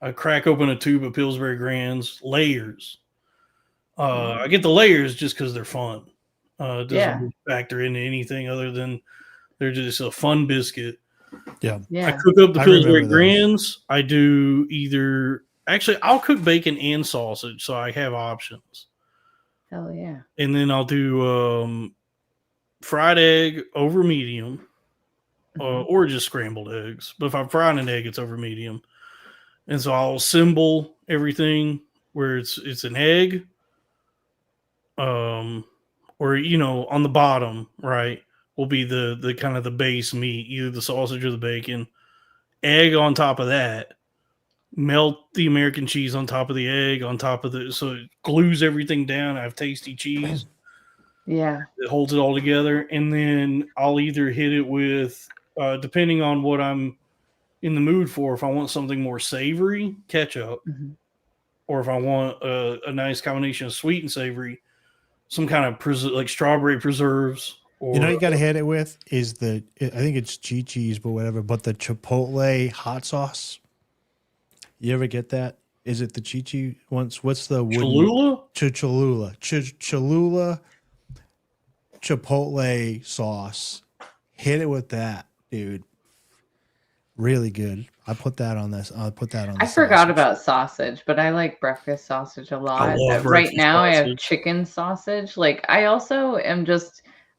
I crack open a tube of Pillsbury Grands, layers. I get the layers just because they're fun. It doesn't Yeah. really factor into anything other than they're just a fun biscuit. Yeah. I Yeah. cook up the I Pillsbury remember those. Grands. I do I'll cook bacon and sausage, so I have options. Hell yeah. And then I'll do fried egg over medium, or just scrambled eggs. But if I'm frying an egg, it's over medium. And so I'll assemble everything where it's an egg, or on the bottom, right, will be the kind of the base meat, either the sausage or the bacon. Egg on top of that. Melt the American cheese on top of the egg, so it glues everything down. I have tasty cheese. Yeah. It holds it all together, and then I'll either hit it with, depending on what I'm in the mood for. If I want something more savory, ketchup, or if I want a nice combination of sweet and savory, some kind of like strawberry preserves. Or, You got to hit it with is I think it's Chi-Chi's, but whatever. But the Chipotle hot sauce. You ever get that? Is it the Chi-Chi once? What's the Cholula? Cholula. Cholula Chipotle sauce. Hit it with that, dude. Really good. I put that on this. I'll put that on. I forgot about sausage, but I like breakfast sausage a lot. love Right breakfast now, I have sausage. chicken sausage. Like, I also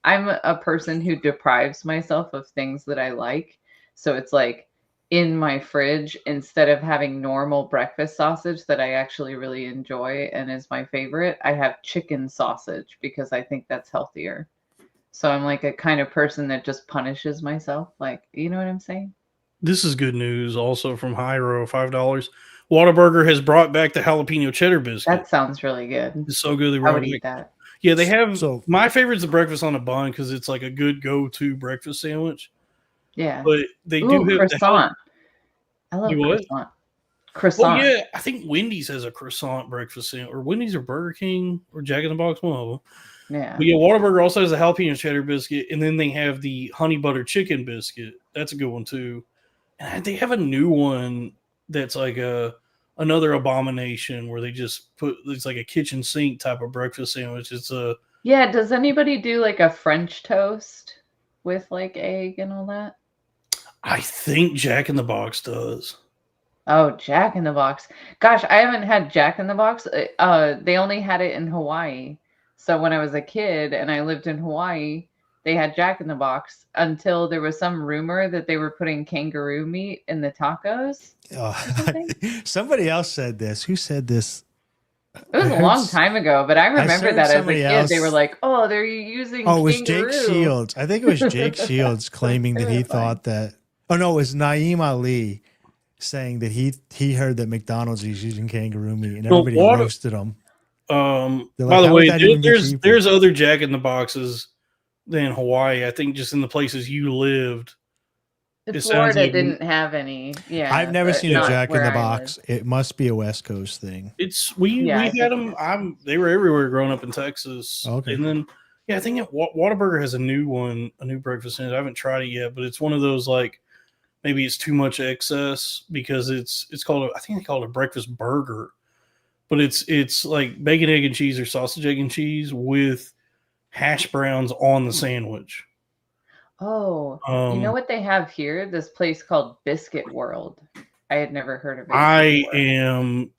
I'm a person who deprives myself of things that I like. So it's like in my fridge, instead of having normal breakfast sausage that I actually really enjoy and is my favorite, I have chicken sausage because I think that's healthier. So I'm like a kind of person that just punishes myself. Like, you know what I'm saying? This is good news also from Hyro, $5. Whataburger has brought back the jalapeno cheddar biscuit. That sounds really good. It's so good. They I brought would it eat back. that. Yeah, they have. So my favorite is the breakfast on a bun because it's like a good go-to breakfast sandwich. Yeah. But they Ooh, do have croissant. I love You what? croissant. Croissant. Well, yeah, I think Wendy's has a croissant breakfast sandwich, or Wendy's or Burger King or Jack in the Box, one of them. Yeah. But yeah, Whataburger also has a jalapeno cheddar biscuit, and then they have the honey butter chicken biscuit. That's a good one too. And they have a new one that's like another abomination where they just it's like a kitchen sink type of breakfast sandwich. It's Yeah, does anybody do like a French toast with like egg and all that? I think Jack in the Box does. Oh, Jack in the Box. Gosh, I haven't had Jack in the Box. They only had it in Hawaii. So when I was a kid and I lived in Hawaii, they had Jack in the Box until there was some rumor that they were putting kangaroo meat in the tacos. Somebody else said this. Who said this? It was a long time ago, but I remember heard that as a somebody kid. They were else- like, "Oh, they're using Oh, it was kangaroo." Jake Shields. I think it was Jake Shields claiming that he thought that. Oh no, it was Naeem Ali saying that he heard that McDonald's is using kangaroo meat, and everybody roasted him. They're By like, the "How would way, that even be cheaper?" there's other Jack in the Boxes than Hawaii. I think just in the places you lived. It sounds Florida like didn't have any. Yeah, I've never but seen a not Jack in where the I Box. It must be a West Coast thing. It's we Yeah, I had think them. They were everywhere growing up in Texas. Okay. And then I think Whataburger has a new one, a new breakfast in it. I haven't tried it yet, but it's one of those like maybe it's too much excess because it's called I think they call it a breakfast burger, but it's like bacon, egg, and cheese or sausage, egg, and cheese with hash browns on the sandwich. Oh, you know what they have here? This place called Biscuit World. I had never heard of it. I am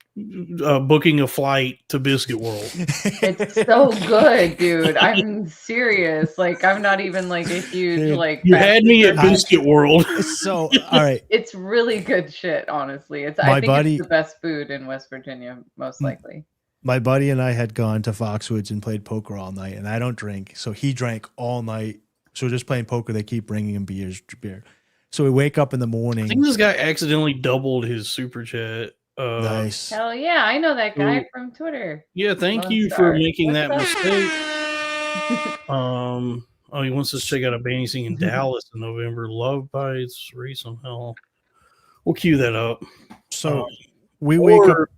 booking a flight to Biscuit World. It's so good, dude. I'm serious. Like, I'm not even like a huge Dude, like. You fast had food me at person. Biscuit World. So, all right. It's really good shit, honestly. I My think buddy- it's the best food in West Virginia, most likely. My buddy and I had gone to Foxwoods and played poker all night, and I don't drink, so he drank all night. So we're just playing poker. They keep bringing him beer. So we wake up in the I morning. think this guy accidentally doubled his super chat. Nice. Hell yeah, I know that guy So- from Twitter. Yeah, thank Lone you for Star. making What's that up? mistake. Oh, he wants us to check out a band scene in Dallas in November. Love Bites, Recent Hell. We'll cue that up. So we wake up.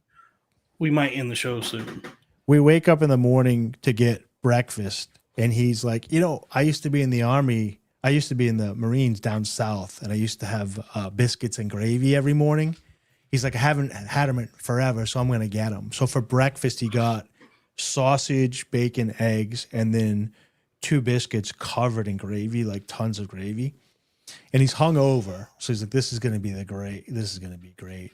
We might end the show soon. We wake up in the morning to get breakfast, and he's like, I used to be in the Army. I used to be in the Marines down south, and I used to have biscuits and gravy every morning. He's like, I haven't had them in forever, so I'm going to get them. So for breakfast, he got sausage, bacon, eggs, and then 2 biscuits covered in gravy, like tons of gravy. And he's hungover, so he's like, this is going to be great.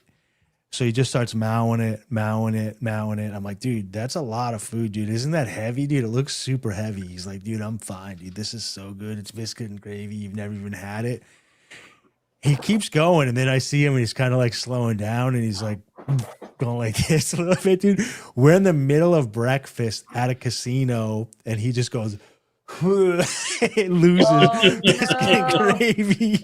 So he just starts mowing it. I'm like, dude, that's a lot of food, dude. Isn't that heavy, dude? It looks super heavy. He's like, dude, I'm fine, dude. This is so good. It's biscuit and gravy. You've never even had it. He keeps going, and then I see him, and he's kind of like slowing down, and he's like going like this a little bit, dude. We're in the middle of breakfast at a casino, and he just goes, it loses biscuit and gravy.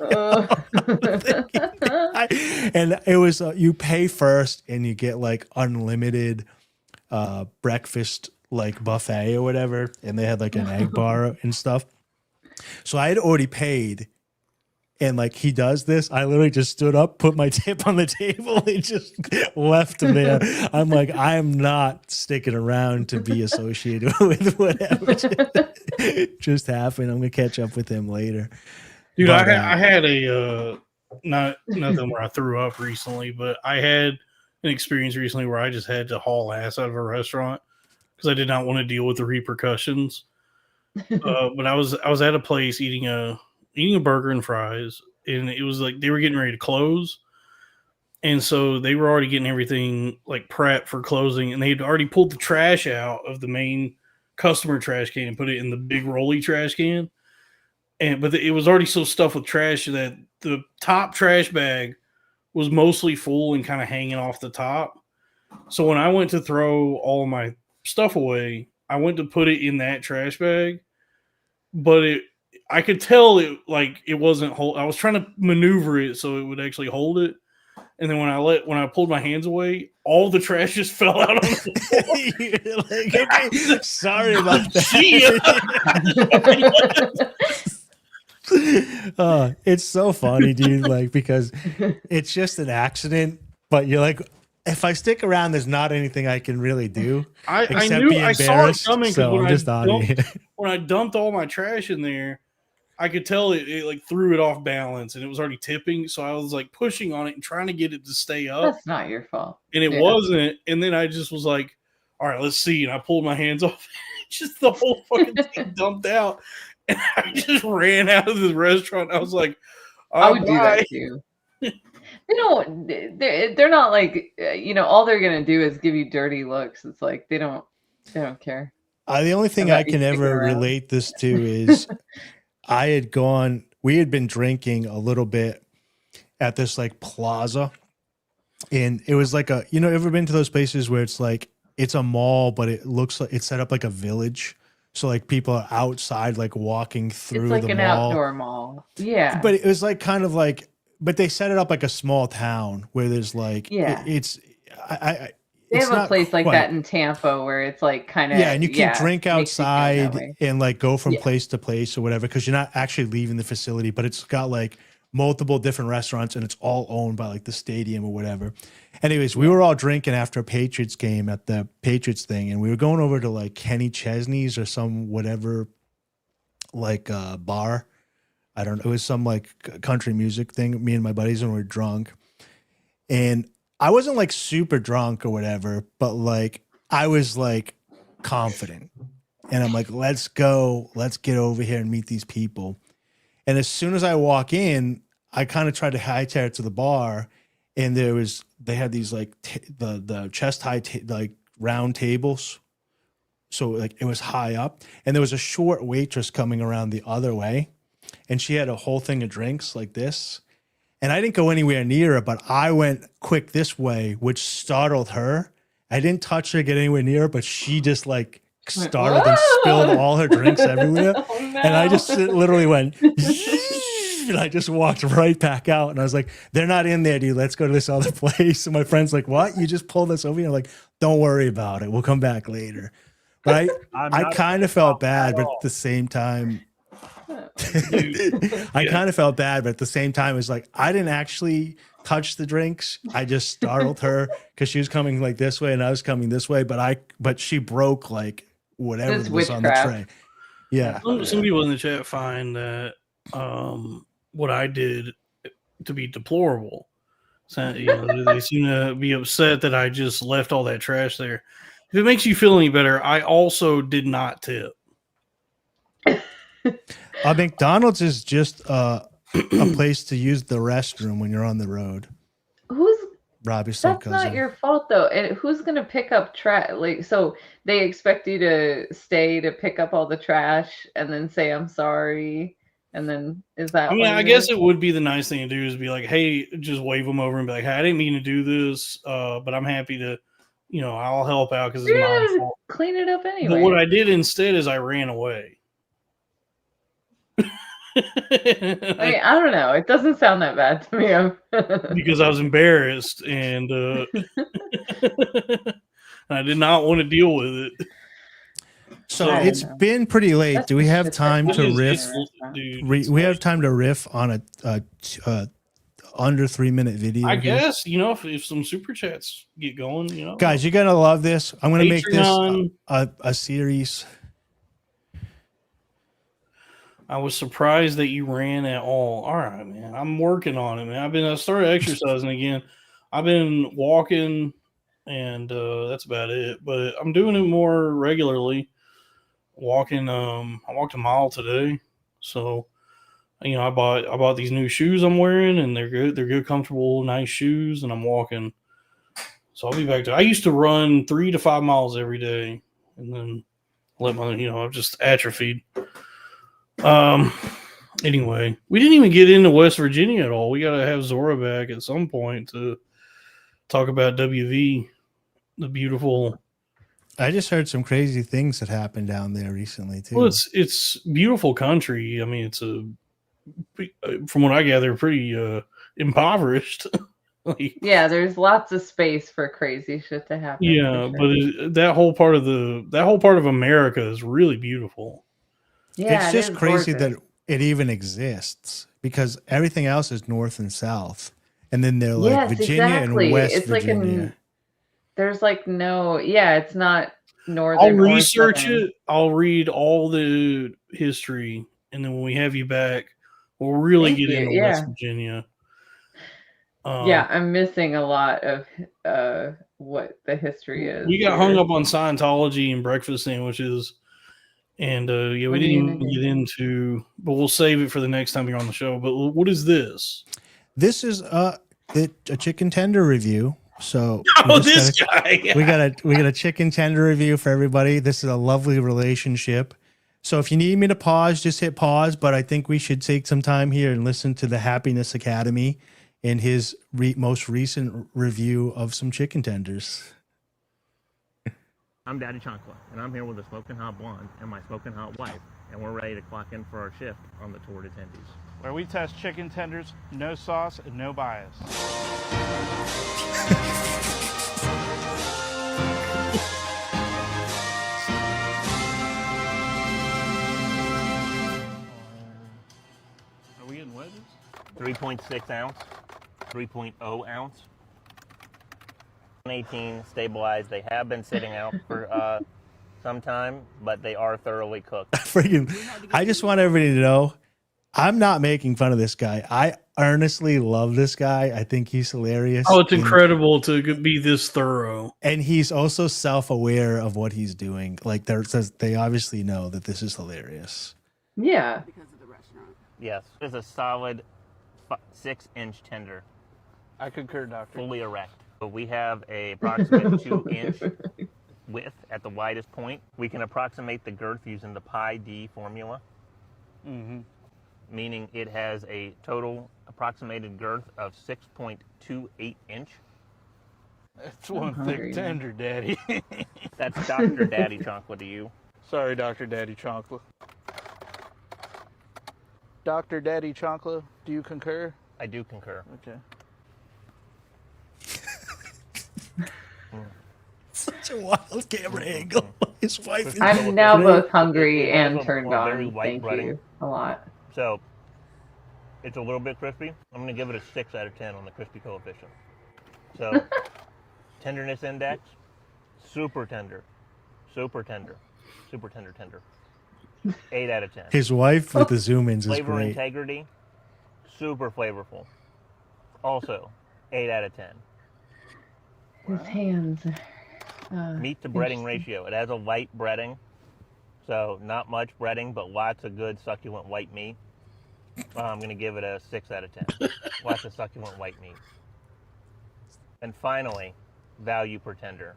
And it was you pay first and you get like unlimited breakfast like buffet or whatever, and they had like an egg bar and stuff. So I had already paid, and like he does this, I literally just stood up, put my tip on the table, and just left him there. I'm like, I am not sticking around to be associated with whatever just happened. I'm gonna catch up with him later. Dude, But, I had a nothing where I threw up recently, but I had an experience recently where I just had to haul ass out of a restaurant because I did not want to deal with the repercussions. But I was at a place eating a burger and fries, and it was like they were getting ready to close, and so they were already getting everything like prepped for closing, and they had already pulled the trash out of the main customer trash can and put it in the big rolly trash can. But it was already so stuffed with trash that the top trash bag was mostly full and kind of hanging off the top. So when I went to throw all of my stuff away, I went to put it in that trash bag, but I could tell it wasn't hold. I was trying to maneuver it so it would actually hold it. And then when I pulled my hands away, all the trash just fell out on the floor. Like, okay, sorry about that. It's so funny, dude. Like, because it's just an accident, but you're like, if I stick around, there's not anything I can really do. I except knew be I saw it embarrassed, coming so because I'm just out of here. when I dumped all my trash in there, I could tell it like threw it off balance and it was already tipping. So I was like pushing on it and trying to get it to stay up. That's not your fault. And it wasn't. And then I just was like, all right, let's see. And I pulled my hands off just the whole fucking thing dumped out, and I just ran out of the restaurant. I was like, I would do bye. that too. They don't. They're not like all they're gonna do is give you dirty looks. It's like they don't care. The only thing about I you can sticking ever around. relate this to is we had been drinking a little bit at this like plaza, and it was like ever been to those places where it's like it's a mall, but it looks like it's set up like a village. So like people are outside, like walking through It's like the an mall. outdoor mall. Yeah. But it was like kind of like, but they set it up like a small town where there's like, Yeah. they They it's have a not place like quite- that in Tampa where it's like kind of and you can drink outside and like go from Yeah. place to place or whatever because you're not actually leaving the facility, but it's got like multiple different restaurants and it's all owned by like the stadium or whatever. Anyways, we were all drinking after a Patriots game at the Patriots thing, and we were going over to like Kenny Chesney's or some whatever like bar. I don't know. It was some like country music thing. Me and my buddies, and we were drunk, and I wasn't like super drunk or whatever, but like I was like confident, and I'm like, let's go, let's get over here and meet these people. And as soon as I walk in, I kind of tried to hightail it to the bar, and they had these like the chest high like round tables, so like it was high up, and there was a short waitress coming around the other way, and she had a whole thing of drinks like this, and I didn't go anywhere near her, but I went quick this way, which startled her. I didn't touch her, get anywhere near her, but she just like startled and spilled all her drinks everywhere, and I just literally went. And I just walked right back out, and I was like, "They're not in there, dude. Let's go to this other place." And my friend's like, "What? You just pulled us over here?" I'm like, "Don't worry about it. We'll come back later." But I kind of felt bad, but at the same time, I kind of felt bad, but at the same time, it was like I didn't actually touch the drinks. I just startled her because she was coming like this way, and I was coming this way. But she broke like whatever was on the tray. Yeah. Some people in the chat find that what I did to be deplorable. So, they seem to be upset that I just left all that trash there. If it makes you feel any better, I also did not tip. McDonald's is just a place to use the restroom when you're on the road. That's not your fault though. And who's gonna pick up trash? Like, so they expect you to stay to pick up all the trash and then say I'm sorry. And then is that? I mean, I guess it would be the nice thing to do is be like, hey, just wave them over and be like, hey, I didn't mean to do this, but I'm happy to, I'll help out because it's my fault. Clean it up anyway. But what I did instead is I ran away. I mean, I don't know. It doesn't sound that bad to me. Because I was embarrassed and I did not want to deal with it. So it's been pretty late. Do we have time to riff? We have time to riff on a under 3-minute video. I here? guess if some super chats get going, Guys, you're gonna love this. I'm gonna make Patreon. this a series. I was surprised that you ran at all. All right, man. I'm working on it, man. I started exercising again. I've been walking, and that's about it. But I'm doing it more regularly. Walking. I walked a mile today, so I bought these new shoes I'm wearing, and they're good. They're good, comfortable, nice shoes, and I'm walking. So I'll be back to. I used to run 3 to 5 miles every day, and then let my I've just atrophied. Anyway, we didn't even get into West Virginia at all. We got to have Zora back at some point to talk about WV, the beautiful. I just heard some crazy things that happened down there recently too. Well, it's beautiful country. I mean, it's from what I gather, pretty impoverished. Yeah, there's lots of space for crazy shit to happen. Yeah, but that whole part of America is really beautiful. Yeah, it's just crazy that it even exists because everything else is north and south, and then they're like Virginia and West Virginia. There's like no, it's not northern. I'll research it. I'll read all the history, and then when we have you back, we'll really get into West Virginia. I'm missing a lot of what the history is. We got hung up on Scientology and breakfast sandwiches. And yeah, we What are didn't you even gonna get do? into, but we'll save it for the next time you're on the show. But what is this? This is a chicken tender review. So Oh, this guy. we got a chicken tender review for everybody. This is a lovely relationship. So if you need me to pause, just hit pause. But I think we should take some time here and listen to the Happiness Academy and his most recent review of some chicken tenders. I'm Daddy Chocolate, and I'm here with a smoking hot blonde and my smoking hot wife, and we're ready to clock in for our shift on the Tour de Tendies. Where we test chicken tenders, no sauce and no bias. Are we getting wedges? 3.6 ounce, 3.0 ounce. 18 stabilized. They have been sitting out for some time, but they are thoroughly cooked. I just want everybody to know, I'm not making fun of this guy. I earnestly love this guy. I think he's hilarious. Oh, it's incredible to be this thorough. And he's also self-aware of what he's doing. Like they obviously know that this is hilarious. Yeah. Yes, it's a solid 6-inch tender. I concur, Doctor. Fully erect. So we have a approximate 2-inch width at the widest point. We can approximate the girth using the pi d formula, meaning it has a total approximated girth of 6.28 inch. That's one thick tender, Daddy. That's Dr. Daddy Chocolate to you. Sorry, Dr. Daddy Chocolate. Dr. Daddy Chocolate, do you concur? I do concur. Okay. Such a wild camera angle. His wife is I'm now both hungry and turned on. Thank you a lot. So it's a little bit crispy. I'm going to give it a 6 out of 10 on the crispy coefficient. So tenderness index, super tender, super tender, super tender, tender. 8 out of 10. His wife with the zoom ins is Flavor great. integrity, super flavorful. Also, 8 out of 10. His hands. Meat to breading ratio. It has a light breading, so not much breading, but lots of good succulent white meat. I'm going to give it a 6 out of 10. Lots of succulent white meat. And finally, value per tender.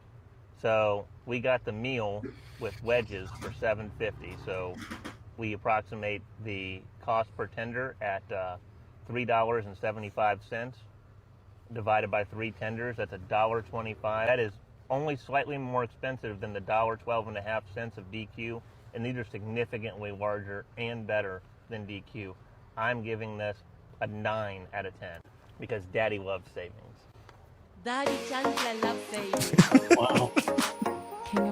So we got the meal with wedges for $7.50. So we approximate the cost per tender at $3.75 divided by 3 tenders. That's $1.25. That is only slightly more expensive than the $1.12.5 of DQ, and these are significantly larger and better than DQ. I'm giving this a 9 out of 10 because Daddy loves savings. Daddy Chancla loves savings. Wow.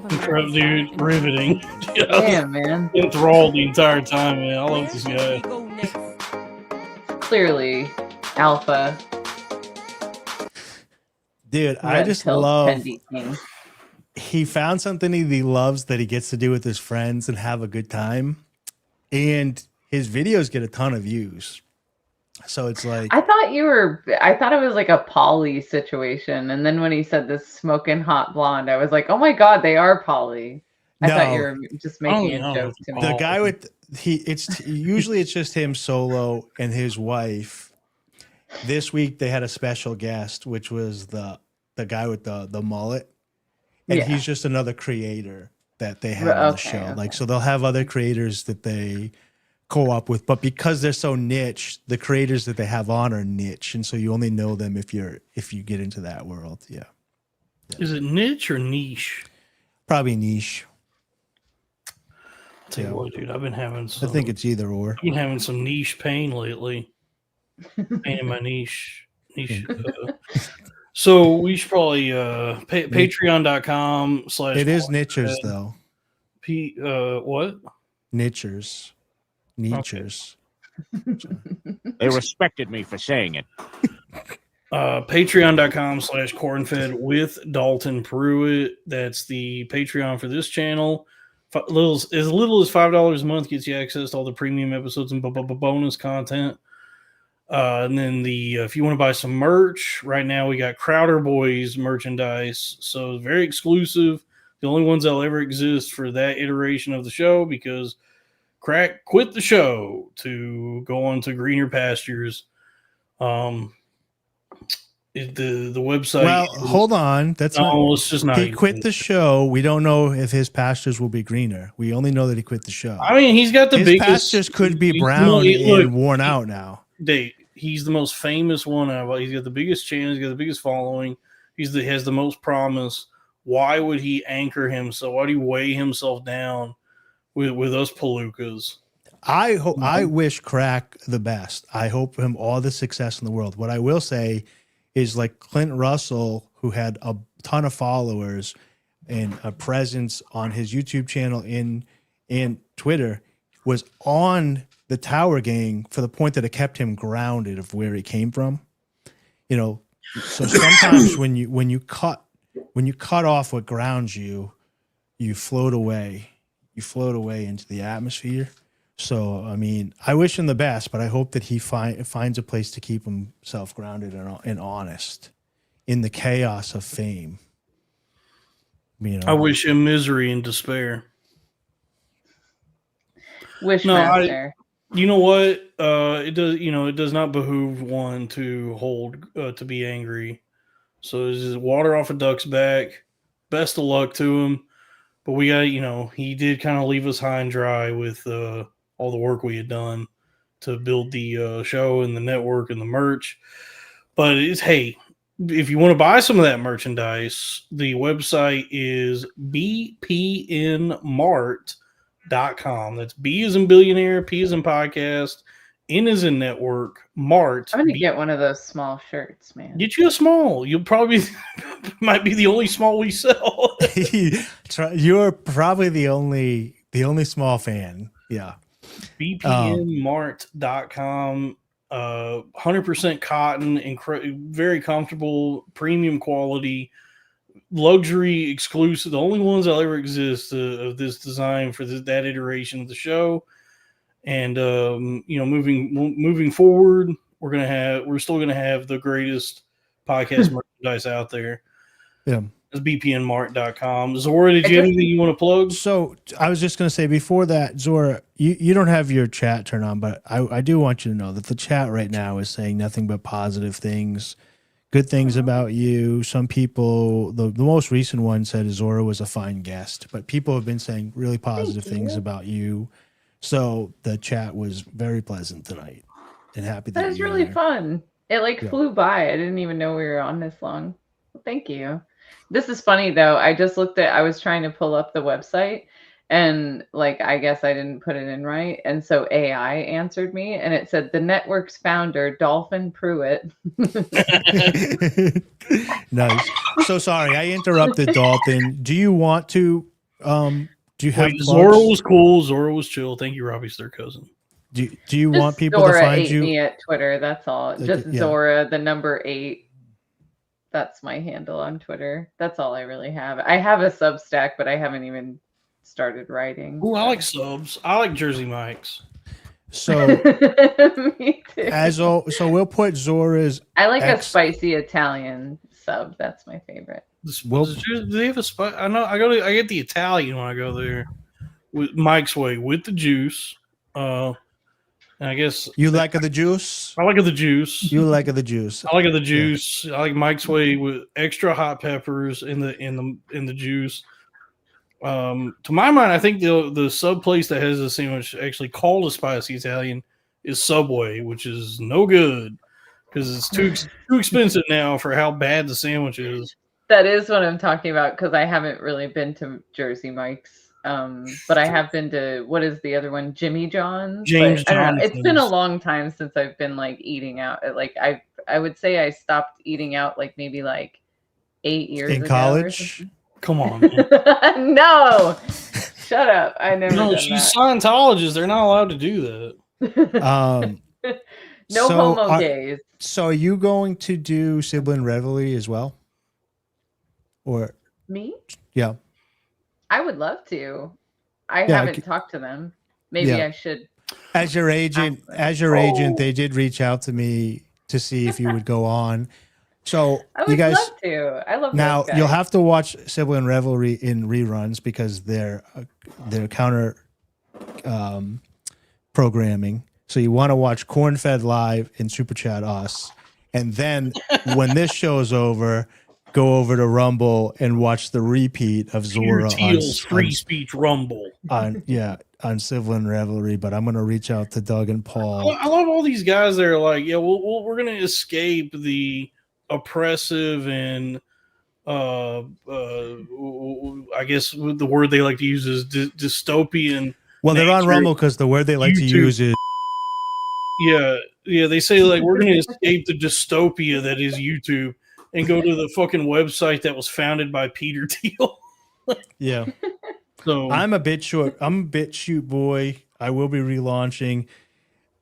Incredible, dude. Riveting. Damn, man. Enthralled the entire time, man. I love this guy. Clearly, alpha. Dude, I just love he found something he loves that he gets to do with his friends and have a good time. And his videos get a ton of views. So it's like I thought it was like a poly situation. And then when he said this smoking hot blonde, I was like, oh my God, they are poly. I thought you were just making a joke to me. The guy with usually it's just him solo and his wife. This week they had a special guest, which was the guy with the mullet. And he's just another creator that they have on the show. Okay. Like, so they'll have other creators that they co-op with, but because they're so niche, the creators that they have on are niche. And so you only know them if you get into that world. Yeah. Is it niche or niche? Probably niche. I'll tell you what, dude, I've been having some. I think it's either or. I've been having some niche pain lately. Pain in my niche. So we should probably patreon.com/ It is nichers though. What? Nichers. They respected me for saying it. Patreon.com/ cornfed with Dalton Pruitt. That's the Patreon for this channel. As little as $5 a month gets you access to all the premium episodes and bonus content. And then if you want to buy some merch, right now we got Crowder Boys merchandise. So very exclusive, the only ones that'll ever exist for that iteration of the show, because Crack quit the show to go on to greener pastures. The website. Well, hold on. That's not. It's just not. He quit the show. We don't know if his pastures will be greener. We only know that he quit the show. I mean, he's got the his biggest. pastures could be brown and worn out now. He's the most famous one out. He's got the biggest channel. He's got the biggest following. He has the most promise. Why would he anchor himself? Why do you weigh himself down with us palookas? I hope. I wish Crack the best. I hope him all the success in the world. What I will say is, like Clint Russell, who had a ton of followers and a presence on his YouTube channel and Twitter, was on the Tower Gang for the point that it kept him grounded of where he came from. You know, so sometimes when you cut off what grounds you, you float away. You float away into the atmosphere. So, I mean, I wish him the best, but I hope that he finds a place to keep himself grounded and honest in the chaos of fame. You know? I wish him misery and despair. Wishmaster. You know what? It does. You know, it does not behoove one to hold to be angry. So this is water off a duck's back. Best of luck to him. But we got, you know, he did kind of leave us high and dry with all the work we had done to build the show and the network and the merch. But it's, hey, if you want to buy some of that merchandise, the website is bpnmart.com. That's B as in billionaire, P as in podcast, N as in network, Mart. I'm going to get one of those small shirts, man. Get you a small. You'll probably might be the only small we sell. You're probably the only small fan. Yeah. bpnmart.com. 100% cotton, very comfortable, premium quality, luxury exclusive. The only ones that'll ever exist of this design for that iteration of the show. And you know, moving forward, we're still gonna have the greatest podcast merchandise out there. Yeah. It's bpnmart.com. Zora, did you have anything you want to plug? So I was just going to say before that, Zora, you don't have your chat turned on, but I do want you to know that the chat right now is saying nothing but positive things, good things about you. Some people, the most recent one said Zora was a fine guest, but people have been saying really positive things about you. So the chat was very pleasant tonight and happy that That was you were really there. fun. It flew by. I didn't even know we were on this long. Well, thank you. This is funny though. I was trying to pull up the website and I guess I didn't put it in right. And so AI answered me and it said the network's founder, Dolphin Pruitt. Nice. So sorry, I interrupted Dalton. Do you want to do you have Zora was cool, Zora was chill. Thank you, Robbie's third cousin. Do you want people Zora to find ate you me at Twitter, that's all. Just yeah. Zora, the number 8. That's my handle on Twitter. That's all I really have. I have a Substack, but I haven't even started writing. Ooh, I like subs. I like Jersey Mike's. So Me too. so we'll put Zora's I like a spicy Italian sub. That's my favorite. Do they have a spot? I know. I get the Italian when I go there with Mike's Way with the juice. And I guess you like the juice. I like the juice. You like the juice. I like the juice. Yeah. I like Mike's Way with extra hot peppers in the juice. To my mind, I think the sub place that has a sandwich actually called a spicy Italian is Subway, which is no good because it's too expensive now for how bad the sandwich is. That is what I'm talking about because I haven't really been to Jersey Mike's. But I have been to, what is the other one? Jimmy John's. James I don't know. John's. It's been a long time since I've been eating out. I would say I stopped eating out maybe 8 years ago. In college? Come on, man. No, shut up. I never. No, done she's that. Scientologist. They're not allowed to do that. No homo gays. So are you going to do sibling revelry as well? Or Me? yeah. I would love to. I haven't talked to them. Maybe I should. As your agent, they did reach out to me to see if you would go on. So I you would guys love to. I love now those guys. you'll have to watch Sibling Revelry in reruns because they're counter programming. So you want to watch Cornfed Live and Super Chat Us, and then when this show's over, go over to Rumble and watch the repeat of Peter Zora Thiel's Free Speech Rumble. on Sibling Revelry. But I'm gonna reach out to Doug and Paul. I love all these guys that are like, yeah, we're going to escape the oppressive and I guess the word they like to use is dystopian. Well, they're on Rumble because the word they like to use is yeah. They say like we're going to escape the dystopia that is YouTube and go to the fucking website that was founded by Peter Thiel. yeah. So I'm a BitChute boy. I will be relaunching.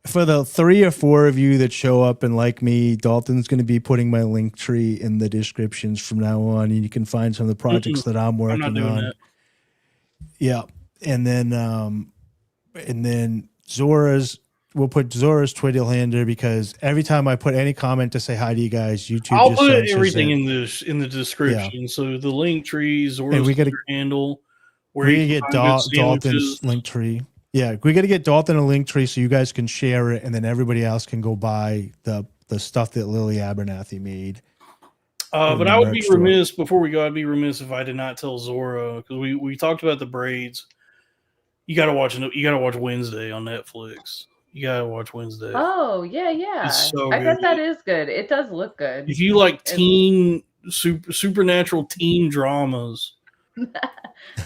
For the 3 or 4 of you that show up and like me, Dalton's going to be putting my link tree in the descriptions from now on, and you can find some of the projects that I'm working I'm not doing on. that. Yeah, and then Zora's. We'll put Zora's Twitter handle because every time I put any comment to say hi to you guys, YouTube I'll just put censors everything it. in the description. So the link tree, Zora's And we gotta- Twitter handle, where We you get can find good Dalton's sandwiches. link tree. Yeah, we got to get Dalton a link tree so you guys can share it, and then everybody else can go buy the stuff that Lily Abernathy made. But the I would merch be store. remiss before we go. I'd be remiss if I did not tell Zora because we talked about the braids. You got to watch Wednesday on Netflix. You got to watch Wednesday. Oh yeah. It's so I bet good. that is good. It does look good. If you like supernatural teen dramas,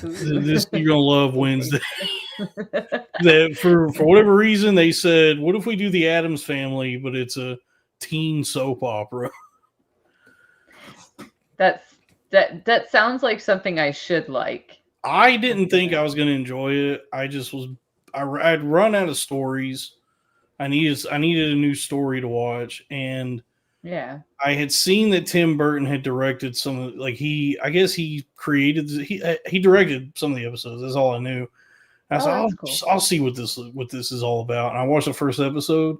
this you're gonna love Wednesday. That for whatever reason they said, what if we do the Addams Family, but it's a teen soap opera? That sounds like something I should like. I didn't think I was gonna enjoy it. I just was. I'd run out of stories. I needed a new story to watch, and Yeah. I had seen that Tim Burton had directed some of he directed some of the episodes. That's all I knew. I said, that's cool. I'll see what this is all about. And I watched the first episode,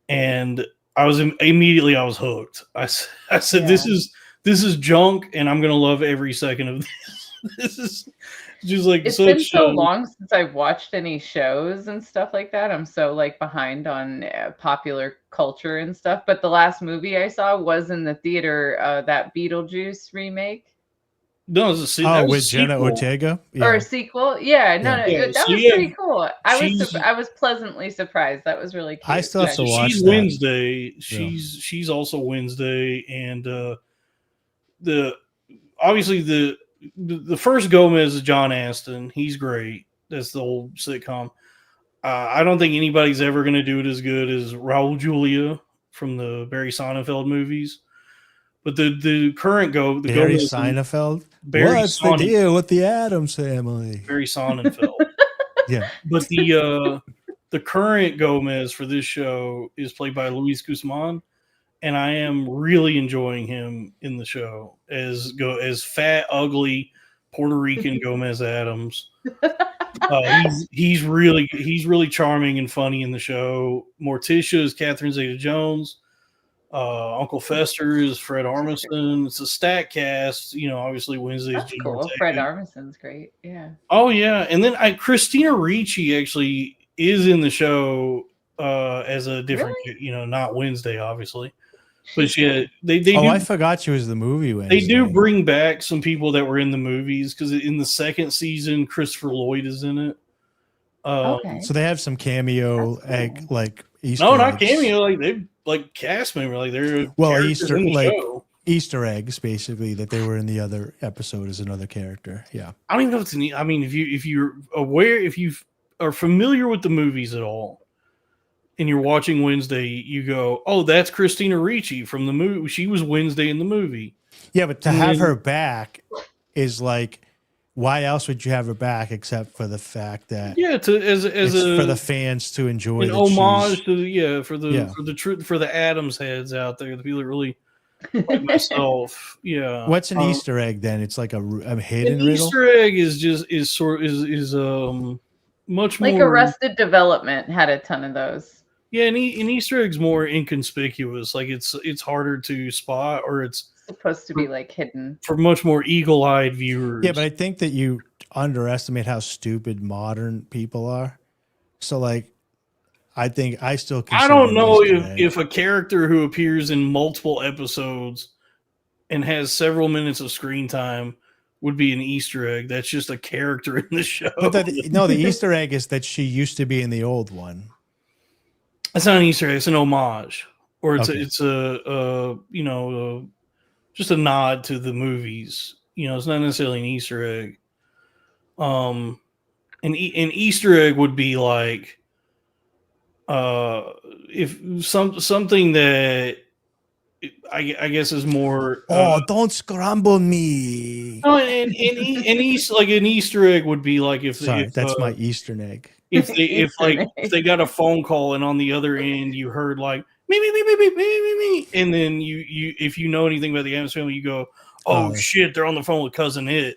and I was immediately hooked. I said, Yeah. this is junk, and I'm gonna love every second of this. This is just like It's such been so long since I've watched any shows and stuff like that. I'm so like behind on popular culture and stuff. But the last movie I saw was in the theater, that Beetlejuice remake. No, it's with Jenna Ortega? Or a sequel. Yeah, no, Yeah, that so was yeah, pretty cool. she's- I was pleasantly surprised. That was really cute. I still have to watch She's that. Wednesday. She's also Wednesday, and obviously the first Gomez is John Aston. He's great. That's the old sitcom. I don't think anybody's ever going to do it as good as Raul Julia from the Barry Sonnenfeld movies. But the current Barry Gomez, Seinfeld. Barry What's the deal with the Addams Family? Barry Sonnenfeld. Yeah, But the current Gomez for this show is played by Luis Guzman, and I am really enjoying him in the show as fat, ugly Puerto Rican Gomez Adams. He's really charming and funny in the show. Morticia is Catherine Zeta-Jones. Uncle Fester is Fred Armisen. It's a stat cast. Obviously Wednesday's That's cool. Fred Armisen's great. Yeah. Oh yeah, and then Christina Ricci actually is in the show as a different, not Wednesday, obviously, but they do. I forgot she was the movie Wednesday. They do bring back some people that were in the movies because in the second season, Christopher Lloyd is in it. So they have some cameo Easter No, not eggs. cameo. They cast member. They're characters Easter in the show. Easter eggs basically that they were in the other episode as another character. Yeah. I don't even know if it's. I mean, if you're aware, if you are familiar with the movies at all, and you're watching Wednesday, you go, "Oh, that's Christina Ricci from the movie. She was Wednesday in the movie." Yeah, but to And have then- her back is why else would you have her back except for the fact that as it's a for the fans to enjoy an that homage she's- for the Adams heads out there, the people that really like myself. Yeah. What's an Easter egg then? It's like a hidden An riddle. Easter egg is much Like more Arrested Development had a ton of those. Yeah, an Easter egg's more inconspicuous. Like it's harder to spot, or it's supposed to be like hidden for much more eagle-eyed viewers. Yeah, but I think that you underestimate how stupid modern people are. So, like, I think I still consider I don't an know Easter egg. if a character who appears in multiple episodes and has several minutes of screen time would be an Easter egg. That's just a character in the show. But the Easter egg is that she used to be in the old one. It's not an Easter egg. It's an homage, or it's Okay. it's a just a nod to the movies. It's not necessarily an Easter egg. An Easter egg would be like if something that I guess is more. Don't scramble me. No, an Easter egg would be like Sorry, that's my Easter egg. If they got a phone call and on the other end you heard like me, and then you if you know anything about the Addams Family, you go, oh shit, they're on the phone with Cousin It,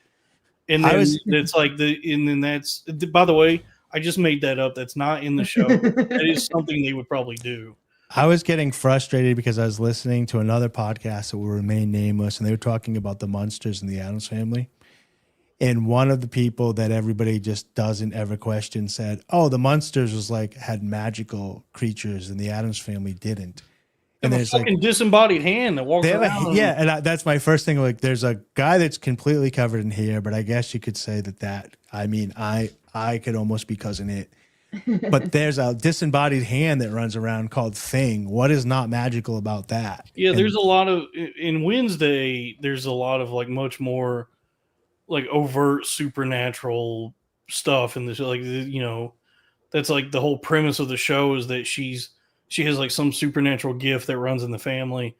and then it's like that's by the way, I just made that up. That's not in the show. That is something they would probably do. I was getting frustrated because I was listening to another podcast that will remain nameless, and they were talking about the Munsters and the Addams Family. And one of the people that everybody just doesn't ever question said, "Oh, the Munsters was like had magical creatures, and the Addams Family didn't." And They have there's a fucking disembodied hand that walks they have around. and that's my first thing. Like, there's a guy that's completely covered in hair, but I guess you could say that. I mean, I could almost be Cousin It. But there's a disembodied hand that runs around called Thing. What is not magical about that? Yeah, there's a lot of in Wednesday. There's a lot of like much more like overt supernatural stuff in this. Like that's like the whole premise of the show is that she has like some supernatural gift that runs in the family,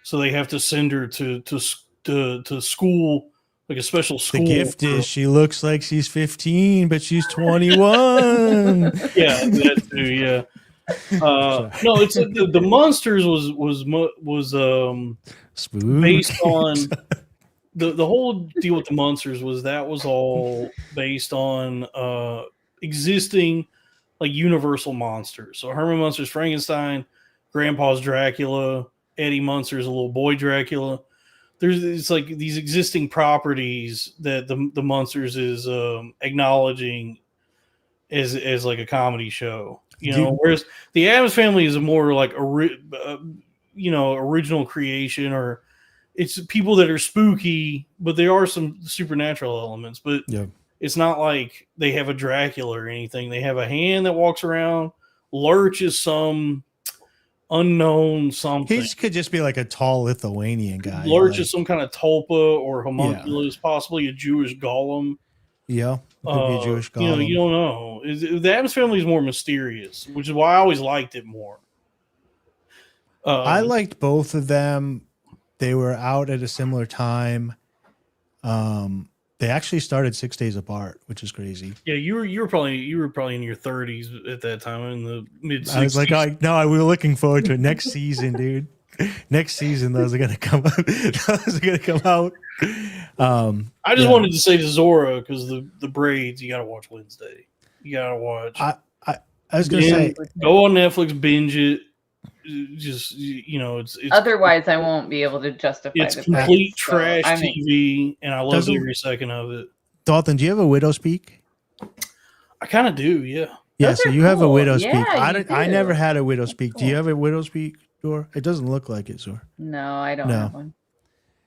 so they have to send her to school, like a special school. The gift is she looks like she's 15, but she's 21. Yeah, that too. Yeah. No, it's the Monsters was based on the whole deal with the Monsters was all based on existing like universal monsters. So Herman Munster's Frankenstein, Grandpa's Dracula, Eddie Munster's a little boy Dracula. It's like these existing properties that the Munsters is acknowledging as like a comedy show. Whereas the Addams Family is a more like original creation, or it's people that are spooky, but there are some supernatural elements. But it's not like they have a Dracula or anything. They have a hand that walks around. Lurch is some unknown something. He could just be like a tall Lithuanian guy. Lurch is some kind of tulpa or homunculus, possibly a Jewish golem. Yeah, it could be a Jewish golem. You don't know. The Addams Family is more mysterious, which is why I always liked it more. I liked both of them. They were out at a similar time. They actually started 6 days apart, which is crazy. Yeah, you were probably in your 30s at that time, in the mid 60s. I was like, we were looking forward to it next season, dude. Next season, those are gonna come out. I just wanted to say to Zora, because the braids, you gotta watch Wednesday. You gotta watch. I was gonna say, go on Netflix, binge it. Just it's otherwise I won't be able to justify it's the complete price, trash TV, and I love every second of it. Dalton, do you have a widow's peak? I kind of do, yeah. Yeah, Those so are you have a cool. widow's Yeah, peak. you I do. never had a widow's peak. Do you have a widow's peak, Zora? It doesn't look like it, Zora. No, I don't No. have one.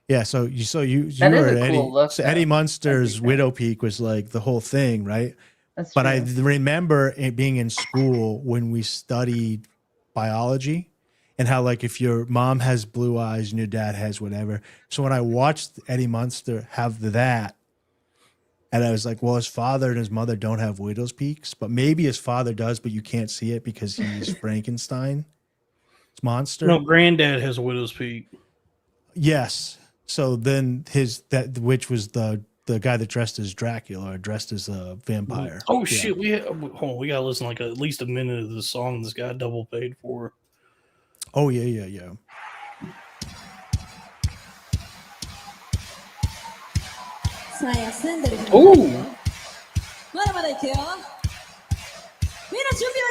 Yeah, so you That is were a at cool Eddie. look, So though. Eddie Munster's widow peak was like the whole thing, right? That's But true. I remember it being in school when we studied biology, and how like if your mom has blue eyes and your dad has whatever. So when I watched Eddie Munster have that, and I was like, well, his father and his mother don't have widow's peaks, but maybe his father does, but you can't see it because he's Frankenstein. It's monster. No, Granddad has a widow's peak. Yes. So then which was the guy that dressed as Dracula or dressed as a vampire. Oh Yeah. shit, we gotta listen like at least a minute of the song this guy double paid for. Oh yeah.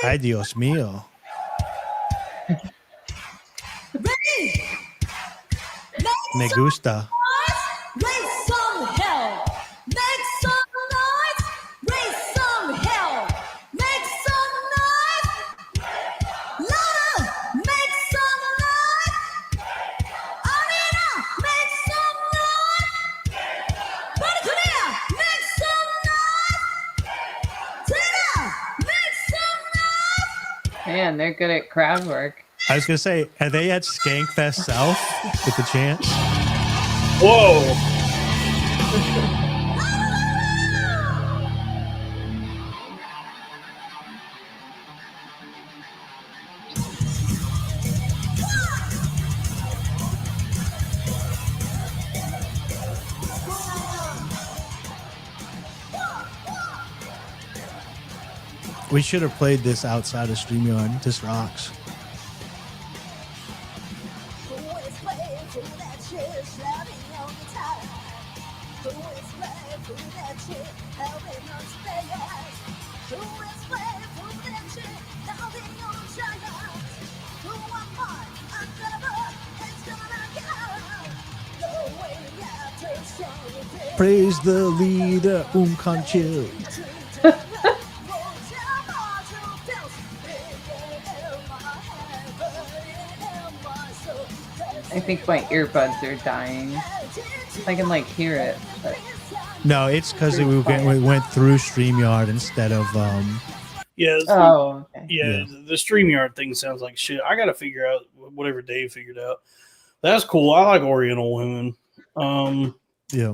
Ay, Dios mío. Me gusta. Raise some hell. Make some noise. Raise some hell. Make some noise. Louder. Make some noise. Arena. Make some noise. Buddy, come here. Make some noise. Tina. Make some noise. Man, they're good at crowd work. I was gonna say, are they at Skankfest South with the chants? Whoa! We should have played this outside of StreamYard. This rocks. Praise the leader, Conchill. I think my earbuds are dying. I can like hear it. But No, it's because we went through StreamYard instead of Yeah. Oh, okay. Yeah, the StreamYard thing sounds like shit. I got to figure out whatever Dave figured out. That's cool. I like Oriental women. Yeah.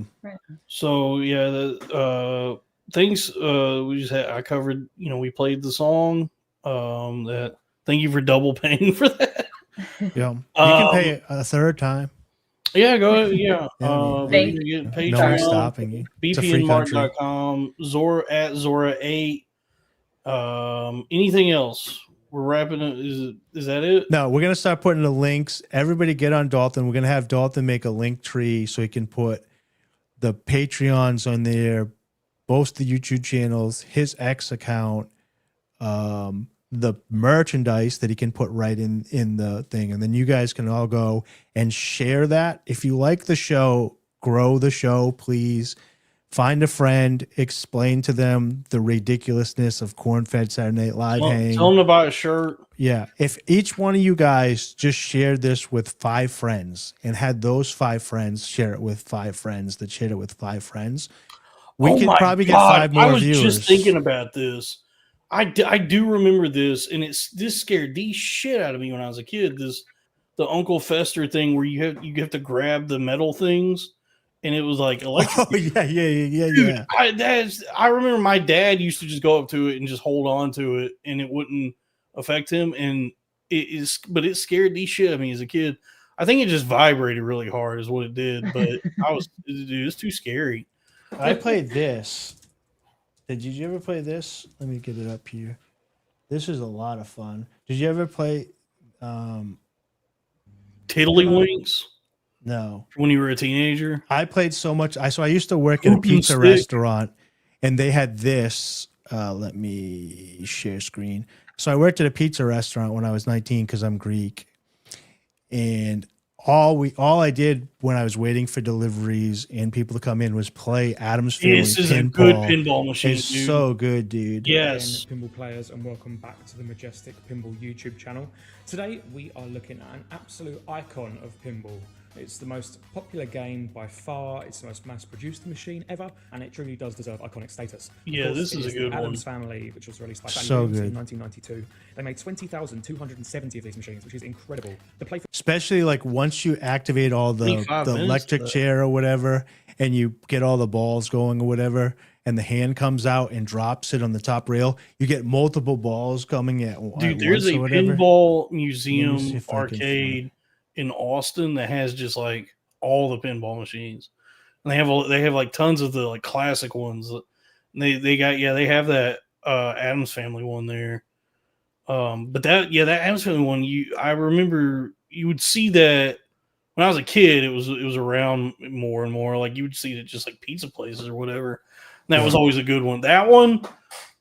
So yeah, the things we just had. I covered. We played the song. That. Thank you for double paying for that. Yeah. You can pay it a third time. Yeah, go ahead. Yeah. Thank you. No one's stopping you. It's a free country. BPNMart.com. Zora at Zora8. Anything else? We're wrapping it. Is that it? No, we're gonna start putting the links. Everybody get on Dalton. We're gonna have Dalton make a link tree so he can put the Patreons on there, both the YouTube channels, his X account, the merchandise that he can put right in the thing, and then you guys can all go and share that. If you like the show, grow the show, please. Find a friend, explain to them the ridiculousness of corn-fed Saturday Night Live hang. Tell them to buy a shirt. Yeah. If each one of you guys just shared this with 5 friends and had those 5 friends share it with 5 friends that shared it with 5 friends, we could probably get 5 more viewers. I was just thinking about this. I do remember this, and this scared the shit out of me when I was a kid. The Uncle Fester thing where you have to grab the metal things. And it was like electric. Oh yeah. Dude, I remember my dad used to just go up to it and just hold on to it, and it wouldn't affect him. And but it scared the shit out of me as a kid. I think it just vibrated really hard, is what it did. But dude, it's too scary. I played this. Did you ever play this? Let me get it up here. This is a lot of fun. Did you ever play Tiddlywinks? No. When you were a teenager? I played so much. I used to work at a pizza restaurant, and they had this. Let me share screen. So I worked at a pizza restaurant when I was 19 because I'm Greek. And all I did when I was waiting for deliveries and people to come in was play Adam's Family. This is a good pinball machine, It's dude. so good, dude. Yes. Pinball players, and welcome back to the Majestic Pinball YouTube channel. Today we are looking at an absolute icon of pinball. It's the most popular game by far. It's the most mass-produced machine ever, and it truly does deserve iconic status. Yeah, this is a good one. Adam's Family, which was released by So Bally good. in 1992. They made 20,270 of these machines, which is incredible. The play Especially like once you activate all the 25 minutes electric to that. chair or whatever, and you get all the balls going or whatever, and the hand comes out and drops it on the top rail, you get multiple balls coming at once. Dude, there's a or whatever. pinball Let me see museum if I can find arcade in Austin that has just like all the pinball machines. And they have like tons of the like classic ones. And they have that Adam's Family one there. But that Adam's Family one, I remember you would see that when I was a kid. It was around more and more. Like you would see it just like pizza places or whatever. And that was always a good one. That one,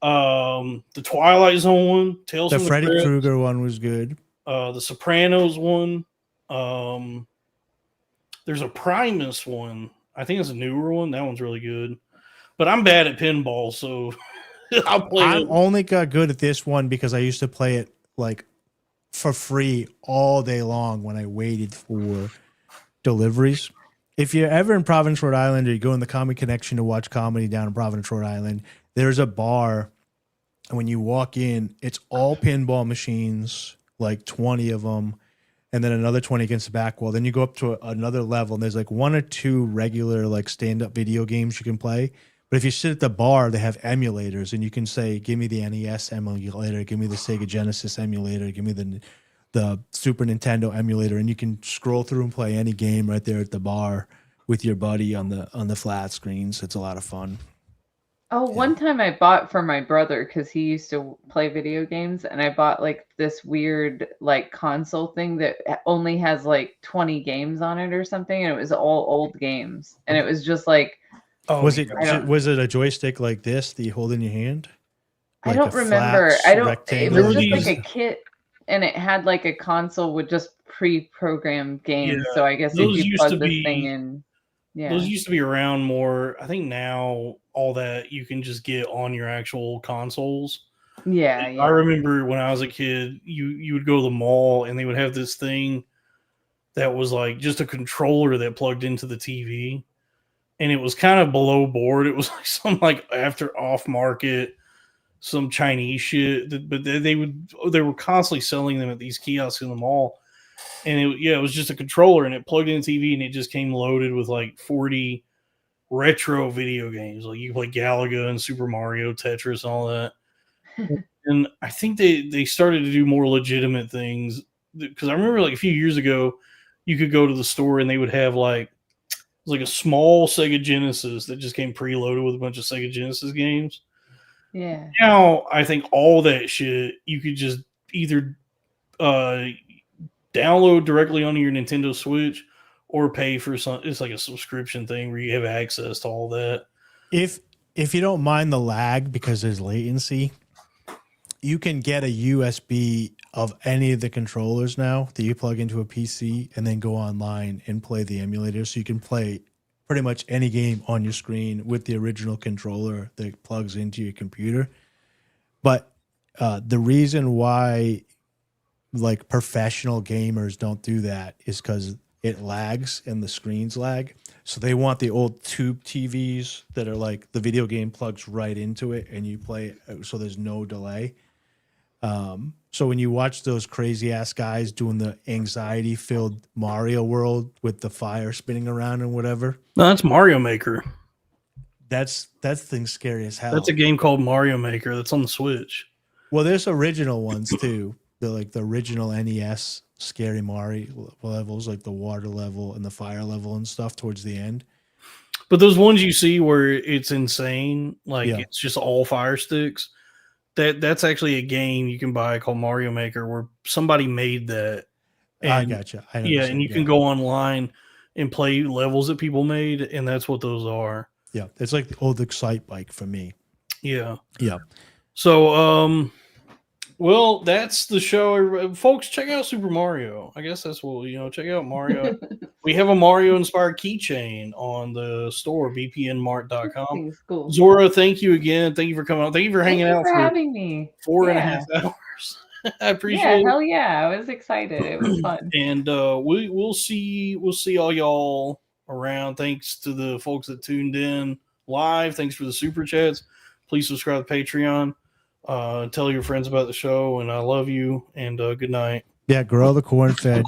the Twilight Zone one, Tales The from Freddy the Crypt, Krueger one was good. the Sopranos one. There's a Primus one. I think it's a newer one. That one's really good. But I'm bad at pinball, so I'll play I'm it. only got good at this one because I used to play it like for free all day long when I waited for deliveries. If you're ever in Providence, Rhode Island, or you go in the Comedy Connection to watch comedy down in Providence, Rhode Island, there's a bar. And when you walk in, it's all pinball machines, like 20 of them, and then another 20 against the back wall. Then you go up to another level, and there's like 1 or 2 regular like stand-up video games you can play. But if you sit at the bar, they have emulators, and you can say, give me the NES emulator, give me the Sega Genesis emulator, give me the Super Nintendo emulator, and you can scroll through and play any game right there at the bar with your buddy on the flat screens. It's a lot of fun. Oh, one time I bought for my brother because he used to play video games, and I bought like this weird like console thing that only has like 20 games on it or something, and it was all old games, and it was just like. Was it a joystick like this that you hold in your hand? I don't remember. It was just like a kit, and it had like a console with just pre-programmed games. Yeah, so I guess if you plug this thing in, those used to be around more. I think now all that you can just get on your actual consoles. Yeah, I remember when I was a kid, you would go to the mall and they would have this thing that was like just a controller that plugged into the TV. And it was kind of below board. It was like some like after off market, some Chinese shit. But they were constantly selling them at these kiosks in the mall. And it was just a controller, and it plugged in the TV, and it just came loaded with like 40 retro video games. Like you play Galaga and Super Mario, Tetris, and all that. And I think they started to do more legitimate things, because I remember like a few years ago, you could go to the store and they would have like a small Sega Genesis that just came preloaded with a bunch of Sega Genesis games. Yeah. Now I think all that shit you could just either download directly onto your Nintendo Switch or pay for some. It's like a subscription thing where you have access to all that. If you don't mind the lag because there's latency, you can get a USB of any of the controllers now that you plug into a PC and then go online and play the emulator. So you can play pretty much any game on your screen with the original controller that plugs into your computer. But the reason why like professional gamers don't do that is because it lags and the screens lag. So they want the old tube TVs that are like the video game plugs right into it and you play it so there's no delay. So when you watch those crazy ass guys doing the anxiety filled Mario world with the fire spinning around and whatever. No, that's Mario Maker. That thing's scary as hell. That's a game called Mario Maker that's on the Switch. Well, there's original ones too. The original NES scary Mario levels, like the water level and the fire level and stuff towards the end. But those ones you see where it's insane, like it's just all fire sticks. That's actually a game you can buy called Mario Maker where somebody made that. And, I gotcha. And you can go online and play levels that people made, and that's what those are. Yeah, it's like the old Excite bike for me. Yeah. Yeah. So, well, that's the show. Folks, check out Super Mario. I guess that's what, check out Mario. We have a Mario-inspired keychain on the store, bpnmart.com. Cool. Zora, thank you again. Thank you for coming on. Thank you for hanging out for having me. 4.5 hours. I appreciate it. Hell yeah. I was excited. It was fun. And we'll see all y'all around. Thanks to the folks that tuned in live. Thanks for the super chats. Please subscribe to Patreon. Tell your friends about the show, and I love you, and good night. Yeah, grow the corn fed.